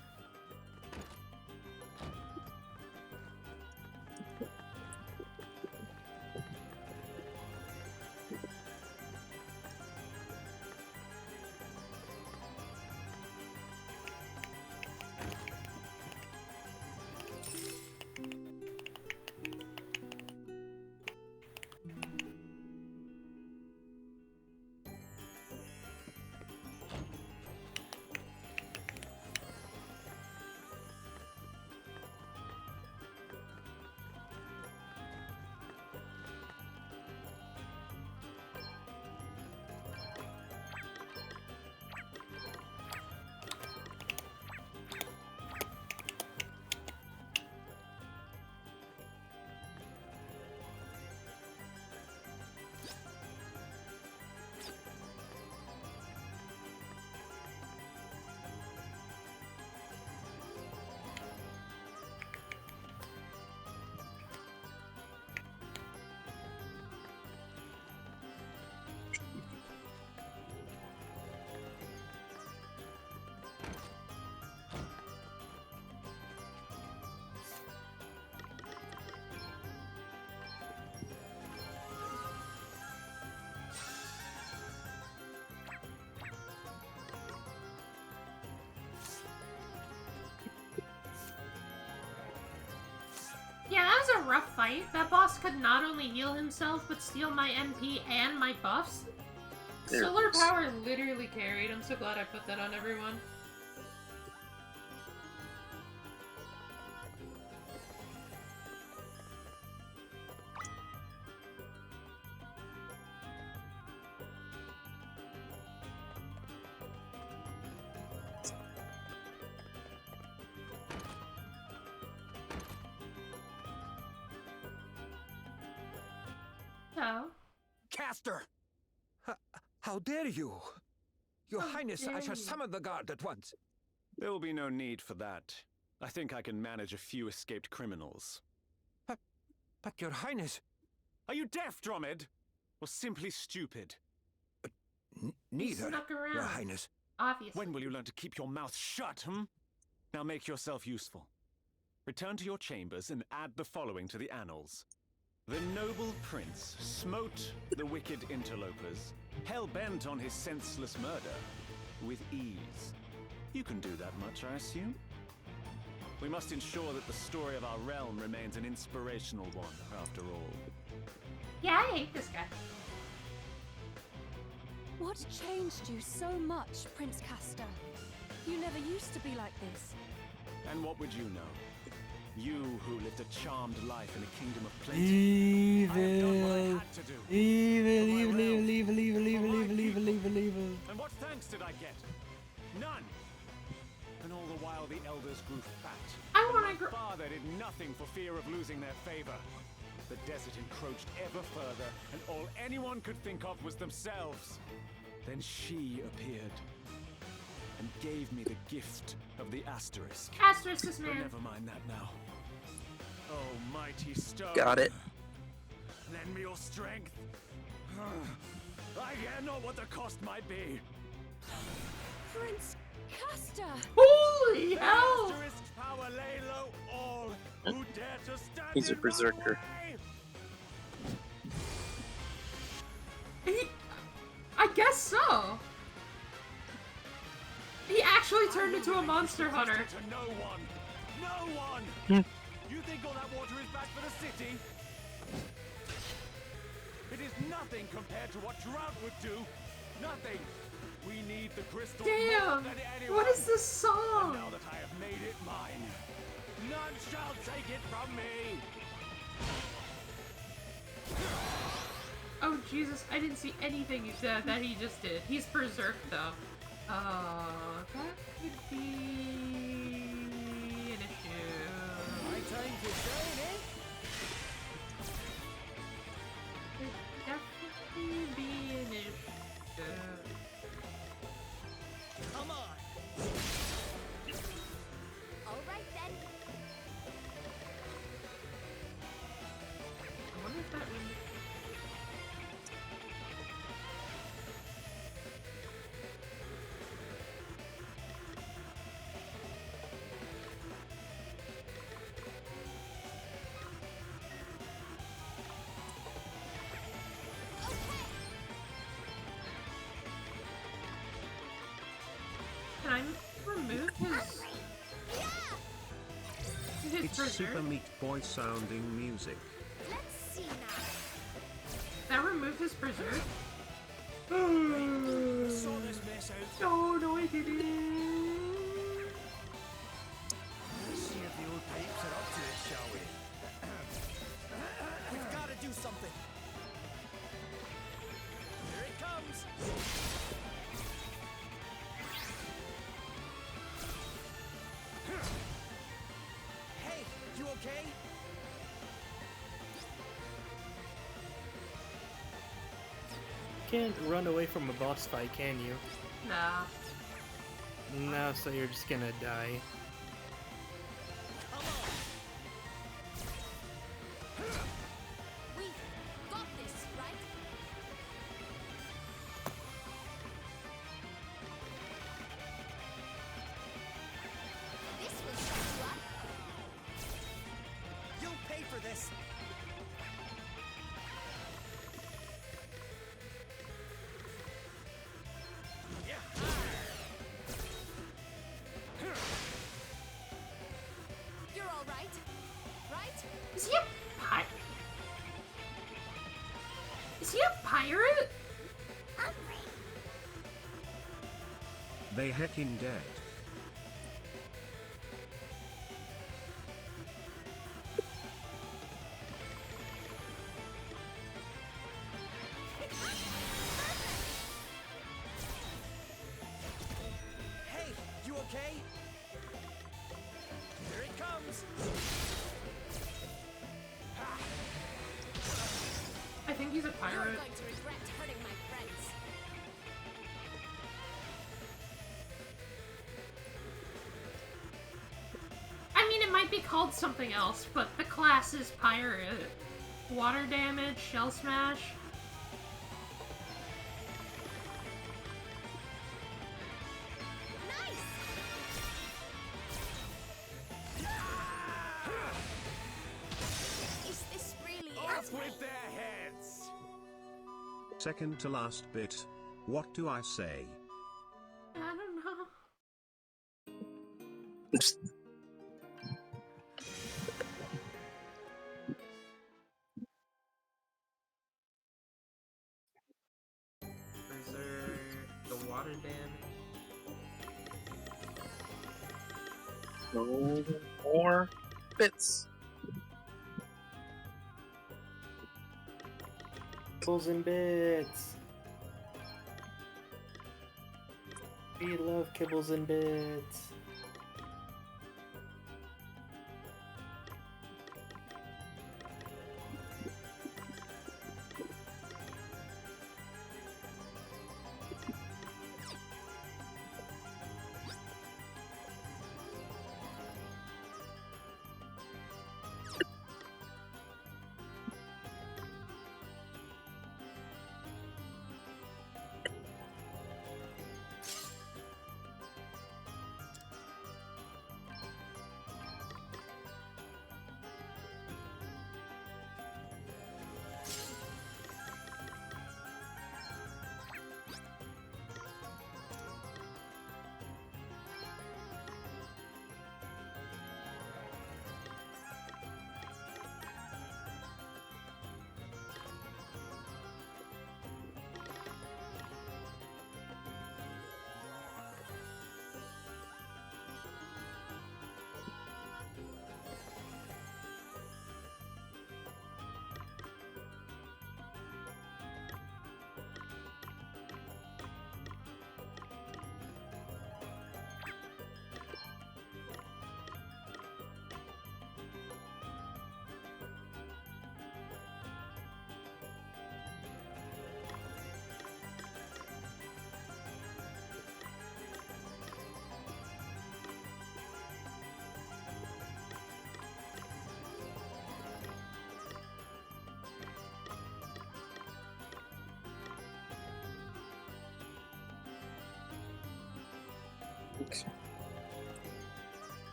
Yeah, that was a rough fight. That boss could not only heal himself, but steal my MP and my buffs. Solar Power literally carried. I'm so glad I put that on everyone. Caster! How dare you? Your Highness, I shall summon the guard at once. There will be no need for that. I think I can manage a few escaped criminals. But your Highness... Are you deaf, Dromid? Or simply stupid? Neither, snuck around. Your Highness. Obviously. When will you learn to keep your mouth shut, Now make yourself useful. Return to your chambers and add the following to the annals. The noble prince smote the wicked interlopers, hell-bent on his senseless murder, with ease. You can do that much, I assume? We must ensure that the story of our realm remains an inspirational one, after all. Yeah, I hate this guy. What changed you so much, Prince Caster? You never used to be like this. And what would you know? You who lived a charmed life in a kingdom of plenty. Evil. Evil. And what thanks did I get? None. And all the while the elders grew fat. I want to My father did nothing for fear of losing their favor. The desert encroached ever further, and all anyone could think of was themselves. Then she appeared and gave me the gift of the asterisk. Asterisk is But man. never mind that now. Oh, mighty stone. Got it. Lend me your strength. I care not what the cost might be. Prince Castor! Holy hell! Asterisk's power lay low all who dare to stand He's a in my berserker. way. I guess so. He actually turned into a monster hunter. To no one. No one. You think all that water is bad for the city? It is nothing compared to what drought would do. Nothing. We need the crystal more Damn! than anyone. What is this song? And now that I have made it mine, none shall take it from me. Oh Jesus, I didn't see anything you said that he just did. He's berserk though. That could be an issue. My time to shine, eh? Could definitely be an issue. Come on. All right then. I wonder if that would... Can I remove his It's berserk? Super Meat Boy sounding music. Let's see now. That removed his berserk? Sort this mess out. Oh no, I didn't. Let's see if the old pipes are up to it, shall we? We've got to do something. Here it comes. Hey, you okay? Can't run away from a boss fight, can you? Nah. No, so you're just gonna die. We've got this, right? This will shut you up. You'll pay for this. You're all right, right? Is he a pirate? Is he a pirate? They heckin' dead. Hey, you okay? Here it comes. I think he's a You're pirate. going to regret hurting my friends. I mean, it might be called something else, but the class is pirate. Water damage, shell smash. Is this really Off it? with their heads. Second to last bit. What do I say? I don't know. Berserk, the water damage. No more bits. Kibbles and bits. We love kibbles and bits.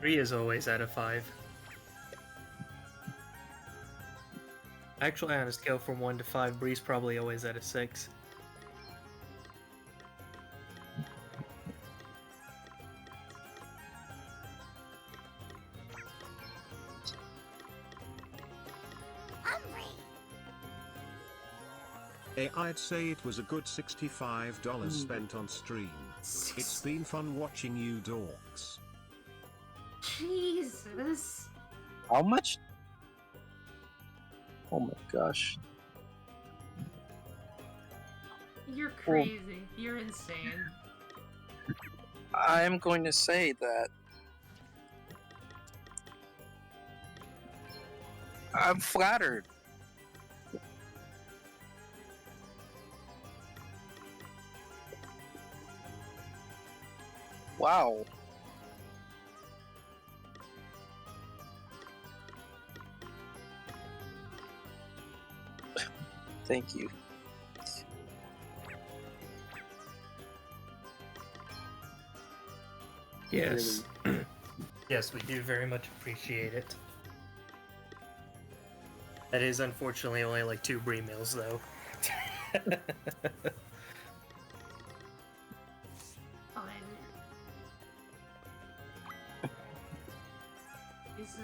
Three is always out of 5. Actually, on a scale from 1 to 5, Bree's probably always at a 6. I'd say it was a good $65 spent on stream. It's been fun watching you dorks. Jesus. How much? Oh my gosh. You're crazy. You're insane. I'm going to say that I'm flattered. Wow. Thank you. Yes. Yes, we do very much appreciate it. That is unfortunately only like 2 Brie meals, though. Fine. This is...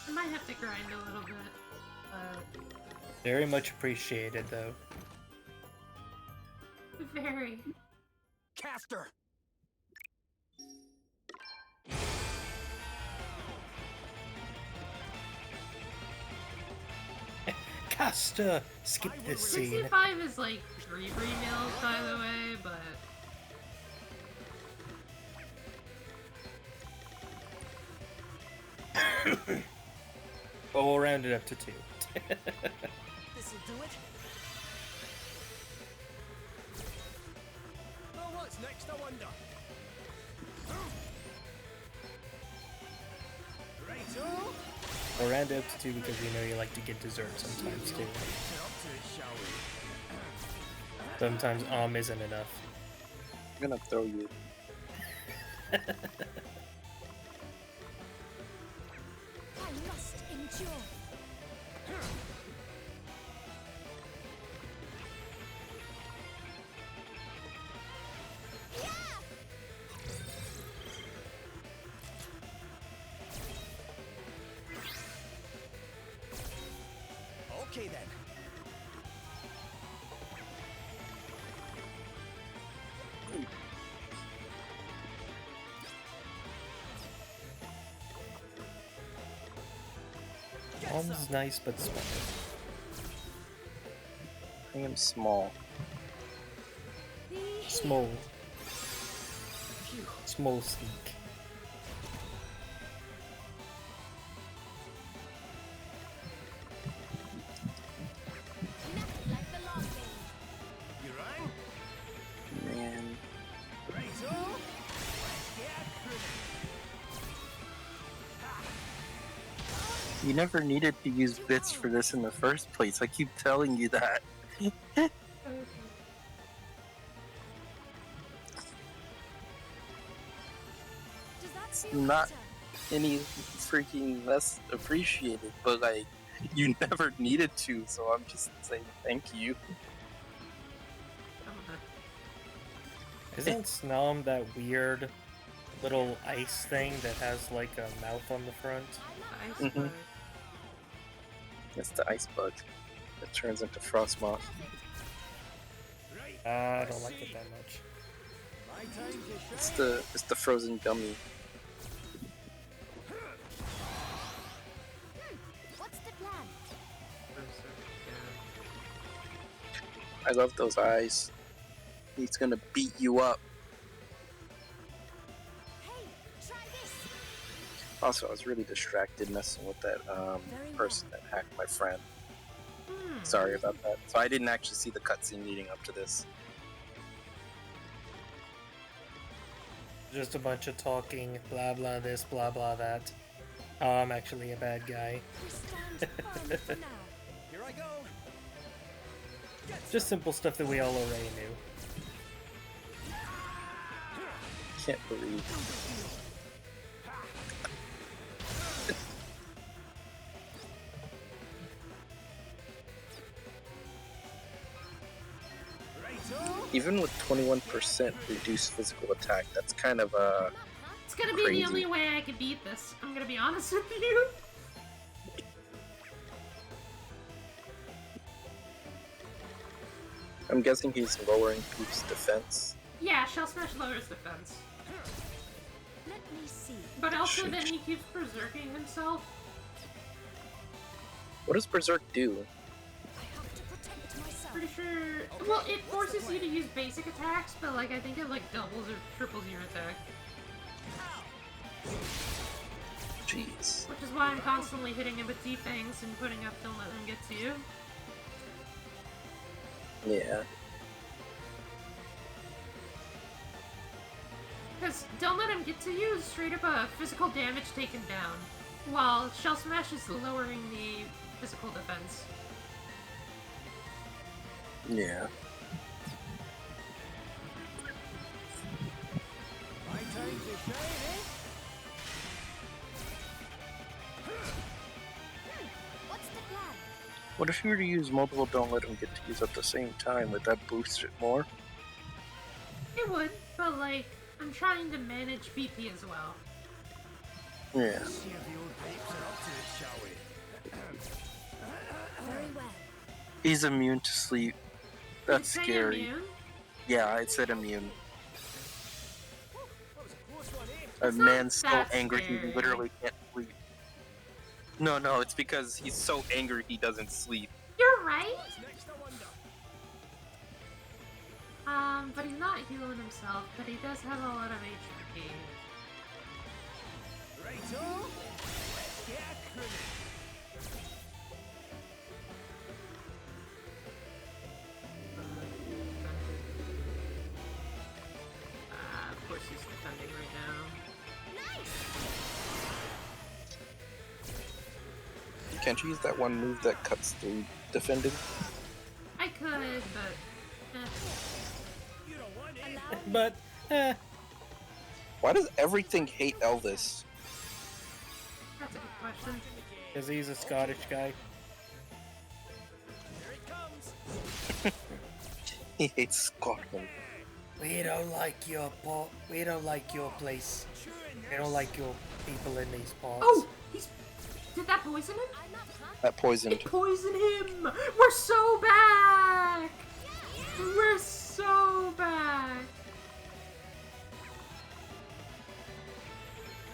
I might have to grind a little bit. Very much appreciated, though. Very. Caster! Caster! Skip this scene. 65 is like 3 Brie meals, by the way, but... But we'll round it up to 2. This'll do it. Oh, what's next, I wonder? Righto! We'll round it up to 2 because we know you like to get dessert sometimes, too. Sometimes isn't enough. I'm gonna throw you. I must endure. Okay then. Is nice, but small. I am small. Small. Small sneak. Man. You never needed to use bits for this in the first place. I keep telling you that. Not any freaking less appreciated, but like, you never needed to, so I'm just saying thank you. Isn't Snom that weird little ice thing that has like a mouth on the front? Mhm. It's the ice bug that turns into Frostmoth. I don't like it that much. It's the frozen gummy. What's the plan? I love those eyes. He's gonna beat you up. Also, I was really distracted messing with that person that hacked my friend. Sorry about that. So I didn't actually see the cutscene leading up to this. Just a bunch of talking, blah blah this, blah blah that. Oh, I'm actually a bad guy. Here I go. Just simple stuff that we all already knew. Can't believe. Even with 21% reduced physical attack, that's kind of It's gonna be crazy. the only way I can beat this. I'm gonna be honest with you. I'm guessing he's lowering Poop's defense. Yeah, Shell Smash lowers defense. Let me see. But also then he keeps berserking himself. What does Berserk do? Pretty sure. Well, it forces you to use basic attacks, but like I think it like doubles or triples your attack. Jeez. Which is why I'm constantly hitting him with D-Fangs and putting up Don't Let Them Get to You. Yeah. Because Don't Let Him Get to You is straight up a physical damage taken down, while Shell Smash is lowering the physical defense. Yeah. My time to shine, eh? What's the plan? What if you were to use multiple Don't Let Him Get to Use at the same time? Would that boost it more? It would, but like, I'm trying to manage BP as well. Yeah. See if the old pipes are up to it, shall we? Very well. He's immune to sleep. That's Did it say scary. immune? Yeah, it said immune. A That's not man's so that angry he scary. literally can't sleep. No, it's because he's so angry he doesn't sleep. You're right. But he's not healing himself, but he does have a lot of HP. Righto. Let's get a cruise. Of course he's defending right now. Can't you use that one move that cuts through defending? I could, but... But, Why does everything hate Elvis? That's a good question. because he's a Scottish guy. He hates Scotland. We don't like your pot. We don't like your place. We don't like your people in these parts. Oh! Did that poison him? That poisoned. It poisoned him! We're so back! We're so back!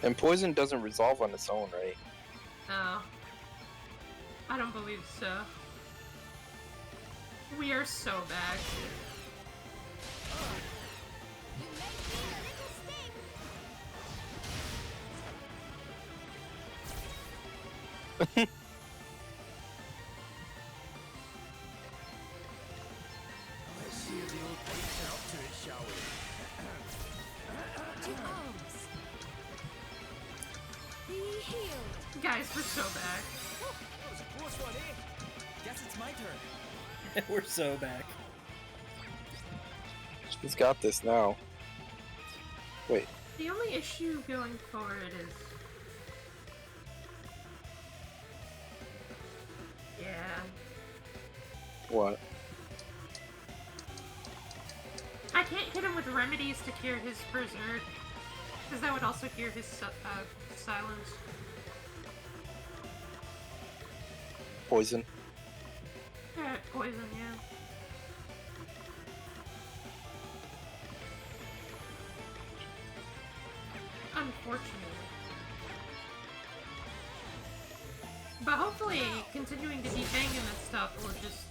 And poison doesn't resolve on its own, right? No. I don't believe so. We are so back. Let's see if the old pipes are up to it, shall we? To arms. Be healed. Guys, we're so back. That was a close one, eh? Guess it's my turn. We're so back. He's got this now. Wait. The only issue going forward is... Yeah. What? I can't hit him with remedies to cure his berserk. Because that would also cure his silence. Poison. Yeah, poison, yeah. Unfortunately. But hopefully, continuing to defang him and stuff will just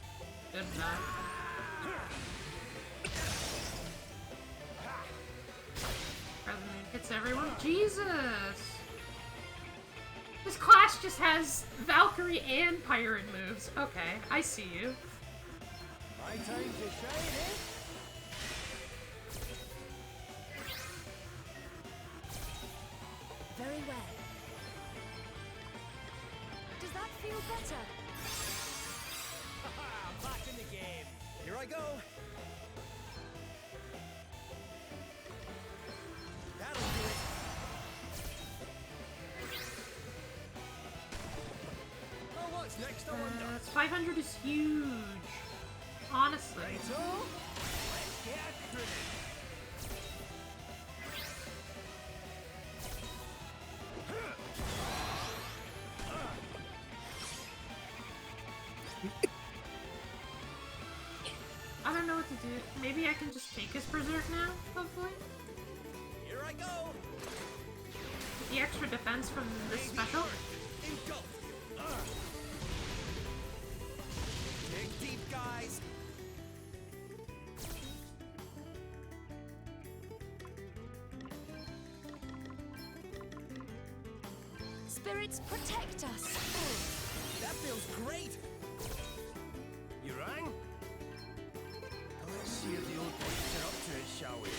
good enough. President hits everyone. Jesus! This class just has Valkyrie and Pirate moves. Okay, I see you. My time to shine, eh? way. Does that feel better? I'm back in the game. Here I go. That'll do it. Oh, what's next? I wonder. 500 is huge. Honestly. Righto. Let's get cruising. I don't know what to do. Maybe I can just take his berserk now, hopefully. Here I go. The extra defense from this special. Engulf. Dig deep, guys. Spirits protect us. That feels great. You rang? Let's see if the old beasts are up to it, shall we?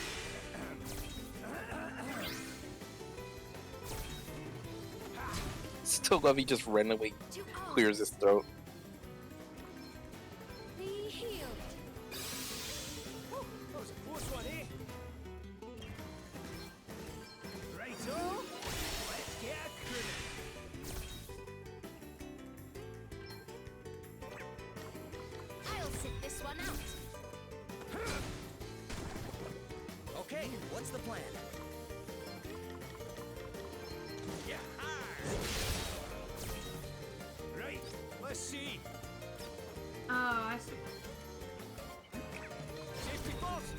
Still love he just randomly clears his throat. Be healed. Oh, that was a close one, eh? Righto. Let's get cruising. I'll sit this one out. Okay, what's the plan? Yeah. Right. Let's see. Oh, I see. Safety first.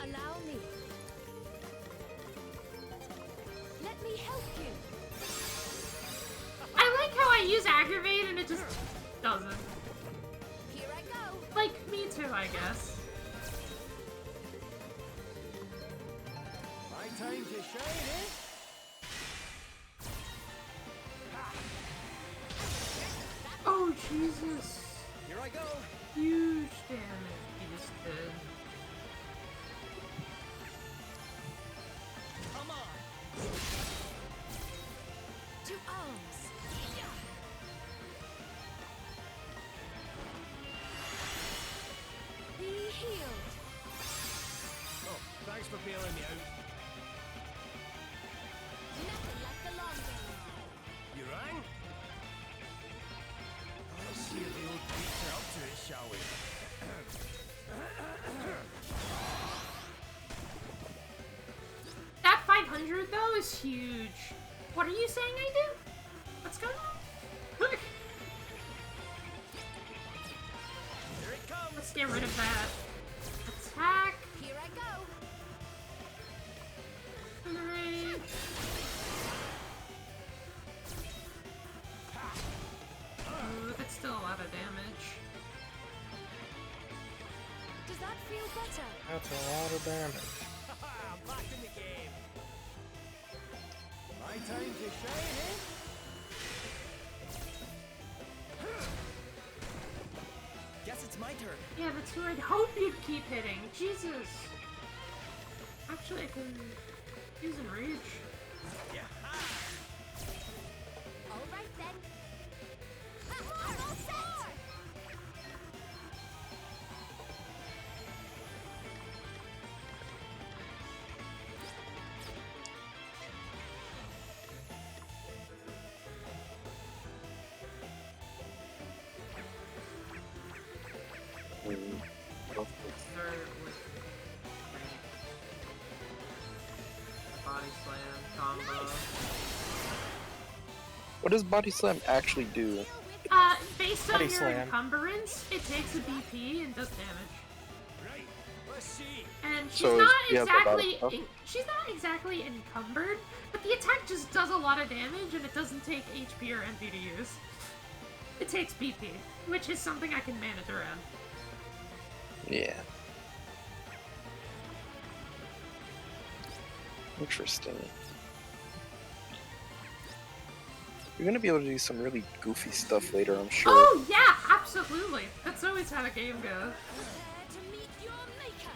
Allow me. Let me help you. I like how I use aggravate and it just doesn't. Here I go. Like, me too, I guess. My time to shine, eh? Oh, Jesus. Here I go. Huge damage he just did. Come on. To arms. Be healed. Oh, thanks for bailing me out. Nothing like the long game. You rang? Let's see if the old beats are up to it, shall we? That 500 though is huge. What are you saying I do? What's going on? Here it comes. Let's get rid of that. Attack. Here I go. Great. Ooh, that's still a lot of damage. Does that feel better? That's a lot of damage. I'm back in the game. My time to shine, eh? Guess it's my turn. Yeah, that's who I'd hope you'd keep hitting. Jesus. Actually, I can use and reach. Yeah. All right then. I'm all set. Start with body slam combo. What does Body Slam actually do? Based on Body your slam. encumbrance, it takes a BP and does damage. Right. Let's see. And she's So not she has a lot of exactly stuff? she's not exactly encumbered, but the attack just does a lot of damage and it doesn't take HP or MP to use. It takes BP, which is something I can manage around. Yeah. Interesting. You're gonna be able to do some really goofy stuff later, I'm sure. Oh yeah, absolutely. That's always how the game goes. Prepare to meet your maker.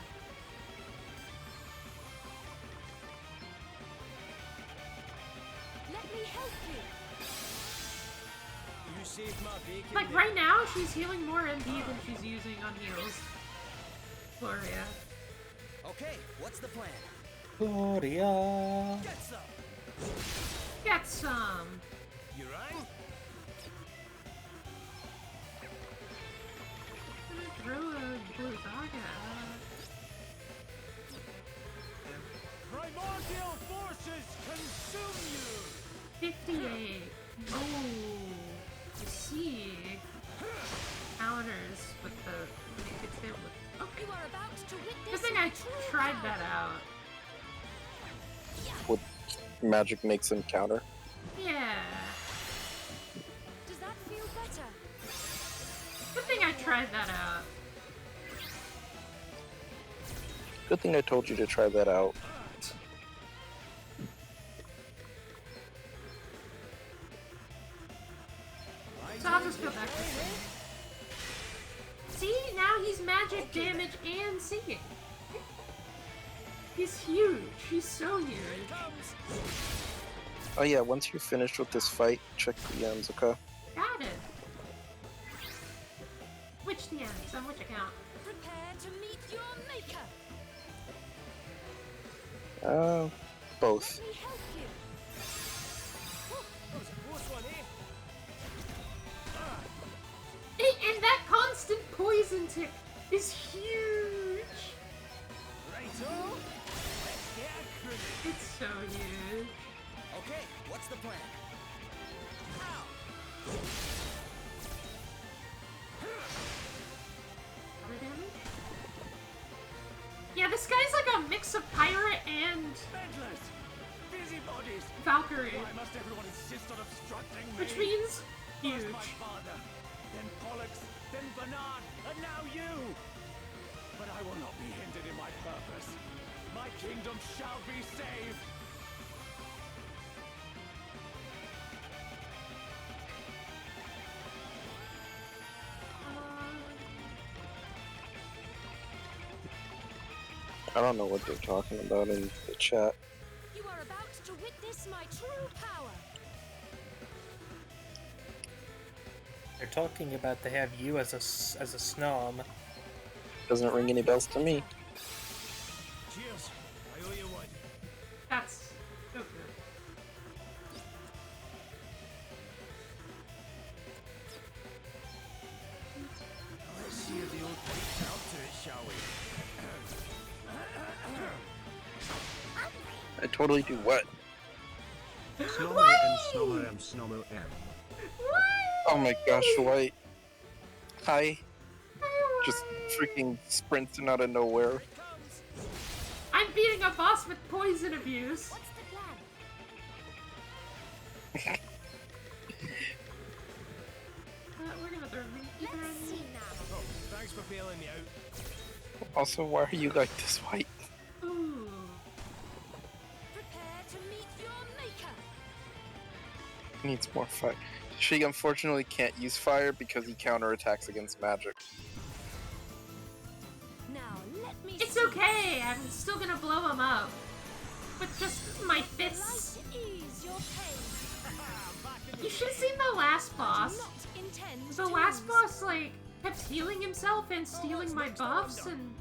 help you. You saved my bacon. Like right now, she's healing more MP than she's using on heals. Gloria. Okay, what's the plan? Gloria. Get some. Get some. You rang? I'm gonna throw a blue Zaga. Primordial forces consume you! 58. Oh, I see. Counters with the. It's hit with. Okay. You are about to witness Good thing I tried that out. What magic makes him counter? Yeah. Does that feel better? Good thing I tried that out. Good thing I told you to try that out. So I'll just go back to singing. See, now he's magic damage and singing. He's huge. He's so huge. Oh yeah, once you're finished with this fight, check the DMs, okay? Got it. Which DMs? On which account? Prepare to meet your maker. Both. Let me help you. That was a close one, eh? And that constant poison tick is huge. Righto. Let's get a cribbage. It's so huge. Okay, what's the plan? Other damage? Yeah, this guy's like a mix of pirate and Meddlers! Busybodies! Valkyrie, Why must everyone insist on obstructing me? which means huge. First my father, then Pollux, then Bernard, and now you! But I will not be hindered in my purpose. My kingdom shall be saved! I don't know what they're talking about in the chat. You are about to witness my true power. They're talking about they have you as a snom. Doesn't ring any bells to me. Cheers. I owe you one. That's so good. Let's see if the old pipes are up to it, shall we? I totally do what? Snomo M, Snomo M, Snomo M. Oh my gosh, White. Hi. Just freaking sprinting out of nowhere. I'm beating a boss with poison abuse. What's the plan? We're gonna throw ether Let's see now. Oh, thanks for bailing me out. Also, why are you like this, White? Ooh. Prepare to meet your maker. Needs more fire. She unfortunately can't use fire because he counterattacks against magic. Now let me It's see. okay. I'm still gonna blow him up with just my fists. Light ease your pain. You should have seen the last boss. Not intend The to last lose. boss like kept healing himself and stealing my buffs and.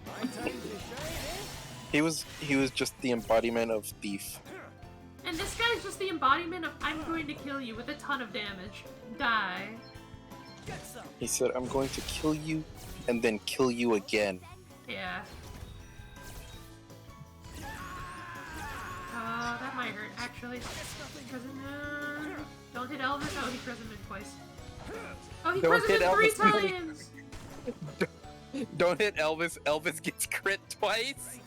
My time to shine, eh? He was just the embodiment of thief. And this guy's just the embodiment of I'm going to kill you with a ton of damage. Die. Get some. He said, I'm going to kill you and then kill you again. Yeah. That might hurt, actually. Prison, don't hit Elvis. Oh, he prisoned him twice. Oh, he Don't prisoned hit him 3 Elvis. times! Don't hit Elvis. Elvis gets crit twice.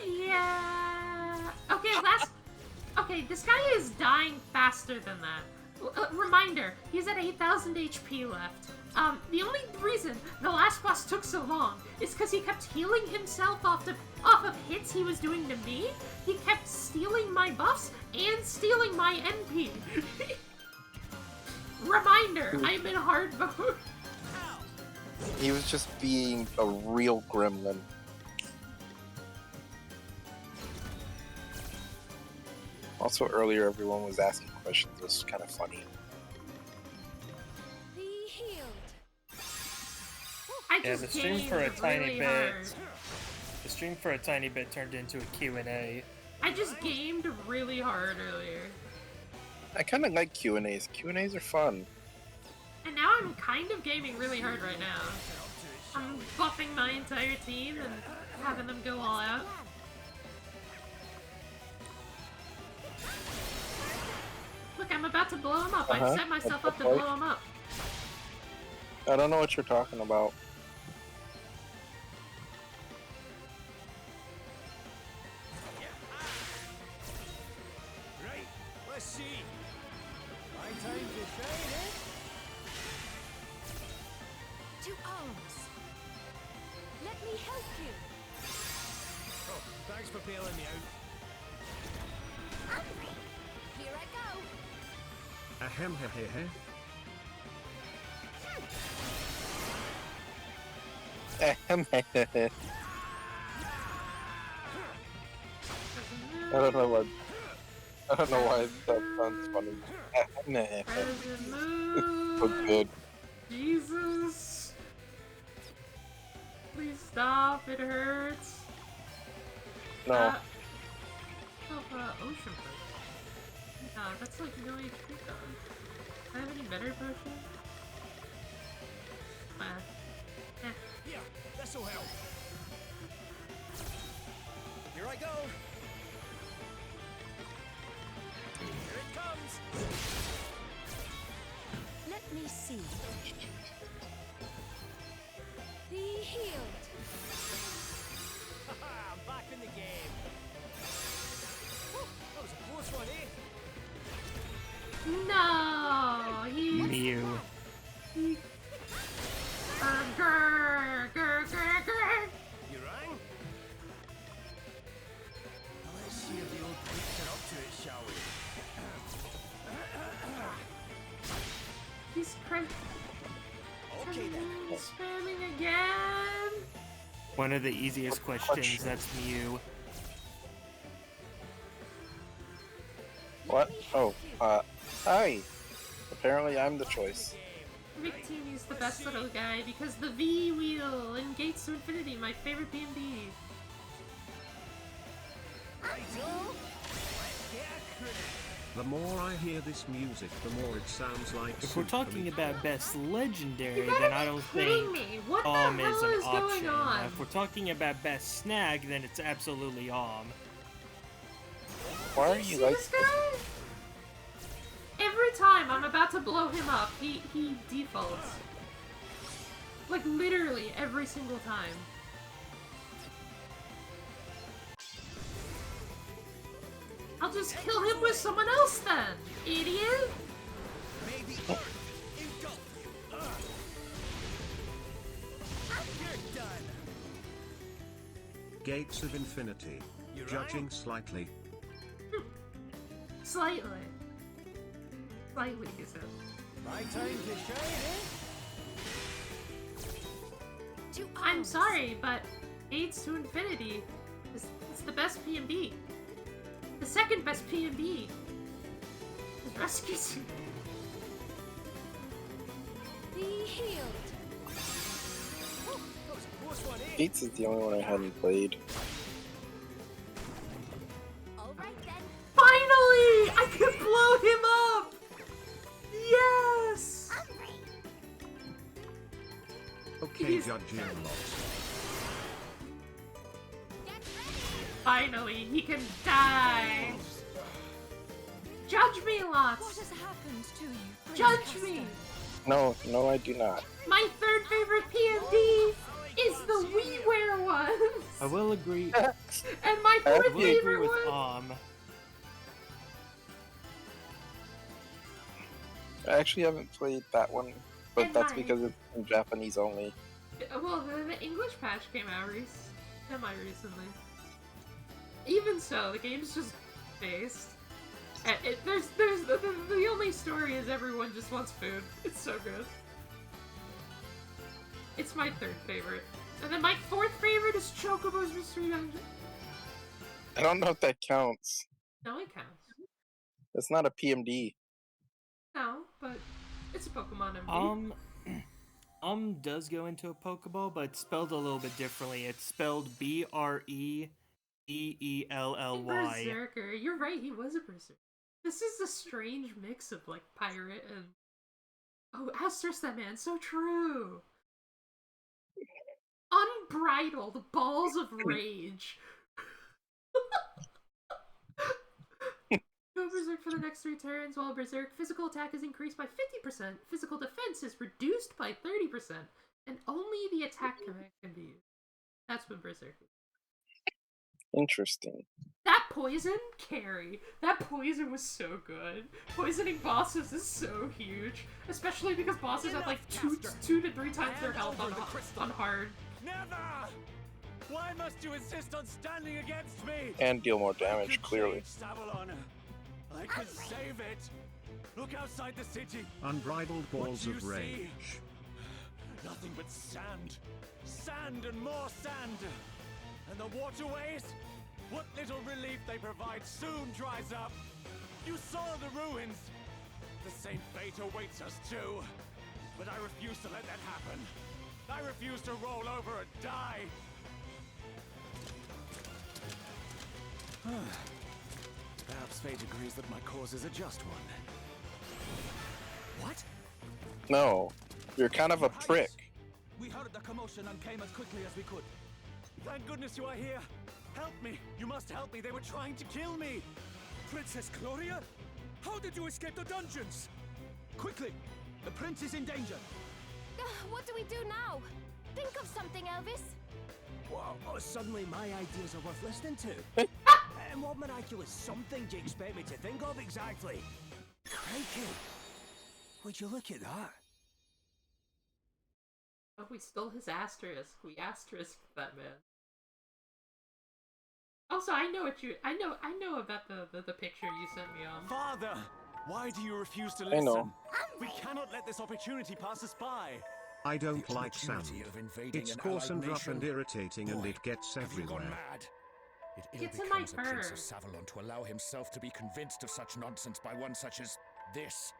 Yeah. Okay, this guy is dying faster than that. Reminder, he's at 8,000 HP left. The only reason the last boss took so long is because he kept healing himself off of hits he was doing to me. He kept stealing my buffs and stealing my NP. Reminder, I'm in hard mode. He was just being a real gremlin. Also, earlier everyone was asking questions. It was kind of funny. Be healed. I Yeah, just the stream gamed for a tiny really bit. hard. The stream for a tiny bit turned into a Q&A. I just gamed really hard earlier. I kind of like Q&As. Q&As are fun. And now I'm kind of gaming really hard right now. I'm buffing my entire team and having them go all out. Look, I'm about to blow him up. I set myself up to blow him up. I don't know what you're talking about. Right, let's see. My time to shine, eh? To arms. Let me help you. Oh, thanks for bailing me out. Here I go. Ahem he he he. I don't know what. I don't know why that sounds funny. Present So move. good. Jesus. Please stop. It hurts. No. Ocean potion. No, that's like no HP though. Do I have any better potion? Here, this'll help. Here I go. Here it comes. Let me see. Be healed. Haha, I'm back in the game. Whew, that was a close one, eh? No, he. Mew. Grr, grr, grr, grr. You rang? Now let's see if the old freaks are up to it, shall we? He's crazy. Okay then. Spamming again. One of the easiest questions, that's Mew. What? Oh, hi. Apparently I'm the choice. Victini's the best little guy because the V wheel in Gates to Infinity, my favorite B&B. The more I hear this music, the more it sounds like If we're soup talking to me. about best legendary, You gotta then I be don't kidding think me. What the Om is hell an is going option. on? Now, if we're talking about best snag, then it's absolutely Om. Why are You you see like this guy? Every time I'm about to blow him up, he defaults. Like literally every single time. I'll just kill him with someone else then, idiot! Maybe engulf you. You're done. Gates of Infinity. You Judging right? slightly. Slightly. Slightly, he said. My time to shine, eh? To I'm arms. sorry, but Gates to Infinity is the best P&B. The second best P&B is Rescue Suit. Be healed. That was a close one, eh? Gates is the only one I hadn't played. All right then. Finally! I can blow him up! Yes! Okay, He's- judging lots. Finally, he can die! Judge me, What lots! has happened to you? Judge Prince me! No, I do not. My third favorite P&D is the WiiWare ones! I will agree. And my I fourth will agree favorite with one... I actually haven't played that one, but And that's mine. because it's in Japanese only. Well, the English patch came out semi-recently. Even so, the game's just based. And the only story is everyone just wants food. It's so good. It's my third favorite. And then my fourth favorite is Chocobo's Mystery Dungeon. I don't know if that counts. No, it counts. That's not a PMD. No, but it's a Pokemon MD. Does go into a Pokeball, but it's spelled a little bit differently. It's spelled BREEELLY. Berserker. You're right, he was a berserker. This is a strange mix of like pirate and Asterisk that man, so true. Unbridled balls of rage. Go Berserk for the next 3 turns. While Berserk, physical attack is increased by 50%, physical defense is reduced by 30%, and only the attack command can be used. That's when Berserk is. Interesting. That poison, Carrie. That poison was so good. Poisoning bosses is so huge, especially because bosses have like two to 3 times their health on hard. Never! Why must you insist on standing against me? And deal more damage, clearly. Savalon. I could save it. Look outside the city. Unbridled balls of rage. Nothing but sand. Sand and more sand. And the waterways? What little relief they provide soon dries up. You saw the ruins. The same fate awaits us too. But I refuse to let that happen. I refuse to roll over and die. Perhaps fate agrees that my cause is a just one. What? No, you're kind of a prick. We heard the commotion and came as quickly as we could. Thank goodness you are here. Help me. You must help me. They were trying to kill me. Princess Gloria? How did you escape the dungeons? Quickly! The prince is in danger. What do we do now? Think of something, Elvis. Well, suddenly my ideas are worth listening to. And what miraculous something do you expect me to think of exactly? Crikey! Would you look at that? Oh, we stole his asterisk. We asterisked that man. Also, I know about the picture you sent me on. Father, why do you refuse to listen? I know. We cannot let this opportunity pass us by. I don't like sand. It's coarse and rough and irritating, and it gets everywhere. It ill Gets in my becomes a Prince fur. of Savalon to allow himself to be convinced of such nonsense by one such as this.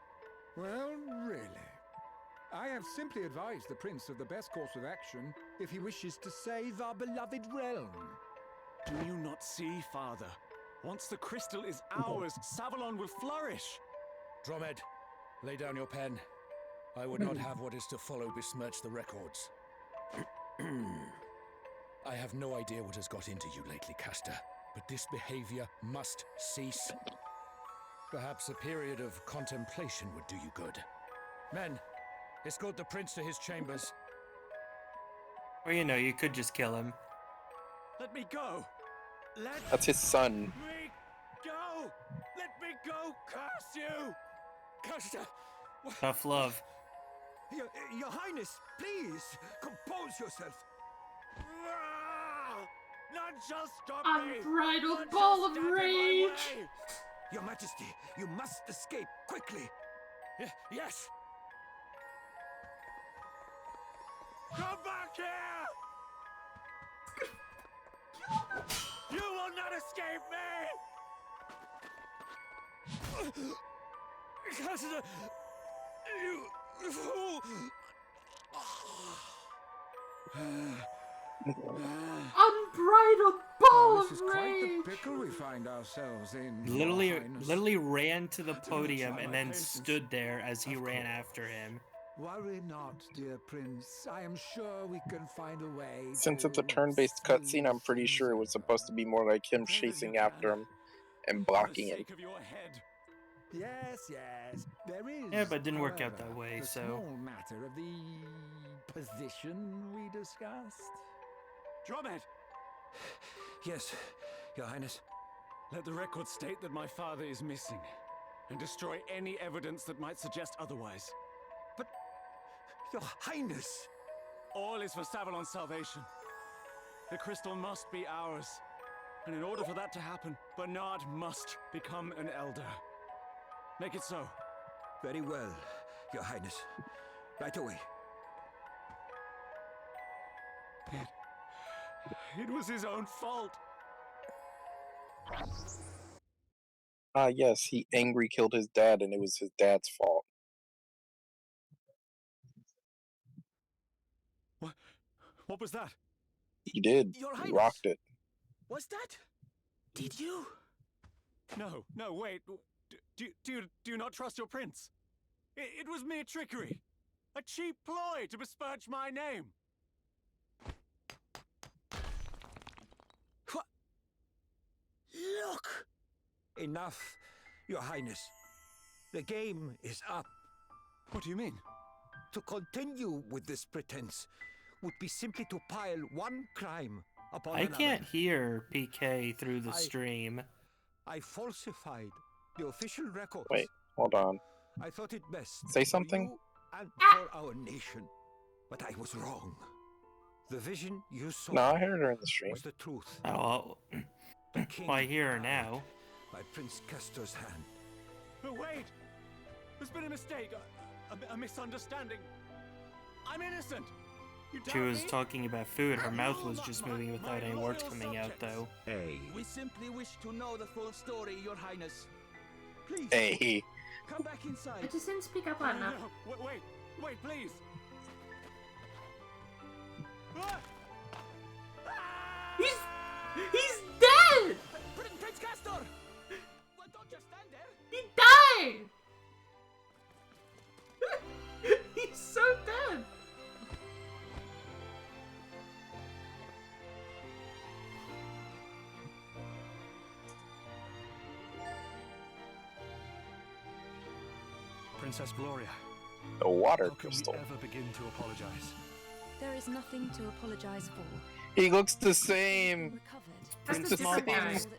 Well, really. I have simply advised the prince of the best course of action if he wishes to save our beloved realm. Do you not see, Father? Once the crystal is ours, Savalon will flourish. Dromed, lay down your pen. I would not have what is to follow besmirch the records. I have no idea what has got into you lately, Castor, but this behavior must cease. Perhaps a period of contemplation would do you good. Men, escort the prince to his chambers. Or you could just kill him. Let me go. That's his son. Me go. Let me go. Curse you. Castor! Tough love. Your Highness, please, compose yourself. None shall stop me. Unbridled ball of rage. Your Majesty, you must escape quickly. Yes. Come back here. You will not escape me. Castor, you fool. Unbridled ball This is of quite rage. the pickle we find ourselves in. Literally ran to the podium and then stood there as he ran after him. Worry not, dear prince. I am sure we can find a way. Since it's a turn-based cutscene, I'm pretty sure it was supposed to be more like him chasing after him and blocking him. Yes, yes. There is. Yeah, but it didn't work out that however, way, the so. small matter of the position we discussed. Dromed. Yes, Your Highness. Let the record state that my father is missing, and destroy any evidence that might suggest otherwise. But, Your Highness! All is for Savalon's salvation. The crystal must be ours. And in order for that to happen, Bernard must become an elder. Make it so. Very well, Your Highness. Right away. It was his own fault. Yes, he angry killed his dad, and it was his dad's fault. What was that? He did. Your He Highness. rocked it. Was that? Did you? No, no, wait. Do you not trust your prince? It was mere trickery. A cheap ploy to besmirch my name. What? Look! Enough, Your Highness. The game is up. What do you mean? To continue with this pretense would be simply to pile one crime upon I another. can't hear PK through the stream. I falsified the official records. Wait, hold on. I thought it best. Say for something? you and for our nation. But I was wrong. The vision you saw No, I heard her in the stream. was the truth. Oh, well, I hear her now. By Prince Castor's hand. No, wait! There's been a mistake. A misunderstanding. I'm innocent. You She doubt was me? talking about food. Her mouth was just moving without any words coming out, though. A. We simply wish to know the full story, Your Highness. Please. Hey. Come back I inside. just didn't speak up loud enough. No, wait, please. He's dead! Prince Castor! Well, don't just stand there. He died! He's so dead! Princess Gloria. The water How can crystal. we ever begin to apologize? There is nothing to apologize for. He looks the same. That's It's a the different guy. same.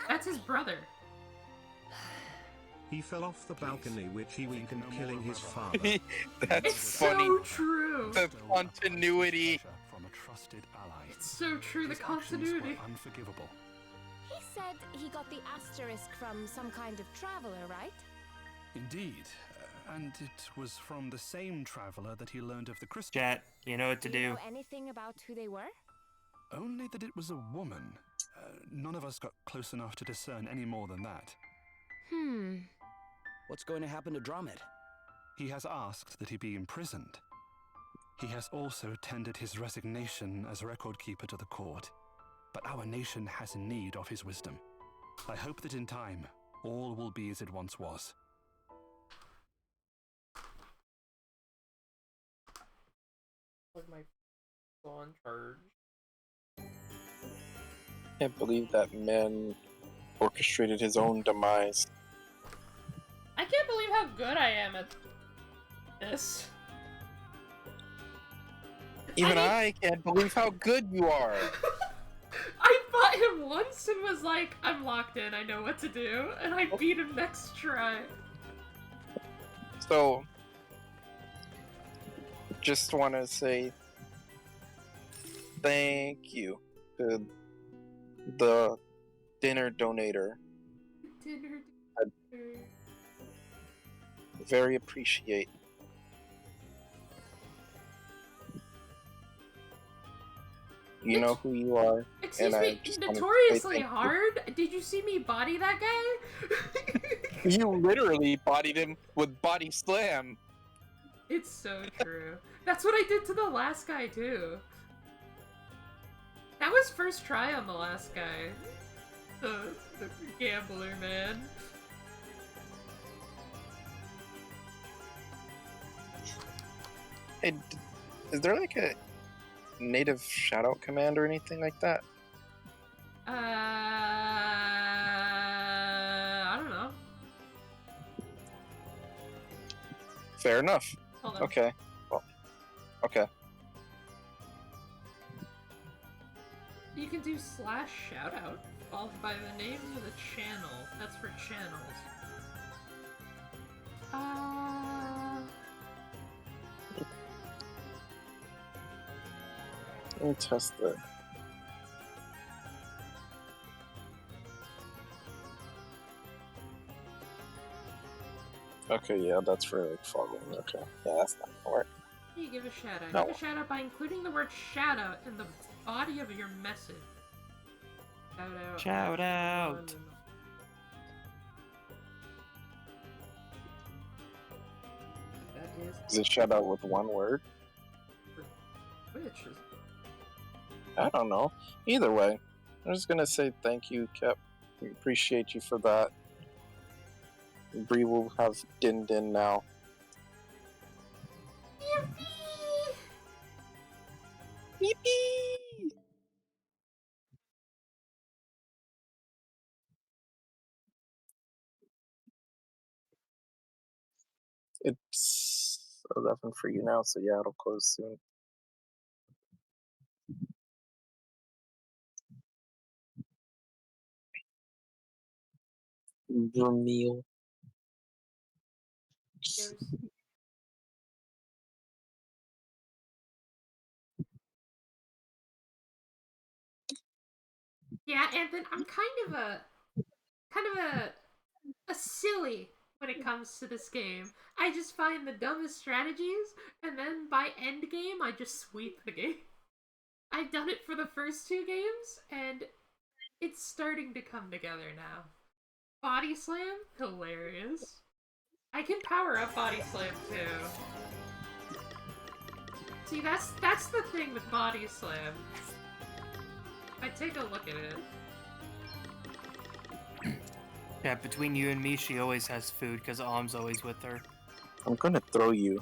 That's his brother. He fell off the balcony, which he weakened, killing his father. That's It's funny. so true. The continuity. From a trusted ally. It's so true, the His actions were continuity. unforgivable. He said he got the asterisk from some kind of traveler, right? Indeed. And it was from the same traveler that he learned of the Christian. Chat, you know what to Do you do. know anything about who they were? Only that it was a woman. None of us got close enough to discern any more than that. What's going to happen to Drummond? He has asked that he be imprisoned. He has also tendered his resignation as record keeper to the court. But our nation has need of his wisdom. I hope that in time, all will be as it once was. Was my phone charged? Can't believe that man orchestrated his own demise. I can't believe how good I am at this. Even I can't believe how good you are. I fought him once and was like, I'm locked in, I know what to do, and I beat him next try. So, just want to say thank you to the dinner donator. Dinner. Very appreciate. You know who you are. Excuse and me, I just wanna say notoriously thank you. hard? Did you see me body that guy? You literally bodied him with body slam. It's so true. That's what I did to the last guy, too. That was first try on the last guy. The gambler, man. Hey, is there like a native shoutout command or anything like that? I don't know. Fair enough. Hold on. Okay. Well, okay. You can do /shoutout followed by the name of the channel. That's for channels. Let me test it. Okay, yeah, that's for like following. Okay, yeah, that's not gonna work. You give a shout out. No. Give a shout out by including the word shout out in the body of your message. Shout out. Shout out. Is it shout out with one word? Which is I don't know. Either way, I'm just gonna say thank you, Kep. We appreciate you for that. Bree will have Din Din now. Yippee! It's 11 for you now, so yeah, it'll close soon. Vermeil. Yeah, Anthony, I'm kind of a silly when it comes to this game. I just find the dumbest strategies, and then by end game, I just sweep the game. I've done it for the first 2 games, and it's starting to come together now. Body Slam, hilarious. I can power up Body Slam too. See, that's the thing with Body Slam. I take a look at it. Yeah, between you and me, she always has food because Om's always with her. I'm gonna throw you.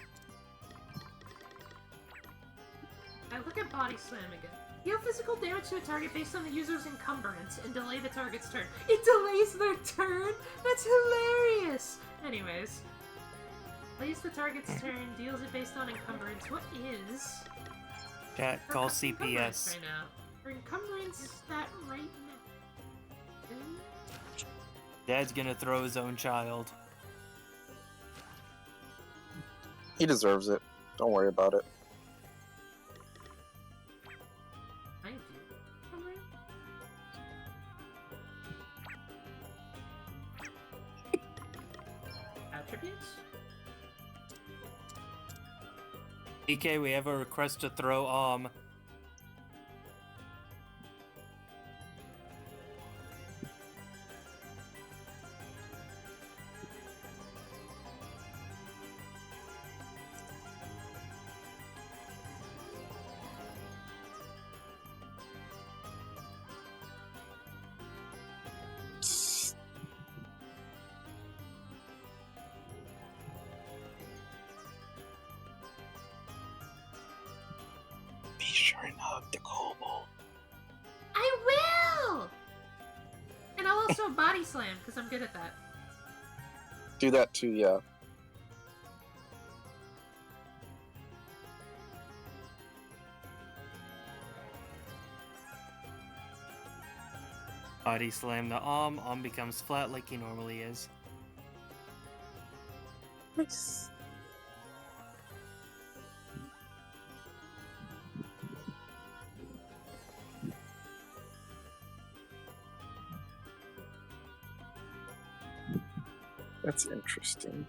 I look at Body Slam again. Deal physical damage to a target based on the user's encumbrance and delay the target's turn. It delays their turn? That's hilarious! Anyways. Delays the target's turn, deals it based on encumbrance. What is... Chat, call encumbrance CPS. right now? For encumbrance, is that right now? Dad's gonna throw his own child. He deserves it. Don't worry about it. Thank you. Attributes? EK, we have a request to throw Be sure and hug the kobold. I will! And I'll also Body Slam, because I'm good at that. Do that too, yeah. Body slam the becomes flat like he normally is. Nice. That's interesting.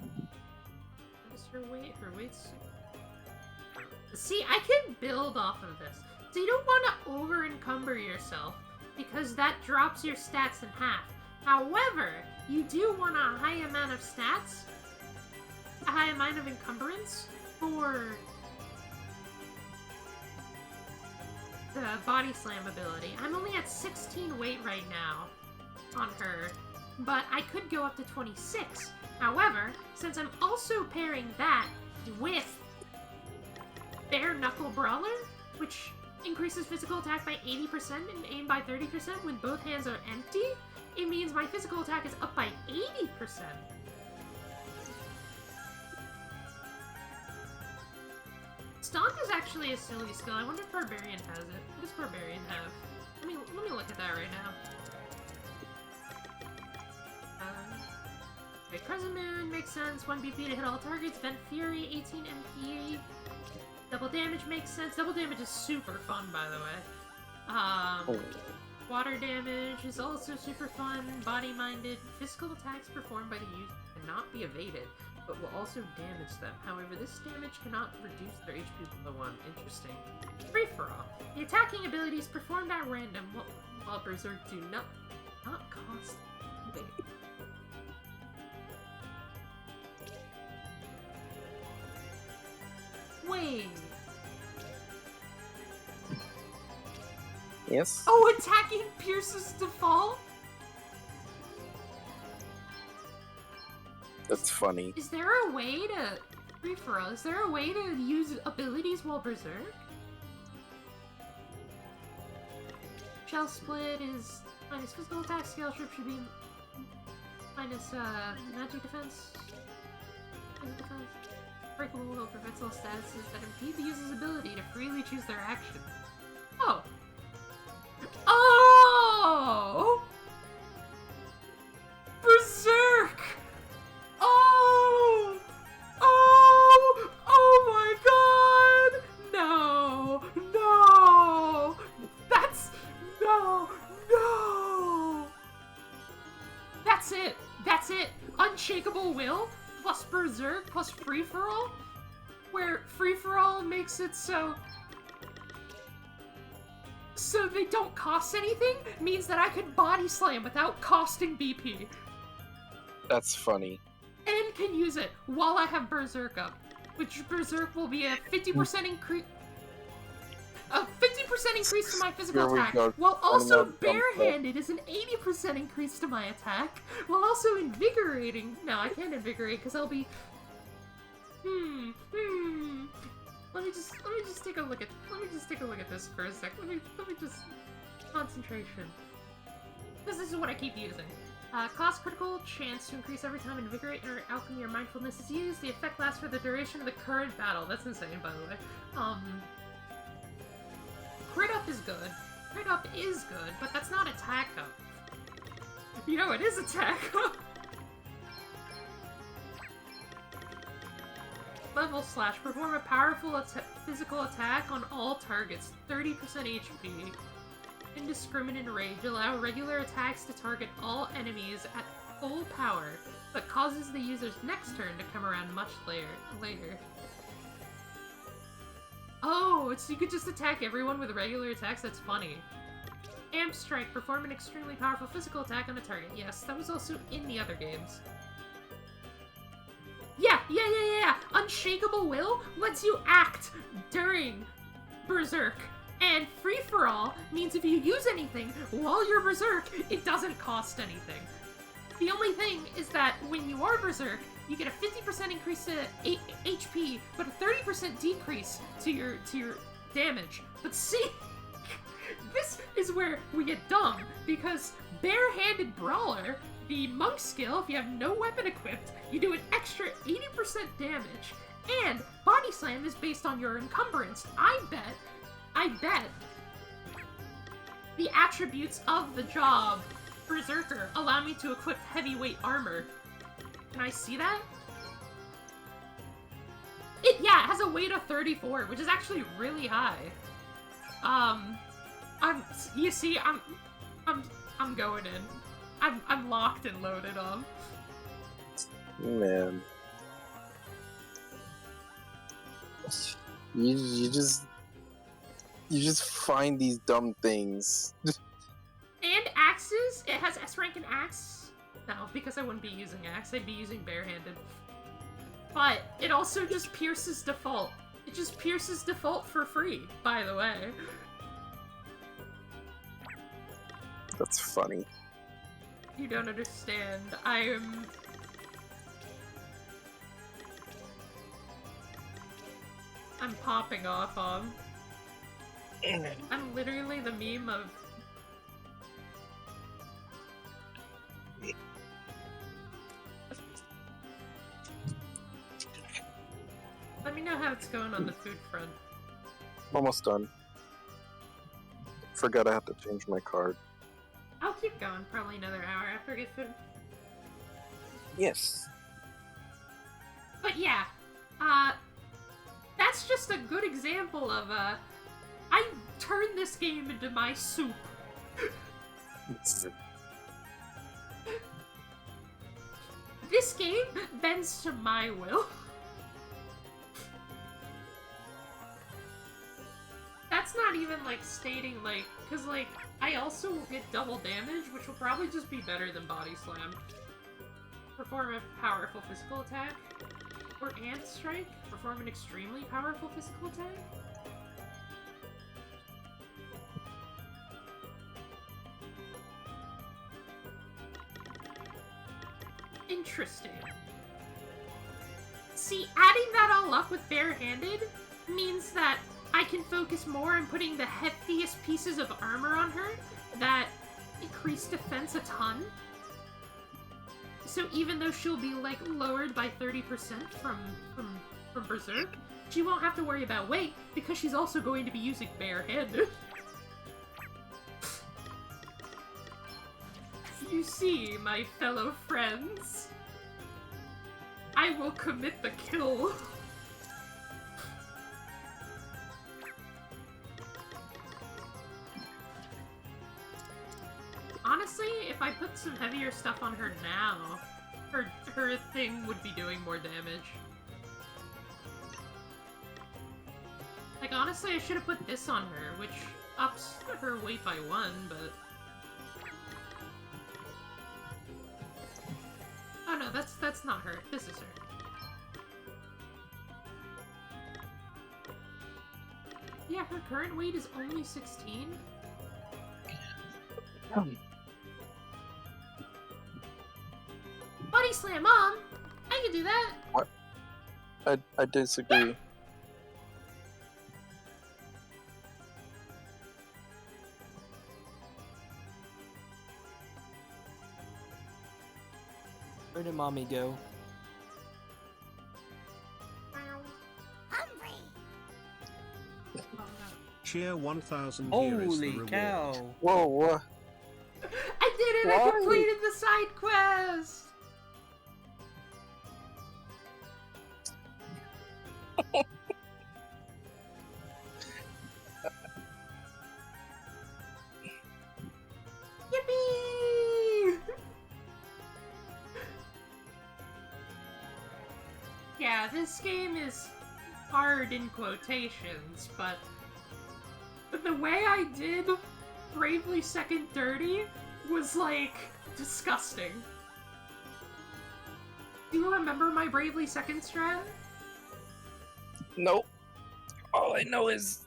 What is her weight? Her weight's... See, I can build off of this. So you don't want to over-encumber yourself, because that drops your stats in half. However, you do want a high amount of stats, a high amount of encumbrance for the Body Slam ability. I'm only at 16 weight right now on her, but I could go up to 26. However, since I'm also pairing that with Bare Knuckle Brawler, which increases physical attack by 80% and aim by 30% when both hands are empty, it means my physical attack is up by 80%. Stomp is actually a silly skill. I wonder if Barbarian has it. What does Barbarian have? Let me look at that right now. Okay, Crescent Moon makes sense. 1 BP to hit all targets. Vent Fury, 18 MP. Double damage makes sense. Double damage is super fun, by the way. Water damage is also super fun. Body-minded. Physical attacks performed by the user cannot be evaded, but will also damage them. However, this damage cannot reduce their HP below 1. Interesting. Free-for-all. The attacking abilities performed at random while Berserk do not cost evade. Wait. Yes? Oh, attacking pierces default? That's funny. Is there a way to... Free-for-all, is there a way to use abilities while Berserk? Shell Split is minus physical attack, Scale Strip should be minus magic defense. Magic defense. Breakable will prevents all statuses that impede the user's ability to freely choose their action. Oh! Oh! Berserk! Oh! Oh! Oh my god! No! No! That's... No! No! That's it! That's it! Unshakable Will plus Berserk plus Free-for-all? Where Free-for-all makes it so they don't cost anything means that I can body slam without costing BP. That's funny. And can use it while I have Berserk up. Which Berserk will be a 50% increase. A 50% increase to my physical Here we attack, go. while also Another dump barehanded is an 80% increase to my attack, while also invigorating. No, I can't invigorate because I'll be. Let me just take a look at this for a sec. Let me just concentration. Because this is what I keep using. Cost critical chance to increase every time Invigorate or Alchemy or Mindfulness is used. The effect lasts for the duration of the current battle. That's insane, by the way. Crit up is good. Crit up is good, but that's not attack up. You know, it is attack up. Level Slash. Perform a powerful physical attack on all targets. 30% HP. Indiscriminate Rage. Allow regular attacks to target all enemies at full power, but causes the user's next turn to come around much later. Oh, so you could just attack everyone with regular attacks? That's funny. Amp Strike. Perform an extremely powerful physical attack on a target. Yes, that was also in the other games. Yeah. Unshakable Will lets you act during Berserk. And Free-for-all means if you use anything while you're Berserk, it doesn't cost anything. The only thing is that when you are Berserk, you get a 50% increase to HP, but a 30% decrease to your damage. But see, this is where we get dumb, because Barehanded Brawler, the monk skill, if you have no weapon equipped, you do an extra 80% damage, and Body Slam is based on your encumbrance. I bet the attributes of the job Berserker allow me to equip heavyweight armor. Can I see that? It has a weight of 34, which is actually really high. I'm going in. I'm locked and loaded on. Man. You just find these dumb things. And axes? It has S rank and axe? No, because I wouldn't be using axe, I'd be using barehanded. But it also just pierces default. It just pierces default for free, by the way. That's funny. You don't understand. I'm popping off on. I'm literally the meme of... Let me know how it's going on the food front. Almost done. Forgot I have to change my card. I'll keep going, probably another hour after I get food. Yes. But yeah, that's just a good example of, I turned this game into my soup. This game bends to my will. That's not even, like, stating, like, because, like, I also will get double damage, which will probably just be better than Body Slam. Perform a powerful physical attack. or and strike perform an extremely powerful physical attack. Interesting. See, adding that all up with barehanded means that I can focus more on putting the heftiest pieces of armor on her that increase defense a ton. So even though she'll be like lowered by 30% from Berserk, she won't have to worry about weight because she's also going to be using barehanded. You see, my fellow friends, I will commit the kill. Honestly, if I put some heavier stuff on her now, her thing would be doing more damage. Like, honestly, I should have put this on her, which ups her weight by 1, but... Oh no, that's not her. This is her. Yeah, her current weight is only 16. Body slam, Mom! I can do that! What? I disagree. Where did mommy go? Cheer 1,000 here is the Holy reward. cow! Whoa, what? I did it! Why? I completed the side quest! Yippee! Yeah, this game is hard in quotations, but the way I did Bravely Second Dirty was, like, disgusting. Do you remember my Bravely Second strat? Nope. All I know is...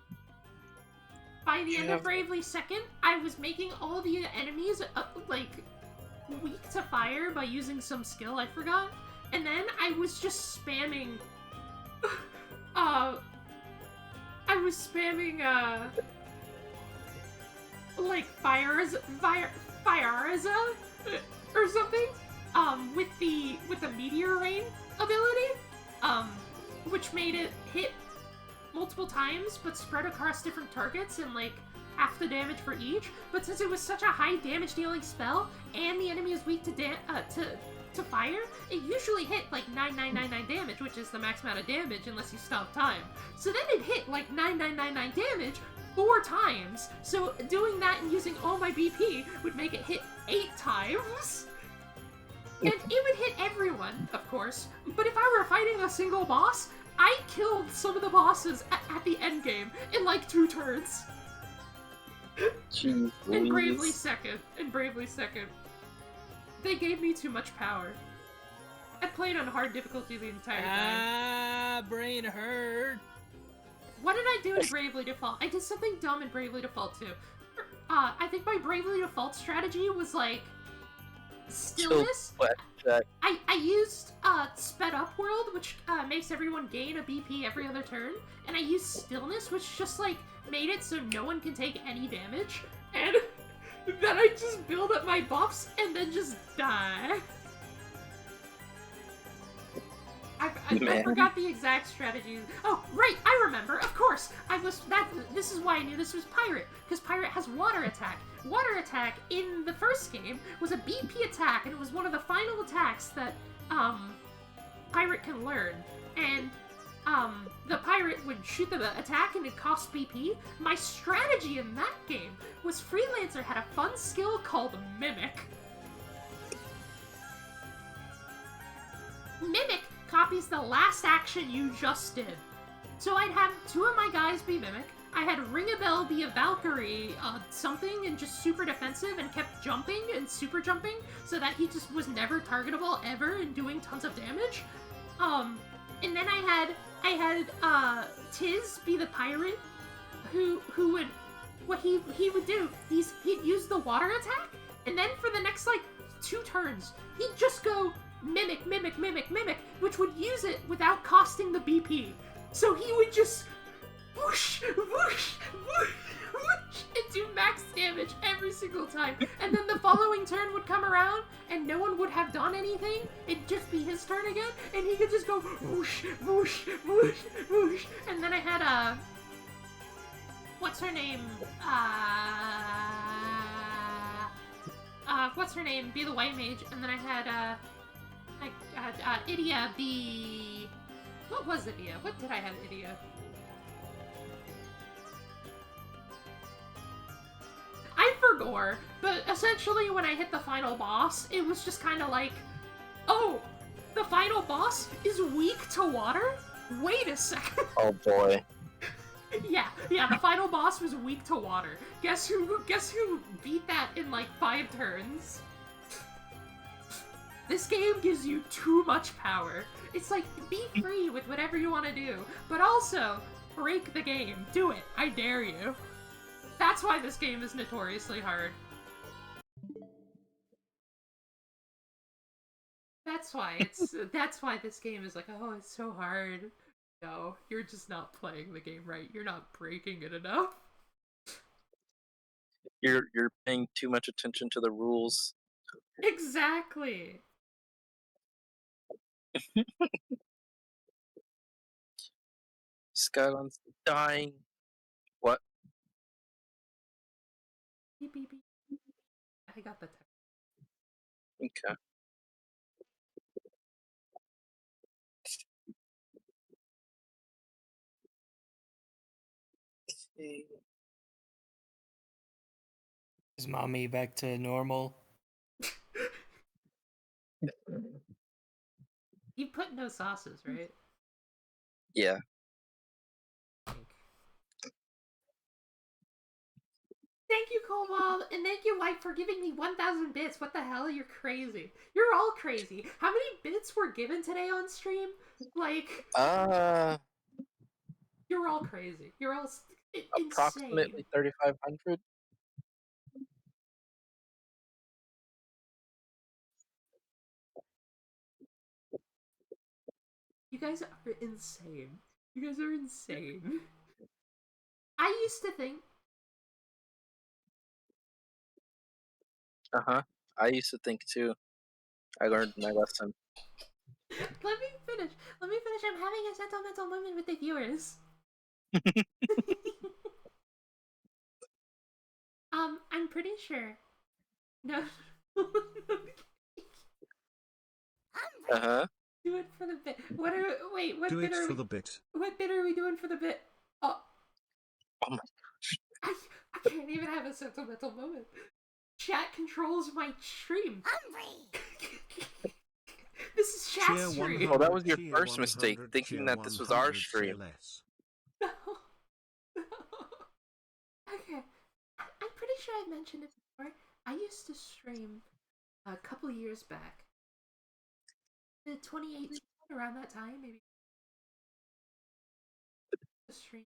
By the end of Bravely Second, I was making all the enemies, like, weak to fire by using some skill I forgot. And then I was just spamming... like, Fire-Arza? Or something? With the Meteor Rain ability? Which made it hit multiple times, but spread across different targets and, like, half the damage for each. But since it was such a high damage dealing spell, and the enemy is weak to fire, it usually hit like 9999 damage, which is the max amount of damage unless you stop time. So then it hit like 9999 damage 4 times. So doing that and using all my BP would make it hit 8 times. And it would hit everyone, of course. But if I were fighting a single boss, I killed some of the bosses at the end game in like 2 turns. Jeez, And Bravely Second. They gave me too much power. I played on hard difficulty the entire time. Brain hurt. What did I do in Bravely Default? I did something dumb in Bravely Default too. I think my Bravely Default strategy was like stillness. I used Sped Up World, which makes everyone gain a BP every other turn, and I used Stillness, which just like made it so no one can take any damage, and then I just build up my buffs and then just die. I forgot the exact strategy. Oh, right, I remember. Of course, this is why I knew this was Pirate, because Pirate has Water Attack. Water Attack in the first game was a BP attack, and it was one of the final attacks that Pirate can learn. And the Pirate would shoot the attack and it cost BP. My strategy in that game was Freelancer had a fun skill called Mimic. Mimic copies the last action you just did. So I'd have 2 of my guys be Mimic, I had Ring-a-Bell be a Valkyrie something and just super defensive and kept jumping and super jumping so that he just was never targetable ever and doing tons of damage. And then I had Tiz be the pirate who would what he would do, he'd use the water attack, and then for the next like 2 turns, he'd just go mimic, mimic, mimic, mimic, which would use it without costing the BP. So he would just whoosh, whoosh, whoosh, whoosh, and do max damage every single time. And then the following turn would come around, and no one would have done anything. It'd just be his turn again, and he could just go whoosh, whoosh, whoosh, whoosh. And then I had what's her name? What's her name? Be the white mage, and then I had Idia be. What was Idia? What did I have Idia? I forgot, but essentially when I hit the final boss, it was just kind of like, oh, the final boss is weak to water? Wait a second. Oh boy. Yeah, the final boss was weak to water. Guess who beat that in like 5 turns? This game gives you too much power. It's like, be free with whatever you want to do, but also, break the game. Do it. I dare you. That's why this game is notoriously hard. That's why this game is like, oh, it's so hard. No, you're just not playing the game right. You're not breaking it enough. You're paying too much attention to the rules. Exactly. Skyland's dying. What? Beep, beep, beep. I got the text. Okay. Is mommy back to normal? You put no sauces, right? Yeah. Thank you, Cobalt, and thank you, White, for giving me 1,000 bits. What the hell? You're crazy. You're all crazy. How many bits were given today on stream? Like... You're all crazy. You're all approximately 3,500. You guys are insane. You guys are insane. I used to think... Uh-huh. I used to think too. I learned my lesson. Let me finish. I'm having a sentimental moment with the viewers. I'm pretty sure. No. Uh-huh. Do it for the bit. What Do bit it are for we... the bit. What bit are we doing for the bit? Oh my gosh. I can't even have a sentimental moment. Chat controls my stream. This is chat stream. Oh, that was your first mistake, thinking that this was our stream. No. Okay. I'm pretty sure I mentioned it before. I used to stream a couple of years back. 2018, around that time, maybe. Stream.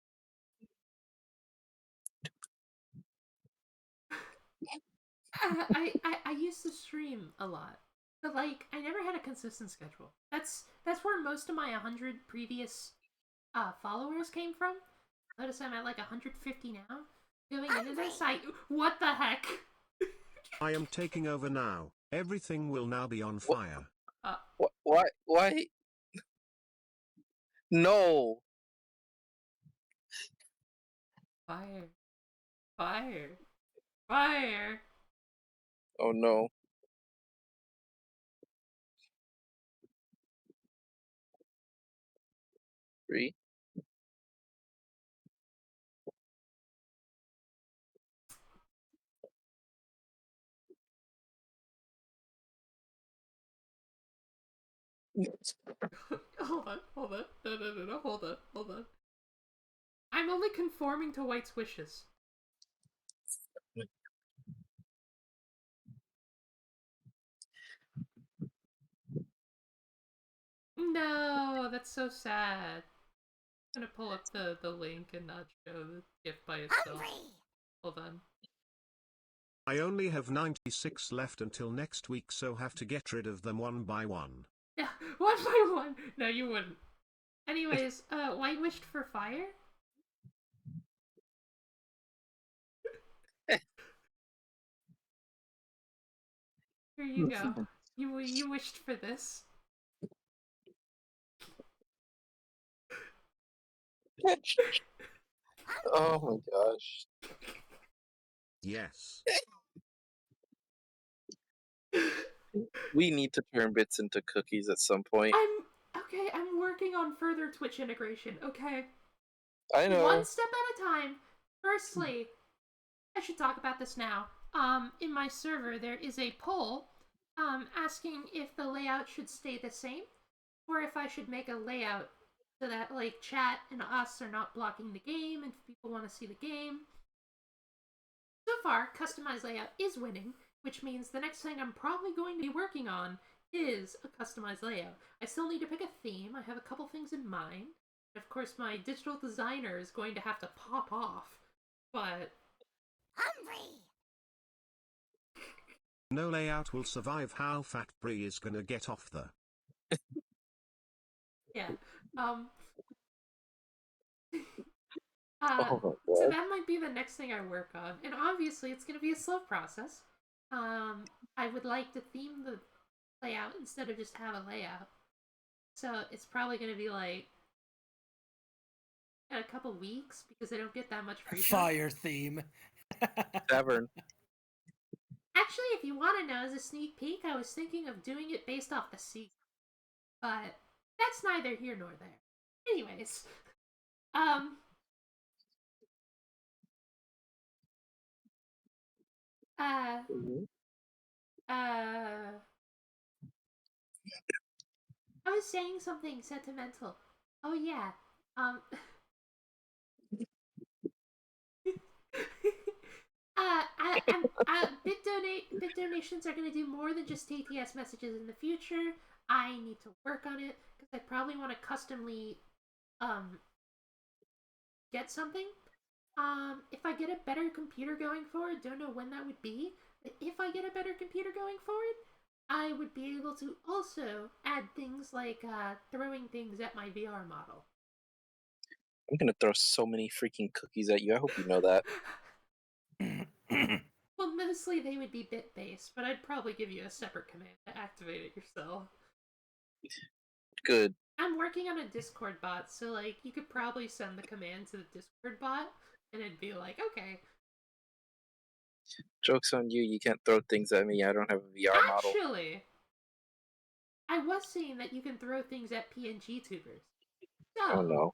I used to stream a lot, but like I never had a consistent schedule. That's where most of my 100 previous followers came from. Notice I'm at like 150 now. Going into this, what the heck? I am taking over now. Everything will now be on fire. Why? No. Fire. Fire. Fire. Oh no. Three. Hold on. No, hold on. I'm only conforming to White's wishes. No, that's so sad. I'm gonna pull up the link and not show the GIF by itself. Hold on. I only have 96 left until next week, so have to get rid of them one by one. Yeah, one by one. No, you wouldn't. Anyways, White wished for fire. Here you go. You wished for this. Oh my gosh. Yes. We need to turn bits into cookies at some point. I'm working on further Twitch integration, okay? I know. One step at a time. Firstly, I should talk about this now. In my server, there is a poll, asking if the layout should stay the same, or if I should make a layout so that, like, chat and us are not blocking the game, and if people want to see the game. So far, customized layout is winning, which means the next thing I'm probably going to be working on is a customized layout. I still need to pick a theme. I have a couple things in mind. Of course, my digital designer is going to have to pop off, but... Hungry! No layout will survive how Fat Brie is gonna get off the... Yeah, Oh, so that might be the next thing I work on, and obviously it's going to be a slow process. I would like to theme the layout instead of just have a layout, so it's probably going to be like a couple weeks because I don't get that much free time. Fire theme. Tavern. Actually, if you want to know, as a sneak peek, I was thinking of doing it based off the sequel, but that's neither here nor there. Anyways, I was saying something sentimental. Oh yeah. Bit donations are gonna do more than just TTS messages in the future. I need to work on it because I probably want to customly get something. If I get a better computer going forward, don't know when that would be, but if I get a better computer going forward, I would be able to also add things like throwing things at my VR model. I'm gonna throw so many freaking cookies at you. I hope you know that. Well, mostly they would be bit-based, but I'd probably give you a separate command to activate it yourself. Good. I'm working on a Discord bot, so like you could probably send the command to the Discord bot, and it'd be like, okay. Joke's on you. You can't throw things at me. I don't have a VR model. Actually, I was saying that you can throw things at PNG tubers. So, Oh no.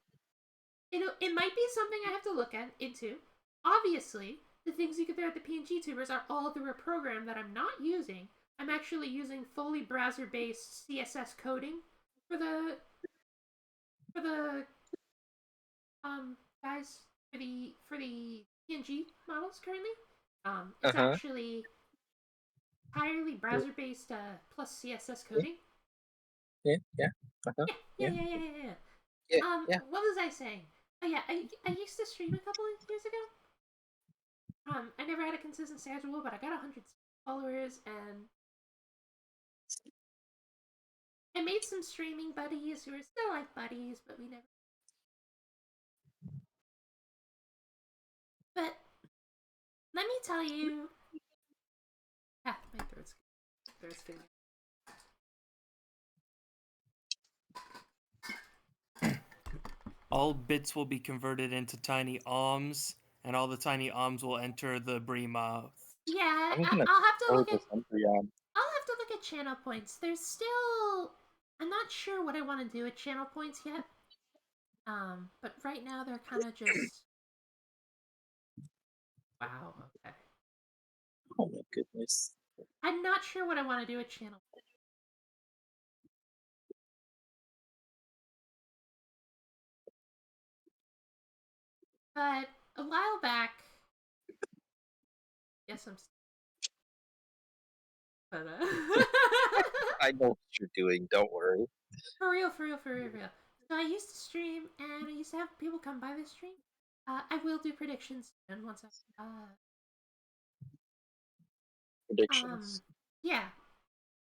It might be something I have to look into. Obviously, the things you can throw at the PNG tubers are all through a program that I'm not using. I'm actually using fully browser-based CSS coding for the guys for the PNG models currently. It's actually entirely browser-based plus CSS coding. Yeah. Yeah. What was I saying? Oh yeah, I used to stream a couple of years ago. I never had a consistent schedule, but I got 100 followers, and I made some streaming buddies who are still like buddies, but we never. But let me tell you. Ah, my throat's feeling. All bits will be converted into tiny alms, and all the tiny alms will enter the Brie mouth. Yeah, I'm I'll gonna have to throw look at. this on Brian. I'll have to look at channel points. There's still. I'm not sure what I want to do with channel points yet. But right now they're kind of just. Wow. Okay. Oh my goodness. I'm not sure what I want to do with channel points. But a while back. Yes, I'm. But I know what you're doing. Don't worry. For real. So I used to stream, and I used to have people come by the stream. I will do predictions soon once I Predictions. yeah,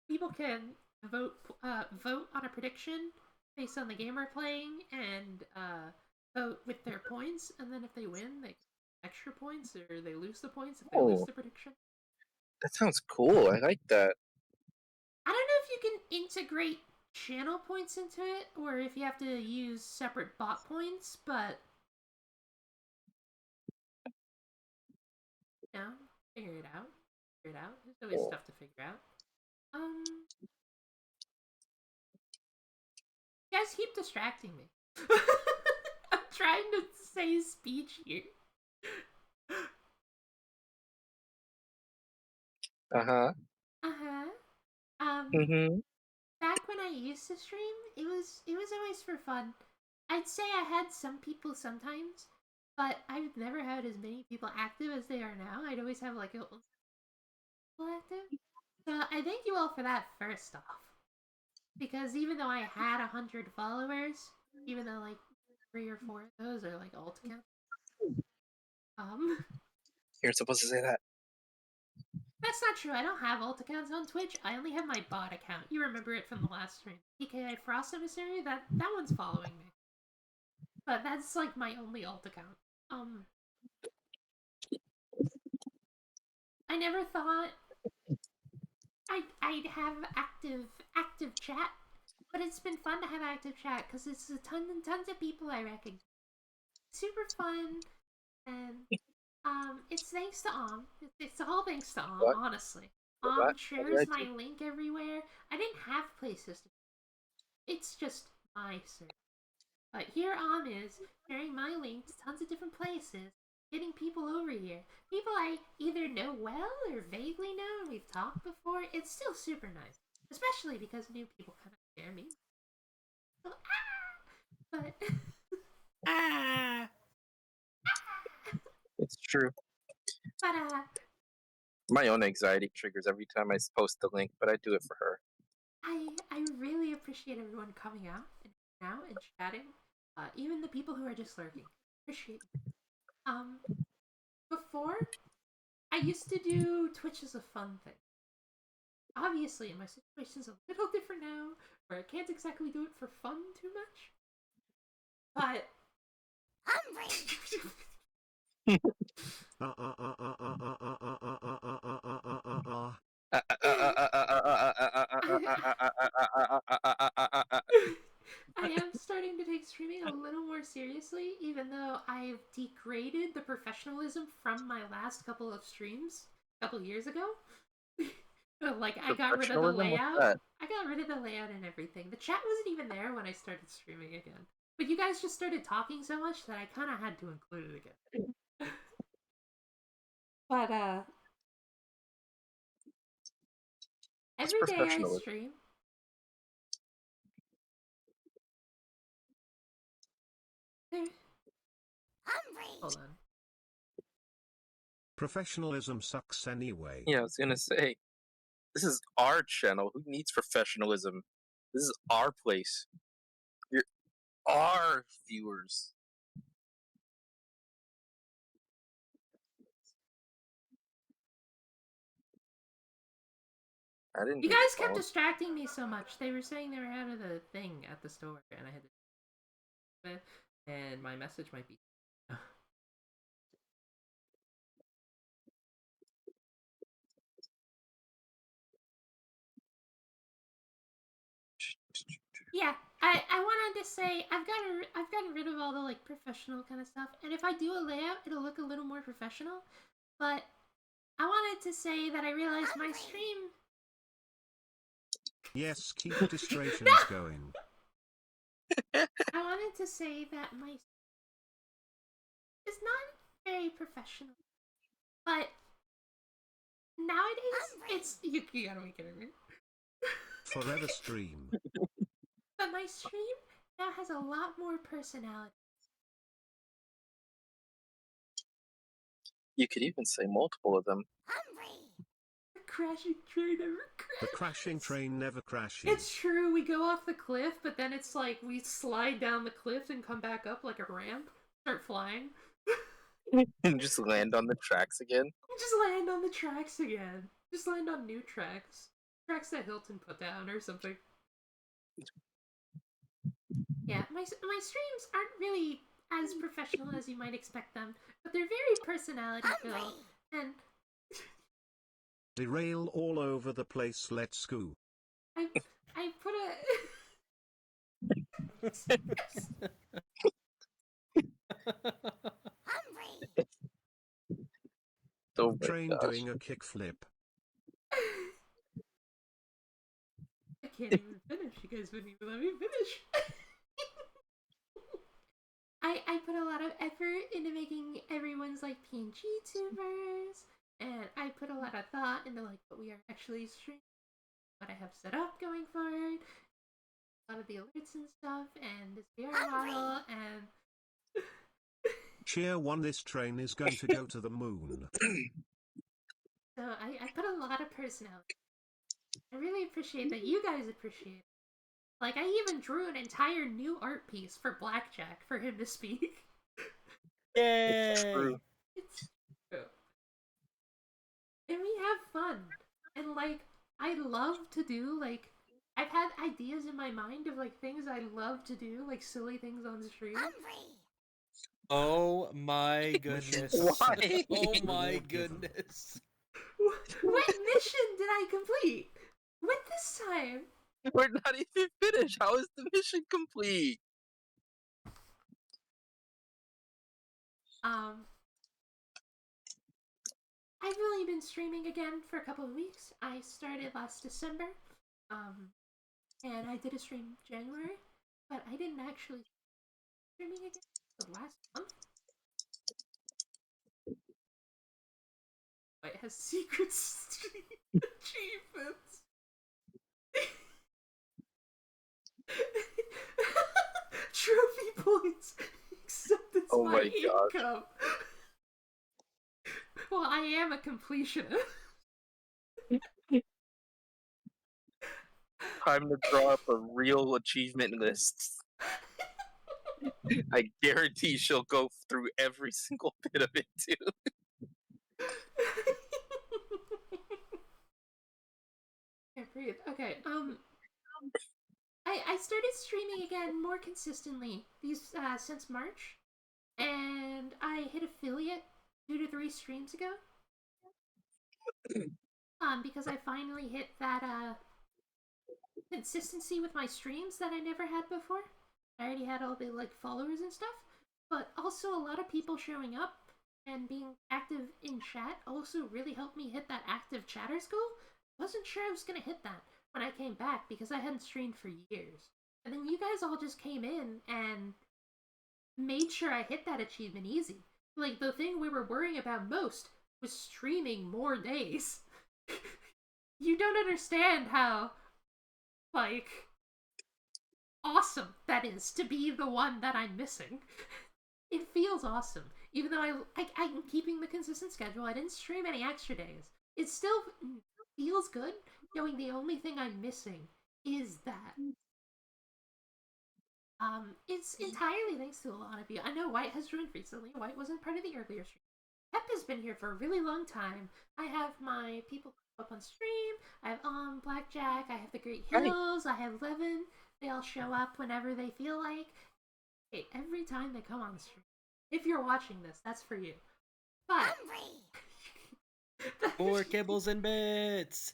people can vote on a prediction based on the game we're playing, and vote with their points, and then if they win, they get extra points, or they lose the points if they lose Oh, the prediction. that sounds cool. I like that. I don't know if you can integrate channel points into it, or if you have to use separate bot points, but you know, figure it out. There's always stuff to figure out. You guys keep distracting me. I'm trying to say a speech here. Uh-huh. Mm-hmm. Back when I used to stream, it was always for fun. I'd say I had some people sometimes, but I've never had as many people active as they are now. I'd always have like a people active. So I thank you all for that first off. Because even though I had 100 followers, even though like 3 or 4 of those are like alt accounts, You're supposed to say that. that's not true. I don't have alt accounts on Twitch. I only have my bot account. You remember it from the last stream. PKI Frost Emissary, that one's following me. But that's like my only alt account. I never thought I'd have active chat, but it's been fun to have active chat because it's a tons and tons of people I recognize. Super fun, and it's thanks to It's all thanks to What? honestly. What? Shares my link everywhere. I didn't have places to. It's just my server. But here is sharing my link to tons of different places, getting people over here. People I either know well or vaguely know, and we've talked before. It's still super nice. Especially because new people kind of share me. So, but... It's true. But, My own anxiety triggers every time I post the link, but I do it for her. I really appreciate everyone coming out and chatting. Even the people who are just lurking. Appreciate it. Before, I used to do Twitch as a fun thing. Obviously, my situation's a little different now, where I can't exactly do it for fun too much. But... I am starting to take streaming a little more seriously, even though I've degraded the professionalism from my last couple of streams a couple years ago. Like, I got rid of the layout. I got rid of the layout and everything. The chat wasn't even there when I started streaming again. But you guys just started talking so much that I kind of had to include it again. But, every day I stream. Hold on. Professionalism sucks anyway. Yeah, I was gonna say, this is our channel. Who needs professionalism? This is our place. You're our viewers. I didn't. You guys kept distracting me so much. They were saying they were out of the thing at the store, and I had to. And my message might be. Yeah, I wanted to say I've gotten rid of all the like professional kind of stuff, and if I do a layout, it'll look a little more professional. But I wanted to say that I realized my stream. Yes, keep distractions going. I wanted to say that my it's not very professional, but nowadays it's you gotta make it over. Forever stream. But my stream now has a lot more personality. You could even say multiple of them. The crashing train never crashes. The crashing train never crashes. It's true, we go off the cliff, but then it's like we slide down the cliff and come back up like a ramp, start flying. And just land on the tracks again. Just land on the tracks again. Just land on new tracks. Tracks that Hilton put down or something. Yeah, my streams aren't really as professional as you might expect them, but they're very personality-filled, and... Derail all over the place, let's go. I put Oh my Train gosh. doing a kickflip. I can't even finish. You guys wouldn't even let me finish. I put a lot of effort into making everyone's like PNG tubers, and I put a lot of thought into like what we are actually streaming, what I have set up going forward, a lot of the alerts and stuff, and this VR model, and Cheer 1, this train is going to go to the moon. so I put a lot of personality. I really appreciate that you guys appreciate it. Like, I even drew an entire new art piece for Blackjack for him to speak. Yay! It's true. It's true. And we have fun. And, like, I love to do, like, I've had ideas in my mind of, like, things I love to do, like, silly things on stream. Oh my goodness. Why? Oh my goodness. What mission did I complete? With this time? We're not even finished. How is the mission complete? I've really been streaming again for a couple of weeks. I started last December, and I did a stream January, but I didn't actually streaming again the last month. It has secret stream achievements. Trophy points. Acceptance Oh by my gosh. income. Well, I am a completionist. Time to draw up a real achievement list. I guarantee she'll go through every single bit of it too. Can't breathe. Okay, I started streaming again more consistently these since March, and I hit affiliate 2 to 3 streams ago. Because I finally hit that consistency with my streams that I never had before. I already had all the like followers and stuff, but also a lot of people showing up and being active in chat also really helped me hit that active chatters goal. Wasn't sure I was gonna hit that when I came back because I hadn't streamed for years. And then you guys all just came in and made sure I hit that achievement easy. Like, the thing we were worrying about most was streaming more days. You don't understand how, like, awesome that is to be the one that I'm missing. It feels awesome. Even though I'm keeping the consistent schedule, I didn't stream any extra days. It still feels good knowing the only thing I'm missing is that. It's entirely thanks to a lot of you. I know White has joined recently. White wasn't part of the earlier stream. Pep has been here for a really long time. I have my people up on stream. I have Blackjack. I have the Great Hills. I have Levin. They all show up whenever they feel like. Hey, every time they come on stream. If you're watching this, that's for you. But More kibbles and bits.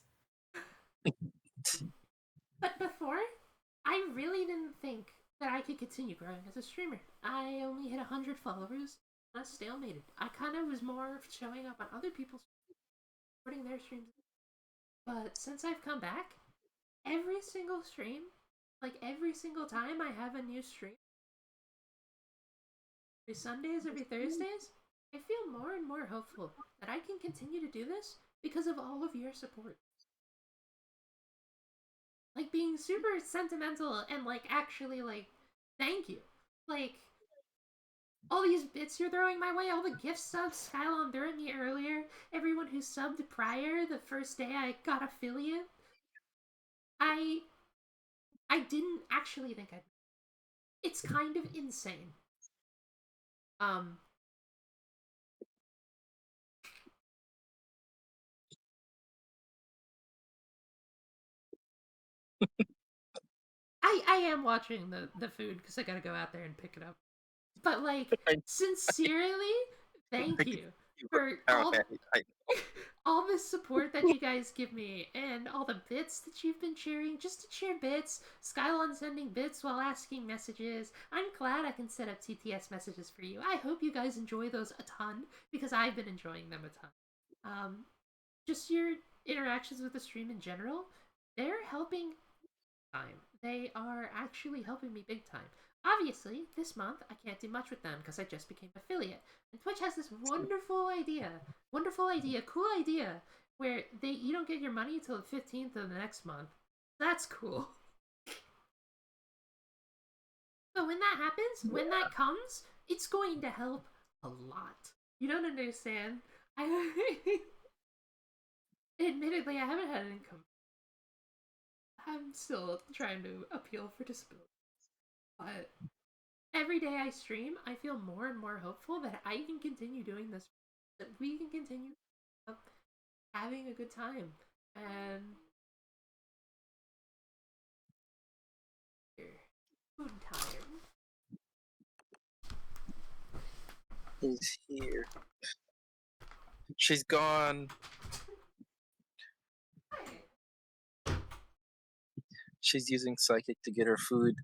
But before, I really didn't think that I could continue growing as a streamer. I only hit 100 followers. I stalemated. I kind of was more showing up on other people's streams, supporting their streams. But since I've come back, every single stream, like every single time I have a new stream, every Sundays, every Thursdays, I feel more and more hopeful that I can continue to do this because of all of your support. Like, being super sentimental and, like, actually, like, thank you. Like, all these bits you're throwing my way, all the gift subs Skylon threw at me earlier, everyone who subbed prior the first day I got affiliate. I didn't actually think I'd. It's kind of insane. I am watching the food because I gotta go out there and pick it up. But like, sincerely, thank you for all the support that you guys give me and all the bits that you've been sharing. Just to share bits, Skylon sending bits while asking messages. I'm glad I can set up TTS messages for you. I hope you guys enjoy those a ton because I've been enjoying them a ton. Just your interactions with the stream in general, they're helping time. They are actually helping me big time. Obviously, this month I can't do much with them because I just became affiliate. And Twitch has this wonderful idea, cool idea, where you don't get your money until the 15th of the next month. That's cool. But when that happens, when that comes, it's going to help a lot. You don't understand. Admittedly, I haven't had an income. I'm still trying to appeal for disability. But every day I stream, I feel more and more hopeful that I can continue doing this, that we can continue having a good time. And food time is here. She's gone. She's using Psychic to get her food.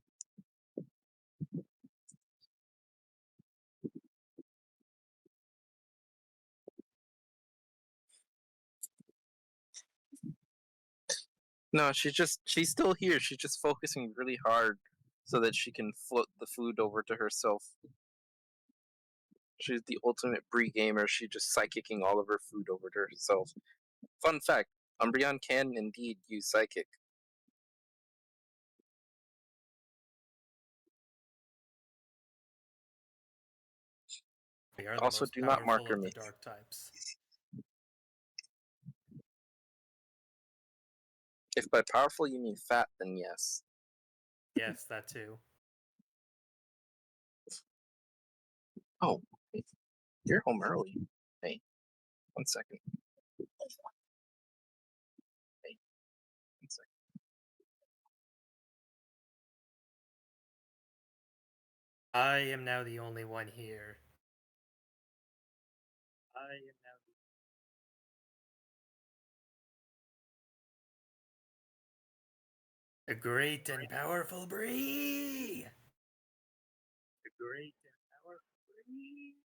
No, she's still here. She's just focusing really hard so that she can float the food over to herself. She's the ultimate Bree gamer. She's just psychicking all of her food over to herself. Fun fact, Umbreon can indeed use Psychic. They are Also, the most do not powerful marker of the me. dark types. If by powerful you mean fat, then yes. Yes, that too. Oh, you're home early. Hey, 1 second. Hey, 1 second. I am now the only one here. I am now the great and powerful Bree! The great and powerful Bree!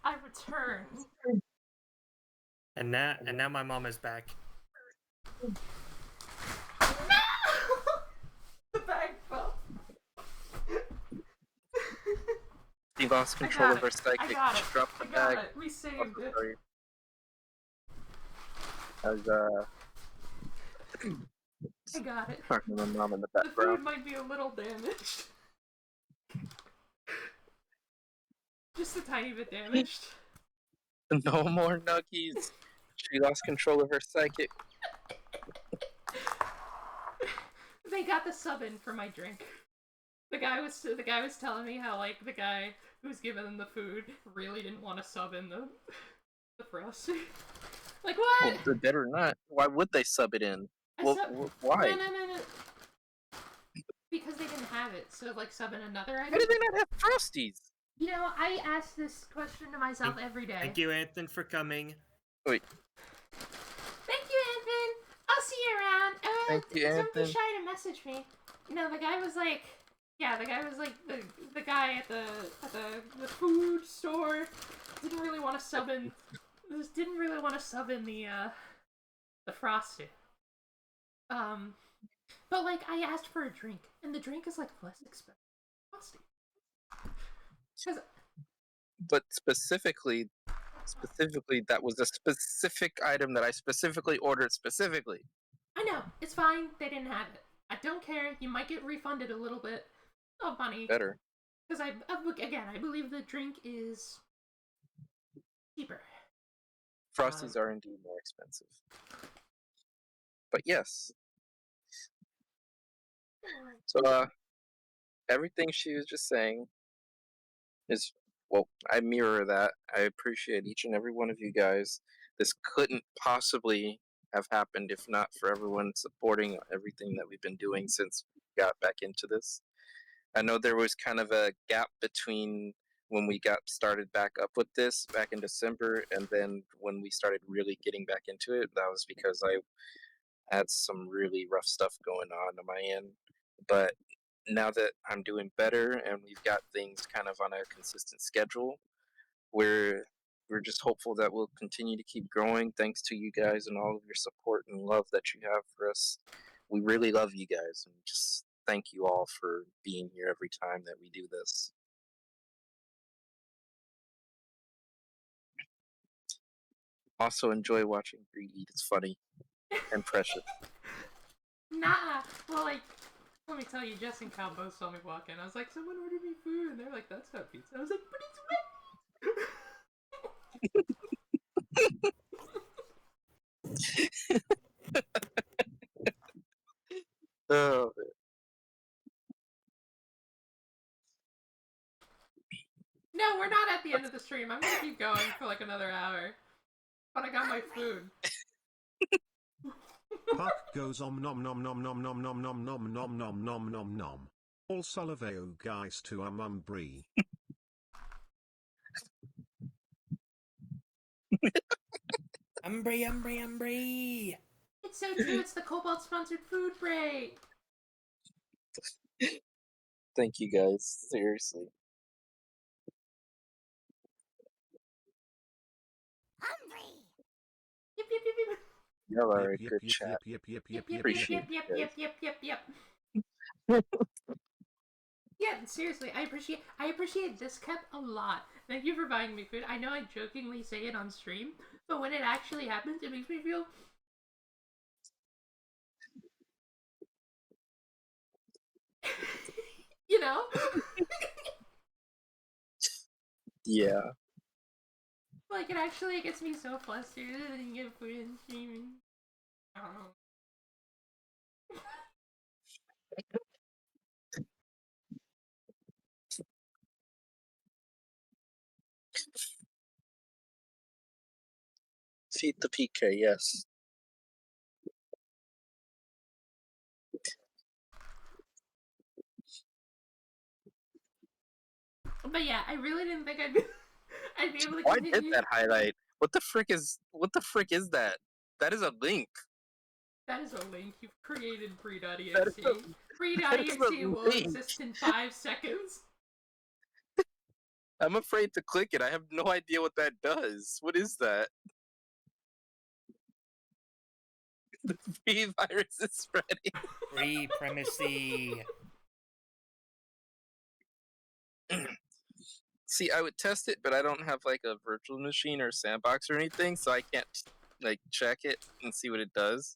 I returned. And now my mom is back. The bag fell. She lost control of her Psychic. I got it. She dropped the I got bag. it. We saved it. Sorry. As I got it. talking to my mom in the The background. food might be a little damaged. Just a tiny bit damaged. No more nuggies. She lost control of her Psychic. They got the sub in for my drink. The guy was telling me how like the guy who was giving them the food really didn't want to sub in the frosty. Like what? Well, they better not. Why would they sub it in? Well, why? No. Because they didn't have it, so like sub in another item. Why do they not have Frosties? You know, I ask this question to myself every day. Thank you, Anthony, for coming. Wait. Thank you, Anthony. I'll see you around. Thank you, Don't Anthony. be shy to message me. No, the guy was like the guy at the food store didn't really want to sub in. Didn't really want to sub in the frosty. But like I asked for a drink, and the drink is like less expensive than frosty. But specifically, that was a specific item that I specifically ordered specifically. I know, it's fine. They didn't have it. I don't care. You might get refunded a little bit of money. Better. Because I believe the drink is cheaper. Frosties are indeed more expensive. But yes. So, everything she was just saying is, well, I mirror that. I appreciate each and every one of you guys. This couldn't possibly have happened if not for everyone supporting everything that we've been doing since we got back into this. I know there was kind of a gap between when we got started back up with this back in December and then when we started really getting back into it. That was because I had some really rough stuff going on my end. But now that I'm doing better and we've got things kind of on a consistent schedule, we're just hopeful that we'll continue to keep growing thanks to you guys and all of your support and love that you have for us. We really love you guys and just thank you all for being here every time that we do this. Also enjoy watching Greed eat. It's funny and precious. Nah, well, like, let me tell you, Jess and Cal both saw me walk in. I was like, someone ordered me food, and they're like, that's not pizza. I was like, but it's wet! Oh, No, we're not at the end of the stream. I'm gonna keep going for like another hour. But I got my food. Puck goes nom nom nom nom nom nom nom nom nom nom nom nom nom nom. All salaveo guys to Umbri. Umbri. It's so true, it's the Cobalt sponsored food break. Thank you guys, seriously. Yep, yep, yep, yep. Y'all are a good chat. Appreciate you guys. Yep. Yeah, seriously, I appreciate this cup a lot. Thank you for buying me food. I know I jokingly say it on stream, but when it actually happens, it makes me feel you know? Yeah. Like, it actually gets me so flustered and get food in streaming. I don't know. Feed the PK, yes. But yeah, I really didn't think I'd be able to Why continue. did that highlight? What the frick is that? That is a link. That is a link. You've created That is Free.exe. a Free.exe will link. exist in 5 seconds. I'm afraid to click it. I have no idea what that does. What is that? The free virus is spreading. Free primacy. See, I would test it, but I don't have like a virtual machine or sandbox or anything, so I can't like check it and see what it does.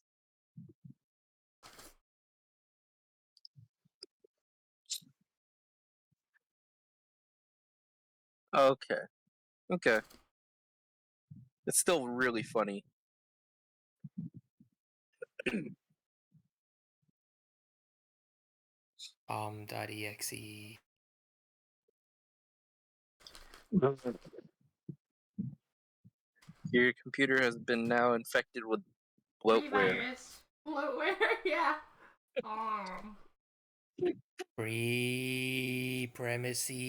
Okay. Okay. It's still really funny. .exe. Your computer has been now infected with Free bloatware. virus. Bloatware, yeah. Free primacy.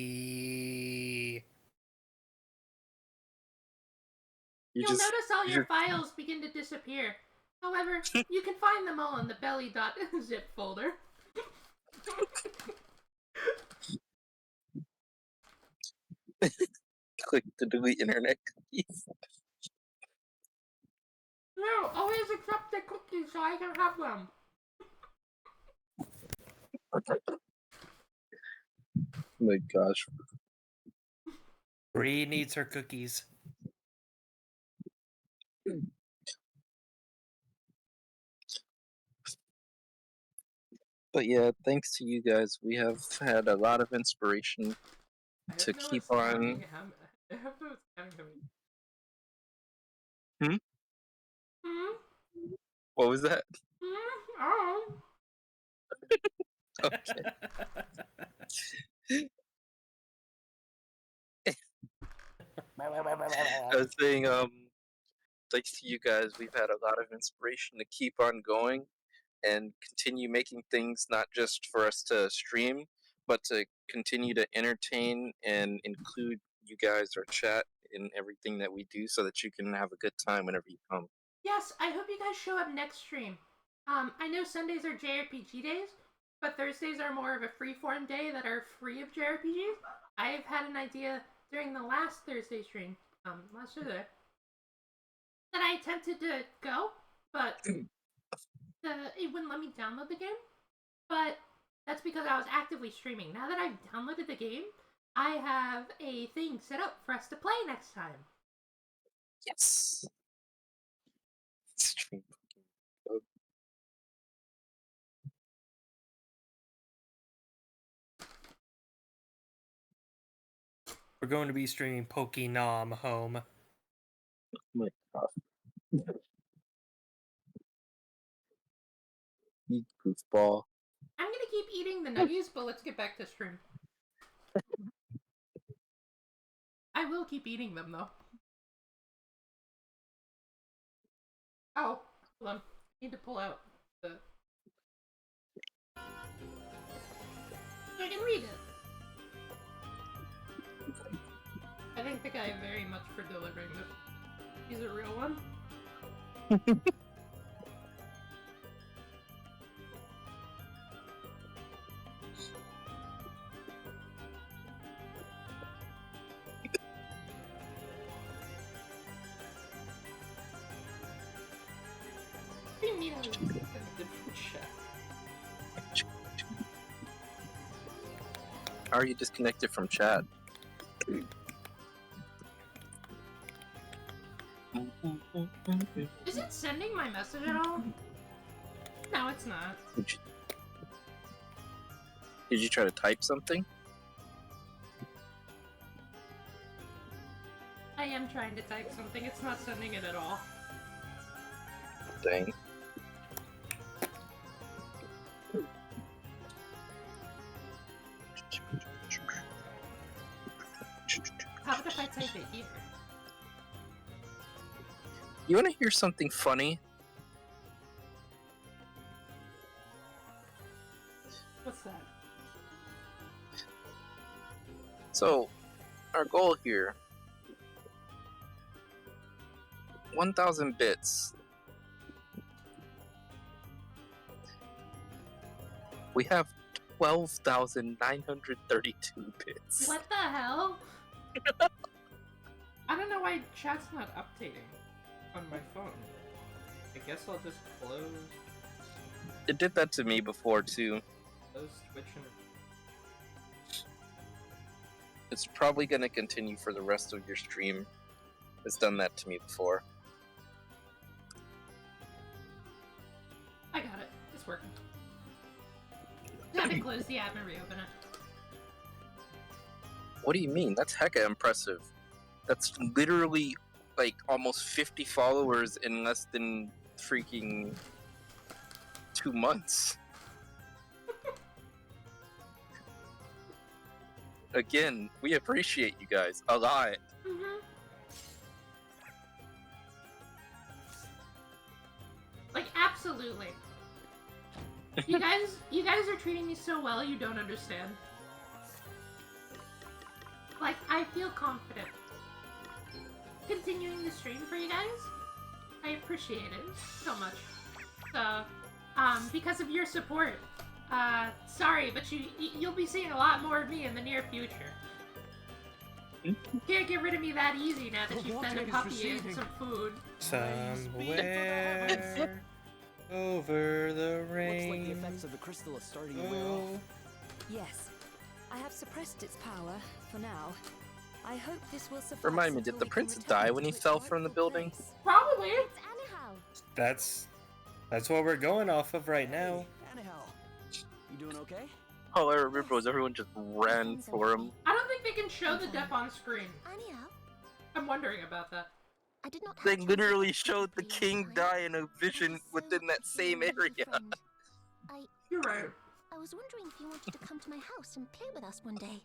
You'll notice all your files begin to disappear. However, you can find them all in the belly.zip folder. Click to delete internet cookies. No, always accept the cookies so I can have them. Oh my gosh. Bree needs her cookies. But yeah, thanks to you guys, we have had a lot of inspiration to keep on. I have no coming. Hmm? What was that? Oh. Okay. I was saying, thanks to you guys, we've had a lot of inspiration to keep on going and continue making things not just for us to stream, but to continue to entertain and include you guys, our chat, in everything that we do so that you can have a good time whenever you come. Yes, I hope you guys show up next stream. I know Sundays are JRPG days, but Thursdays are more of a freeform day that are free of JRPGs. I've had an idea during the last Thursday stream, last Thursday, that I attempted to go, but it wouldn't let me download the game. But that's because I was actively streaming. Now that I've downloaded the game, I have a thing set up for us to play next time. Yes. Stream. We're going to be streaming Pokénom Home. Oh my god. You goofball. I'm gonna keep eating the nuggies, but let's get back to stream. I will keep eating them, though. Oh, hold on. I need to pull out the... I can read it. I thank the guy very much for delivering this. He's a real one. How are you disconnected from chat? Is it sending my message at all? No, it's not. Did you try to type something? I am trying to type something. It's not sending it at all. Dang. How about if I type it here? You want to hear something funny? What's that? So, our goal here, 1,000 bits. We have 12,932 bits. What the hell? I don't know why chat's not updating on my phone. I guess I'll just close It did that to me before too. Twitch and... It's probably going to continue for the rest of your stream. It's done that to me before. I got it. It's working. I had to close the app and reopen it. What do you mean? That's hecka impressive. That's literally like almost 50 followers in less than freaking 2 months. Again, we appreciate you guys a lot. Mm-hmm. Like, absolutely. You guys are treating me so well, you don't understand. Like, I feel confident continuing the stream for you guys. I appreciate it so much. So, because of your support, sorry, but you'll be seeing a lot more of me in the near future. You can't get rid of me that easy now that you've fed a puppy and some food. Somewhere over the rain. Looks like the effects of the crystal are starting to wear off. Yes, I have suppressed its power for now. I hope this will suffice. Remind me, did until the we can prince return die to when he its fell from the rightful building? place. Probably. That's what we're going off of right now. You doing okay? All I remember was everyone just ran for him. I don't think they can show the death on screen. I'm wondering about that. I did not. They literally showed the king die in a vision within that same area. You're right. I was wondering if you wanted to come to my house and play with us one day.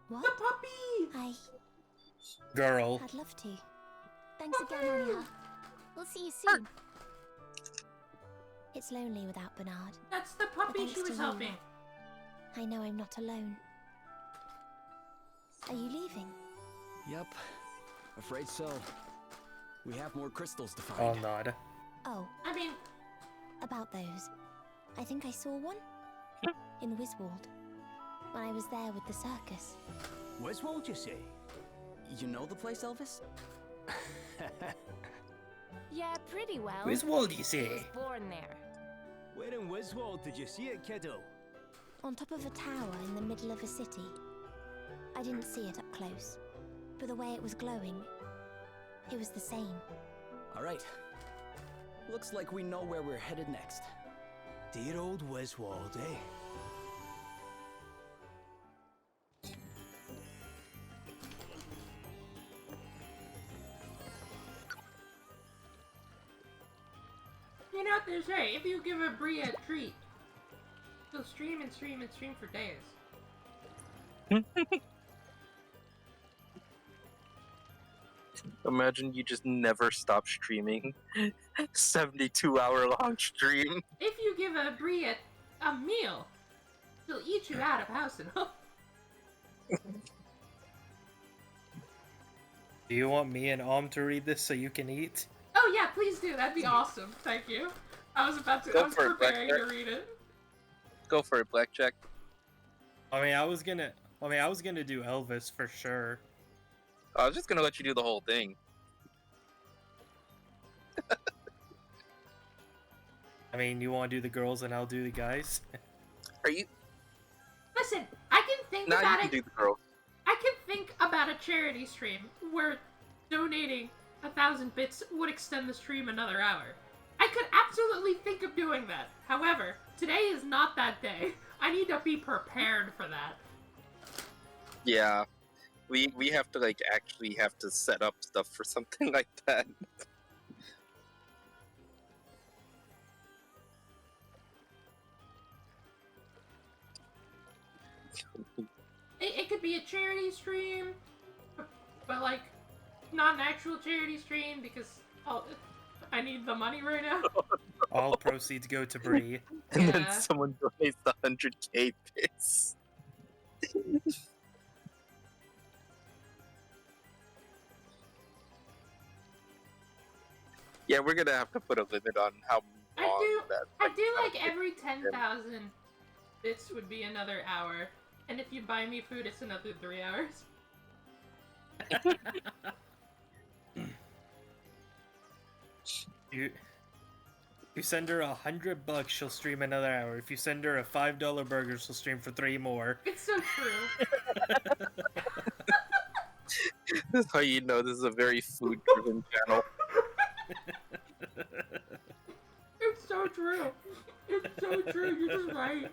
What? The puppy! Girl. I'd love to. Thanks again, Anya. We'll see you soon. It's lonely without Bernard. That's the puppy she was helping. I know I'm not alone. Are you leaving? Yep. Afraid so. We have more crystals to Oh, find. nod. Oh. I mean... About those. I think I saw one. In Wiswald. When I was there with the circus. Wiswald, you say? You know the place, Elvis? Yeah, pretty well. Wiswald, you say? I was born there. Where in Wiswald did you see it, kiddo? On top of a tower in the middle of a city. I didn't see it up close. But the way it was glowing, it was the same. Alright. Looks like we know where we're headed next. Dear old Wiswald, eh? You know what they say, if you give a Brie a treat, she'll stream and stream and stream for days. Imagine you just never stop streaming. 72-hour-long stream. If you give a Brie a meal, she'll eat you out of house and home. Do you want me and Om to read this so you can eat? Oh yeah, please do. That'd be awesome. Thank you. I was preparing to read it. Go for it, Blackjack. I mean, I was gonna do Elvis for sure. I was just gonna let you do the whole thing. I mean, you want to do the girls and I'll do the guys? Are you? Listen, I can think Now you about can it. do the girls. I can think about a charity stream where donating 1,000 bits would extend the stream another hour. I could absolutely think of doing that. However, today is not that day. I need to be prepared for that. Yeah. We have to actually have to set up stuff for something like that. It could be a charity stream, but like not an actual charity stream because I need the money right now. All proceeds go to Bree. And then someone donates the 100k bits. Yeah, we're gonna have to put a limit on how long I do like every 10,000 bits would be another hour, and if you buy me food, it's another 3 hours. You send her $100, she'll stream another hour. If you send her a $5 burger, she'll stream for 3 more. It's so true. This is how you know this is a very food-driven channel. It's so true. It's so true. You're just right.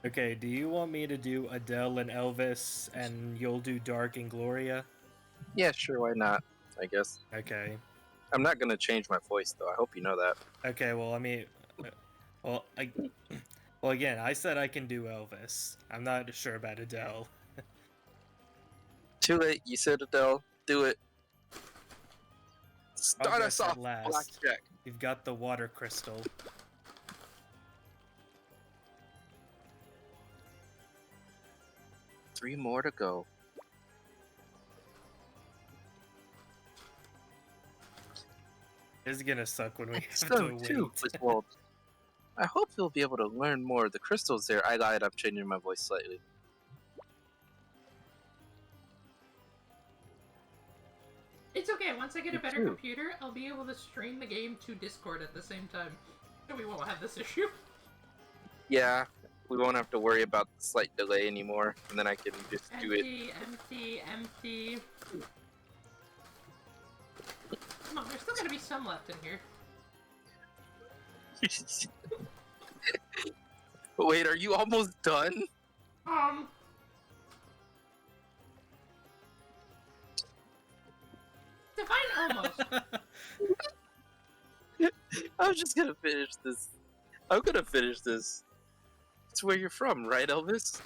Okay, do you want me to do Adele and Elvis, and you'll do Dark and Gloria? Yeah, sure, why not? I guess. Okay. I'm not gonna change my voice though. I hope you know that. Okay, well, I mean, well, again, I said I can do Elvis. I'm not sure about Adele. Too late. You said Adele. Do it. Start I'll us guess off, at last. Blackjack. You've got the water crystal. Three more to go. This is gonna suck when we have So to wait. too, Wiswald. I hope you'll be able to learn more of the crystals there. I lied. I'm changing my voice slightly. It's okay. Once I get a Me better too. computer, I'll be able to stream the game to Discord at the same time, so we won't have this issue. Yeah, we won't have to worry about the slight delay anymore, and then I can just do it. Empty. Come on, there's still gonna be some left in here. Wait, are you almost done? Define almost. I'm just gonna finish this. I'm gonna finish this. It's where you're from, right, Elvis?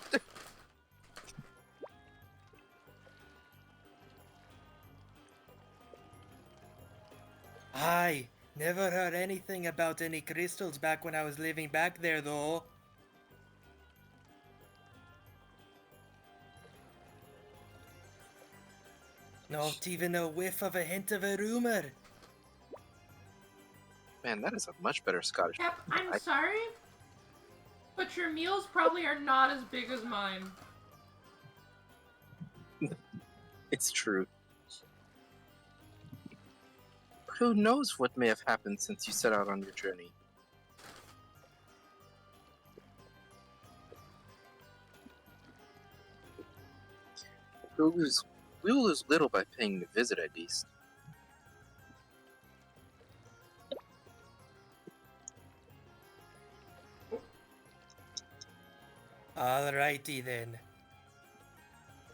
I never heard anything about any crystals back when I was living back there, though. Not even a whiff of a hint of a rumor. Man, that is a much better Scottish. Cap, I'm sorry, but your meals probably are not as big as mine. It's true. But who knows what may have happened since you set out on your journey? We will lose little by paying the visit, at least. Alrighty then.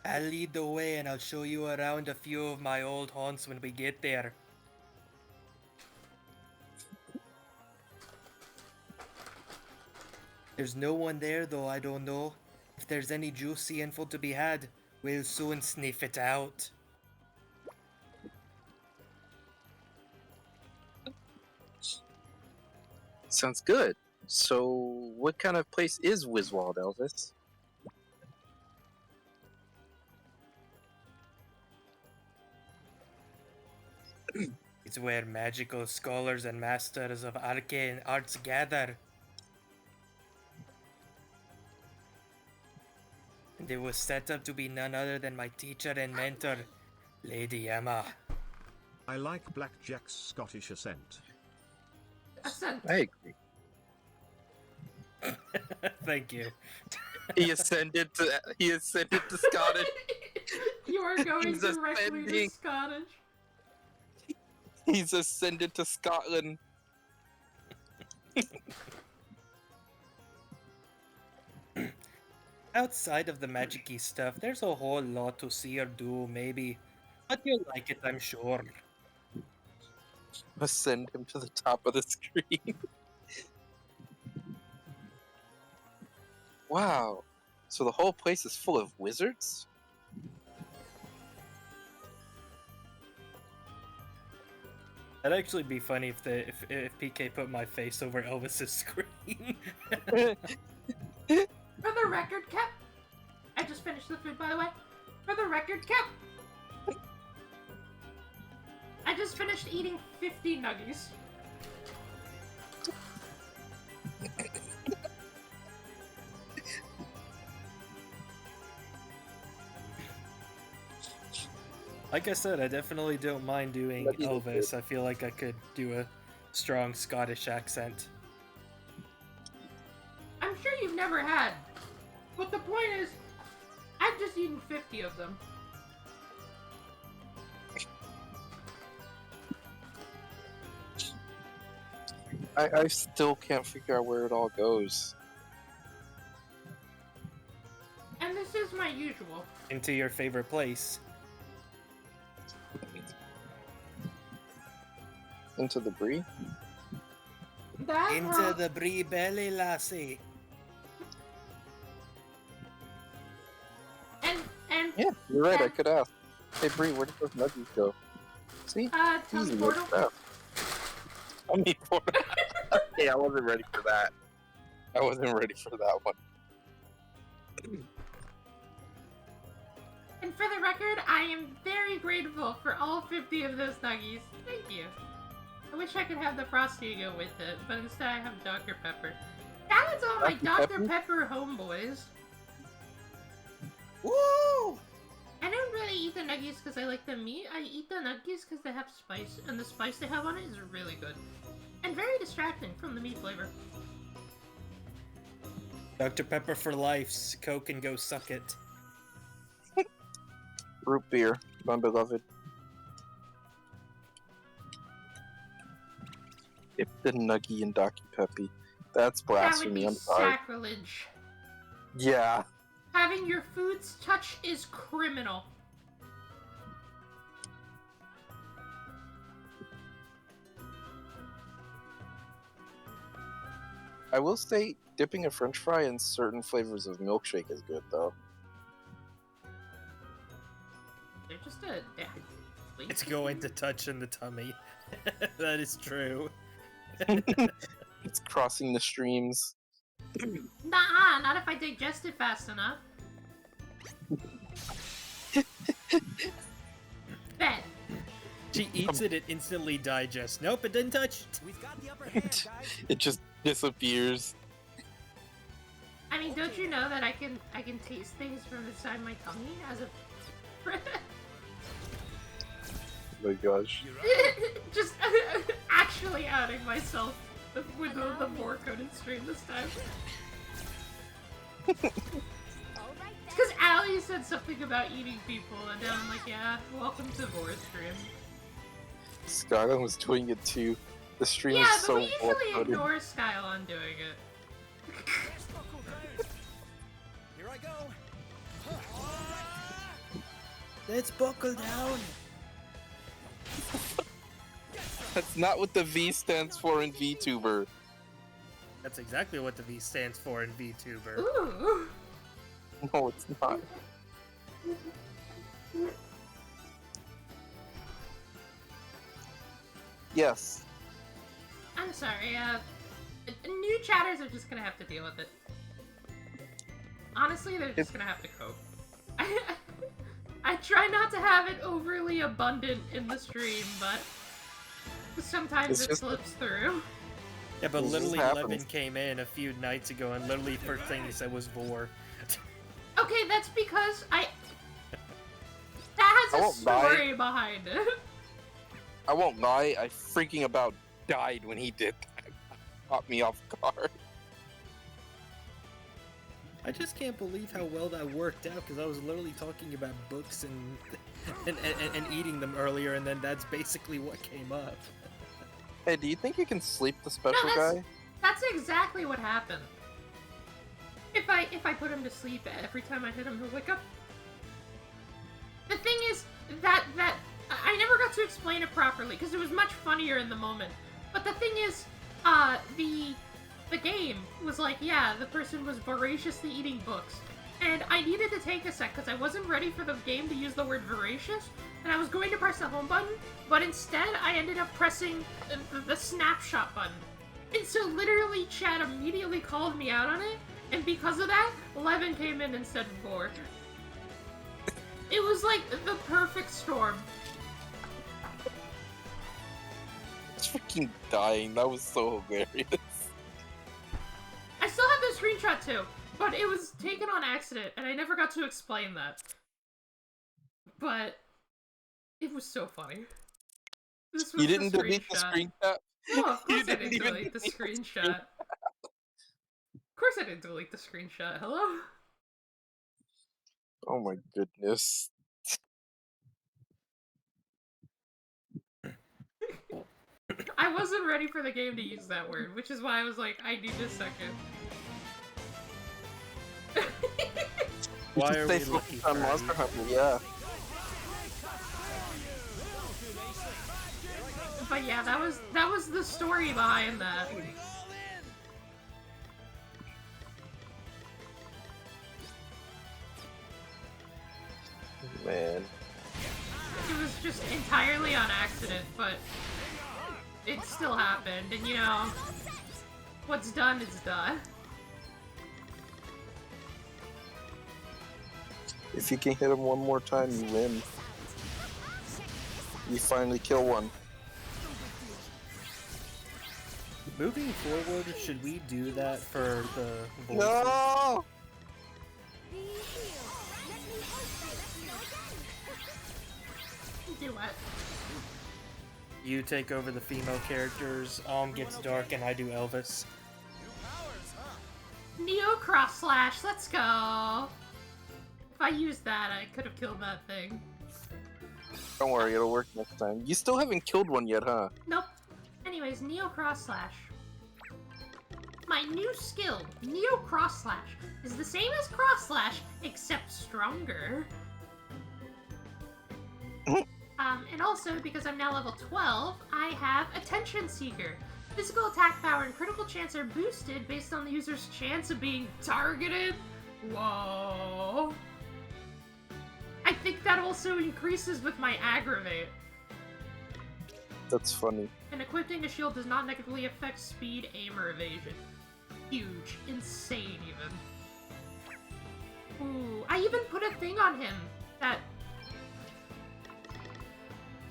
I'll lead the way and I'll show you around a few of my old haunts when we get there. There's no one there though, I don't know. If there's any juicy info to be had, we'll soon sniff it out. Sounds good. So, what kind of place is Wiswald, Elvis? It's where magical scholars and masters of arcane arts gather. And it was set up to be none other than my teacher and mentor, Lady Emma. I like Blackjack's Scottish accent. I agree. Thank you. He ascended to Scottish. You are going He's directly ascending. to Scottish. He's ascended to Scotland. Outside of the magic-y stuff, there's a whole lot to see or do, maybe. But you'll like it, I'm sure. Ascend him to the top of the screen. Wow. So the whole place is full of wizards? That'd actually be funny if PK put my face over Elvis's screen. For the record, Cap. I just finished the food, by the way. For the record, Cap. I just finished eating 50 nuggies. Like I said, I definitely don't mind doing Elvis. I feel like I could do a strong Scottish accent. I'm sure you've never had. But the point is, I've just eaten 50 of them. I still can't figure out where it all goes. And this is my usual. Into your favorite place. Into the Brie? Into the Brie belly, lassie. And Yeah, you're right, I could ask. Hey Brie, where did those nuggies go? See? Easy, teleportal. stuff. I mean, okay, I wasn't ready for that. I wasn't ready for that one. And for the record, I am very grateful for all 50 of those nuggies. Thank you. I wish I could have the Frosty to go with it, but instead I have Dr. Pepper. That was all my Dr. Dr. Pepper homeboys. Woo! I don't really eat the nuggies because I like the meat. I eat the nuggies because they have spice, and the spice they have on it is really good. And very distracting from the meat flavor. Dr. Pepper for life. Coke and go suck it. Root beer, my beloved. Dip the Nuggy and Docky Peppy. That's That would blasphemy, be I'm sorry. sacrilege. Yeah. Having your foods touch is criminal. I will say, dipping a french fry in certain flavors of milkshake is good, though. They're just a... Yeah. It's going to touch in the tummy. That is true. It's crossing the streams. Nah, not if I digest it fast enough. Bet. She eats it instantly digests. Nope, it didn't touch it. We've got the upper hand, guys. It just disappears. I mean, don't you know that I can taste things from inside my tummy as a... Oh my gosh. Just actually outing myself with the more coded stream this time. Because Allie said something about eating people, and now I'm like, yeah, welcome to Vor stream. Skyline was doing it too. The stream Yeah, is but so we usually well-coded. ignore Skylon doing it. Here I go. Let's buckle down. That's not what the V stands for in VTuber. That's exactly what the V stands for in VTuber. Ooh. No, it's not. Yes. I'm sorry, new chatters are just gonna have to deal with it. Honestly, they're just gonna have to cope. I try not to have it overly abundant in the stream, but sometimes it slips through. Yeah, but This literally happens. Levin came in a few nights ago and literally first thing he said was Vor. Okay, that's because that I has a won't lie. story behind it. I won't lie, I freaking about died when he did that. It caught me off guard. I just can't believe how well that worked out because I was literally talking about books and eating them earlier, and then that's basically what came up. Hey, do you think you can sleep the special No, guy? that's exactly what happened. If I put him to sleep every time I hit him, he'll wake up. The thing is that I never got to explain it properly because it was much funnier in the moment. But the thing is, the game was like, yeah, the person was voraciously eating books. And I needed to take a sec because I wasn't ready for the game to use the word voracious, and I was going to press the home button, but instead I ended up pressing the snapshot button. And so literally chat immediately called me out on it, and because of that, Levin came in and said Vor. It was like the perfect storm. I was freaking dying. That was so hilarious. I still have the screenshot too, but it was taken on accident, and I never got to explain that. But it was so funny. This was You didn't the delete the screenshot. screenshot? No, of You course I didn't didn't even delete the delete the screenshot. Of course I didn't delete the screenshot. Hello? Oh my goodness. I wasn't ready for the game to use that word, which is why I was like, I need a second. Why You are should we say lucky focus on for Monster you? Hunter, yeah. But yeah, that was the story behind that. Man. It was just entirely on accident, but it still happened, and you know, what's done is done. If you can hit him one more time, you win. You finally kill one. Moving forward, should we do that for the voices? No! Do what? You take over the female characters, gets Dark, and I do Elvis. Neo Cross Slash, let's go! If I used that, I could have killed that thing. Don't worry, it'll work next time. You still haven't killed one yet, huh? Nope. Anyways, Neo Cross Slash. My new skill, Neo Cross Slash, is the same as Cross Slash, except stronger. And also, because I'm now level 12, I have Attention Seeker. Physical attack power and critical chance are boosted based on the user's chance of being targeted. Whoa. I think that also increases with my Aggravate. That's funny. And equipping a shield does not negatively affect speed, aim, or evasion. Huge. Insane, even. Ooh, I even put a thing on him that...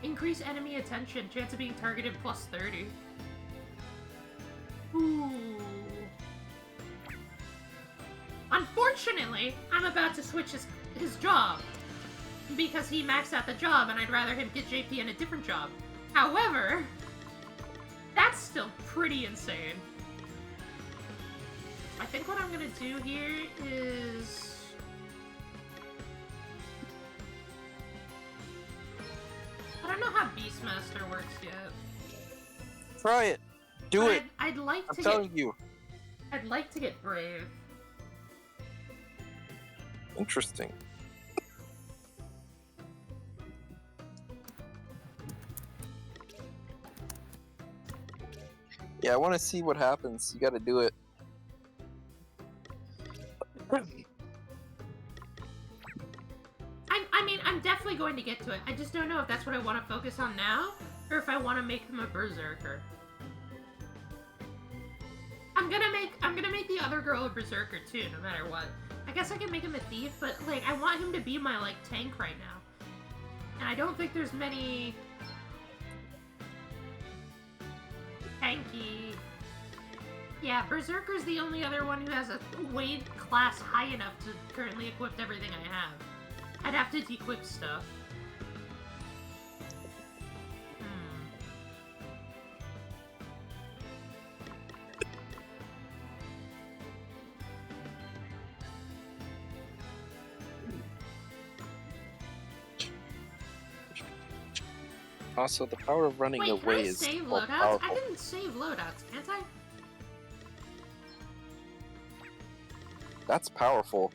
Increase enemy attention, chance of being targeted plus 30. Ooh. Unfortunately, I'm about to switch his job. Because he maxed out the job and I'd rather him get JP in a different job. However, that's still pretty insane. I think what I'm gonna do here is... I don't know how Beastmaster works yet. Try it. Do But it. I'd like to I'm telling you. I'd like to get Brave. Interesting. Yeah, I want to see what happens. You got to do it. I mean, I'm definitely going to get to it. I just don't know if that's what I want to focus on now, or if I want to make him a Berserker. I'm gonna make the other girl a Berserker too, no matter what. I guess I can make him a thief, but like, I want him to be my like tank right now. And I don't think there's many tanky. Yeah, Berserker's the only other one who has a weight class high enough to currently equip everything I have. I'd have to dequip stuff. Also, the power of running Wait, away can I is save more loadouts? powerful. I didn't save loadouts, can't I? That's powerful.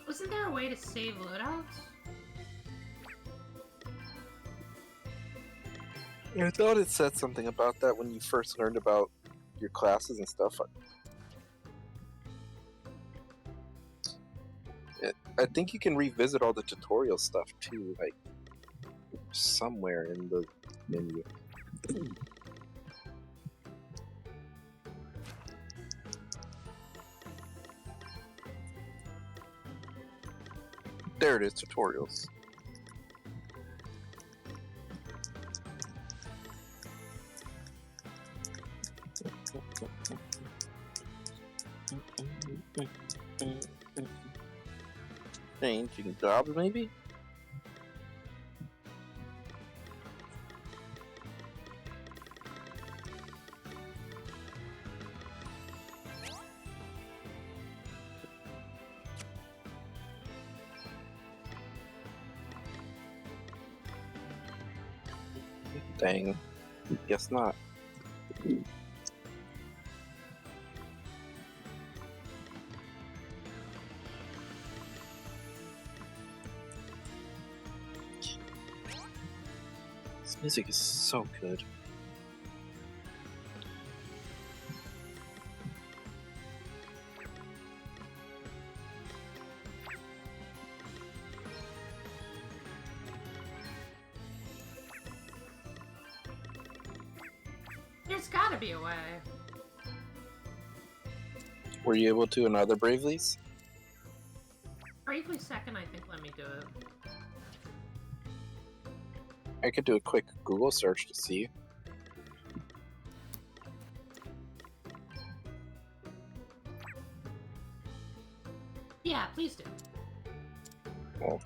Wasn't there a way to save loadouts? I thought it said something about that when you first learned about your classes and stuff. I think you can revisit all the tutorial stuff too, like somewhere in the menu. There it is, tutorials. Changing jobs, maybe? Dang. Guess not. This music is so good. There's gotta be a way. Were you able to in other Bravely's? Bravely second, I think, let me do it. I could do a quick Google search to see. please do. Well,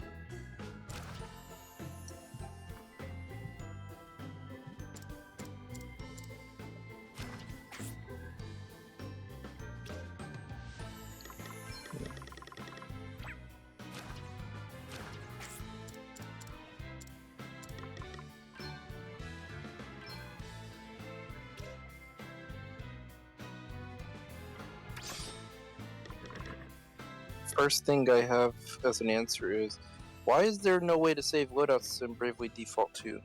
first thing I have as an answer is, why is there no way to save loadouts in Bravely Default 2?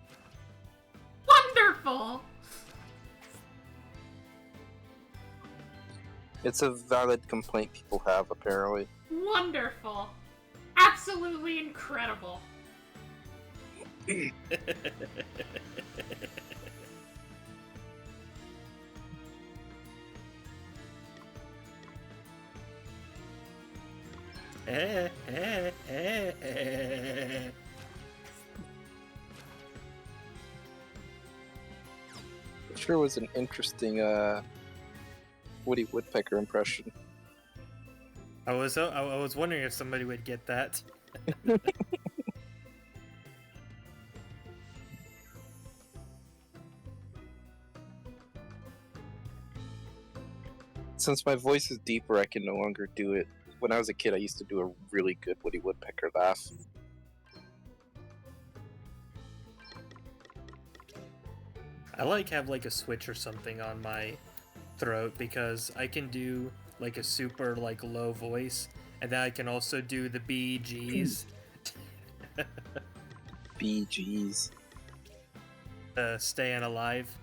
Wonderful! It's a valid complaint people have, apparently. Wonderful! Absolutely incredible! It sure was an interesting Woody Woodpecker impression. I was wondering if somebody would get that. Since my voice is deeper, I can no longer do it. When I was a kid, I used to do a really good Woody Woodpecker laugh. I have like a switch or something on my throat because I can do like a super like low voice, and then I can also do the BGs. BGs. Staying alive.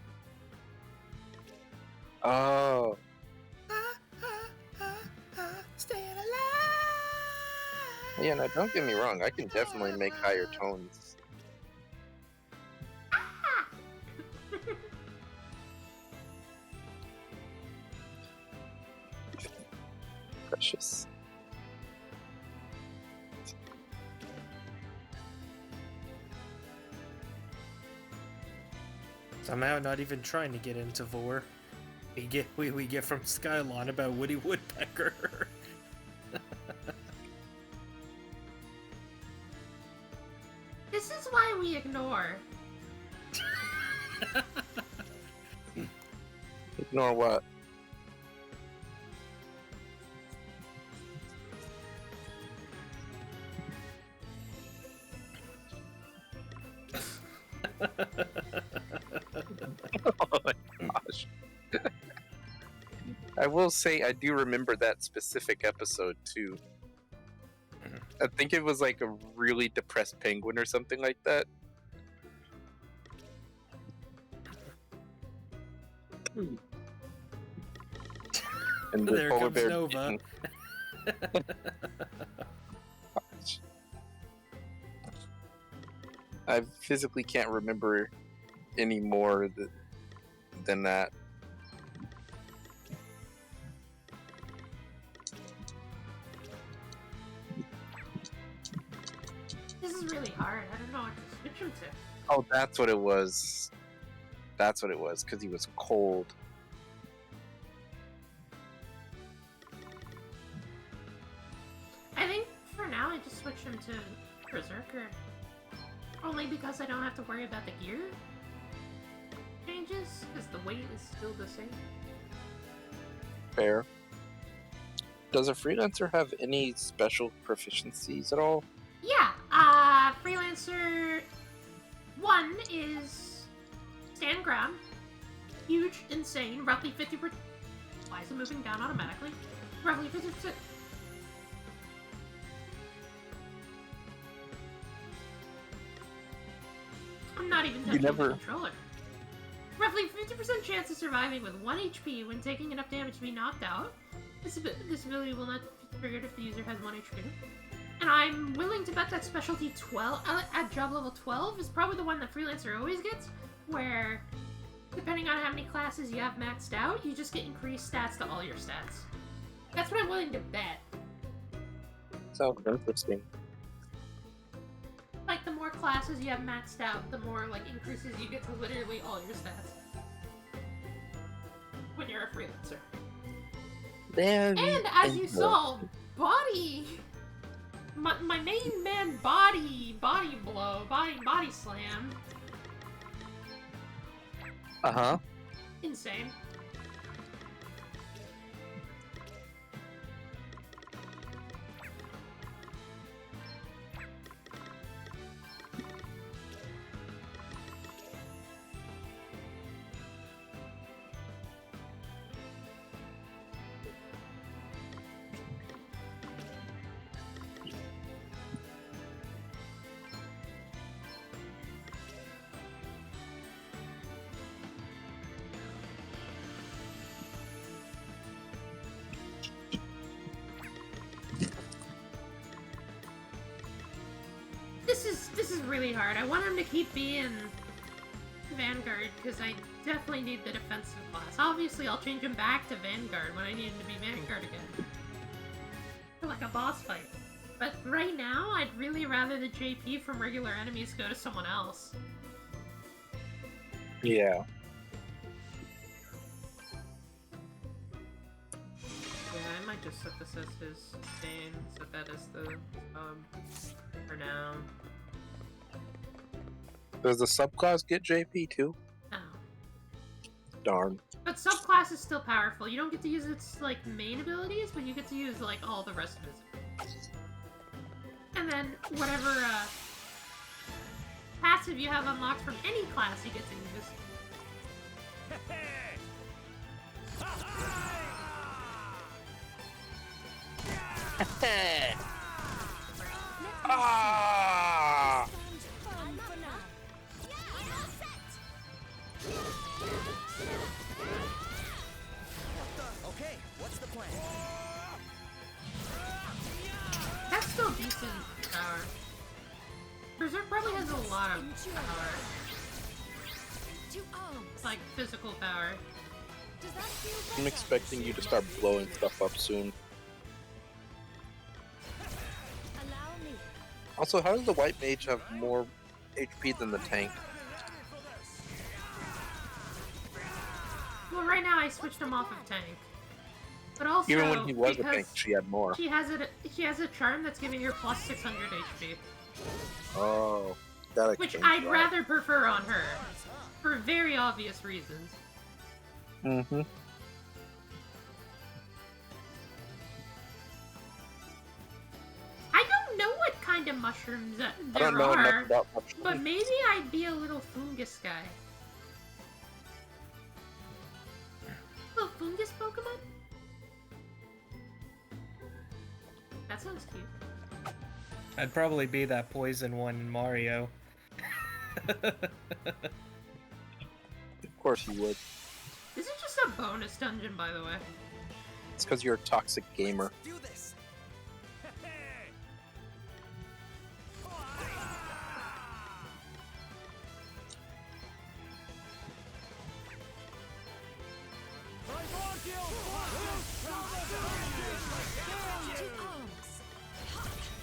Oh. Staying alive. Yeah, now don't get me wrong, I can definitely make higher tones. Precious. Somehow not even trying to get into Vor. We get from Skylon about Woody Woodpecker. This is why we ignore. Ignore what? Oh my gosh. I will say I do remember that specific episode too. I think it was like a really depressed penguin or something like that. And the There polar comes bear Nova. being- I physically can't remember any more than that. This is really hard. I don't know what to switch him to. Oh, that's what it was. That's what it was, because he was cold. I think for now I just switch him to Berserker. Only because I don't have to worry about the gear changes, because the weight is still the same. Fair. Does a freelancer have any special proficiencies at all? Yeah, Freelancer 1 is stand ground. Huge, insane, roughly 50%. Why is it moving down automatically? Roughly 50%. I'm not even touching the controller. Roughly 50% chance of surviving with 1 HP when taking enough damage to be knocked out. This ability will not be triggered if the user has 1 HP. And I'm willing to bet that specialty 12 at job level 12 is probably the one that Freelancer always gets, where depending on how many classes you have maxed out, you just get increased stats to all your stats. That's what I'm willing to bet. Sounds interesting. Like, the more classes you have maxed out, the more, like, increases you get to literally all your stats. When you're a freelancer. And as you saw, body my main man body blow, body slam. Uh-huh. Insane. This is really hard. I want him to keep being Vanguard because I definitely need the defensive class. Obviously, I'll change him back to Vanguard when I need him to be Vanguard again. For like a boss fight. But right now, I'd really rather the JP from regular enemies go to someone else. Yeah. Yeah, I might just set this as his main, set that as the for now. Does the subclass get JP too? No. Darn. But subclass is still powerful. You don't get to use its like main abilities, but you get to use like all the rest of its abilities. And then whatever passive you have unlocked from any class you get to use. Ah! Okay, what's the plan? That's still decent power. Berserk probably has a lot of power. Like physical power. I'm expecting you to start blowing stuff up soon. Also, how does the white mage have more HP than the tank? Well, right now I switched him off of tank. But also, Even when he was a because tank, she had more. She has a charm that's giving her plus 600 HP. Oh, that Which explains I'd why. rather prefer on her. For very obvious reasons. Mm-hmm. I don't know what kind of mushrooms I there don't know enough are, about mushrooms. but maybe I'd be a little fungus guy. Little fungus Pokemon? That sounds cute. I'd probably be that poison one in Mario. Of course you would. This is just a bonus dungeon, by the way. It's because you're a toxic gamer. Do this.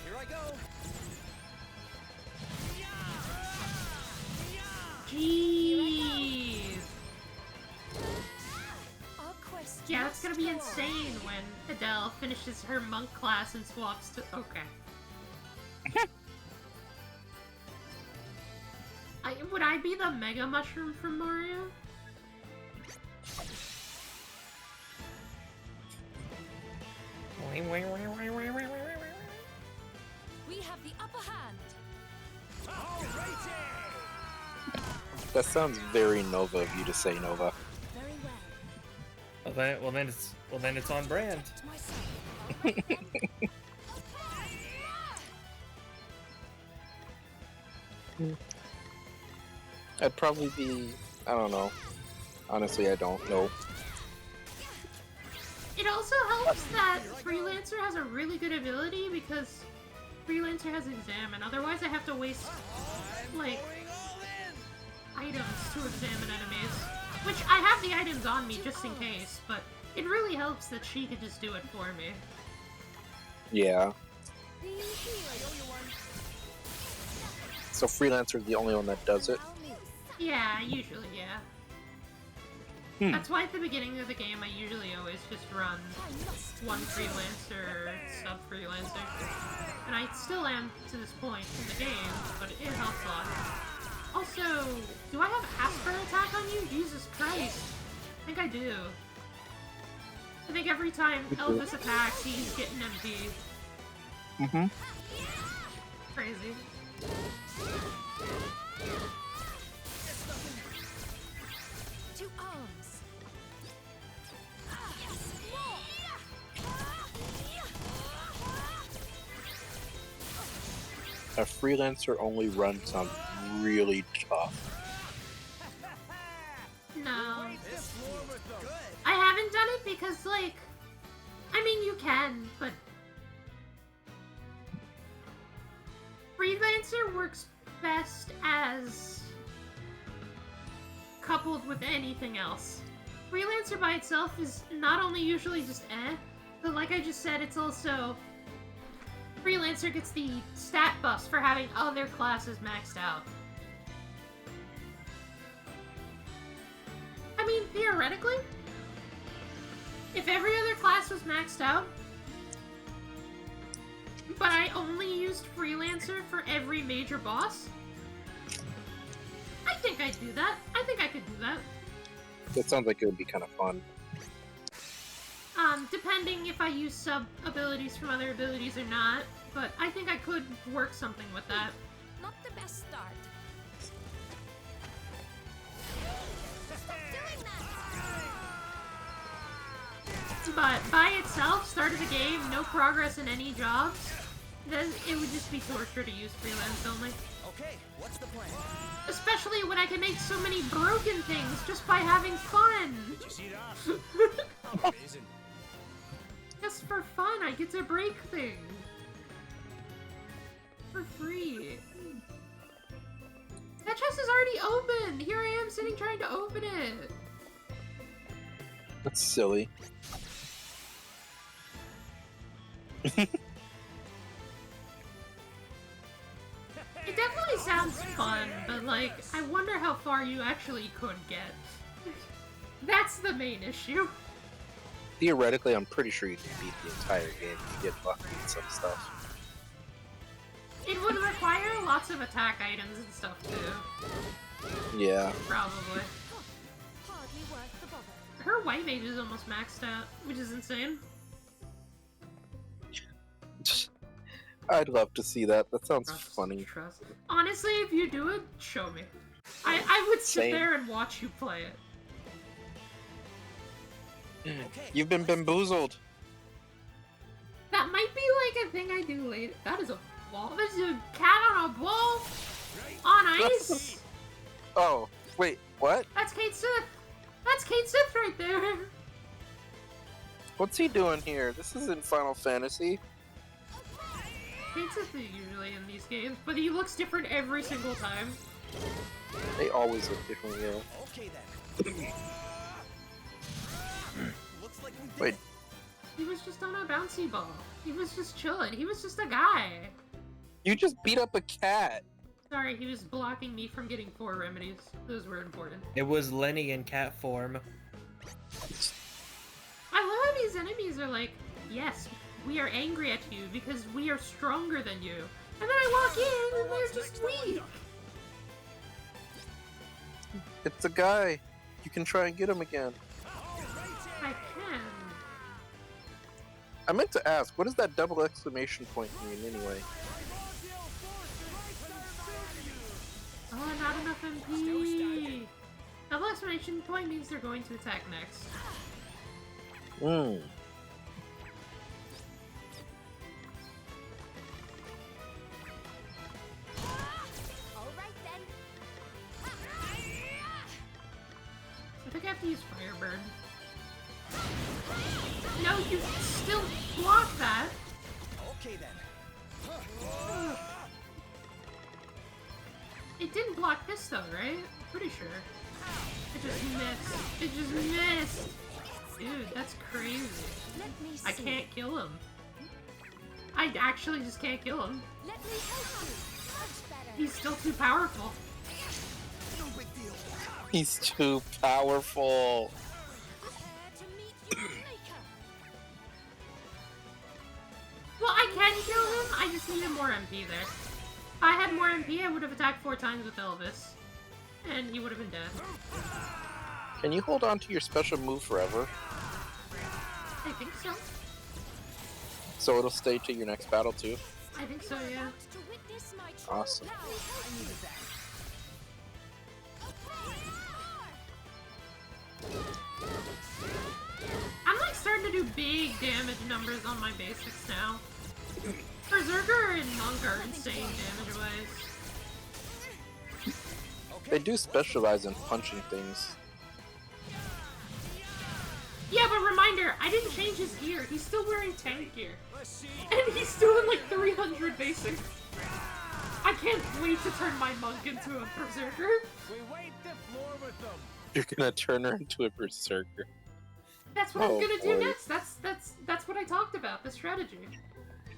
Here I go. Jeez. Our quest Yeah, it's gonna be must go on. insane when Adele finishes her monk class and swaps to. Okay. Would I be the Mega Mushroom from Mario? We have the upper hand. That sounds very Nova of you to say Nova. Very well. Well then it's on brand. I'd probably be, I don't know. Honestly, I don't know. It also helps that Freelancer has a really good ability because Freelancer has Examine. Otherwise, I have to waste, like, items to examine enemies. Which, I have the items on me just in case, but it really helps that she could just do it for me. Yeah. So Freelancer's the only one that does it. Yeah, usually, yeah. That's why at the beginning of the game I usually always just run one freelancer, sub-freelancer. And I still am to this point in the game, but it helps a lot. Also, do I have Asper attack on you? Jesus Christ. I think I do. I think every time Elvis attacks, he's getting MP. Mm-hmm. Crazy. To arms. A freelancer only run sounds really tough. No. I haven't done it because, like, I mean, you can, but freelancer works best as coupled with anything else. Freelancer by itself is not only usually just but like I just said, it's also Freelancer gets the stat buffs for having other classes maxed out. I mean, theoretically, if every other class was maxed out, but I only used Freelancer for every major boss, I think I'd do that. I think I could do that. That sounds like it would be kind of fun. Depending if I use sub-abilities from other abilities or not, but I think I could work something with that. Not the best start. But by itself, start of the game, no progress in any jobs, then it would just be torture to use freelance only. Okay, what's the plan? Especially when I can make so many broken things just by having fun. Did you see that? Amazing. Just for fun, I get to break things. For free. That chest is already open! Here I am sitting trying to open it! That's silly. It definitely sounds fun, but like, I wonder how far you actually could get. That's the main issue. Theoretically, I'm pretty sure you can beat the entire game if you get lucky with some stuff. It would require lots of attack items and stuff too. Yeah. Probably. Hardly worth the bother. Her white mage is almost maxed out, which is insane. I'd love to see that. That sounds funny. Honestly, if you do it, show me. I would sit Same. there and watch you play it. You've been bamboozled. That might be like a thing I do later. That is a ball. This is a cat on a ball on ice. Oh, wait, what? That's Kate Sith. That's Kate Sith right there. What's he doing here? This isn't Final Fantasy. Kate Sith is usually in these games, but he looks different every single time. They always look different, yeah. Okay then. Looks like we did Wait, it. He was just on a bouncy ball. He was just chilling. He was just a guy. you just beat up a cat. Sorry, he was blocking me from getting 4 remedies. Those were important. It was Lenny in cat form. I love how these enemies are like, yes, we are angry at you because we are stronger than you. And then I walk in and they're just weak. It's a guy. You can try and get him again. I can. I meant to ask, what does that double exclamation point mean anyway? Oh, not enough MP. Double exclamation point means they're going to attack next. Hmm. Alright then. I think I have to use Firebird. No, you still block that. Okay then. It didn't block this though, right? Pretty sure. It just missed. It just missed. Dude, that's crazy. Let me see. I can't kill him. I actually just can't kill him. Let me help you. Much better. He's still too powerful. He's too powerful. can kill him, I just needed more MP there. If I had more MP, I would have attacked 4 times with Elvis. And he would have been dead. Can you hold on to your special move forever? I think so. So it'll stay to your next battle too? I think so, yeah. Awesome. I'm like starting to do big damage numbers on my basics now. Berserker and Monk are insane damage-wise. They do specialize in punching things. Yeah, but reminder, I didn't change his gear. He's still wearing tank gear. And he's doing like 300 basics. I can't wait to turn my Monk into a Berserker. We wait the floor with them. You're gonna turn her into a Berserker. That's what I'm gonna boy. do next. That's what I talked about, the strategy.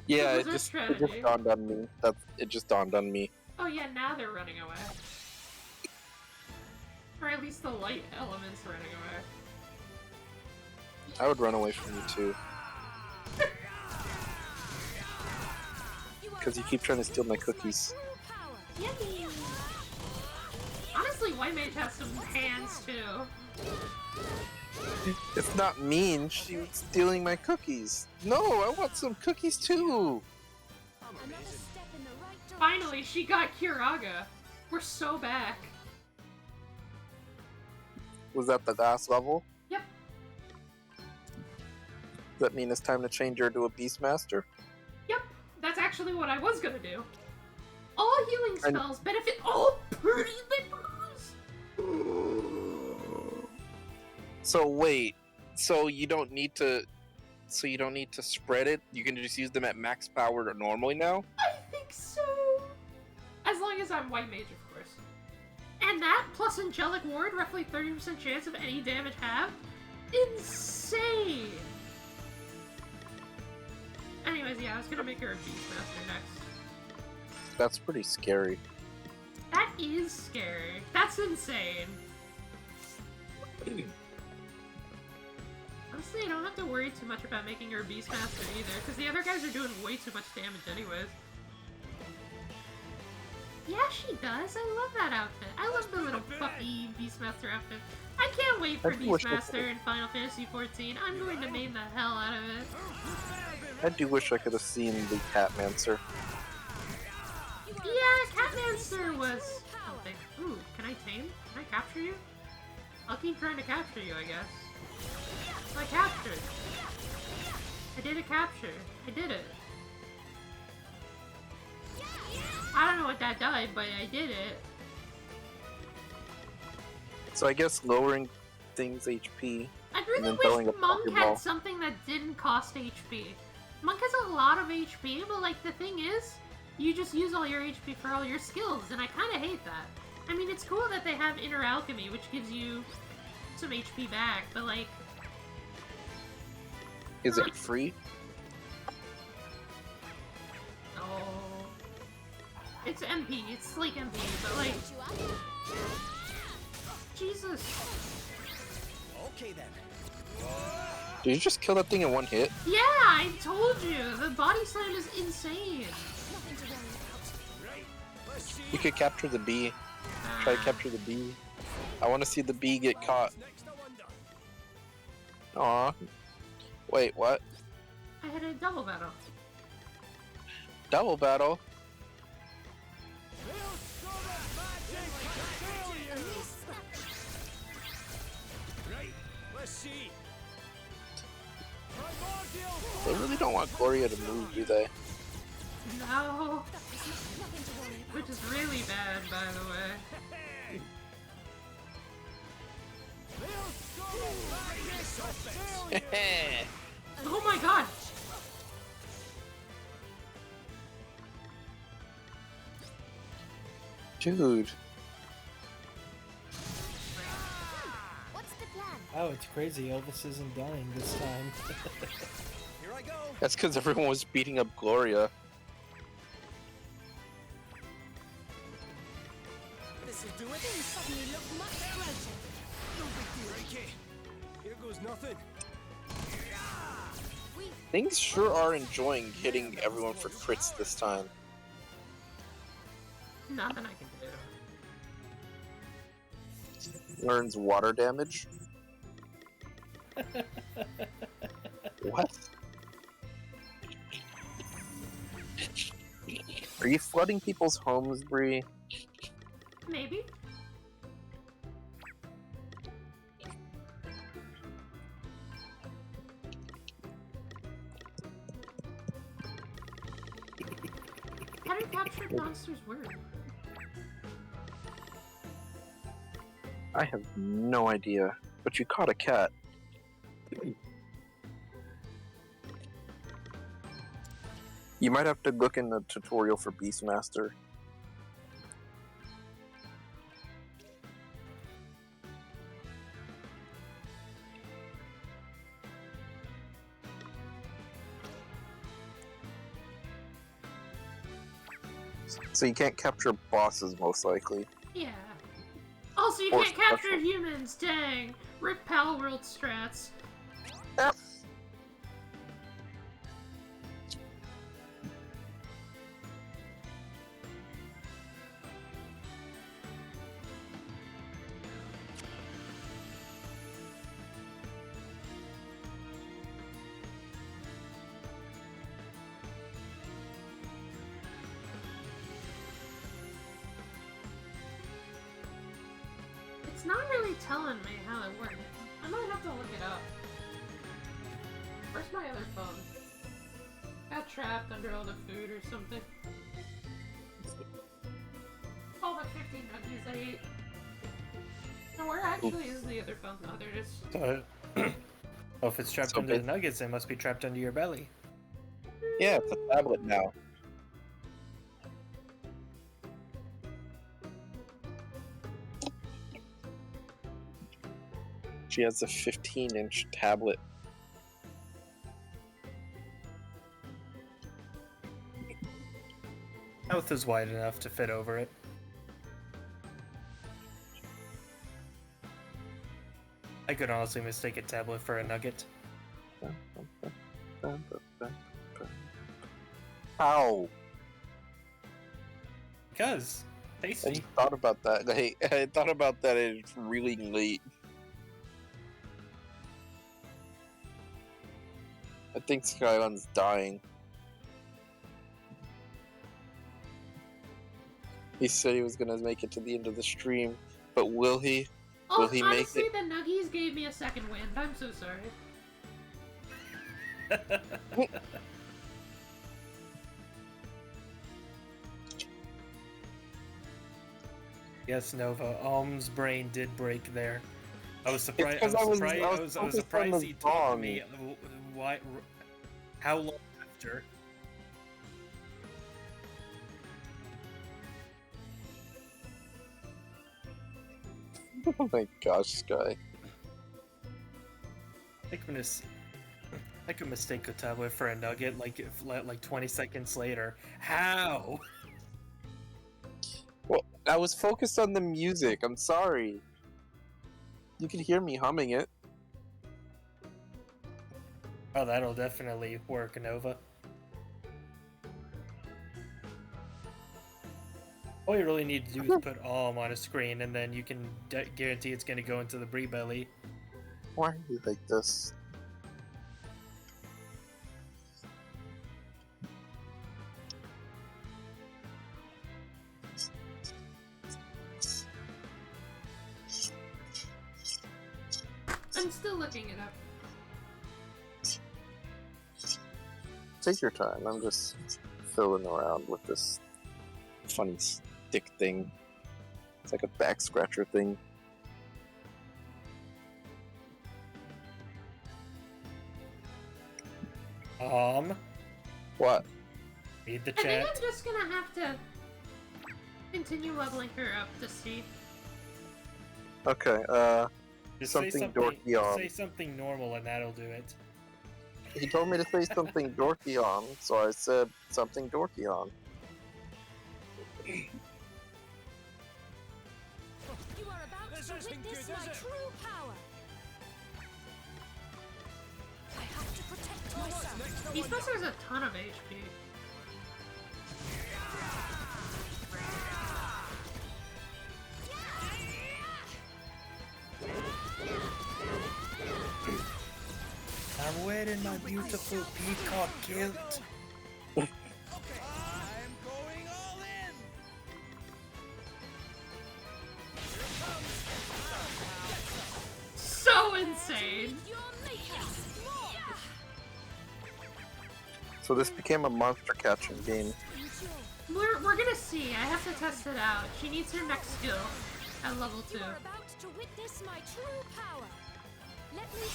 Yeah, The it berserk just strategy. dawned on me. It just dawned on me. Oh yeah, now they're running away. Or at least the light element's running away. I would run away from you too. Because you keep trying to steal my cookies. Yummy! Honestly, White Mage has some hands too. It's not mean. She was stealing my cookies. No, I want some cookies too. Finally, she got Kiraga. We're so back. Was that the last level? Yep. Does that mean it's time to change her to a Beastmaster? Yep. That's actually what I was gonna do. All healing spells benefit all pretty members. So wait, so you don't need to spread it? You can just use them at max power normally now? I think so. As long as I'm White Mage, of course. And that, plus Angelic Ward, roughly 30% chance of any damage halved. Insane! Anyways, yeah, I was gonna make her a Beastmaster next. That's pretty scary. That is scary. That's insane. Honestly, I don't have to worry too much about making her a Beastmaster either, because the other guys are doing way too much damage anyways. Yeah, she does. I love that outfit. I love the little puppy Beastmaster outfit. I can't wait for I do wish I Beastmaster in Final Fantasy XIV. I'm going to main the hell out of it. I do wish I could have seen the Catmancer. Yeah, Catmancer was something. Ooh, can I tame? Can I capture you? I'll keep trying to capture you, I guess. So I captured. I did a capture. I did it. I don't know what that died, but I did it. So I guess lowering things HP. I and really then throwing wish a Monk Pokeball. had something that didn't cost HP. Monk has a lot of HP, but like the thing is, you just use all your HP for all your skills, and I kind of hate that. I mean, it's cool that they have Inner Alchemy, which gives you some HP back, but like... Is it free? No. It's MP, it's like MP, but like... Jesus. Okay then. Did you just kill that thing in one hit? Yeah, I told you! The body slam is insane! You could capture the bee. Try to capture the bee. I want to see the bee get caught. Aw. Wait, what? I had a double battle. Double battle? Let's see. They really don't want Gloria to move, do they? No. Which is really bad, by the way. Oh my god! Dude. Oh, it's crazy. Elvis isn't dying this time. That's because everyone was beating up Gloria. This'll do it. Things suddenly look much brighter. No big deal. Here goes nothing. We Things sure are enjoying hitting everyone for crits this time. Nothing I can do. Learns water damage. What? Are you flooding people's homes, Bree? Maybe. How do captured monsters work? I have no idea, but you caught a cat. You might have to look in the tutorial for Beastmaster. So you can't capture bosses, most likely. Yeah. Also, you Or can't capture special. humans, dang! Rip Pal World strats. It's not really telling me how it works. I might have to look it up. Where's my other phone? Got trapped under all the food or something. All the 50 nuggies I ate. Now where actually is the other phone? Oh, there it is. So, well, if it's trapped under the nuggets, it must be trapped under your belly. Yeah, it's a tablet now. She has a 15-inch tablet. Mouth is wide enough to fit over it. I could honestly mistake a tablet for a nugget. How? Because I tasty. just thought about that. I thought about that. It's really late. I think Skylon's dying. He said he was gonna make it to the end of the stream, but will he? Oh, Will he make honestly, it? the nuggies gave me a second wind. I'm so sorry. Yes, Nova. Alm's brain did break there. I was surprised. 'cause I I was was- surprised. I I was was focused on surprised the he told song. me why. How long after? Oh my gosh, Sky. I could mistake a tablet for a nugget like 20 seconds later. How? Well, I was focused on the music. I'm sorry. You could hear me humming it. Oh, that'll definitely work, Nova. All you really need to do is put Alm on a screen, and then you can guarantee it's going to go into the Brie belly. Why are you like this? I'm still looking it up. Take your time. I'm just fiddling around with this funny stick thing. It's like a back scratcher thing. What? Read the I think chat. I'm just gonna have to continue leveling her up to see. Okay, Just something say dorky on. Say something normal, and that'll do it. He told me to say something dorky on, so I said something dorky on. You are about to witness my true power. I have to protect myself. Beastmaster has a ton of HP. I'm wearing my beautiful peacock kilt. So insane! So this became a monster catching game. We're gonna see. I have to test it out. She needs her next skill at level 2.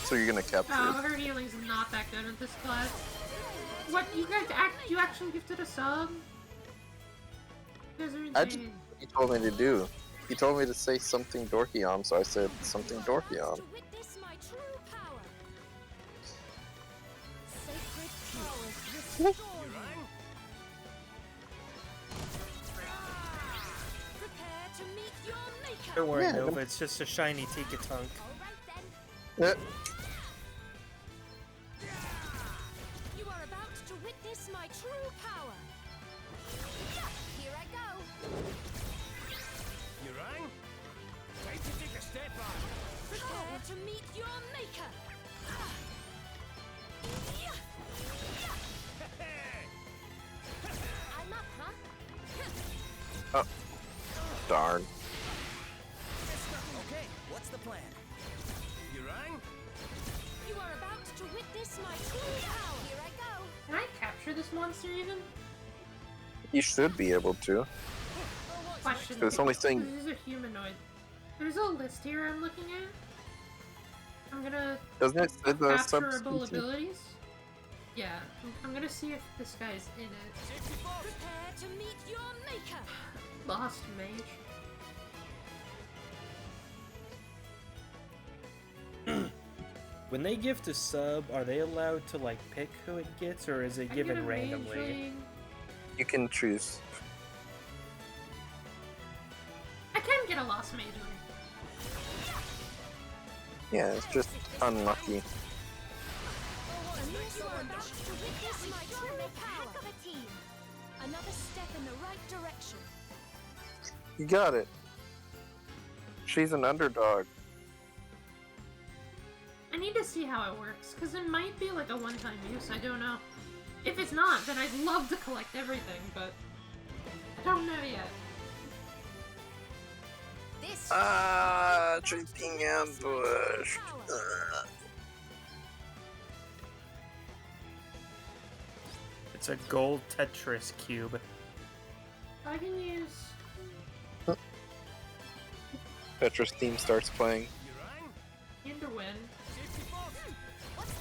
So you're gonna capture Oh, it. her healing's not that good at this class. What, you guys you actually gifted a sub? You guys are I just insane. he told me to do. He told me to say something Dorkion, so I said something Dorkion. Don't worry, Yeah, Nova, it's just a shiny Tikatunk. Yeah. You are about to witness my true power. Here I go. You rang? Wait to take a step back. Prepare to meet your maker. I'm up, huh? Oh, darn. Okay, what's the plan? You rang? You are about to witness my true power. Here I go. Can I capture this monster even? You should be able to. Question. It's only thing. This is a humanoid. There's a list here I'm looking at. I'm gonna Doesn't it say the capturable subspecies? abilities. Yeah, I'm gonna see if this guy's in it. Prepare to meet your maker. Lost mage. When they gift a sub, are they allowed to like pick who it gets, or is it I given get a randomly? mageling. You can choose. I can get a lost mageling. Yeah, it's just unlucky. You are about to witness my true power. Of a team. Another step in the right direction. You got it. She's an underdog. I need to see how it works, because it might be like a one-time use, I don't know. If it's not, then I'd love to collect everything, but I don't know yet. Cheating ambush. It's a gold Tetris cube. I can use... Tetris theme starts playing. Into win.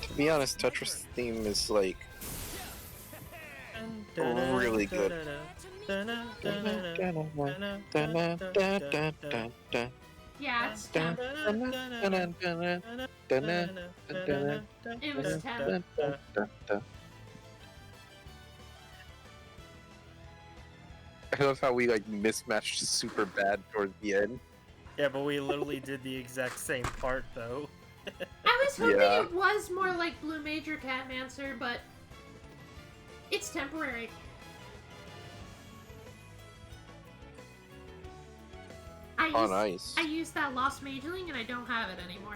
To be honest, Tetris theme is like really good. Yeah, it's 10. It was 10. I love how we like mismatched super bad towards the end. Yeah, but we literally did the exact same part though. I was hoping Yeah. it was more like Blue Major Catmancer, but it's temporary. On ice. I used that Lost Mageling and I don't have it anymore.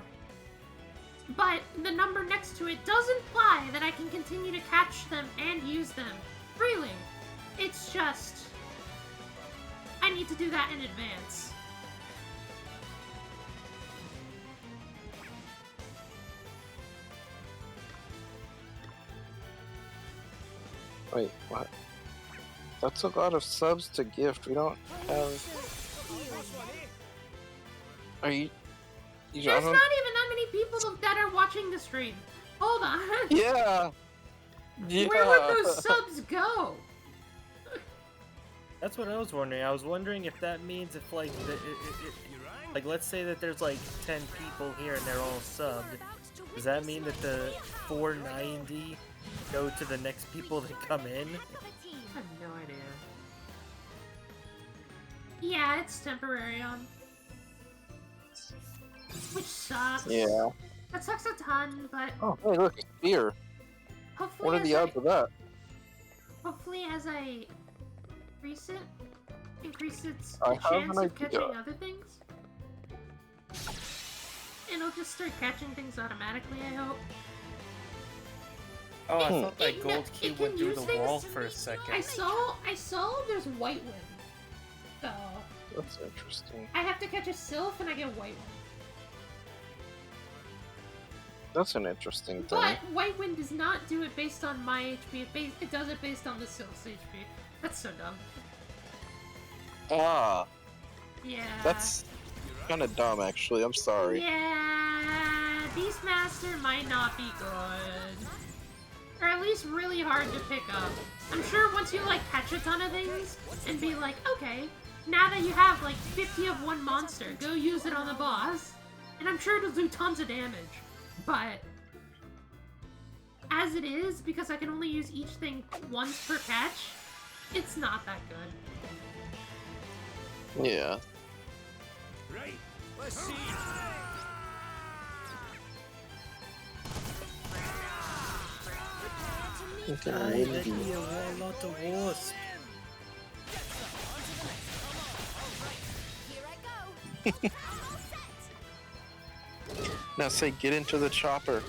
But the number next to it does imply that I can continue to catch them and use them freely. It's just... I need to do that in advance. Wait, what? That's a lot of subs to gift. We don't have. Are you? I There's not don't- even that many people that are watching the stream. Hold on. Yeah. Yeah. Where would those subs go? That's what I was wondering. I was wondering if that means if like like let's say that there's like 10 people here and they're all subbed. Does that mean that the 490 go to the next people that come in? I have no idea. Yeah, it's temporary on. Which sucks. Yeah. That sucks a ton, but Oh, hey, look, it's beer. Hopefully, What are the odds of that? Hopefully, as I increase its I have chance an of idea. catching other things. It'll just start catching things automatically, I hope. Oh, I thought that It gold can cube went through use the things- wall for a second. I saw there's white wind. So, That's interesting. I have to catch a sylph and I get white wind. That's an interesting thing. But white wind does not do it based on my HP, it does it based on the sylph's HP. That's so dumb. Ah, Yeah. that's kind of dumb, actually. I'm sorry. Yeah, Beastmaster might not be good. Or at least really hard to pick up. I'm sure once you like catch a ton of things and be like, okay, now that you have like 50 of one monster, go use it on the boss. And I'm sure it'll do tons of damage. But as it is, because I can only use each thing once per catch, it's not that good. Yeah. Right, let's see. Okay, Let me a lot of wasp. Now say, get into the chopper.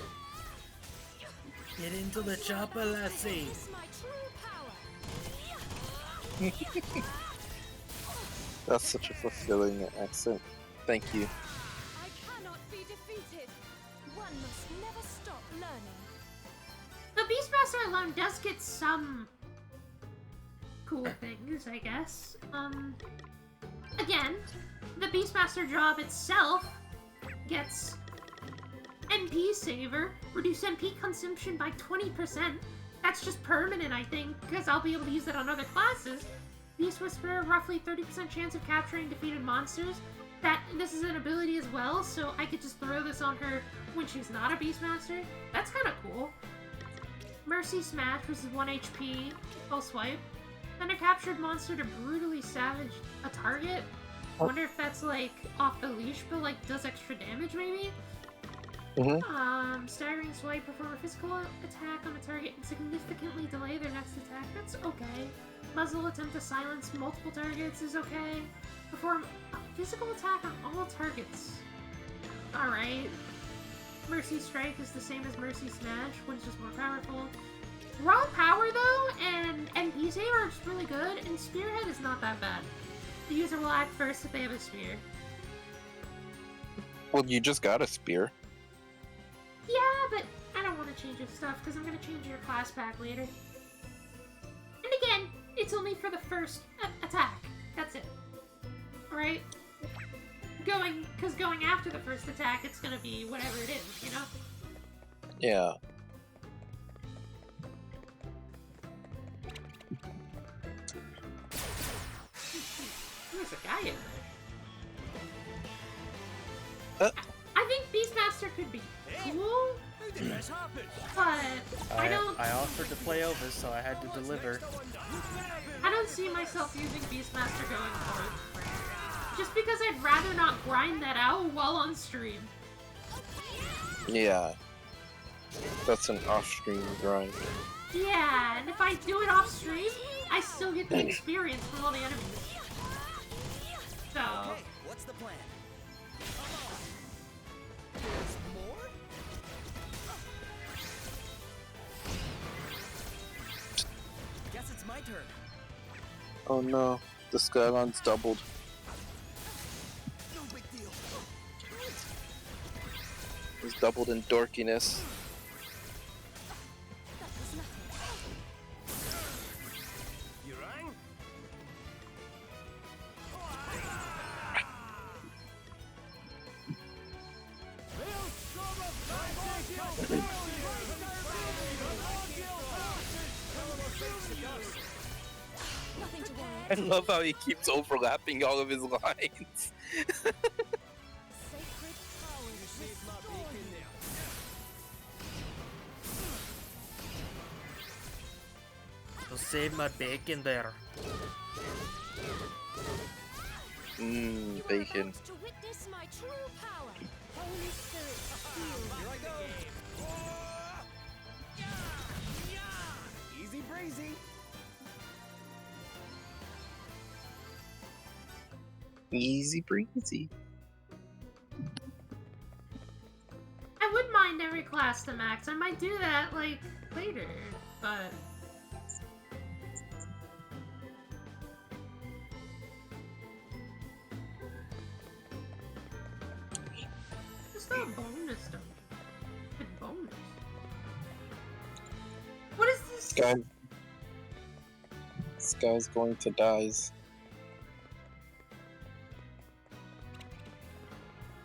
Get into the chopper, lassie. That's such a fulfilling accent. Thank you. I cannot be defeated. One must never stop learning. The Beastmaster alone does get some cool things, I guess. Again, the Beastmaster job itself gets MP Saver, reduce MP consumption by 20%. That's just permanent, I think, because I'll be able to use that on other classes. Beast Whisperer, roughly 30% chance of capturing defeated monsters. This is an ability as well, so I could just throw this on her when she's not a Beastmaster. That's kind of cool. Mercy Smash, which is 1 HP, full swipe. Then a captured monster to brutally savage a target. I wonder if that's like off the leash, but like does extra damage maybe? Staggering swipe, perform a physical attack on a target and significantly delay their next attack. That's okay. Muzzle attempt to silence multiple targets is okay. Perform a physical attack on all targets. Alright. Mercy Strike is the same as Mercy Smash, which is more powerful. Raw Power though, and MP Saver is really good, and Spearhead is not that bad. The user will act first if they have a spear. Well, you just got a spear. Yeah, but I don't want to change your stuff because I'm going to change your class pack later. And again, it's only for the first attack. That's it. Alright? Because going after the first attack, it's going to be whatever it is, you know? Yeah. There's a guy in there. I think Beastmaster could be cool, but I don't. I offered to play over, so I had to deliver. I don't see myself using Beastmaster going forward. Just because I'd rather not grind that out while on stream. Yeah. That's an off-stream grind. Yeah, and if I do it off stream, I still get the experience from all the enemies. So. Okay, what's the plan? There's more? Guess it's my turn. Oh no, the Skyline's doubled. No big deal. It's doubled in dorkiness. You rang? Nothing to worry. I love how he keeps overlapping all of his lines. So save my bacon there. Mmm, bacon. To witness my true power. Holy Spirit, heal. Here I go. breezy. Easy breezy. I wouldn't mind every class to max. I might do that, like, later, but... It's not a bonus dungeon. It's a bonus. What is this? This guy's going to die.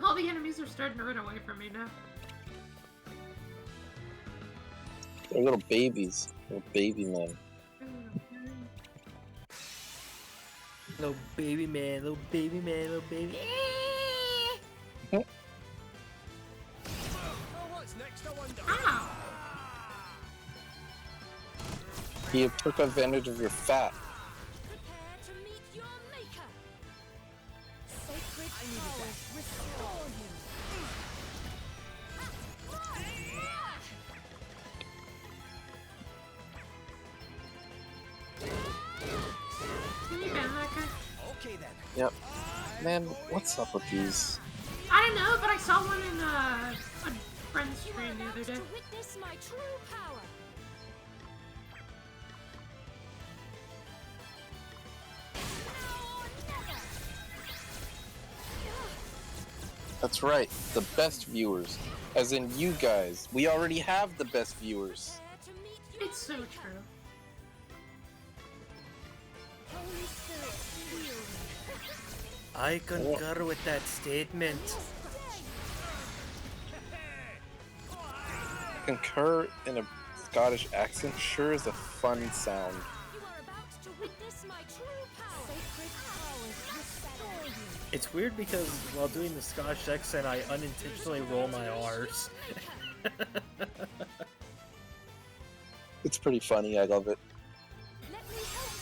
All the enemies are starting to run away from me now. They're little babies. Little baby men. Little baby man, little baby man, little baby. Oh, what's next? I wonder. Ow! He took advantage of your fat. Prepare to meet your maker. Sacred powers restore you. Can you ban that guy? Okay then. Yep. Man, what's up with these? I don't know, but I saw one in a friend's stream the other day. To witness my true power. That's right, the best viewers. As in you guys. We already have the best viewers. It's so true. Holy Spirit, heal me. I concur with that statement. Concur in a Scottish accent sure is a fun sound. You are about to witness my true power. Sacred powers restore you. It's weird because while doing the Scottish accent, I unintentionally roll my R's. It's pretty funny, I love it. Let me help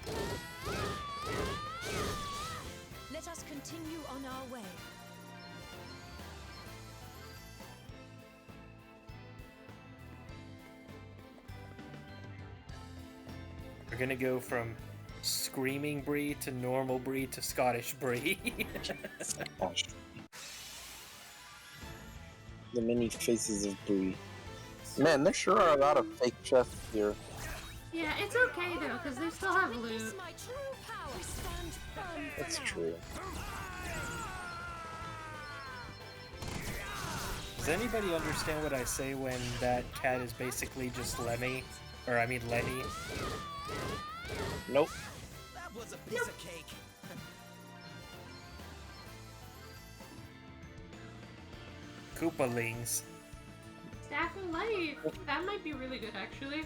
you. Let us continue on our way. We're gonna go from Screaming Brie to Normal Brie to Scottish Brie. Gosh. The many faces of Brie. Man, there sure are a lot of fake chests here. Yeah, it's okay though, because they still have loot. My true power. Stand firm. That's true. Does anybody understand what I say when that cat is basically just Lemmy? Or I mean Lenny? Nope. That was a piece of cake. Koopalings. Staff of Life. That might be really good, actually.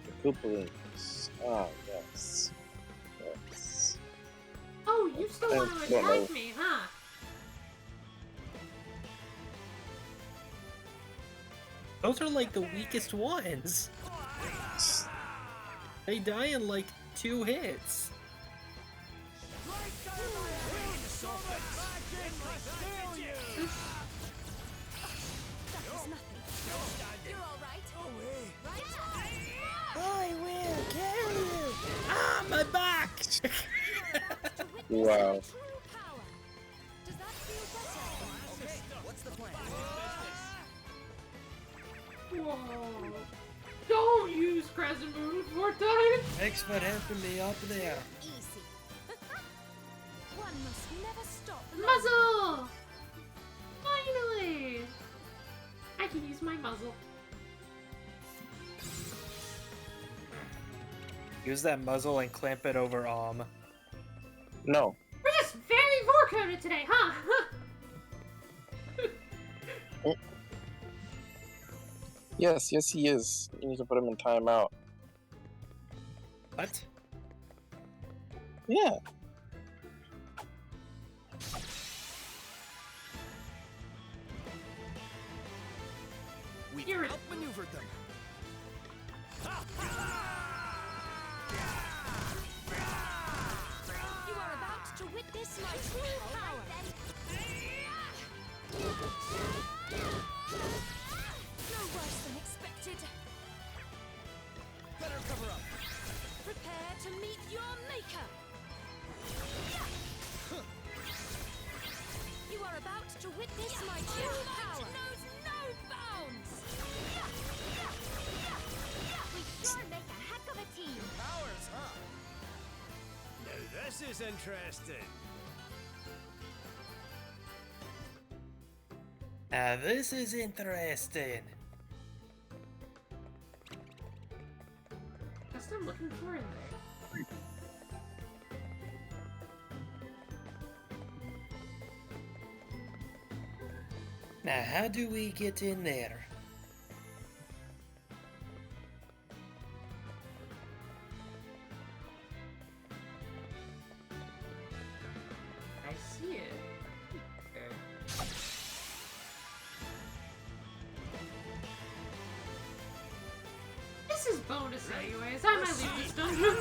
The Koopalings. Ah, yes. Yes. Oh, you still want to attack me, huh? Those are like the weakest ones. They die in like 2 hits. I will kill you! Ah, my back! Wow. What's the plan? Whoa. Don't use Crescent Moon 4 times! Thanks for helping me up there. Easy. One must never stop. Muzzle! Finally! I can use my muzzle. Use that muzzle and clamp it over No. We're just very war-coded today, huh? Yes, yes he is. You need to put him in timeout. What? Yeah. We You're- outmaneuvered them. You are about to witness my true power. No worse than expected. Better cover up. Prepare to meet your maker. You are about to witness my true power. Knows no bounds. We sure make a heck of a team. Powers, huh? Now this is interesting. Now this is interesting. That's what I'm looking for in there. Now how do we get in there? I see it. Okay. This is bonus anyways. I might leave this dungeon.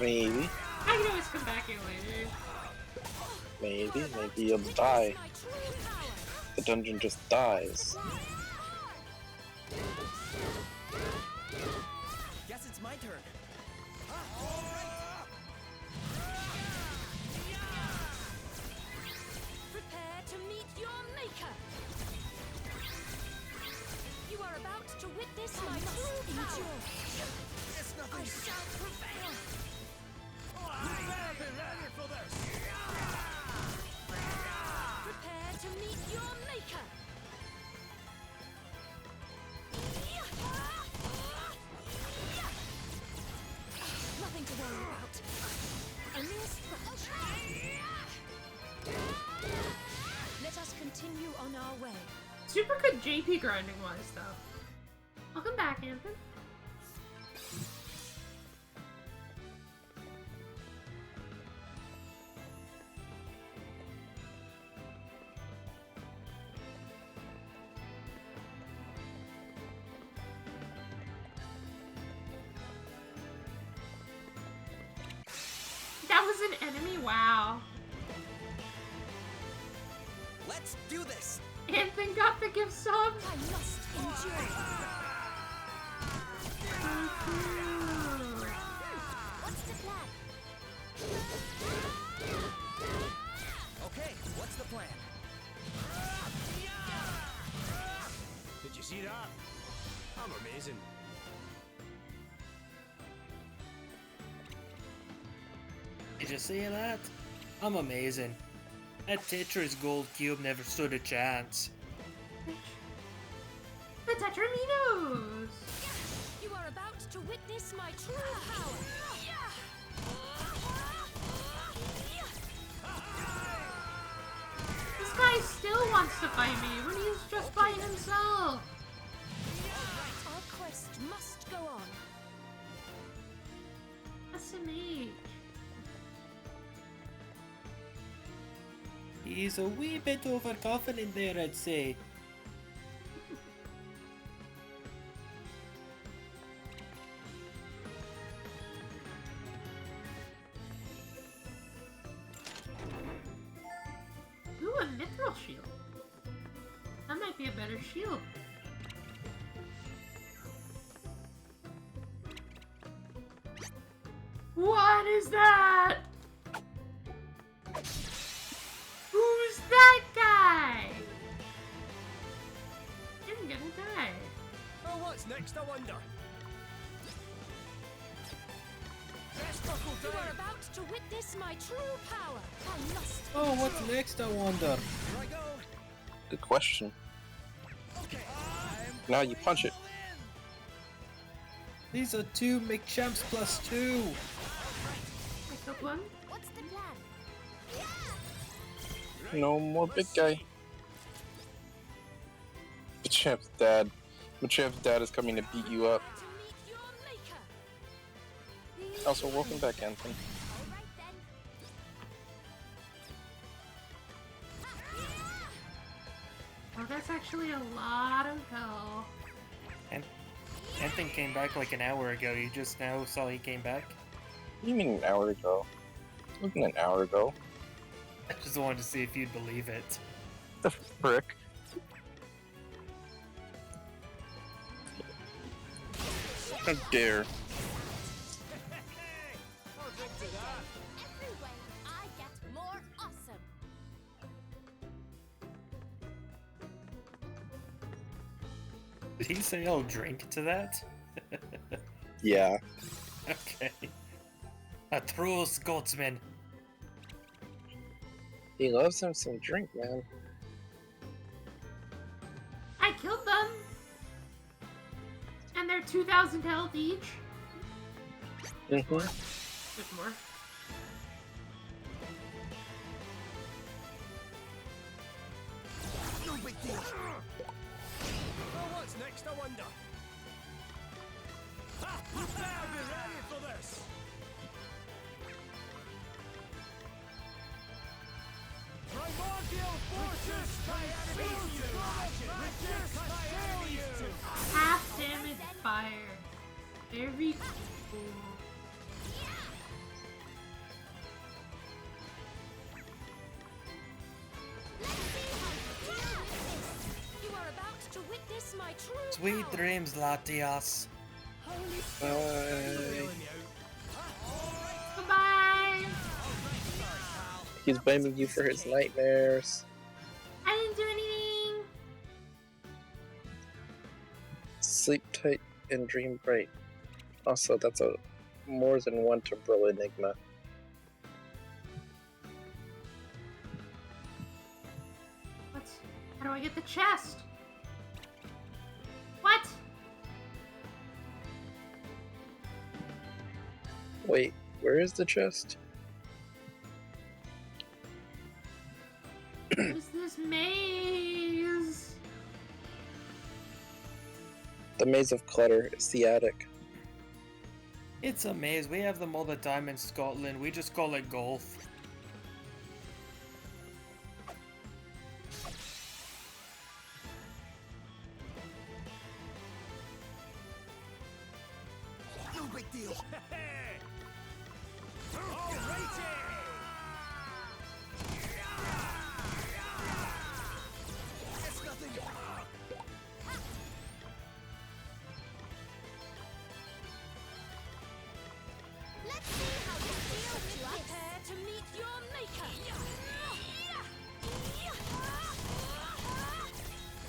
Maybe. I can always come back in later. Maybe you'll die. The dungeon just dies. Guess it's my turn. Prepare to meet your maker. You are about to witness my true power. I shall prevail. Prepare to meet your maker. Nothing to worry about. A mere scratch. Let us continue on our way. Super good JP grinding wise though. Welcome back, Anthony. That was an enemy? Wow. Let's do this. Anthony got the gift sub. I must endure. What's the plan? Okay, what's the plan? Did you see that? I'm amazing. Did you see that? I'm amazing. That Tetris gold cube never stood a chance. The Tetraminos! You are about to witness my true power. This guy still wants to fight me when he's just by himself. Our quest must go on. SMH. He's a wee bit overconfident there, I'd say. Ooh, a mithril shield. That might be a better shield. What is that? Who's that guy? I'm gonna die. Oh, what's next, I wonder? You are about to witness my true power. I must. Oh, what's next, I wonder? Good question. Now you punch it. These are 2 McChamps plus 2. I took one. What's the plan? No more big guy. Machamp's dad. Machamp's dad is coming to beat you up. Also, welcome back, Anthony. Oh, that's actually a lot of hell. And Anthony came back like an hour ago. You just now saw he came back? What do you mean an hour ago? It wasn't an hour ago. I just wanted to see if you'd believe it. The frick? How dare. Every way I get more awesome. Did he say I'll drink to that? Yeah. Okay. A true Scotsman. He loves him some drink, man. I killed them! And they're 2,000 health each. Mm-hmm. There's more. No big deal. Well, what's next, I wonder? Ha! You better be ready for this! Primordial forces by enemies to Half damage fire. Very cool. You are about to witness my true Sweet power. dreams, Latias. Goodbye! He's blaming you for his nightmares. I didn't do anything! Sleep tight and dream bright. Also, that's a more than one Tumbril Enigma. What? How do I get the chest? What? Wait, where is the chest? What is this maze? The Maze of Clutter is the attic. It's a maze. We have them all the time in Scotland. We just call it golf. No big deal. It's nothing. Let's see how you feel with this. Prepare to meet your maker.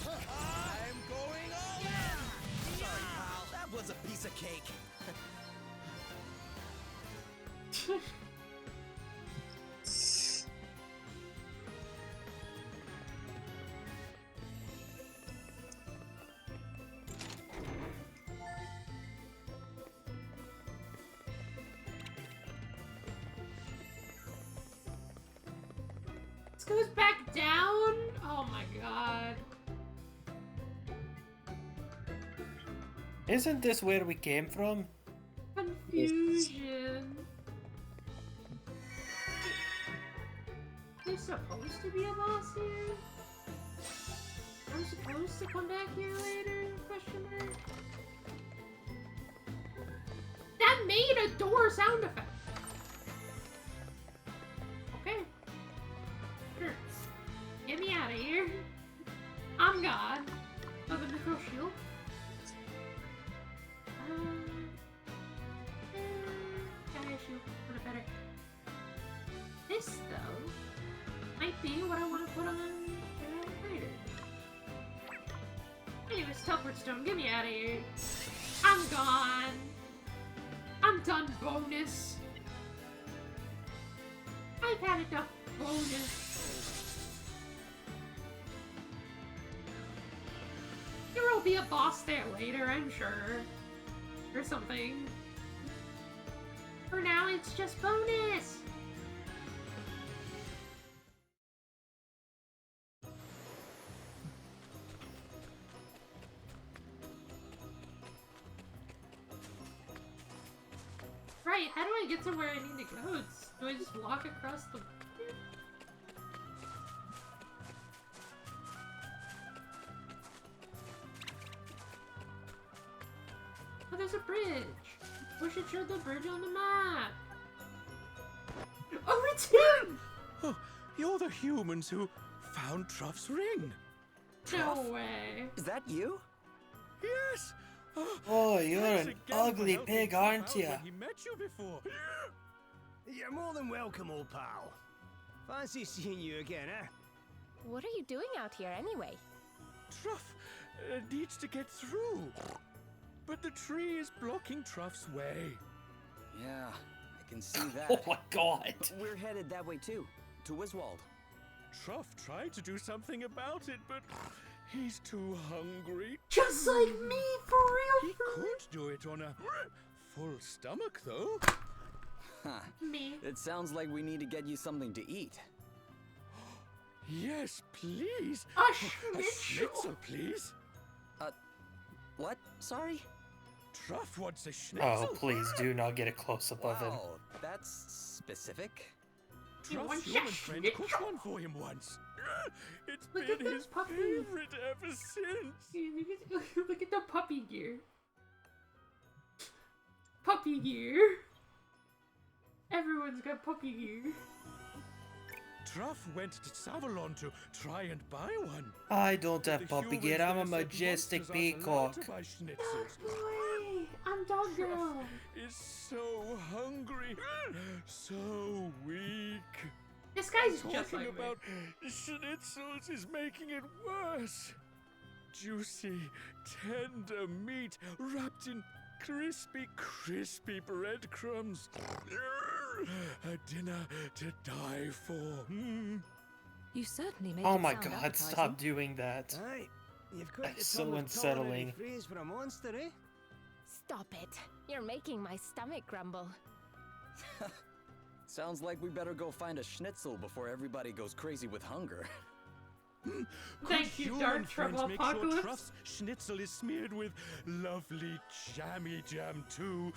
I'm going all in! Sorry, pal. That was a piece of cake. This goes back down? Oh my god. Isn't this where we came from? Confusion. There's supposed to be a boss here? I'm supposed to come back here later? Question mark. That made a door sound effect. Okay. Sure. Get me out of here. I'm God. Of a Necro Shield. Gaia Shield. Put it better. This, though, might be what I want to put on later. Anyways, Teleport Stone, get me out of here. I'm gone. I'm done, bonus. I've had enough bonus. There will be a boss there later, I'm sure. Or something. For now, it's just bonus. Right, how do I get to where I need to go? Do I just walk across the... Oh, there's a bridge! We should show the bridge on the map! Oh, it's him! Oh, You're the humans who found Truff's ring. No way. Is that you? Yes. Oh, you're Thanks an again for ugly helping pig, Truff aren't out ya? when he met you before. You're more than welcome, old pal. Fancy seeing you again, eh? What are you doing out here anyway? Truff needs to get through. But the tree is blocking Truff's way. Yeah, I can see that. Oh my god. We're headed that way too, to Wiswald. Truff tried to do something about it, but he's too hungry. Just like me, for real. He could do it on a full stomach, though. Huh. Me. It sounds like we need to get you something to eat. Yes, please. A A schnitzel, please. What? Sorry? Truff wants a schnitzel. Oh, please do not get a close-up of him. Wow, that's specific. Truff's human friend cooked one for him once. It's Look at been this his puppy. favorite ever since. Look at the puppy gear. Puppy gear. Everyone's got puppy gear. Truff went to Savalon to try and buy one. I don't The have puppy humans gear, I'm a there said majestic monsters aren't allowed peacock. to buy schnitzels. Boy, I'm dog girl. Is so hungry, so weak. This guy's just Talking like me. about schnitzels is making it worse. Juicy, tender meat wrapped in crispy breadcrumbs. A dinner to die for. You certainly make Oh it my sound god, appetizing. stop doing that. Aye. You've got That's the so tongue of unsettling. culinary phrase for a monster, eh? Stop it. You're making my stomach grumble. Sounds like we better go find a schnitzel before everybody goes crazy with hunger. Thank you, Human Dark friends Trouble make sure Apocalypse. Truff's schnitzel is smeared with lovely jammy jam too.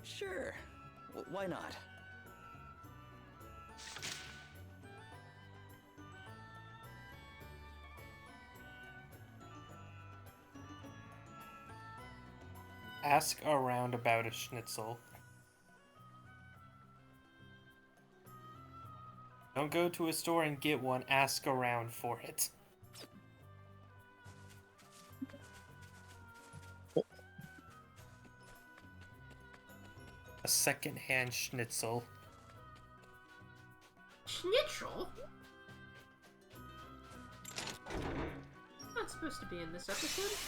Sure. Why not? Ask around about a schnitzel. Don't go to a store and get one, ask around for it. A second-hand schnitzel. Schnitzel? Not supposed to be in this episode.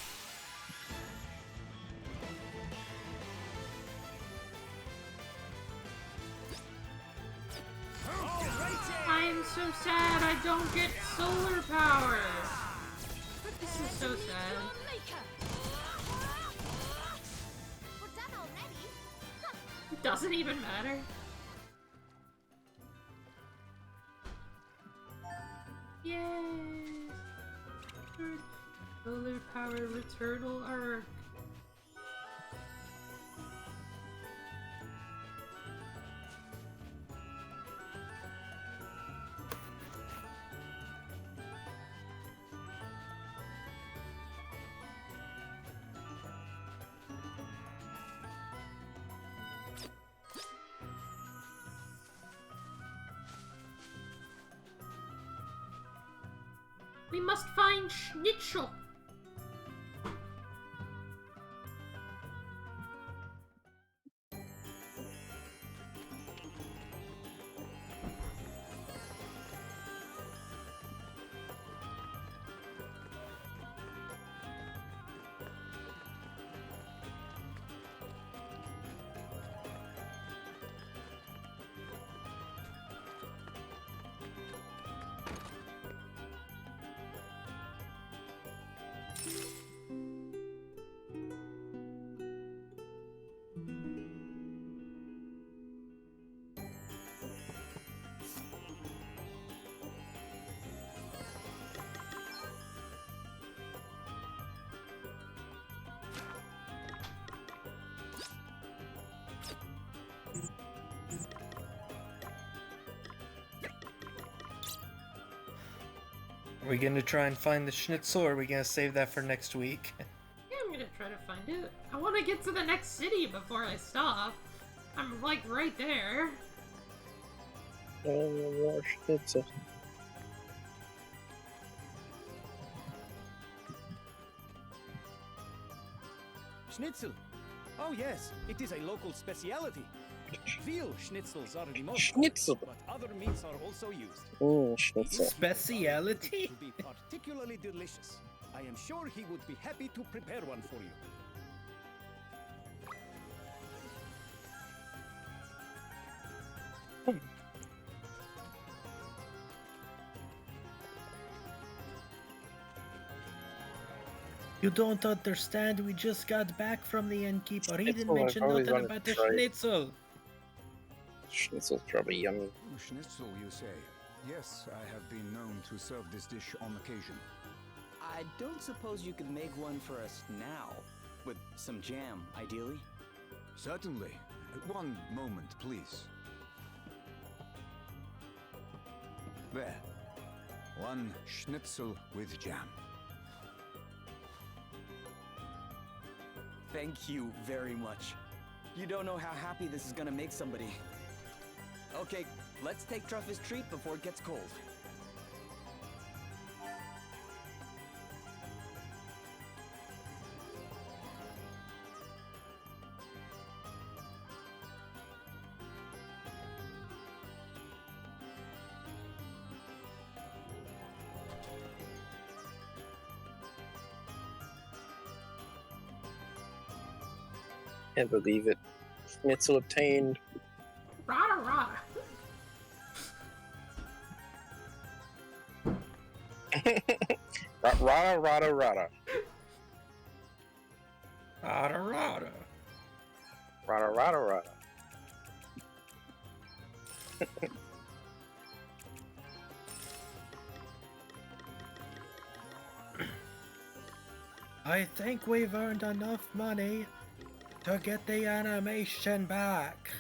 I am so sad I don't get solar power. This is so sad. We're done already. It doesn't even matter. Yay! Solar power returnal arc. We must find Schnitzel. Are we gonna try and find the schnitzel, or are we gonna save that for next week? Yeah, I'm gonna try to find it. I want to get to the next city before I stop. I'm like right there. More schnitzel. Schnitzel. Oh yes, it is a local speciality. Veal schnitzels are the most Schnitzel. common, but other meats are also used. Oh, schnitzel. Speciality? To be particularly delicious. I am sure he would be happy to prepare one for you. You don't understand, we just got back from the innkeeper. He didn't Schnitzel, I've mention always nothing wanted about to the try it. schnitzel. Schnitzel's probably yummy. Schnitzel, you say? Yes, I have been known to serve this dish on occasion. I don't suppose you could make one for us now. With some jam, ideally. Certainly. One moment, please. There. One schnitzel with jam. Thank you very much. You don't know how happy this is gonna make somebody. Okay, let's take Truff's treat before it gets cold. Can't believe it. Schnitzel obtained. Rada rada. Rada, rada, rada. Rada rada. Rada, rada, rada. I think we've earned enough money to get the animation back.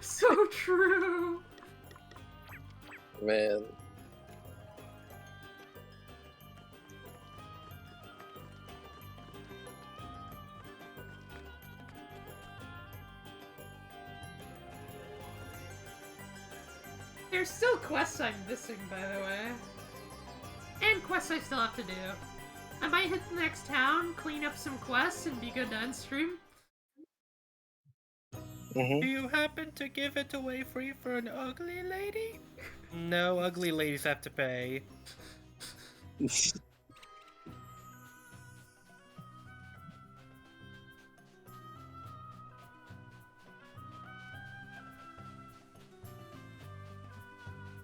So true. Man. There's still quests I'm missing, by the way. And quests I still have to do. I might hit the next town, clean up some quests, and be good to end stream. Do you happen to give it away free for an ugly lady? No, ugly ladies have to pay.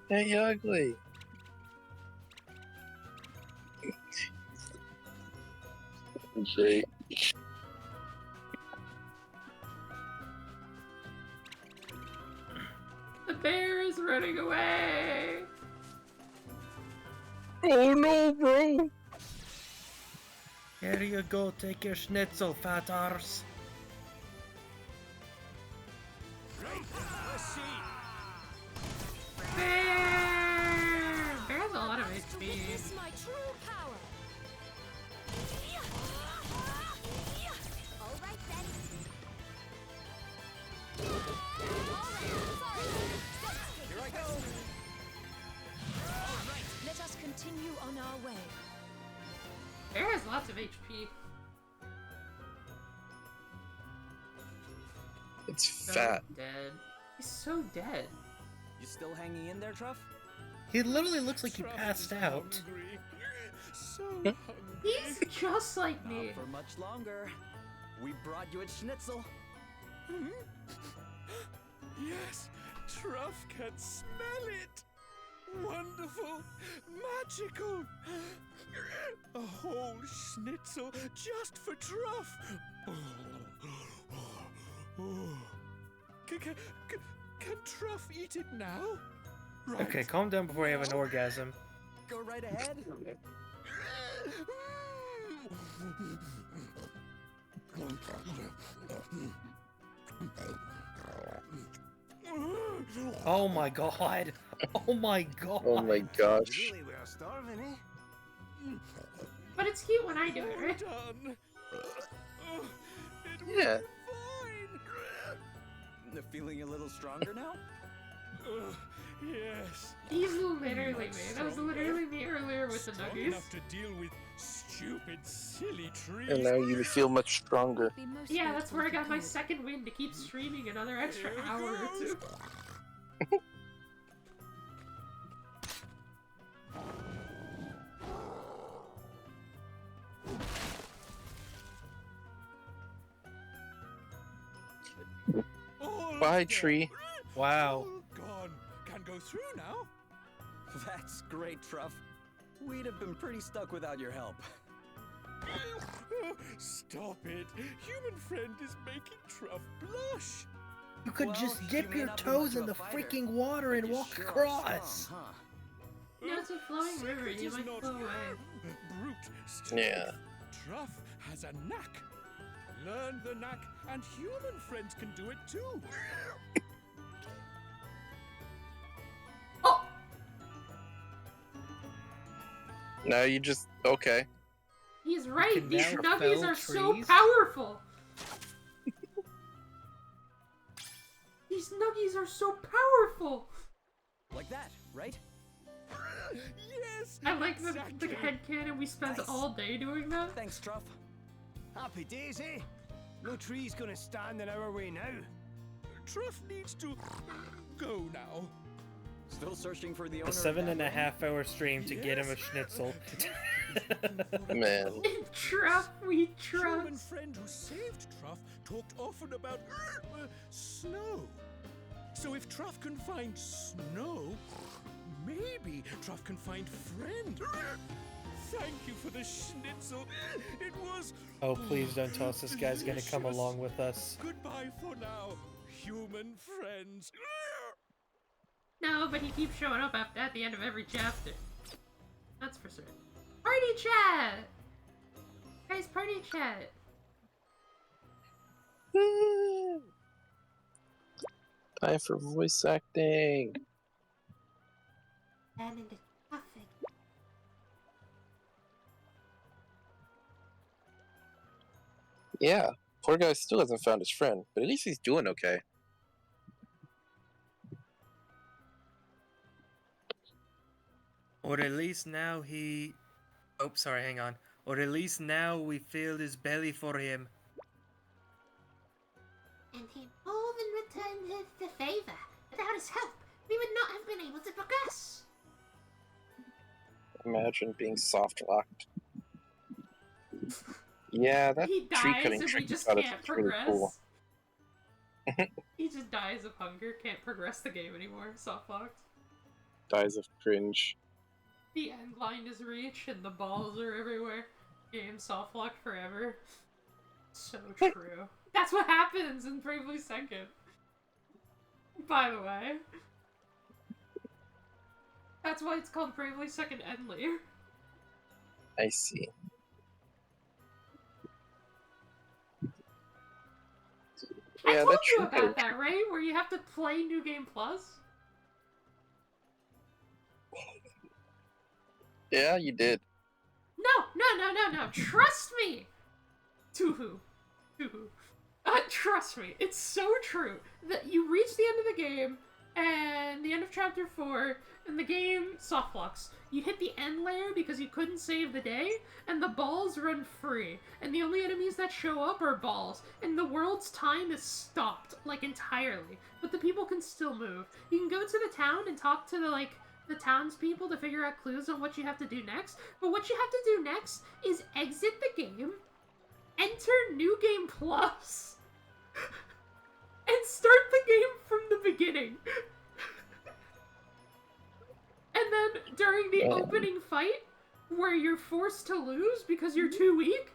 Hey, ugly. Jake. The bear is running away. Oh no, bro. Here you go, take your schnitzel, fat arse. Bear! Bear has a lot of HP. Witness my true power. All right then. Here I go. All right, let us continue on our way. Bear has lots of HP. It's So fat. dead. He's so dead. You still hanging in there, Truff? He literally looks like he passed out. So He's just like me. Not for much longer. We brought you a schnitzel. Yes, Truff can smell it. Wonderful, magical. A whole schnitzel just for Truff. Can Truff eat it now? Right. Okay, calm down before you have an orgasm. Go right ahead. Oh my god. Oh my god. Oh my gosh. Really, we're starving, eh? But it's cute when I do it, right? Done. Yeah. Feeling a little stronger now? Yes. He's literally me. That was literally me earlier with the Strong nuggies. enough to deal with stupid, silly trees. And now you feel much stronger. Yeah, that's where I got my second win to keep streaming another extra hour or two. Bye, tree. Wow. Gone. Can go through now. That's great, Truff. We'd have been pretty stuck without your help. Stop it. Human friend is making Truff blush. You could just dip your toes in the freaking water and walk across. No, it's a flowing river. You might flow away. Brute. Yeah. Truff has a knack. Learn the knack, and human friends can do it too. Now you just okay. He's right. can These now nuggies fell are so trees? powerful. These nuggies are so powerful. Like that, right? Yes. I like the headcanon. We spent all day doing that. Thanks, Truff. Happy days, eh? No tree's gonna stand in our way now. Truff needs to go now. Still searching for the A owner. 7.5-hour stream to get him a schnitzel. Man. Truff, we Human trust. friend who saved Truff talked often about snow. So if Truff can find snow, maybe Truff can find friend. Thank you for the schnitzel. It was. Oh, please don't tell us this guy's gonna come delicious. along with us. Goodbye for now, human friends. No, but he keeps showing up at the end of every chapter. That's for certain. Party chat! Guys, party chat! Time for voice acting. And into traffic. Yeah, poor guy still hasn't found his friend, but at least he's doing okay. Or at least now he... Oh, sorry, hang on. Or at least now we filled his belly for him. And he more than returned the favor. Without his help, we would not have been able to progress. Imagine being soft locked. Yeah, that He tree dies cutting if we trick just you got can't is really progress. cool. He just dies of hunger, can't progress the game anymore, soft locked. Dies of cringe. The end line is reached and the balls are everywhere. Game soft locked forever. So true. That's what happens in Bravely Second. By the way. That's why it's called Bravely Second End Layer. I see. I Yeah, told that you tree about cutting that, right? Where you have to play New Game Plus? Yeah, you did. No. Trust me! Tuhu. Trust me. It's so true that you reach the end of the game, and the end of chapter 4, and the game soft locks. You hit the end layer because you couldn't save the day, and the balls run free. And the only enemies that show up are balls. And the world's time is stopped, like, entirely. But the people can still move. You can go to the town and talk to the townspeople to figure out clues on what you have to do next. But what you have to do next is exit the game, enter New Game Plus, and start the game from the beginning. And then during the opening fight, where you're forced to lose because you're too weak,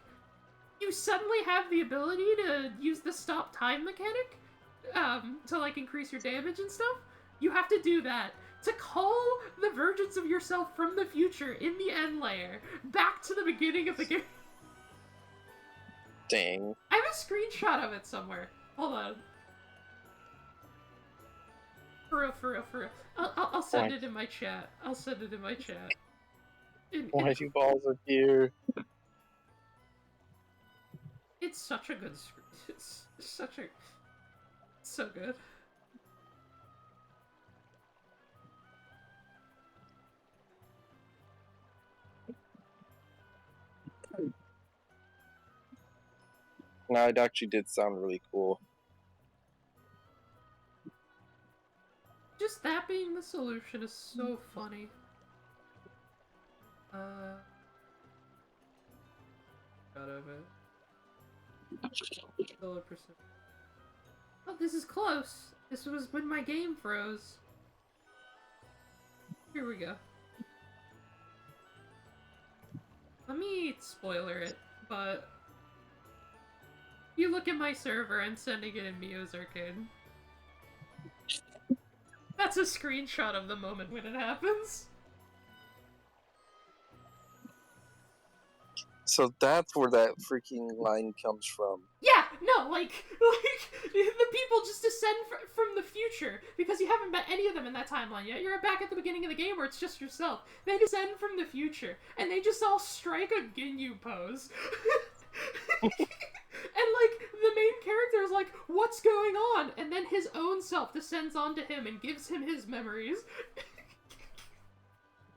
you suddenly have the ability to use the stop time mechanic to like increase your damage and stuff. You have to do that to call the versions of yourself from the future in the end layer back to the beginning of the game. Dang. I have a screenshot of it somewhere. Hold on. For real. I'll send it in my chat. Why do balls appear? It's such a good screen. It's So good. No, it actually did sound really cool. Just that being the solution is so funny. Got over it. Oh, this is close. This was when my game froze. Here we go. Let me spoiler it, but you look at my server, I'm sending it in Mio's Arcade. That's a screenshot of the moment when it happens. So that's where that freaking line comes from. Yeah, no, like the people just descend from the future because you haven't met any of them in that timeline yet. You're back at the beginning of the game where it's just yourself. They descend from the future and they just all strike a Ginyu pose. And like the main character is like, "What's going on?" And then his own self descends onto him and gives him his memories.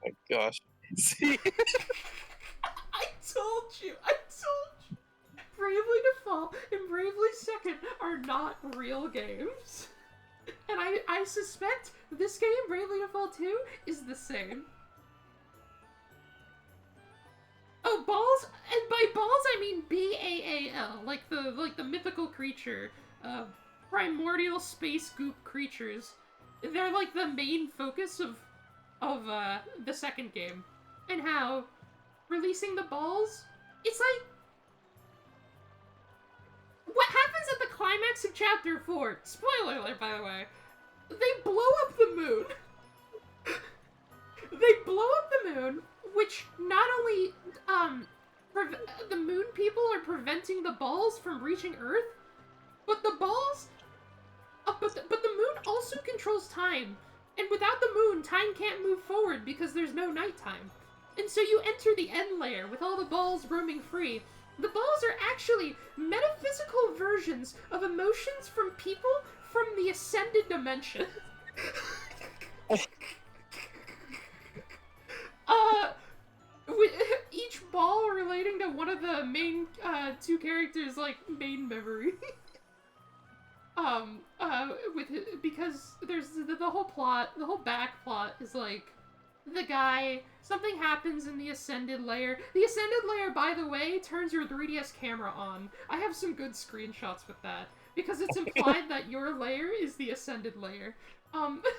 Oh my gosh. See? I told you! Bravely Default and Bravely Second are not real games. And I suspect this game, Bravely Default 2, is the same. Oh, balls, and by balls I mean B-A-A-L, like the mythical creature, primordial space goop creatures. They're like the main focus of the second game. And how releasing the balls, it's like what happens at the climax of Chapter 4, spoiler alert by the way, they blow up the moon. They blow up the moon, which not only, the moon people are preventing the balls from reaching Earth, but the balls, but the moon also controls time, and without the moon, time can't move forward because there's no nighttime. And so you enter the end layer with all the balls roaming free. The balls are actually metaphysical versions of emotions from people from the ascended dimension. With each ball relating to one of the main two characters' like main memory. Because there's the whole plot, the whole back plot is like the guy, something happens in the Ascended layer. The Ascended layer, by the way, turns your 3DS camera on. I have some good screenshots with that, because it's implied that your layer is the Ascended layer. Emotions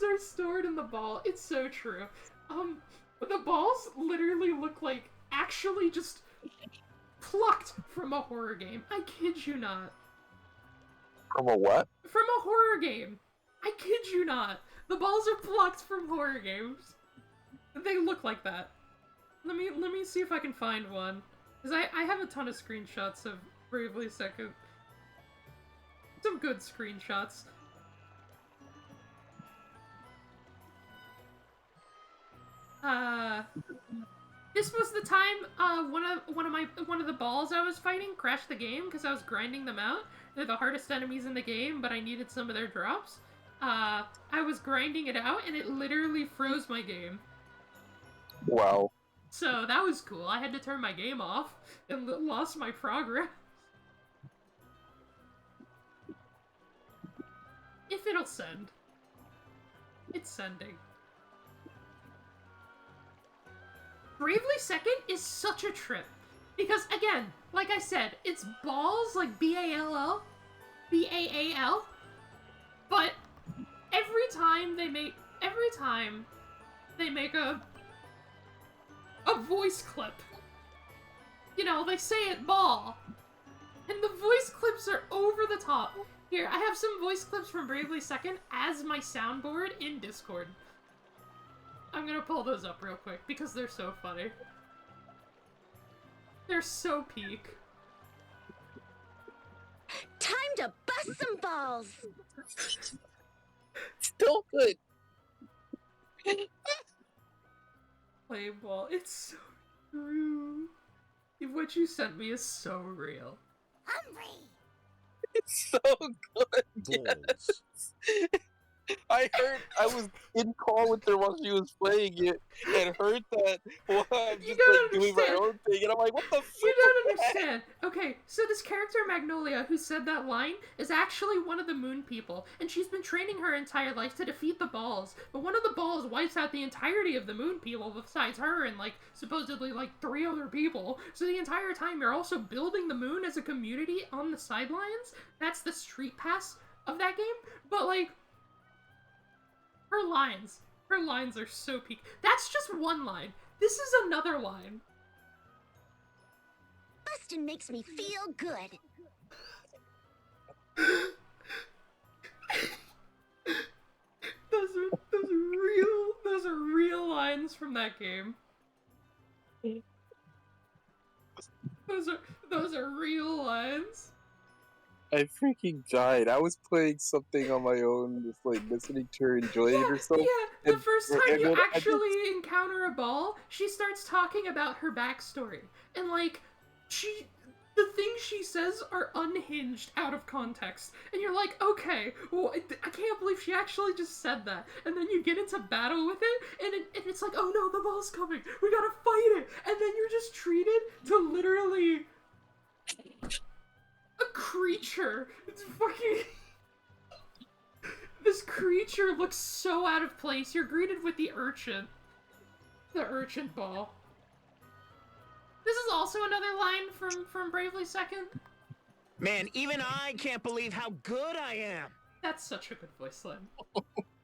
are stored in the ball. It's so true. The balls literally look like actually just plucked from a horror game. I kid you not. From a what? From a horror game. I kid you not. The balls are plucked from horror games. They look like that. Let me see if I can find one. Because I have a ton of screenshots of Bravely Second. Some good screenshots. This was the time one of the balls I was fighting crashed the game because I was grinding them out. They're the hardest enemies in the game, but I needed some of their drops. I was grinding it out and it literally froze my game. Wow. So that was cool. I had to turn my game off and lost my progress. If it'll send. It's sending. Bravely Second is such a trip. Because, again, like I said, it's balls, like B-A-L-L, B-A-A-L, but every time they make a voice clip, you know, they say it ball, and the voice clips are over the top. Here, I have some voice clips from Bravely Second as my soundboard in Discord. I'm gonna pull those up real quick because they're so funny. They're so peak. Time to bust some balls! Still good. Play ball. It's so true. What you sent me is so real. Hungry! It's so good. Yes. I was in call with her while she was playing it, and heard that while I'm just like doing my own thing, and I'm like, what the fuck? You don't understand. Okay, so this character Magnolia who said that line is actually one of the moon people, and she's been training her entire life to defeat the balls, but one of the balls wipes out the entirety of the moon people besides her and like supposedly like 3 other people. So the entire time you're also building the moon as a community on the sidelines. That's the street pass of that game. But like her lines are so peak. That's just one line. This is another line. Bustin' makes me feel good. Those are real lines from that game. Those are real lines. I freaking died. I was playing something on my own, just like listening to her enjoy it herself. Yeah, the first time and you then I actually encounter a ball, she starts talking about her backstory. And like, the things she says are unhinged out of context. And you're like, okay, well, I can't believe she actually just said that. And then you get into battle with it, and it's like, oh no, the ball's coming. We gotta fight it. And then you're just treated to literally a creature. It's fucking... This creature looks so out of place. You're greeted with the urchin. The urchin ball. This is also another line from Bravely Second. Man, even I can't believe how good I am. That's such a good voice line.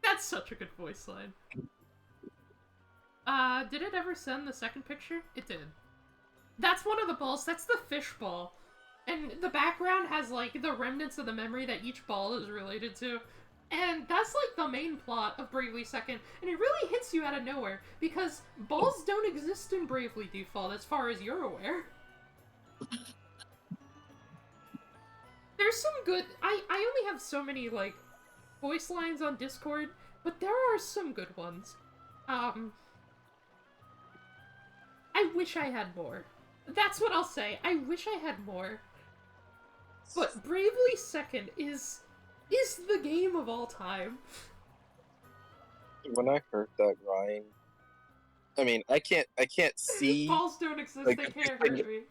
That's such a good voice line. Did it ever send the second picture? It did. That's one of the balls. That's the fish ball. And the background has, like, the remnants of the memory that each ball is related to. And that's, like, the main plot of Bravely Second. And it really hits you out of nowhere, because balls don't exist in Bravely Default, as far as you're aware. There's some good... I only have so many, like, voice lines on Discord, but there are some good ones. I wish I had more. That's what I'll say. I wish I had more. But Bravely Second is the game of all time. When I heard that line, I mean, I can't see. Balls don't exist, like, they can't hurt me.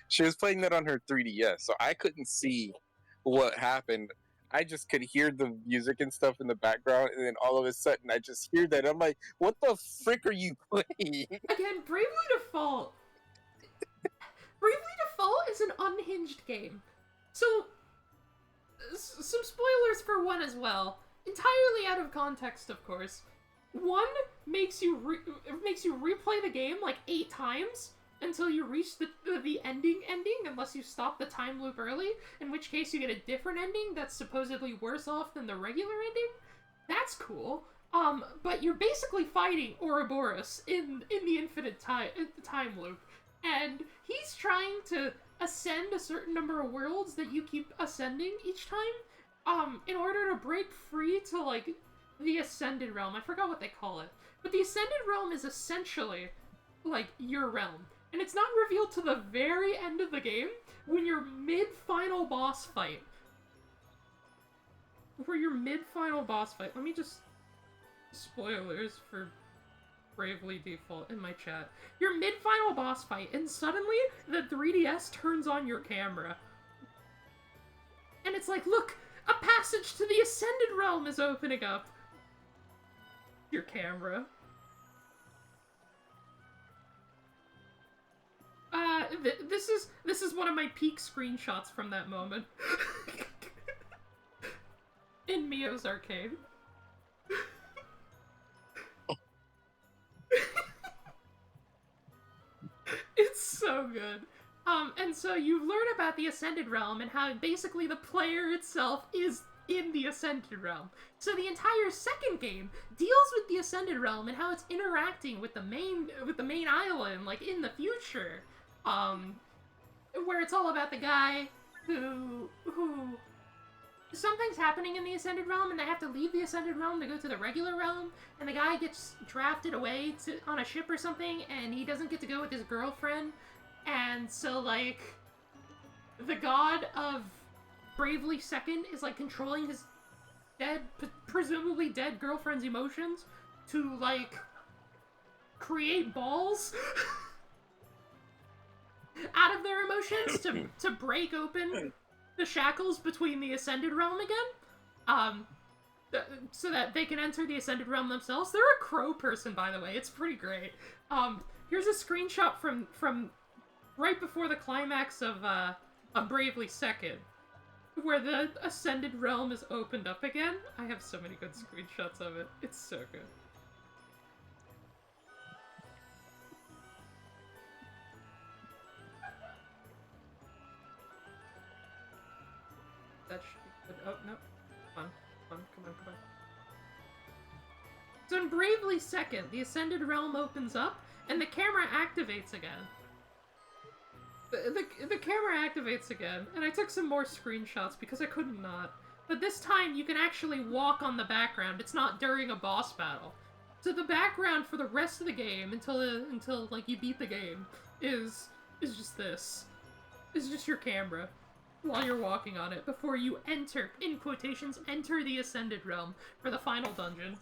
She was playing that on her 3DS, so I couldn't see what happened. I just could hear the music and stuff in the background, and then all of a sudden I just hear that. I'm like, what the frick are you playing? Again, Bravely Default. Bravely Default is an unhinged game. So, some spoilers for 1 as well. Entirely out of context, of course. 1 makes you replay the game like 8 times until you reach the ending, unless you stop the time loop early, in which case you get a different ending that's supposedly worse off than the regular ending. That's cool. But you're basically fighting Ouroboros in the infinite time loop, and he's trying to ascend a certain number of worlds that you keep ascending each time, in order to break free to, like, the Ascended Realm. I forgot what they call it. But the Ascended Realm is essentially, like, your realm. And it's not revealed to the very end of the game, when you're mid-final boss fight. Let me just... Spoilers for Bravely Default in my chat. Your mid-final boss fight, and suddenly the 3DS turns on your camera. And it's like, look, a passage to the Ascended Realm is opening up. Your camera. This is one of my peak screenshots from that moment. In Mio's arcade. It's so good. And so you learn about the Ascended Realm and how basically the player itself is in the Ascended Realm. So the entire second game deals with the Ascended Realm and how it's interacting with the main island, like in the future. Where it's all about the guy who something's happening in the Ascended Realm and they have to leave the Ascended Realm to go to the regular realm, and the guy gets drafted away on a ship or something, and he doesn't get to go with his girlfriend, and so, like, the god of Bravely Second is like controlling his presumably dead girlfriend's emotions to like create balls out of their emotions to break open the shackles between the Ascended Realm again. So that they can enter the Ascended Realm themselves. They're a crow person, by the way. It's pretty great. Here's a screenshot from right before the climax of Bravely Second, where the Ascended Realm is opened up again. I have so many good screenshots of it. It's so good. That should be good. Oh, no. Come on. So in Bravely Second, the Ascended Realm opens up, and the camera activates again. The camera activates again, and I took some more screenshots because I couldn't not. But this time, you can actually walk on the background. It's not during a boss battle. So the background for the rest of the game, until like, you beat the game, is just this. It's just your camera while you're walking on it before you enter, in quotations, enter the Ascended Realm for the final dungeon.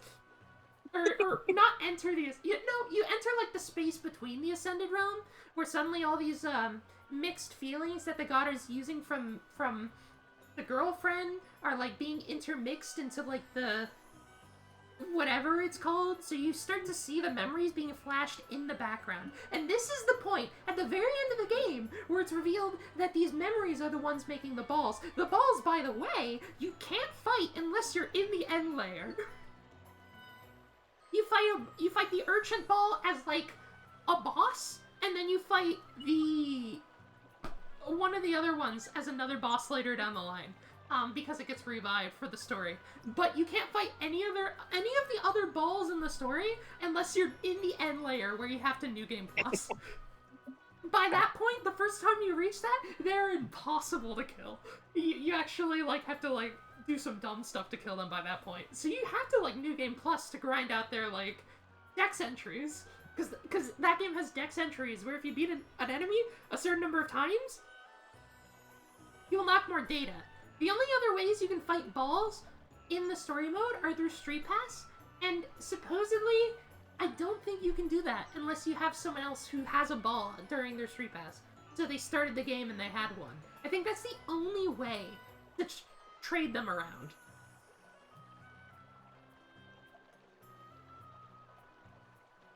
Or not enter the... you enter, like, the space between the Ascended Realm, where suddenly all these, mixed feelings that the god is using from the girlfriend are, like, being intermixed into, like, the... whatever it's called. So you start to see the memories being flashed in the background. And this is the point, at the very end of the game, where it's revealed that these memories are the ones making the balls. The balls, by the way, you can't fight unless you're in the end layer. You fight the Urchin Ball as, like, a boss, and then you fight one of the other ones as another boss later down the line, because it gets revived for the story. But you can't fight any of the other balls in the story unless you're in the end layer where you have to New Game Plus. By that point, the first time you reach that, they're impossible to kill. You actually, like, have to, like, do some dumb stuff to kill them by that point. So you have to, like, New Game Plus to grind out their, like, dex entries. Because that game has dex entries where if you beat an enemy a certain number of times, you'll unlock more data. The only other ways you can fight balls in the story mode are through Street Pass, and supposedly, I don't think you can do that unless you have someone else who has a ball during their Street Pass. So they started the game and they had one. I think that's the only way to trade them around.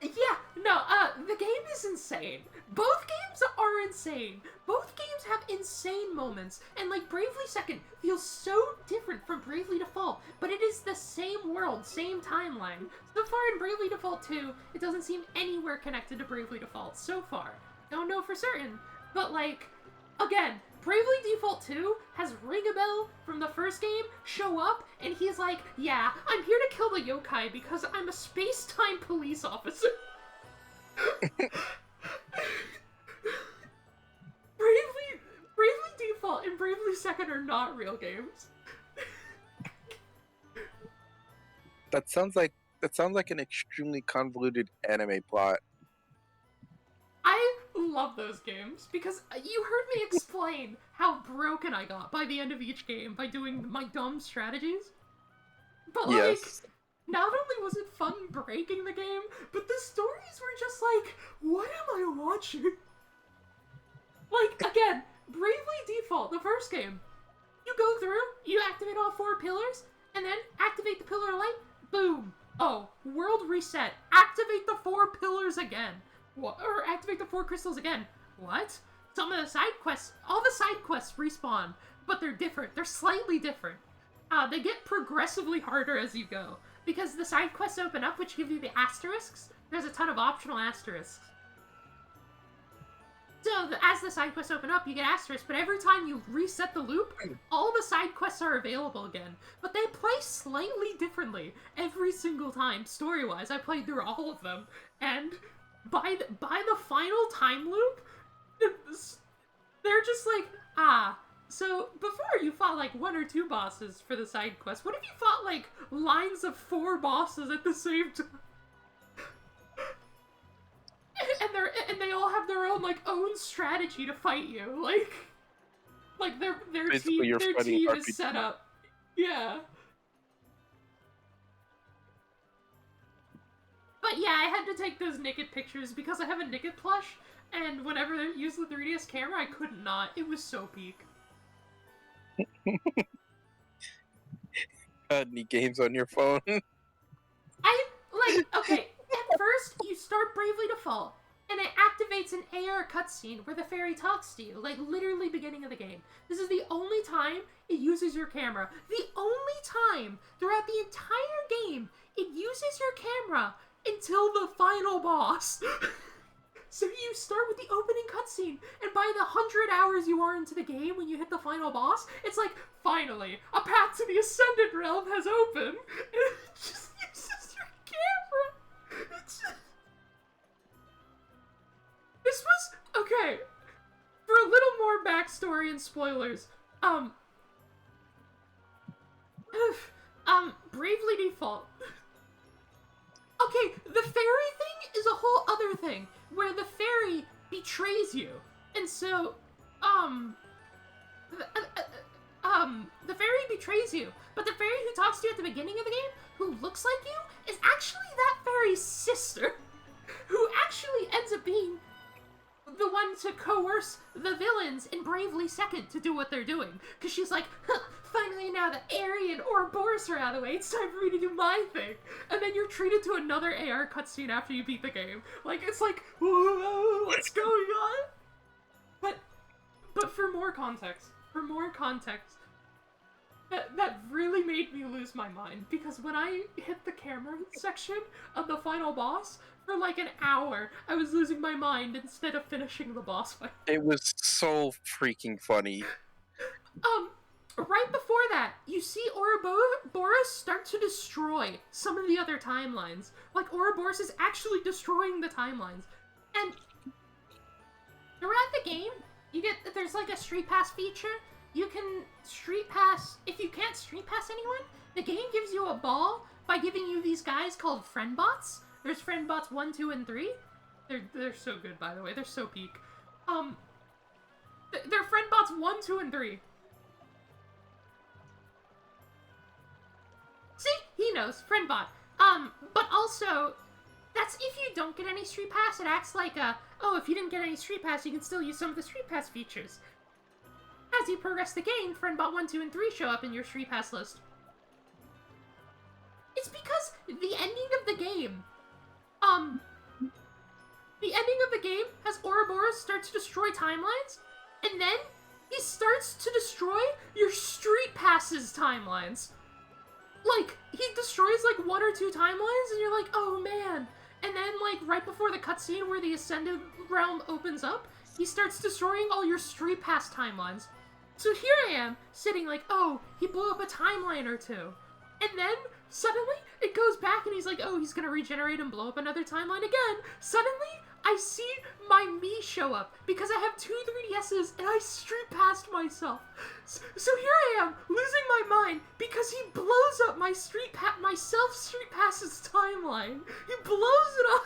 Yeah, no, the game is insane. Both games are insane. Both games have insane moments, and, like, Bravely Second feels so different from Bravely Default, but it is the same world, same timeline. So far in Bravely Default 2, it doesn't seem anywhere connected to Bravely Default, so far. Don't know for certain, but, like, again, Bravely Default 2 has Ringabel from the first game show up, and he's like, yeah, I'm here to kill the yokai because I'm a space-time police officer. Bravely Default and Bravely Second are not real games. That sounds like an extremely convoluted anime plot. I love those games because you heard me explain how broken I got by the end of each game by doing my dumb strategies. But, like, yes. Not only was it fun breaking the game, but the stories were just like, what am I watching? Like, again, Bravely Default, the first game. You go through, you activate all 4 pillars, and then activate the pillar of light, boom. Oh, world reset. Activate the 4 pillars again. What? Or activate the 4 crystals again. What? Some of the side quests, all the side quests respawn, but they're different. They're slightly different. They get progressively harder as you go. Because the side quests open up, which give you the asterisks. There's a ton of optional asterisks. So, as the side quests open up, you get asterisks, but every time you reset the loop, all the side quests are available again. But they play slightly differently every single time, story-wise. I played through all of them, and by the final time loop, they're just like, so before you fought like 1 or 2 bosses for the side quest, what if you fought like lines of 4 bosses at the same time? And they all have their own, like, own strategy to fight you, like... Like their Basically, you're fighting team RPG. is set up. Yeah. But yeah, I had to take those naked pictures because I have a naked plush, and whenever I used the 3DS camera, I could not. It was so peak. Any games on your phone? Okay, at first, you start Bravely Default, and it activates an AR cutscene where the fairy talks to you, like literally beginning of the game. This is the only time it uses your camera. The only time throughout the entire game it uses your camera until the final boss. So you start with the opening cutscene, and by the 100 hours you are into the game when you hit the final boss, it's like, finally, a path to the Ascended Realm has opened, and it just uses your camera. It's just... This was, okay, for a little more backstory and spoilers, Bravely Default. Okay, the fairy thing is a whole other thing, where the fairy betrays you, and so, the fairy betrays you, but the fairy who talks to you at the beginning of the game, who looks like you, is actually that fairy's sister, who actually ends up being the one to coerce the villains in Bravely Second to do what they're doing, because she's like, huh, finally now that Aerie and Ouroboros are out of the way, it's time for me to do my thing. And then you're treated to another AR cutscene after you beat the game. Like, it's like, whoa, what's going on? But for more context, that really made me lose my mind, because when I hit the camera section of the final boss, for like an hour, I was losing my mind instead of finishing the boss fight. It was so freaking funny. Right before that, you see Ouroboros start to destroy some of the other timelines. Like, Ouroboros is actually destroying the timelines. And throughout the game, there's like a Street Pass feature. You can Street Pass, if you can't Street Pass anyone, the game gives you a ball by giving you these guys called Friend Bots. There's Friend Bots 1, 2, and 3. They're so good, by the way. They're so peak. They're Friend Bots 1, 2, and 3. See? He knows. Friend Bot. But also, that's if you don't get any Street Pass, it acts like if you didn't get any Street Pass, you can still use some of the Street Pass features. As you progress the game, Friend Bot 1, 2, and 3 show up in your Street Pass list. It's because the ending of the game, has Ouroboros start to destroy timelines, and then he starts to destroy your Street Passes timelines. Like, he destroys, like, 1 or 2 timelines, and you're like, oh, man. And then, like, right before the cutscene where the Ascended Realm opens up, he starts destroying all your Street Pass timelines. So here I am, sitting like, oh, he blew up a timeline or 2. And then, suddenly, it goes back, and he's like, oh, he's gonna regenerate and blow up another timeline again. Suddenly, I see my Mii show up, because I have 2 3DSs, and I Street Passed myself. So here I am, losing my mind, because he blows up my self-Street Passes timeline. He blows it up.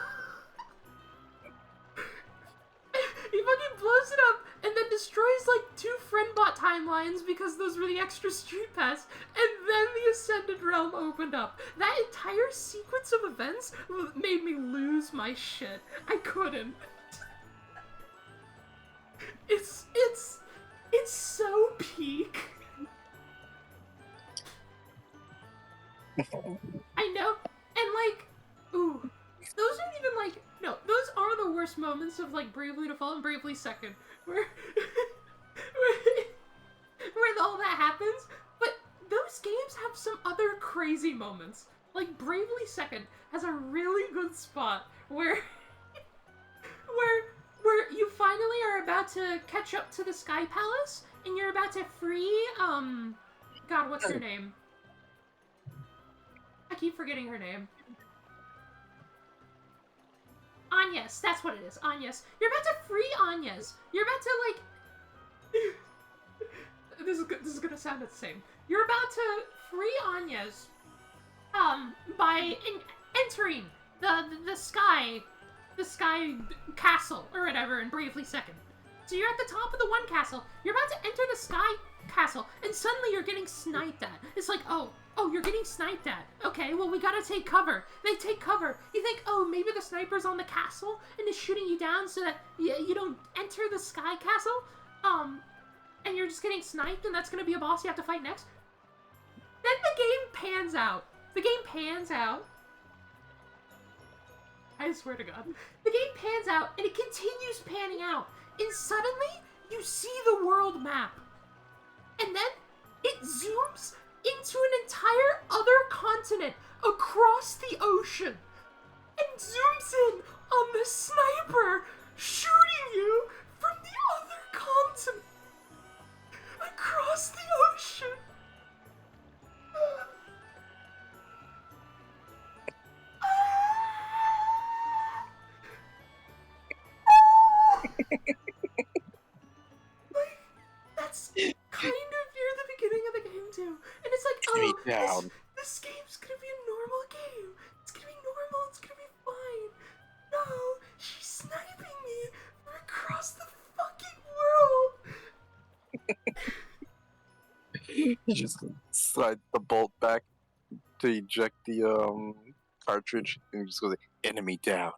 He fucking blows it up, and then destroys, like, 2 Friend Bot timelines, because those were the extra Street Pass, and then the Ascended Realm opened up. That entire sequence of events made me lose my shit. I couldn't. It's so peak. I know, and like, ooh, those aren't even like, no, those are the worst moments of like Bravely Default and Bravely Second, where all that happens, but those games have some other crazy moments. Like, Bravely Second has a really good spot where you finally are about to catch up to the Sky Palace, and you're about to free, God, what's her name? I keep forgetting her name. Agnes, that's what it is, Agnes. You're about to free Agnes. You're about to, like... this is gonna sound the same. You're about to free Agnes, by entering the sky castle, or whatever, in Bravely Second. So you're at the top of the one castle. You're about to enter the sky castle, and suddenly you're getting sniped at. It's like, oh, you're getting sniped at. Okay, well, we gotta take cover. They take cover. You think, oh, maybe the sniper's on the castle and is shooting you down so that you don't enter the sky castle? And you're just getting sniped, and that's gonna be a boss you have to fight next? Then the game pans out. The game pans out. I swear to God. The game pans out, and it continues panning out. And suddenly, you see the world map. And then, it zooms into an entire other continent across the ocean. And zooms in on the sniper shooting you from the other continent. Across the ocean. Like, that's kind of near the beginning of the game too. And it's like, oh, this game's gonna be a normal game. It's gonna be normal, it's gonna be fine. No, she's sniping me from across the fucking world. You just slide the bolt back to eject the cartridge, and you just go like, enemy down.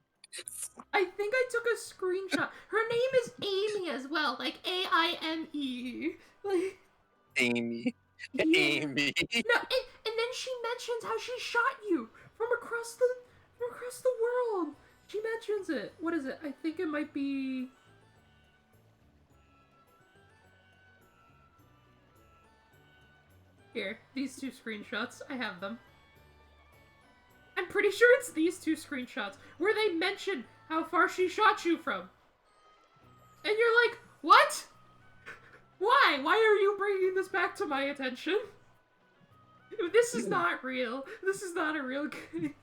I think I took a screenshot. Her name is Amy as well, like A-I-M-E. Like, Amy. yeah. Amy. No, and then she mentions how she shot you from across the world. She mentions it. What is it? I think it might be. Here, these two screenshots. I have them. I'm pretty sure it's these two screenshots where they mention how far she shot you from. And you're like, what? Why? Why are you bringing this back to my attention? This is not real. This is not a real game.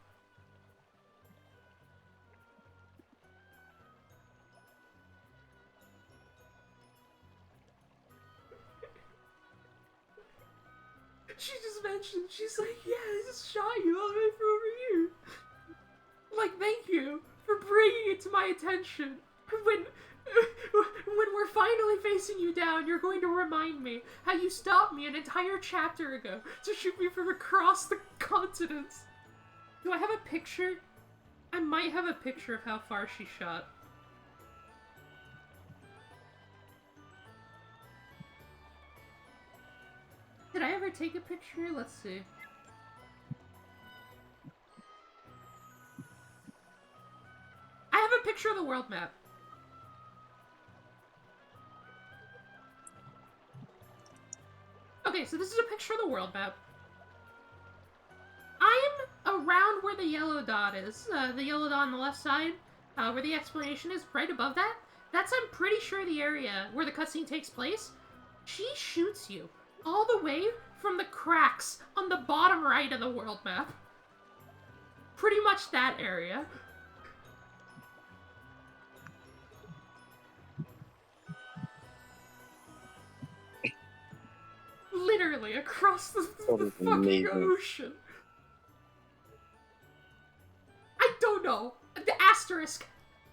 She just mentioned, she's like, yeah, I just shot you all the way from over here. Like, thank you for bringing it to my attention. When we're finally facing you down, you're going to remind me how you stopped me an entire chapter ago to shoot me from across the continents. Do I have a picture? I might have a picture of how far she shot. Did I ever take a picture? Let's see. I have a picture of the world map. Okay, so this is a picture of the world map. I'm around where the yellow dot is. The yellow dot on the left side, where the explanation is, right above that. That's, I'm pretty sure, the area where the cutscene takes place. She shoots you all the way from the cracks on the bottom right of the world map. Pretty much that area. Literally across the fucking amazing. ocean. I don't know. The asterisk.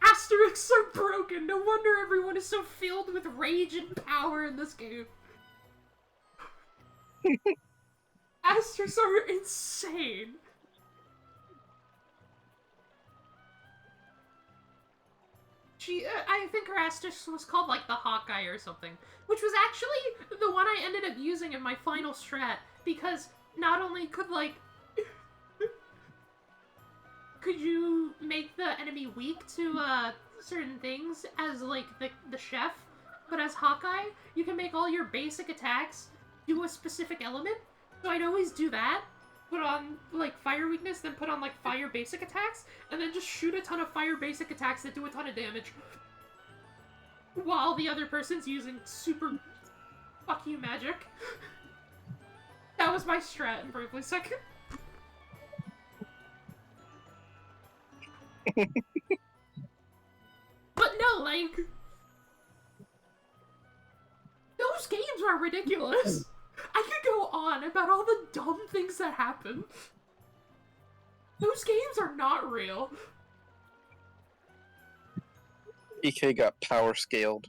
Asterisks are broken. No wonder everyone is so filled with rage and power in this game. Asterisks are insane. I think her asterisk was called, like, the Hawkeye or something. Which was actually the one I ended up using in my final strat, because not only could, like, could you make the enemy weak to, certain things as, like, the chef, but as Hawkeye, you can make all your basic attacks do a specific element. So I'd always do that, put on, like, fire weakness, then put on, like, fire basic attacks, and then just shoot a ton of fire basic attacks that do a ton of damage. While the other person's using super fuck you magic. That was my strat in Bravely Second. But no, like, those games are ridiculous. I could go on about all the dumb things that happen. Those games are not real. EK got power scaled.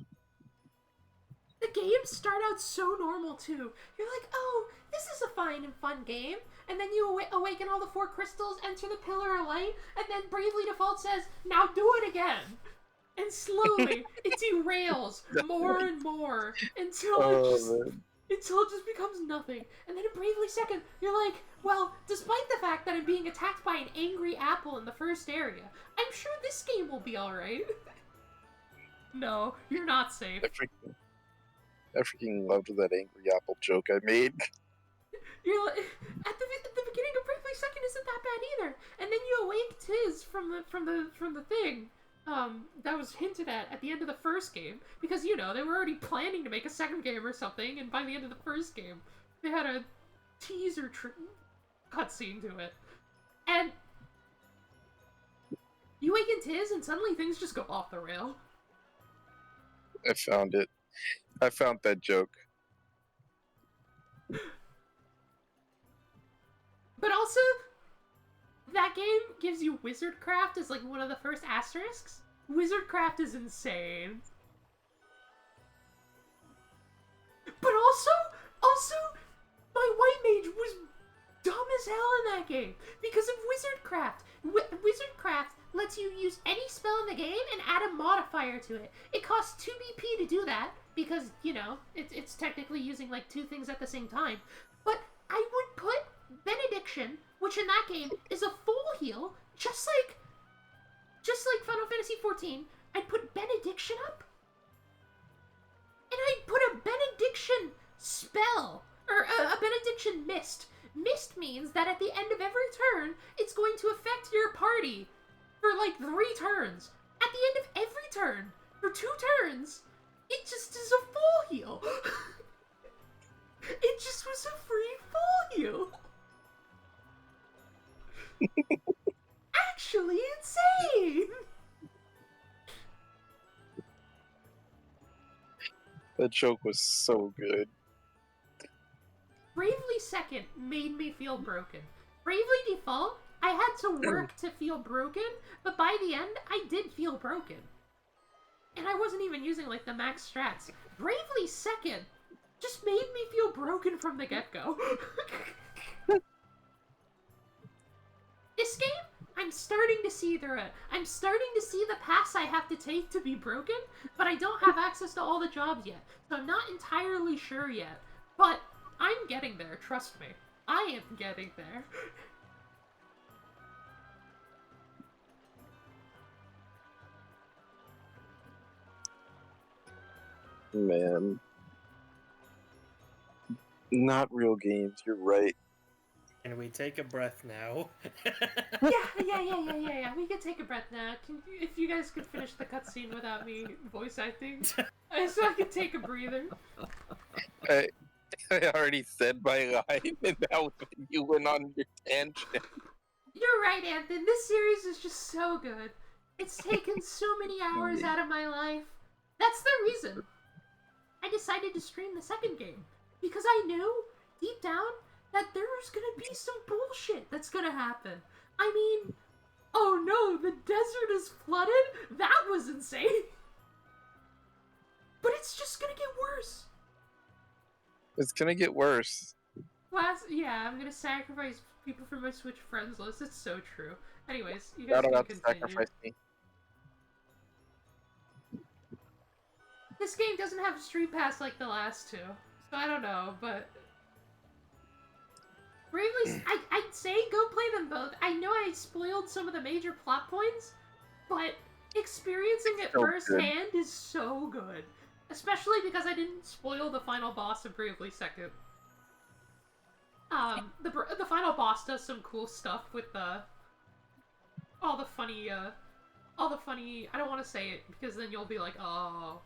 games start out so normal too. You're like, oh, this is a fine and fun game. And then you awaken all the 4 crystals, enter the Pillar of Light, and then Bravely Default says, now do it again. And slowly, it derails more and more until it just becomes nothing. And then in Bravely Second, you're like, well, despite the fact that I'm being attacked by an angry apple in the first area, I'm sure this game will be alright. No, you're not safe. I freaking loved that angry apple joke I made. You're like, at the beginning of Bravely Second isn't that bad either, and then you awake Tiz from the thing that was hinted at the end of the first game, because you know they were already planning to make a second game or something, and by the end of the first game they had a teaser cutscene to it, and you awaken Tiz and suddenly things just go off the rail. I found it. I found that joke. But also, that game gives you Wizardcraft as like one of the first asterisks. Wizardcraft is insane. But also, my white mage was dumb as hell in that game because of Wizardcraft. Wizardcraft lets you use any spell in the game and add a modifier to it. It costs 2 BP to do that because, you know, it's technically using like 2 things at the same time. But I would put Benediction, which in that game is a full heal, just like Final Fantasy XIV, I'd put Benediction up, and I'd put a Benediction spell, or a Benediction mist. Mist means that at the end of every turn, it's going to affect your party for like 3 turns. At the end of every turn, for 2 turns, it just is a full heal. It just was a free full heal. Actually insane! That joke was so good. Bravely Second made me feel broken. Bravely Default, I had to work to feel broken, but by the end, I did feel broken. And I wasn't even using like the max strats. Bravely Second just made me feel broken from the get-go. This game, I'm starting to see through it. I'm starting to see the paths I have to take to be broken, but I don't have access to all the jobs yet. So I'm not entirely sure yet. But I'm getting there, trust me. I am getting there. Man. Not real games, you're right. Can we take a breath now? Yeah. We can take a breath now. If you guys could finish the cutscene without me voice acting, so I can take a breather. I already said my line, and now you went on your tangent. You're right, Anthony. This series is just so good. It's taken so many hours out of my life. That's the reason I decided to stream the second game. Because I knew, deep down, that there was gonna be some bullshit that's gonna happen. I mean, oh no, the desert is flooded? That was insane. But it's just gonna get worse. It's gonna get worse. I'm gonna sacrifice people from my Switch friends list. It's so true. Anyways, you guys Not can allowed to continue. sacrifice me. This game doesn't have a Street Pass like the last 2, so I don't know, but Bravely, I'd say go play them both. I know I spoiled some of the major plot points, but experiencing it So firsthand is so good. Especially because I didn't spoil the final boss of Bravely Second. The final boss does some cool stuff with all the funny, I don't want to say it because then you'll be like, oh.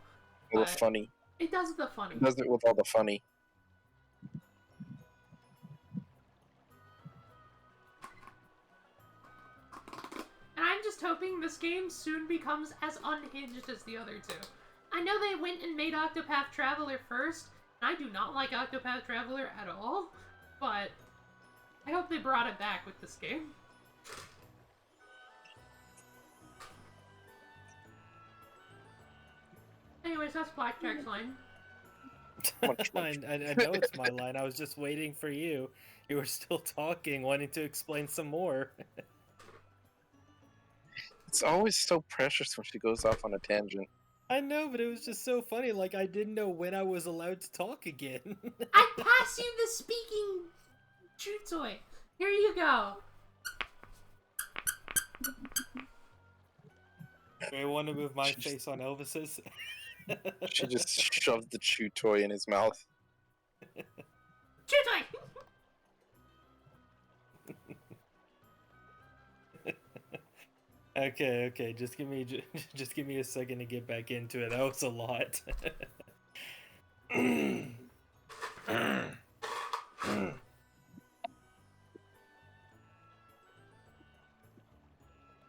All the funny. It does the funny. It does it with all the funny. And I'm just hoping this game soon becomes as unhinged as the other 2. I know they went and made Octopath Traveler first, and I do not like Octopath Traveler at all, but I hope they brought it back with this game. Anyways, that's Blackjack's line. I know it's my line. I was just waiting for you. You were still talking, wanting to explain some more. It's always so precious when she goes off on a tangent. I know, but it was just so funny. Like, I didn't know when I was allowed to talk again. I pass you the speaking chew toy. Here you go. Do I want to move my face on Elvis's? She just shoved the chew toy in his mouth. Chew toy! Okay. Just give me a second to get back into it. That was a lot.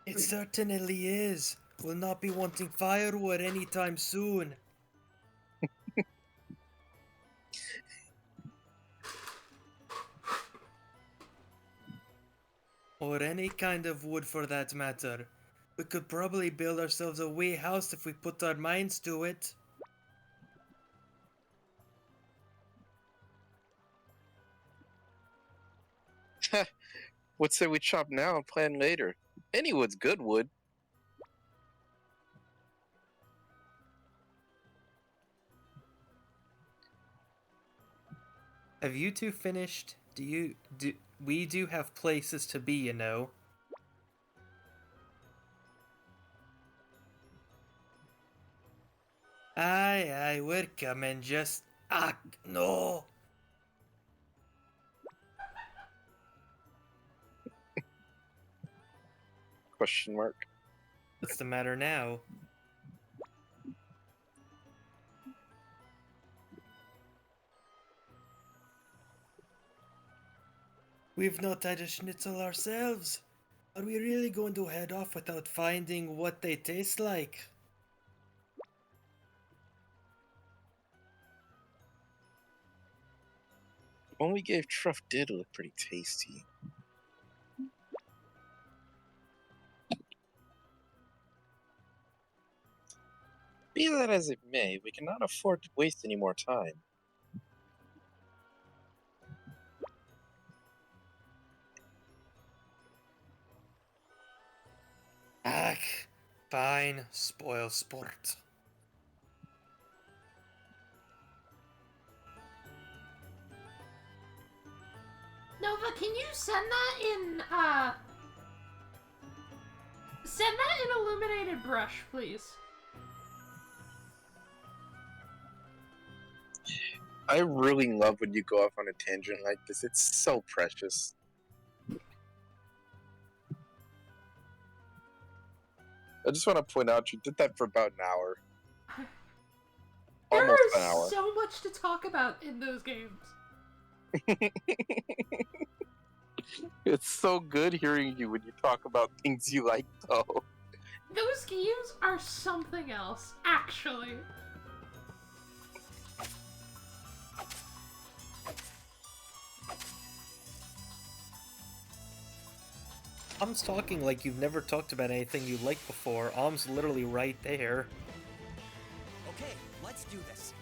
It certainly is. We'll not be wanting firewood anytime soon. Or any kind of wood for that matter. We could probably build ourselves a wee house if we put our minds to it. What say we chop now and plan later? Any wood's good wood. Have you two finished? We do have places to be, you know. Aye, we're coming, just... Ah, no! Question mark. What's the matter now? We've not had a schnitzel ourselves. Are we really going to head off without finding what they taste like? The one we gave Truff did look pretty tasty. Be that as it may, we cannot afford to waste any more time. Ach, fine, spoil sport. Nova, can you send that in, send that in illuminated brush, please? I really love when you go off on a tangent like this. It's so precious. I just want to point out you did that for about an hour. There Almost is an hour. so much to talk about in those games. It's so good hearing you when you talk about things you like, though. Those games are something else, actually. Om's talking like you've never talked about anything you liked before. Om's literally right there. Okay, let's do this.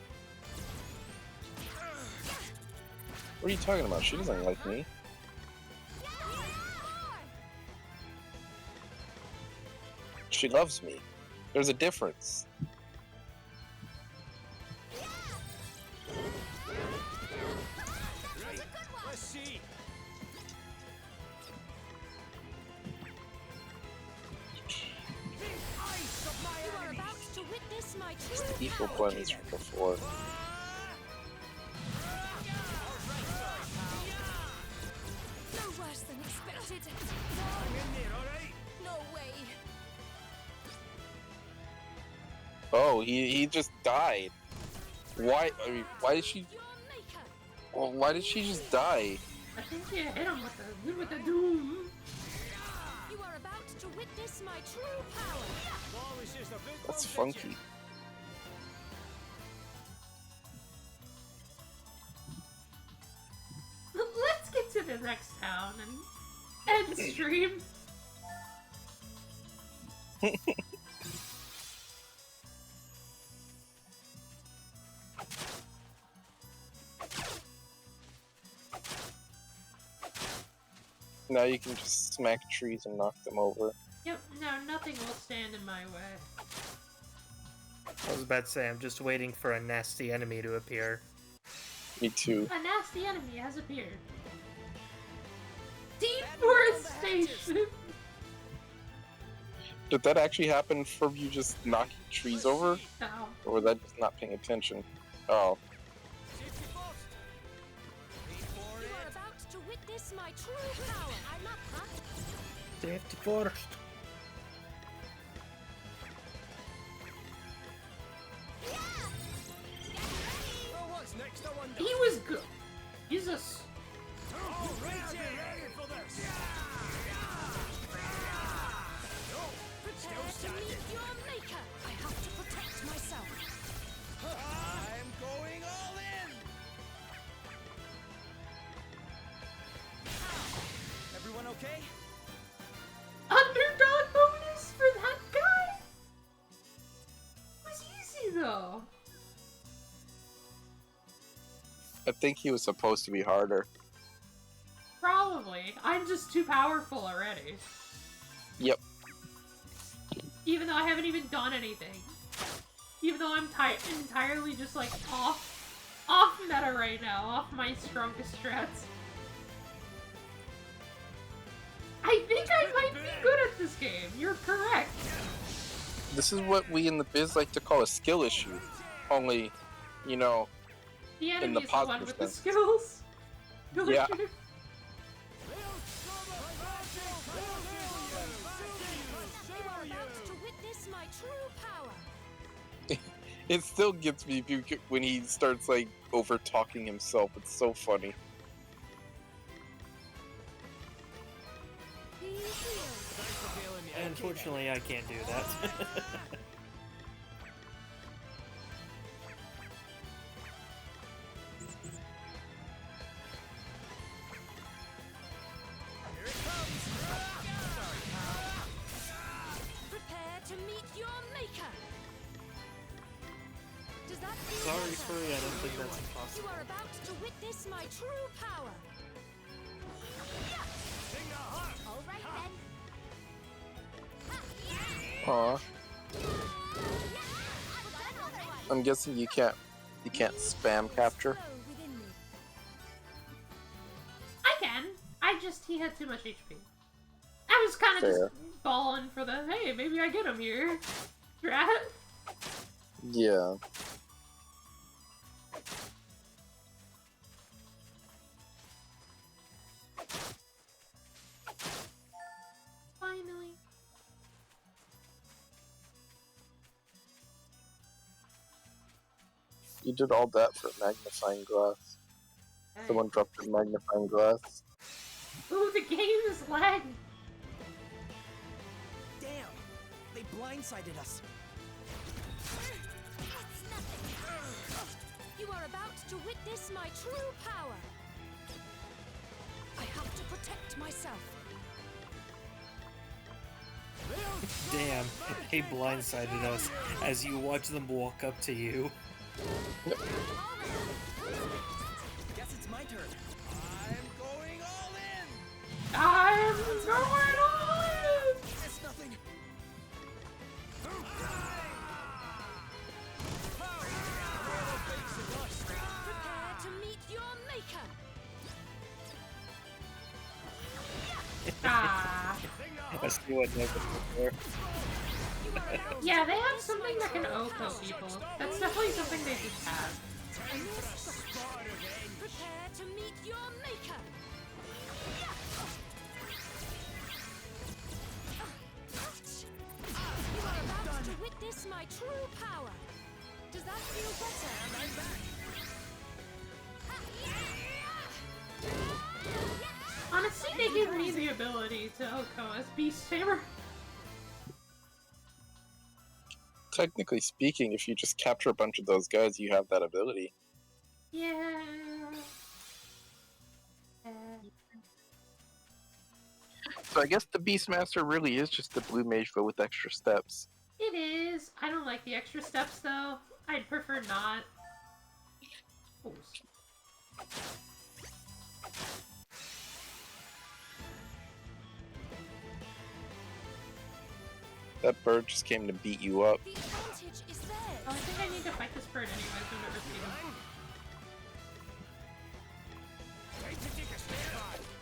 What are you talking about? She doesn't like me. She loves me. There's a difference. Let's see. You are about to witness my true Equal power. planets from before. No worse than expected. No way. Oh, he just died. Why? I mean, why did she? Well, why did she just die? I think you hit him with the doom. You are about to witness my true power. That's funky. Let's get to the next town and end stream. Now you can just smack trees and knock them over. Yep, no, nothing will stand in my way. I was about to say, I'm just waiting for a nasty enemy to appear. Me too. A nasty enemy has appeared. Deforestation! Did that actually happen from you just knocking trees over? No. Or was that just not paying attention? Oh. You are about to witness my true power. I'm up, huh? Safety first. He was good. Jesus. Prepare to meet your maker. I have to protect myself. I'm going all in. Everyone okay? Underdog bonus for that guy? It was easy though. I think he was supposed to be harder. Probably. I'm just too powerful already. Yep. Even though I haven't even done anything. Even though I'm entirely just like off meta right now, off my strongest strats. I think I might be good at this game. You're correct. This is what we in the biz like to call a skill issue. Only, you know, The in enemy the is the one positive with the sense. skills. Yeah. You are about to witness my true power. It still gets me when he starts like over talking himself. It's so funny. Unfortunately, I can't do that. Prepare to meet your maker. Does that feel Sorry, better? Furry, I don't think that's You impossible. are about to witness my true power. All right then. Aw. I'm guessing you can't spam capture. I can. He had too much HP. I was kind of just Fair. balling for the, hey, maybe I get him here. Strat. Yeah. Finally. You did all that for a magnifying glass. Someone dropped a magnifying glass. Ooh, the game is lagging. Damn! They blindsided us. You are about to witness my true power. I have to protect myself. Damn, they blindsided us as you watch them walk up to you. Guess it's my turn. I'm going all in. I'm going all in. It's nothing. Prepare to meet your maker. Ah. I see what Nick was before. Yeah, they have something that can OHKO people. That's definitely something they just have. Prepare to meet your maker. You are about to witness my true power. Does that feel better? And I'm back. Honestly, they give me the ability to OHKO as Beast Tamer. Technically speaking, if you just capture a bunch of those guys, you have that ability. Yeah. So I guess the Beastmaster really is just the blue mage, but with extra steps. It is. I don't like the extra steps though. I'd prefer not. Oh. That bird just came to beat you up. Oh, I think I need to fight this bird anyways. I've never seen him.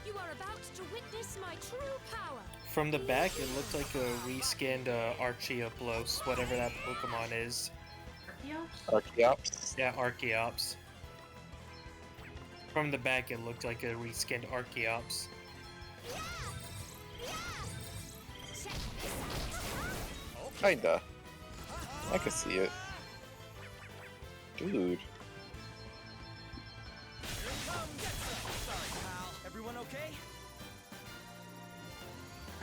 You are about to witness my true power. From the back, it looked like a reskinned Archeoplos, whatever that Pokemon is. Archeops? Yeah, Archeops. From the back, it looked like a reskinned Archeops. Kinda. I can see it. Dude. Everyone okay?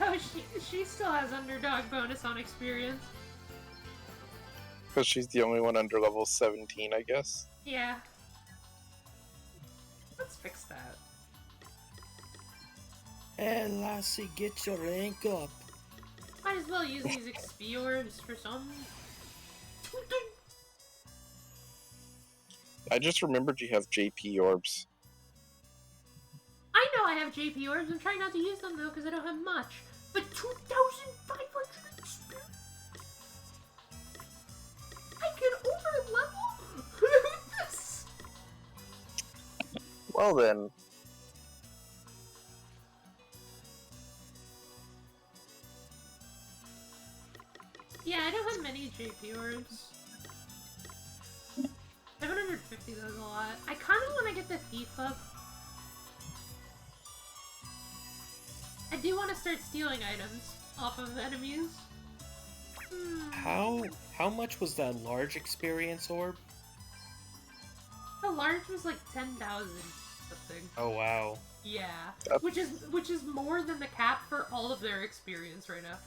Oh, she still has underdog bonus on experience. Because she's the only one under level 17, I guess. Yeah. Let's fix that. Hey, lassie, get your rank up. Might as well use these XP orbs for some. I just remembered you have JP orbs. I know I have JP orbs. I'm trying not to use them though because I don't have much. But 2,500 experience. I can over level this. Well then. Yeah, I don't have many JP orbs. 750 though is a lot. I kind of want to get the Thief up. I do want to start stealing items off of enemies. How much was that large experience orb? The large was like 10,000 something. Oh wow. Yeah, which is more than the cap for all of their experience right now.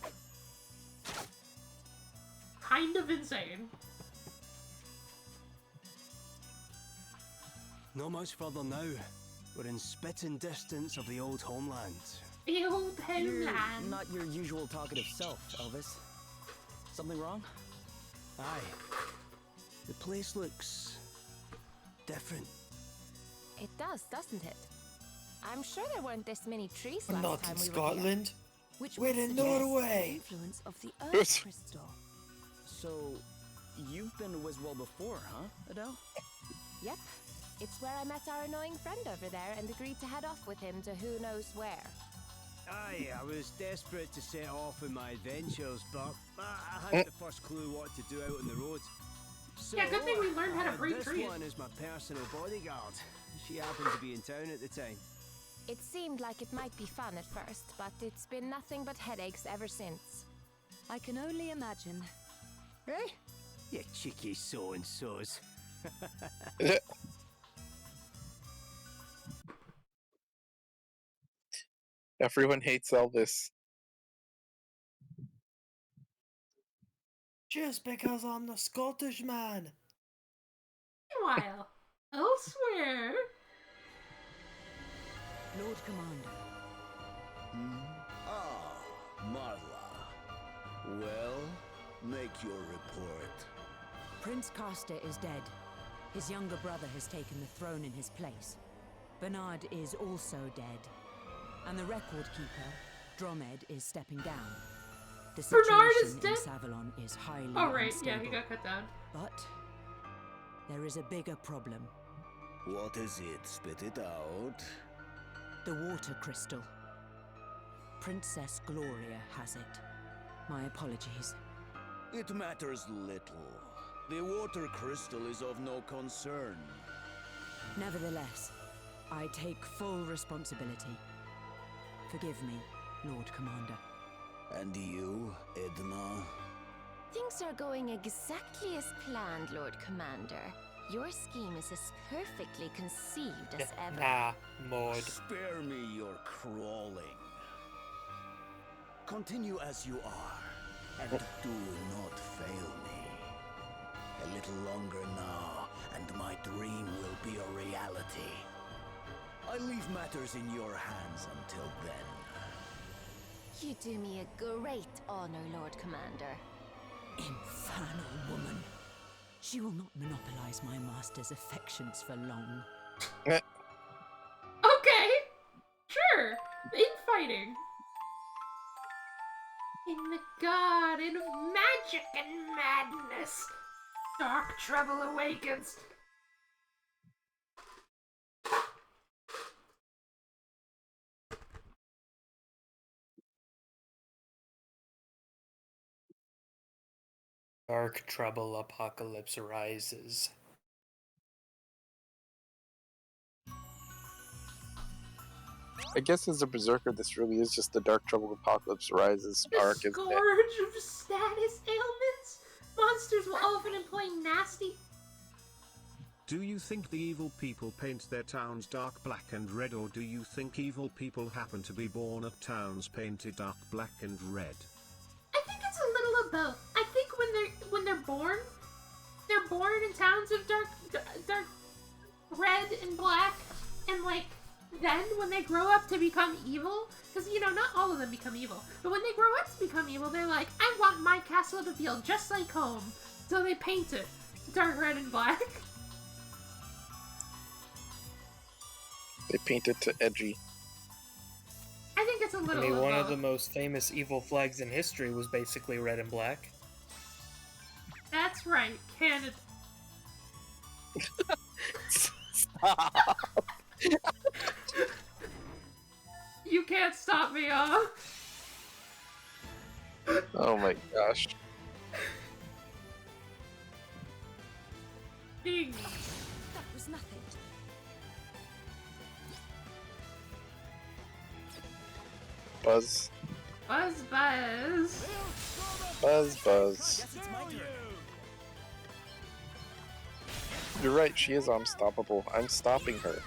Kind of insane. Not much further now. We're in spitting distance of the old homeland. The old You're homeland. not your usual talkative self, Elvis. Something wrong? Aye. The place looks different. It does, doesn't it? I'm sure there weren't this many trees We're last not time in we Scotland. were here. Which We're would in suggest the Norway. influence of the Yes. Earth Crystal. So, you've been to Wiswell before, huh, Adele? Yep. It's where I met our annoying friend over there and agreed to head off with him to who knows where. Aye, I was desperate to set off on my adventures, but I had the first clue what to do out on the road. So, Yeah, good thing we learned how to breed this trees. one is my personal bodyguard. She happened to be in town at the time. It seemed like it might be fun at first, but it's been nothing but headaches ever since. I can only imagine. Eh? You cheeky so-and-sos. Everyone hates Elvis. Just because I'm the Scottish man. Meanwhile, elsewhere. Lord Commander. Ah, Marla. Well, make your report. Prince Castor is dead. His younger brother has taken the throne in his place. Bernard is also dead. And the record keeper, Dromed, is stepping down. The Bernard is situation in dead? Savalon is highly Oh right, unstable. yeah, he got cut down. But there is a bigger problem. What is it? Spit it out. The water crystal. Princess Gloria has it. My apologies. It matters little. The water crystal is of no concern. Nevertheless, I take full responsibility. Forgive me, Lord Commander. And you, Edna? Things are going exactly as planned, Lord Commander. Your scheme is as perfectly conceived as ever. Nah, Maud. Spare me your crawling. Continue as you are, and do not fail me. A little longer now, and my dream will be a reality. I leave matters in your hands until then. You do me a great honor, Lord Commander. Infernal woman. She will not monopolize my master's affections for long. Okay, sure. Infighting. In the the garden of magic and madness. Dark trouble awakens. Dark trouble apocalypse arises. I guess as a berserker, this really is just the Dark Trouble Apocalypse Rises arc, isn't it? Scourge of status ailments. Monsters will often employ nasty. Do you think the evil people paint their towns dark black and red, or do you think evil people happen to be born at towns painted dark black and red? I think it's a little of both. I think when they're born in towns of dark red and black, and like then when they grow up to become evil, because you know not all of them become evil, but when they grow up to become evil, they're like, I want my castle to feel just like home, so they paint it dark red and black. They paint it to edgy. I think it's a little. I mean, of one both. of the most famous evil flags in history was basically red and black. That's right, Canada. Stop. You can't stop me, Oh my gosh. Ding. That was nothing. Buzz. Buzz, buzz. Buzz, buzz. You're right, she is unstoppable. I'm stopping her.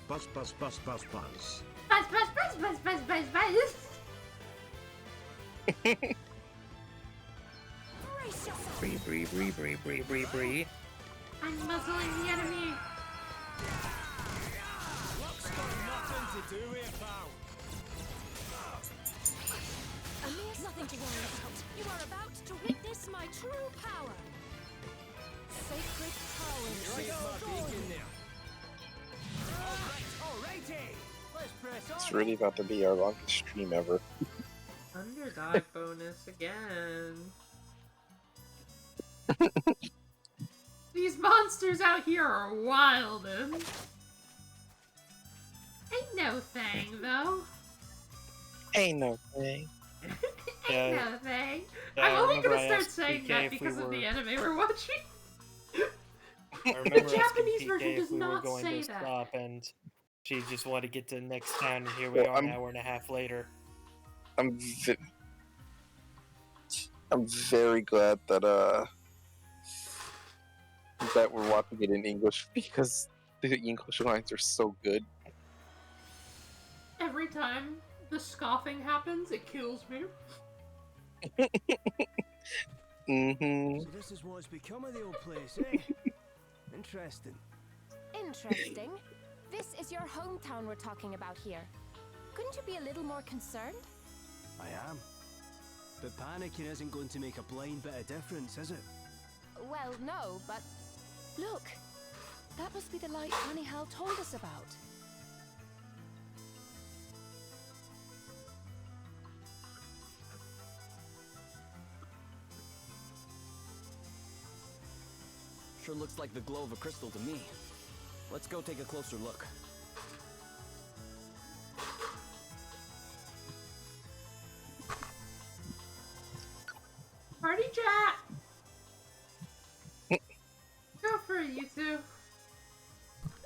Buzz, buzz, buzz, buzz, buzz. Buzz, buzz, buzz, buzz, buzz, buzz, buzz. Bree, bree, bree, bree, bree, bree, bree. I'm muzzling the enemy. Luck's got nothing to do with pal. There's nothing to worry about. You are about to witness my true power. Sacred power. Here's my beacon now. Alrighty. Let's press on. It's really about to be our longest stream ever. Underdog bonus again. These monsters out here are wild. Ain't no thing, though. Ain't no thing. Ain't no thing. Yeah, I'm I only remember gonna I start asked saying PK that if we because of the were- anime we're watching. I remember The asking Japanese PK version if does we were not going say to that. stop, and she just wanted to get to the next town, and here we Well, are an hour and a half later. I'm very glad that we're watching it in English because the English lines are so good. Every time the scoffing happens, it kills me. Mm-hmm. So this is what's become of the old place, eh? Interesting. Interesting. This is your hometown we're talking about here. Couldn't you be a little more concerned? I am. But panicking isn't going to make a blind bit of difference, is it? Well, no, but look. That must be the light Annie Hal told us about. Sure looks like the glow of a crystal to me. Let's go take a closer look. Party chat! Go for it, you two.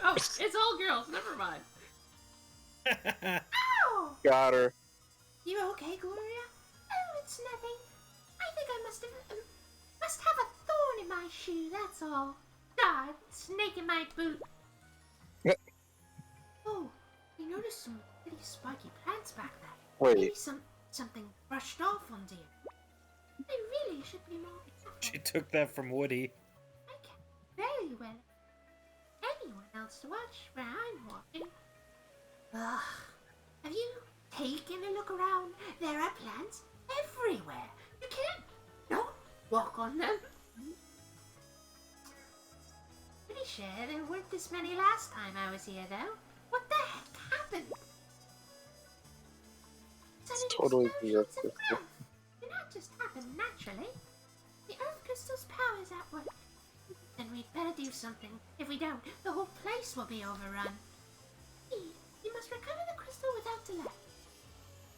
Oh, it's all girls. Never mind. Ow! Got her. You okay, Gloria? Oh, it's nothing. I think I must have a thorn in my shoe, that's all. God, snake in my boot. Oh, I noticed some pretty spiky plants back there. Wait. Maybe something brushed off onto you. I really should be more careful. She took that from Woody. Very well. Anyone else to watch where I'm walking? Ugh. Have you taken a look around? There are plants everywhere. You can't. Don't walk on them. Pretty sure there weren't this many last time I was here, though. What the heck happened? It's totally the Earth Explosions crystal. of growth do not just happen naturally. The Earth crystal's power is at work. Then we'd better do something. If we don't, the whole place will be overrun. You must recover the crystal without delay.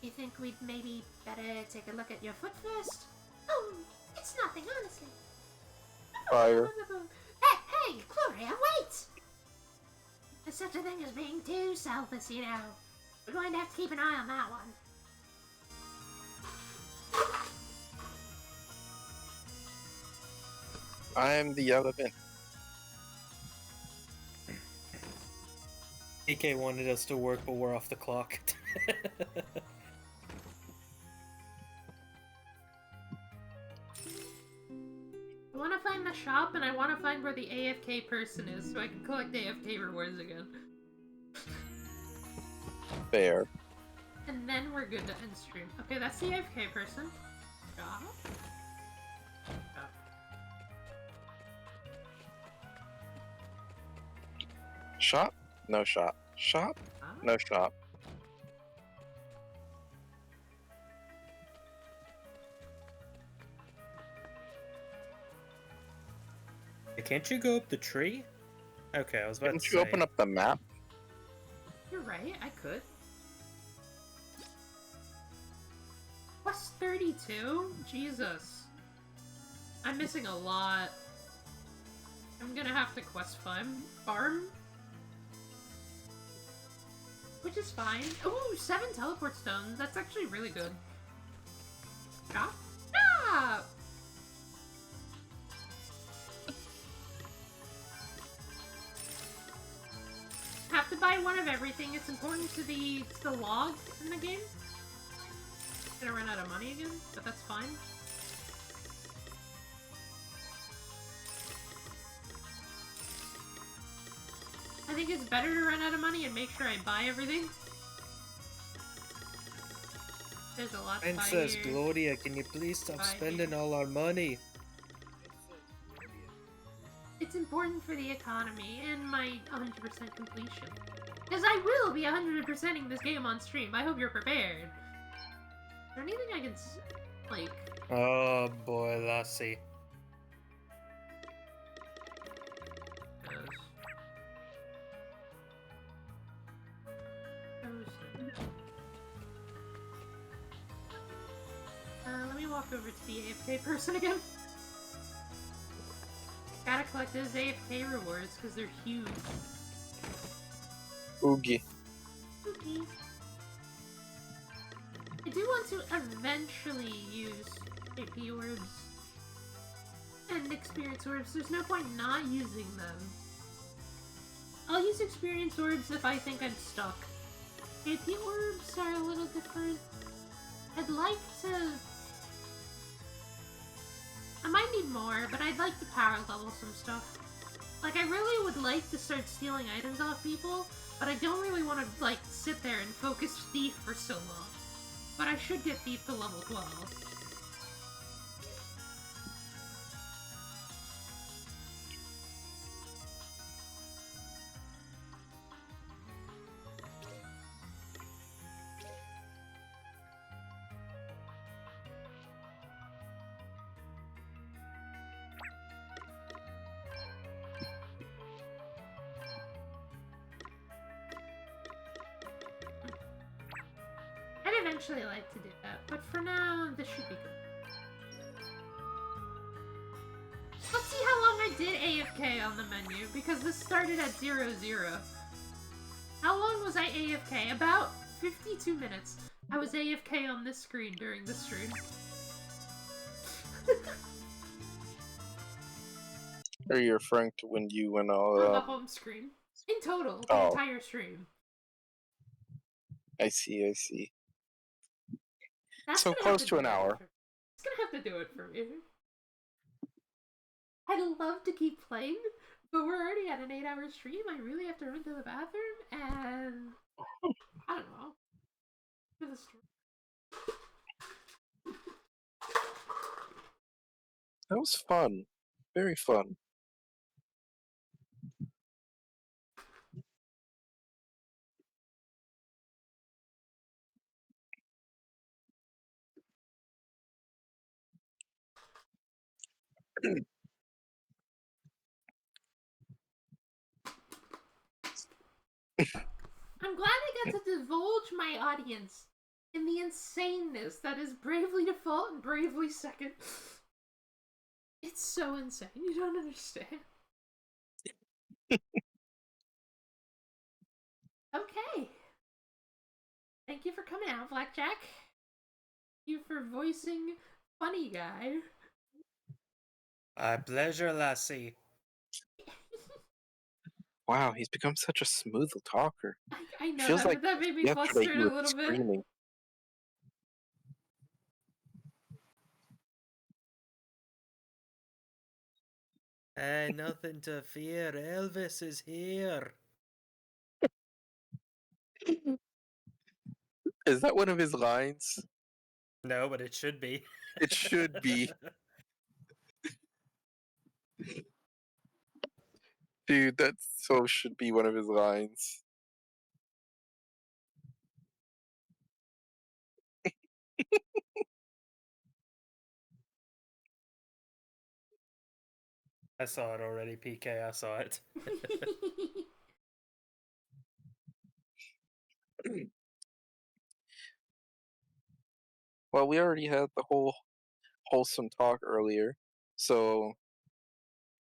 You think we'd maybe better take a look at your foot first? Oh, it's nothing, honestly. Fire. Hey, Gloria, wait! There's such a thing as being too selfish, you know. We're going to have to keep an eye on that one. I am the element. AK wanted us to work, but we're off the clock. I want to find the shop, and I want to find where the AFK person is, so I can collect AFK rewards again. Fair. And then we're good to end stream. Okay, that's the AFK person. Shop. Shop. Shop? No shop. Shop? No shop. Can't you go up the tree? Okay, I was about Didn't to you say. open up the map? You're right, I could. Quest 32? Jesus. I'm missing a lot. I'm gonna have to quest farm. Which is fine. Ooh, 7 teleport stones. That's actually really good. Stop. Stop! Have to buy one of everything. It's important to the log in the game. Gonna run out of money again, but that's fine. I think it's better to run out of money and make sure I buy everything. There's a lot to buy Princess here. Gloria, can you please stop Buy spending all our money? It's important for the economy and my 100% completion. Because I will be 100%ing this game on stream. I hope you're prepared. Is there anything I can, like... Oh boy, Lassie. Let me walk over to the AFK person again. Gotta collect those AFK rewards because they're huge. Oogie. Okay. I do want to eventually use AP orbs and experience orbs. There's no point not using them. I'll use experience orbs if I think I'm stuck. AP orbs are a little different. I'd like to... I might need more, but I'd like to power level some stuff. Like, I really would like to start stealing items off people, but I don't really want to, like, sit there and focus Thief for so long. But I should get Thief to level 12. I'd eventually like to do that, but for now, this should be good. Let's see how long I did AFK on the menu, because this started at 00. How long was I AFK? About 52 minutes. I was AFK on this screen during the stream. Are you referring to when you went all On the home screen. In total, the Oh. entire stream. I see, I see. That's So gonna have close to to do an it hour. It's gonna have to do it for me. I'd love to keep playing, but we're already at an 8-hour stream. I really have to run to the bathroom, and I don't know. To the stream. That was fun. Very fun. I'm glad I got to divulge my audience in the insaneness that is Bravely Default and Bravely Second. It's so insane, you don't understand. Okay. Thank you for coming out, Blackjack. Thank you for voicing Funny Guy. My pleasure, lassie. Wow, he's become such a smooth talker. I know Feels that, like but that made me yesterday flustered he a was little bit. screaming. Hey, nothing to fear. Elvis is here. Is that one of his lines? No, but it should be. It should be. Dude, that so should be one of his lines. I saw it already, PK. I saw it. Well, we already had the whole wholesome talk earlier, so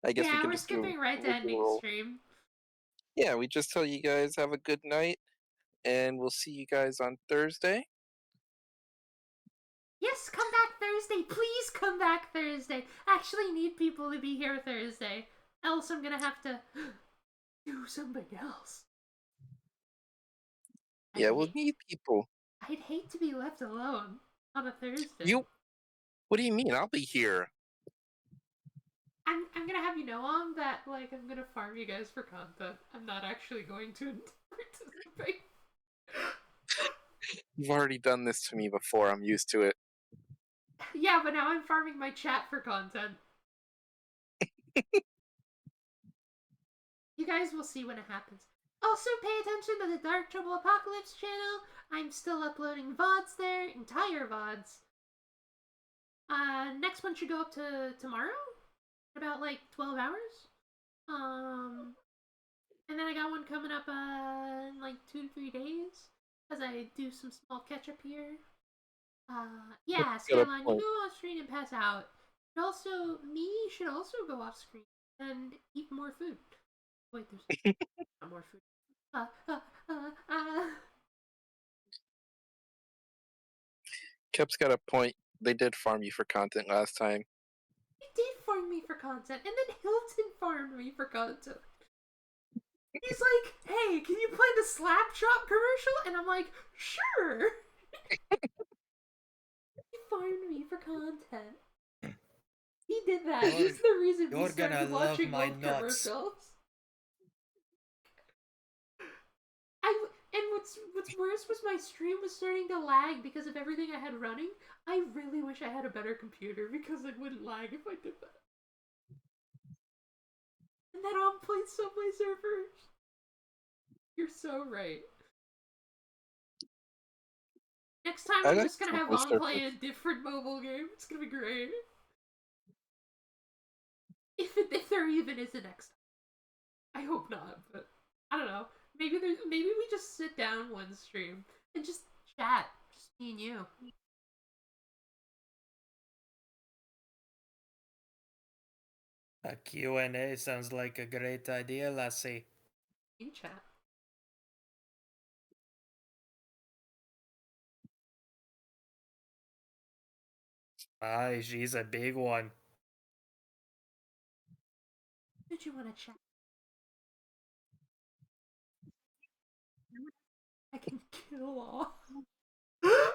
I guess we Yeah, can we're just do skipping right to a ending roll. stream. Yeah, we just tell you guys have a good night, and we'll see you guys on Thursday. Yes, come back Thursday. Please come back Thursday. I actually need people to be here Thursday. Else I'm gonna have to do something else. Yeah, we'll need people. I'd hate to be left alone on a Thursday. What do you mean? I'll be here. I'm gonna have you know that like I'm gonna farm you guys for content. I'm not actually going to participate. You've already done this to me before. I'm used to it. Yeah, but now I'm farming my chat for content. You guys will see when it happens. Also, pay attention to the Dark Trouble Apocalypse channel. I'm still uploading VODs there, entire VODs. Next one should go up to tomorrow, in about like 12 hours. And then I got one coming up in like 2 to 3 days, as I do some small catch up here. Yeah, Skyline, you go off screen and pass out. But also, me should also go off screen and eat more food. Wait, there's not more food. Kep's got a point. They did farm you for content last time. He did farm me for content, and then Hilton farmed me for content. He's like, hey, can you play the Slap Shop commercial? And I'm like, sure. He farmed me for content. He did that. He's the reason we started watching my commercials. And what's worse was my stream was starting to lag because of everything I had running. I really wish I had a better computer because it wouldn't lag if I did that. And that on played Subway Surfers. You're so right. Next time I'm just gonna have on play a different mobile game. It's gonna be great. If there even is a next time. I hope not, but I don't know. Maybe we just sit down one stream and just chat. Just me and you. A Q&A sounds like a great idea, lassie. In chat. Aye, she's a big one. Did you want to chat? I can kill all.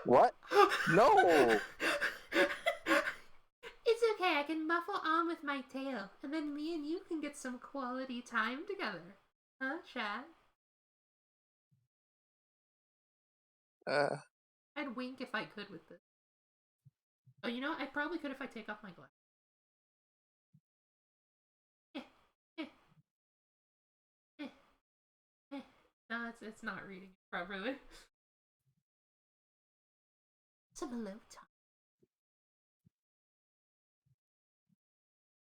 What? No! It's okay, I can muffle on with my tail, and then me and you can get some quality time together. Huh, chat? I'd wink if I could with this. Oh, you know, I probably could if I take off my glass. No, it's not reading it properly. Some alone time.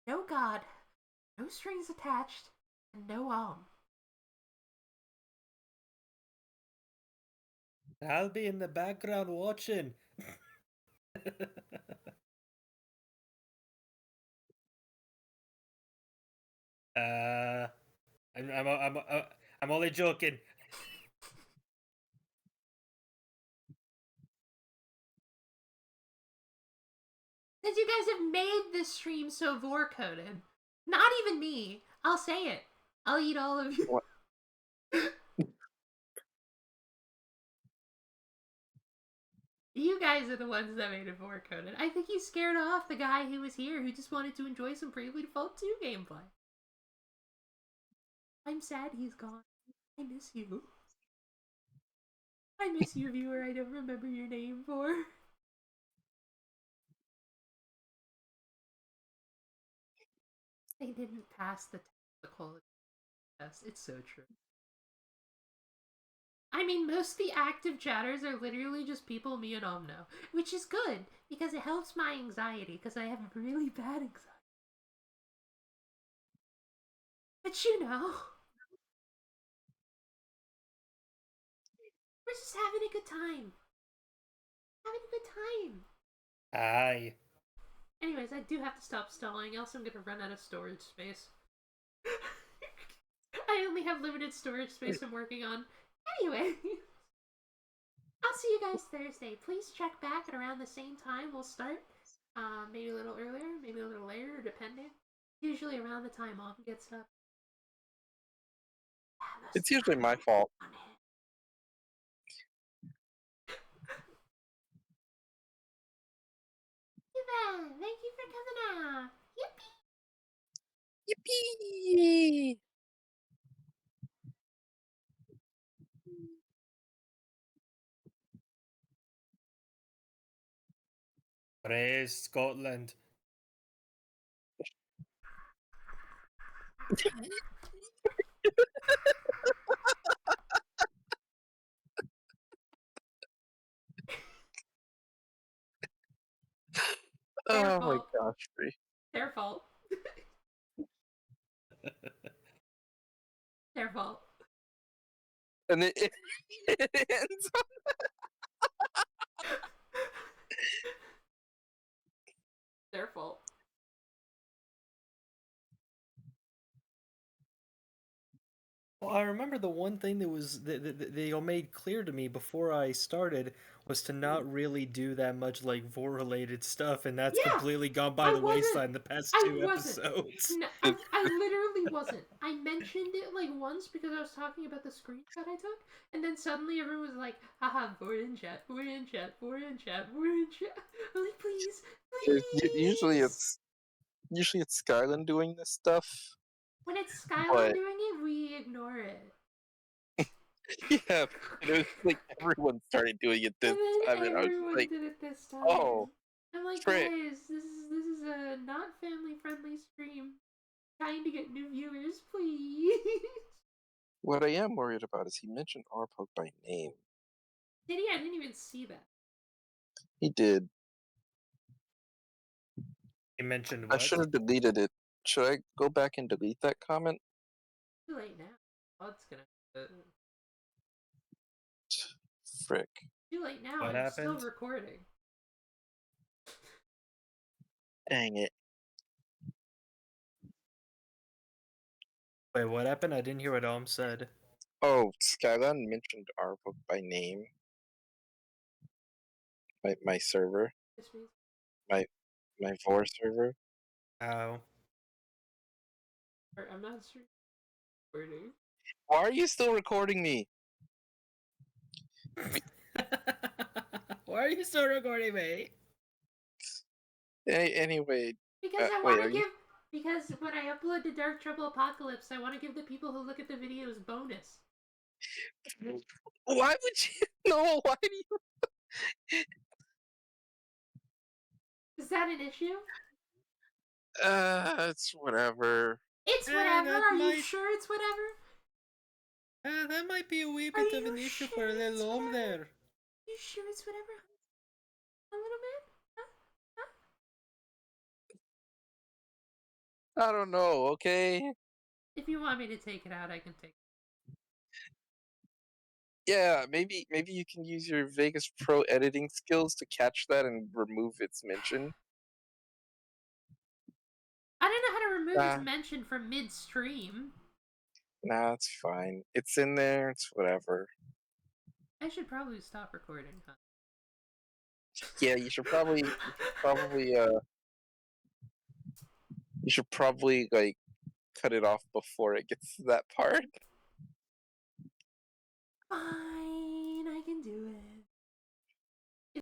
no God, no strings attached, and no I'll be in the background watching. I'm only joking. Since you guys have made this stream so vor coded, not even me. I'll say it. I'll eat all of you. What? You guys are the ones that made it vor coded. I think you scared off the guy who was here who just wanted to enjoy some Bravely Default 2 gameplay. I'm sad he's gone. I miss you. I miss you, viewer I don't remember your name for. They didn't pass the quality test. It's so true. I mean, most of the active chatters are literally just people me and know, which is good, because it helps my anxiety, because I have really bad anxiety. But you know, we're just having a good time. Having a good time. Aye. Anyways, I do have to stop stalling, else I'm gonna run out of storage space. I only have limited storage space I'm working on. Anyway, I'll see you guys Thursday. Please check back at around the same time we'll start. Maybe a little earlier, maybe a little later, depending. Usually around the time Mom gets up. It's usually my fault. Eva, thank you for coming out. Yippee! Yippee! Praise Scotland. Oh my gosh, Bree. Their fault. Their fault. And it ends on Their fault. Well, I remember the one thing that was that they all made clear to me before I started was to not really do that much like vor-related stuff, and that's Yeah, completely gone by the wayside the past two episodes. No, I literally wasn't. I mentioned it like once because I was talking about the screenshot I took, and then suddenly everyone was like, haha, we're in chat, we're in chat, we're in chat, we're in chat. I'm like, please, please. Usually it's Skyland doing this stuff. When it's Skylar But- doing it, we ignore it. Yeah, it was like everyone started doing it this And then time, and I was everyone like, did it this time. oh, I'm like, frick. guys, this is a not family friendly stream. Trying to get new viewers, please. What I am worried about is he mentioned Arpoke by name. Did he? I didn't even see that. He did. You mentioned I what? should have deleted it. Should I go back and delete that comment? Too late now. What's gonna Frick. Too late now. What I'm still happened? recording. Dang it. Wait, what happened? I didn't hear what Om said. Oh, Skyland mentioned Arpoke by name. My server. This means My vor server. Ow. I'm not recording. Why are you still recording me? Why are you still recording me? Anyway. Because I wait, want are to you- give. Because when I upload to Dark Trouble Apocalypse, I want to give the people who look at the videos bonus. Why would you? No, why do you? Is that an issue? It's whatever. It's whatever. Are you sure it's whatever? That might be a wee bit of an issue for a little Om there. You sure it's whatever? A little bit? Huh? I don't know, okay? If you want me to take it out, I can take it. Yeah, maybe you can use your Vegas Pro editing skills to catch that and remove its mention. I don't know how to remove Nah. its mention from midstream. Nah, it's fine. It's in there, it's whatever. I should probably stop recording, huh? Yeah, you should probably like cut it off before it gets to that part. Fine.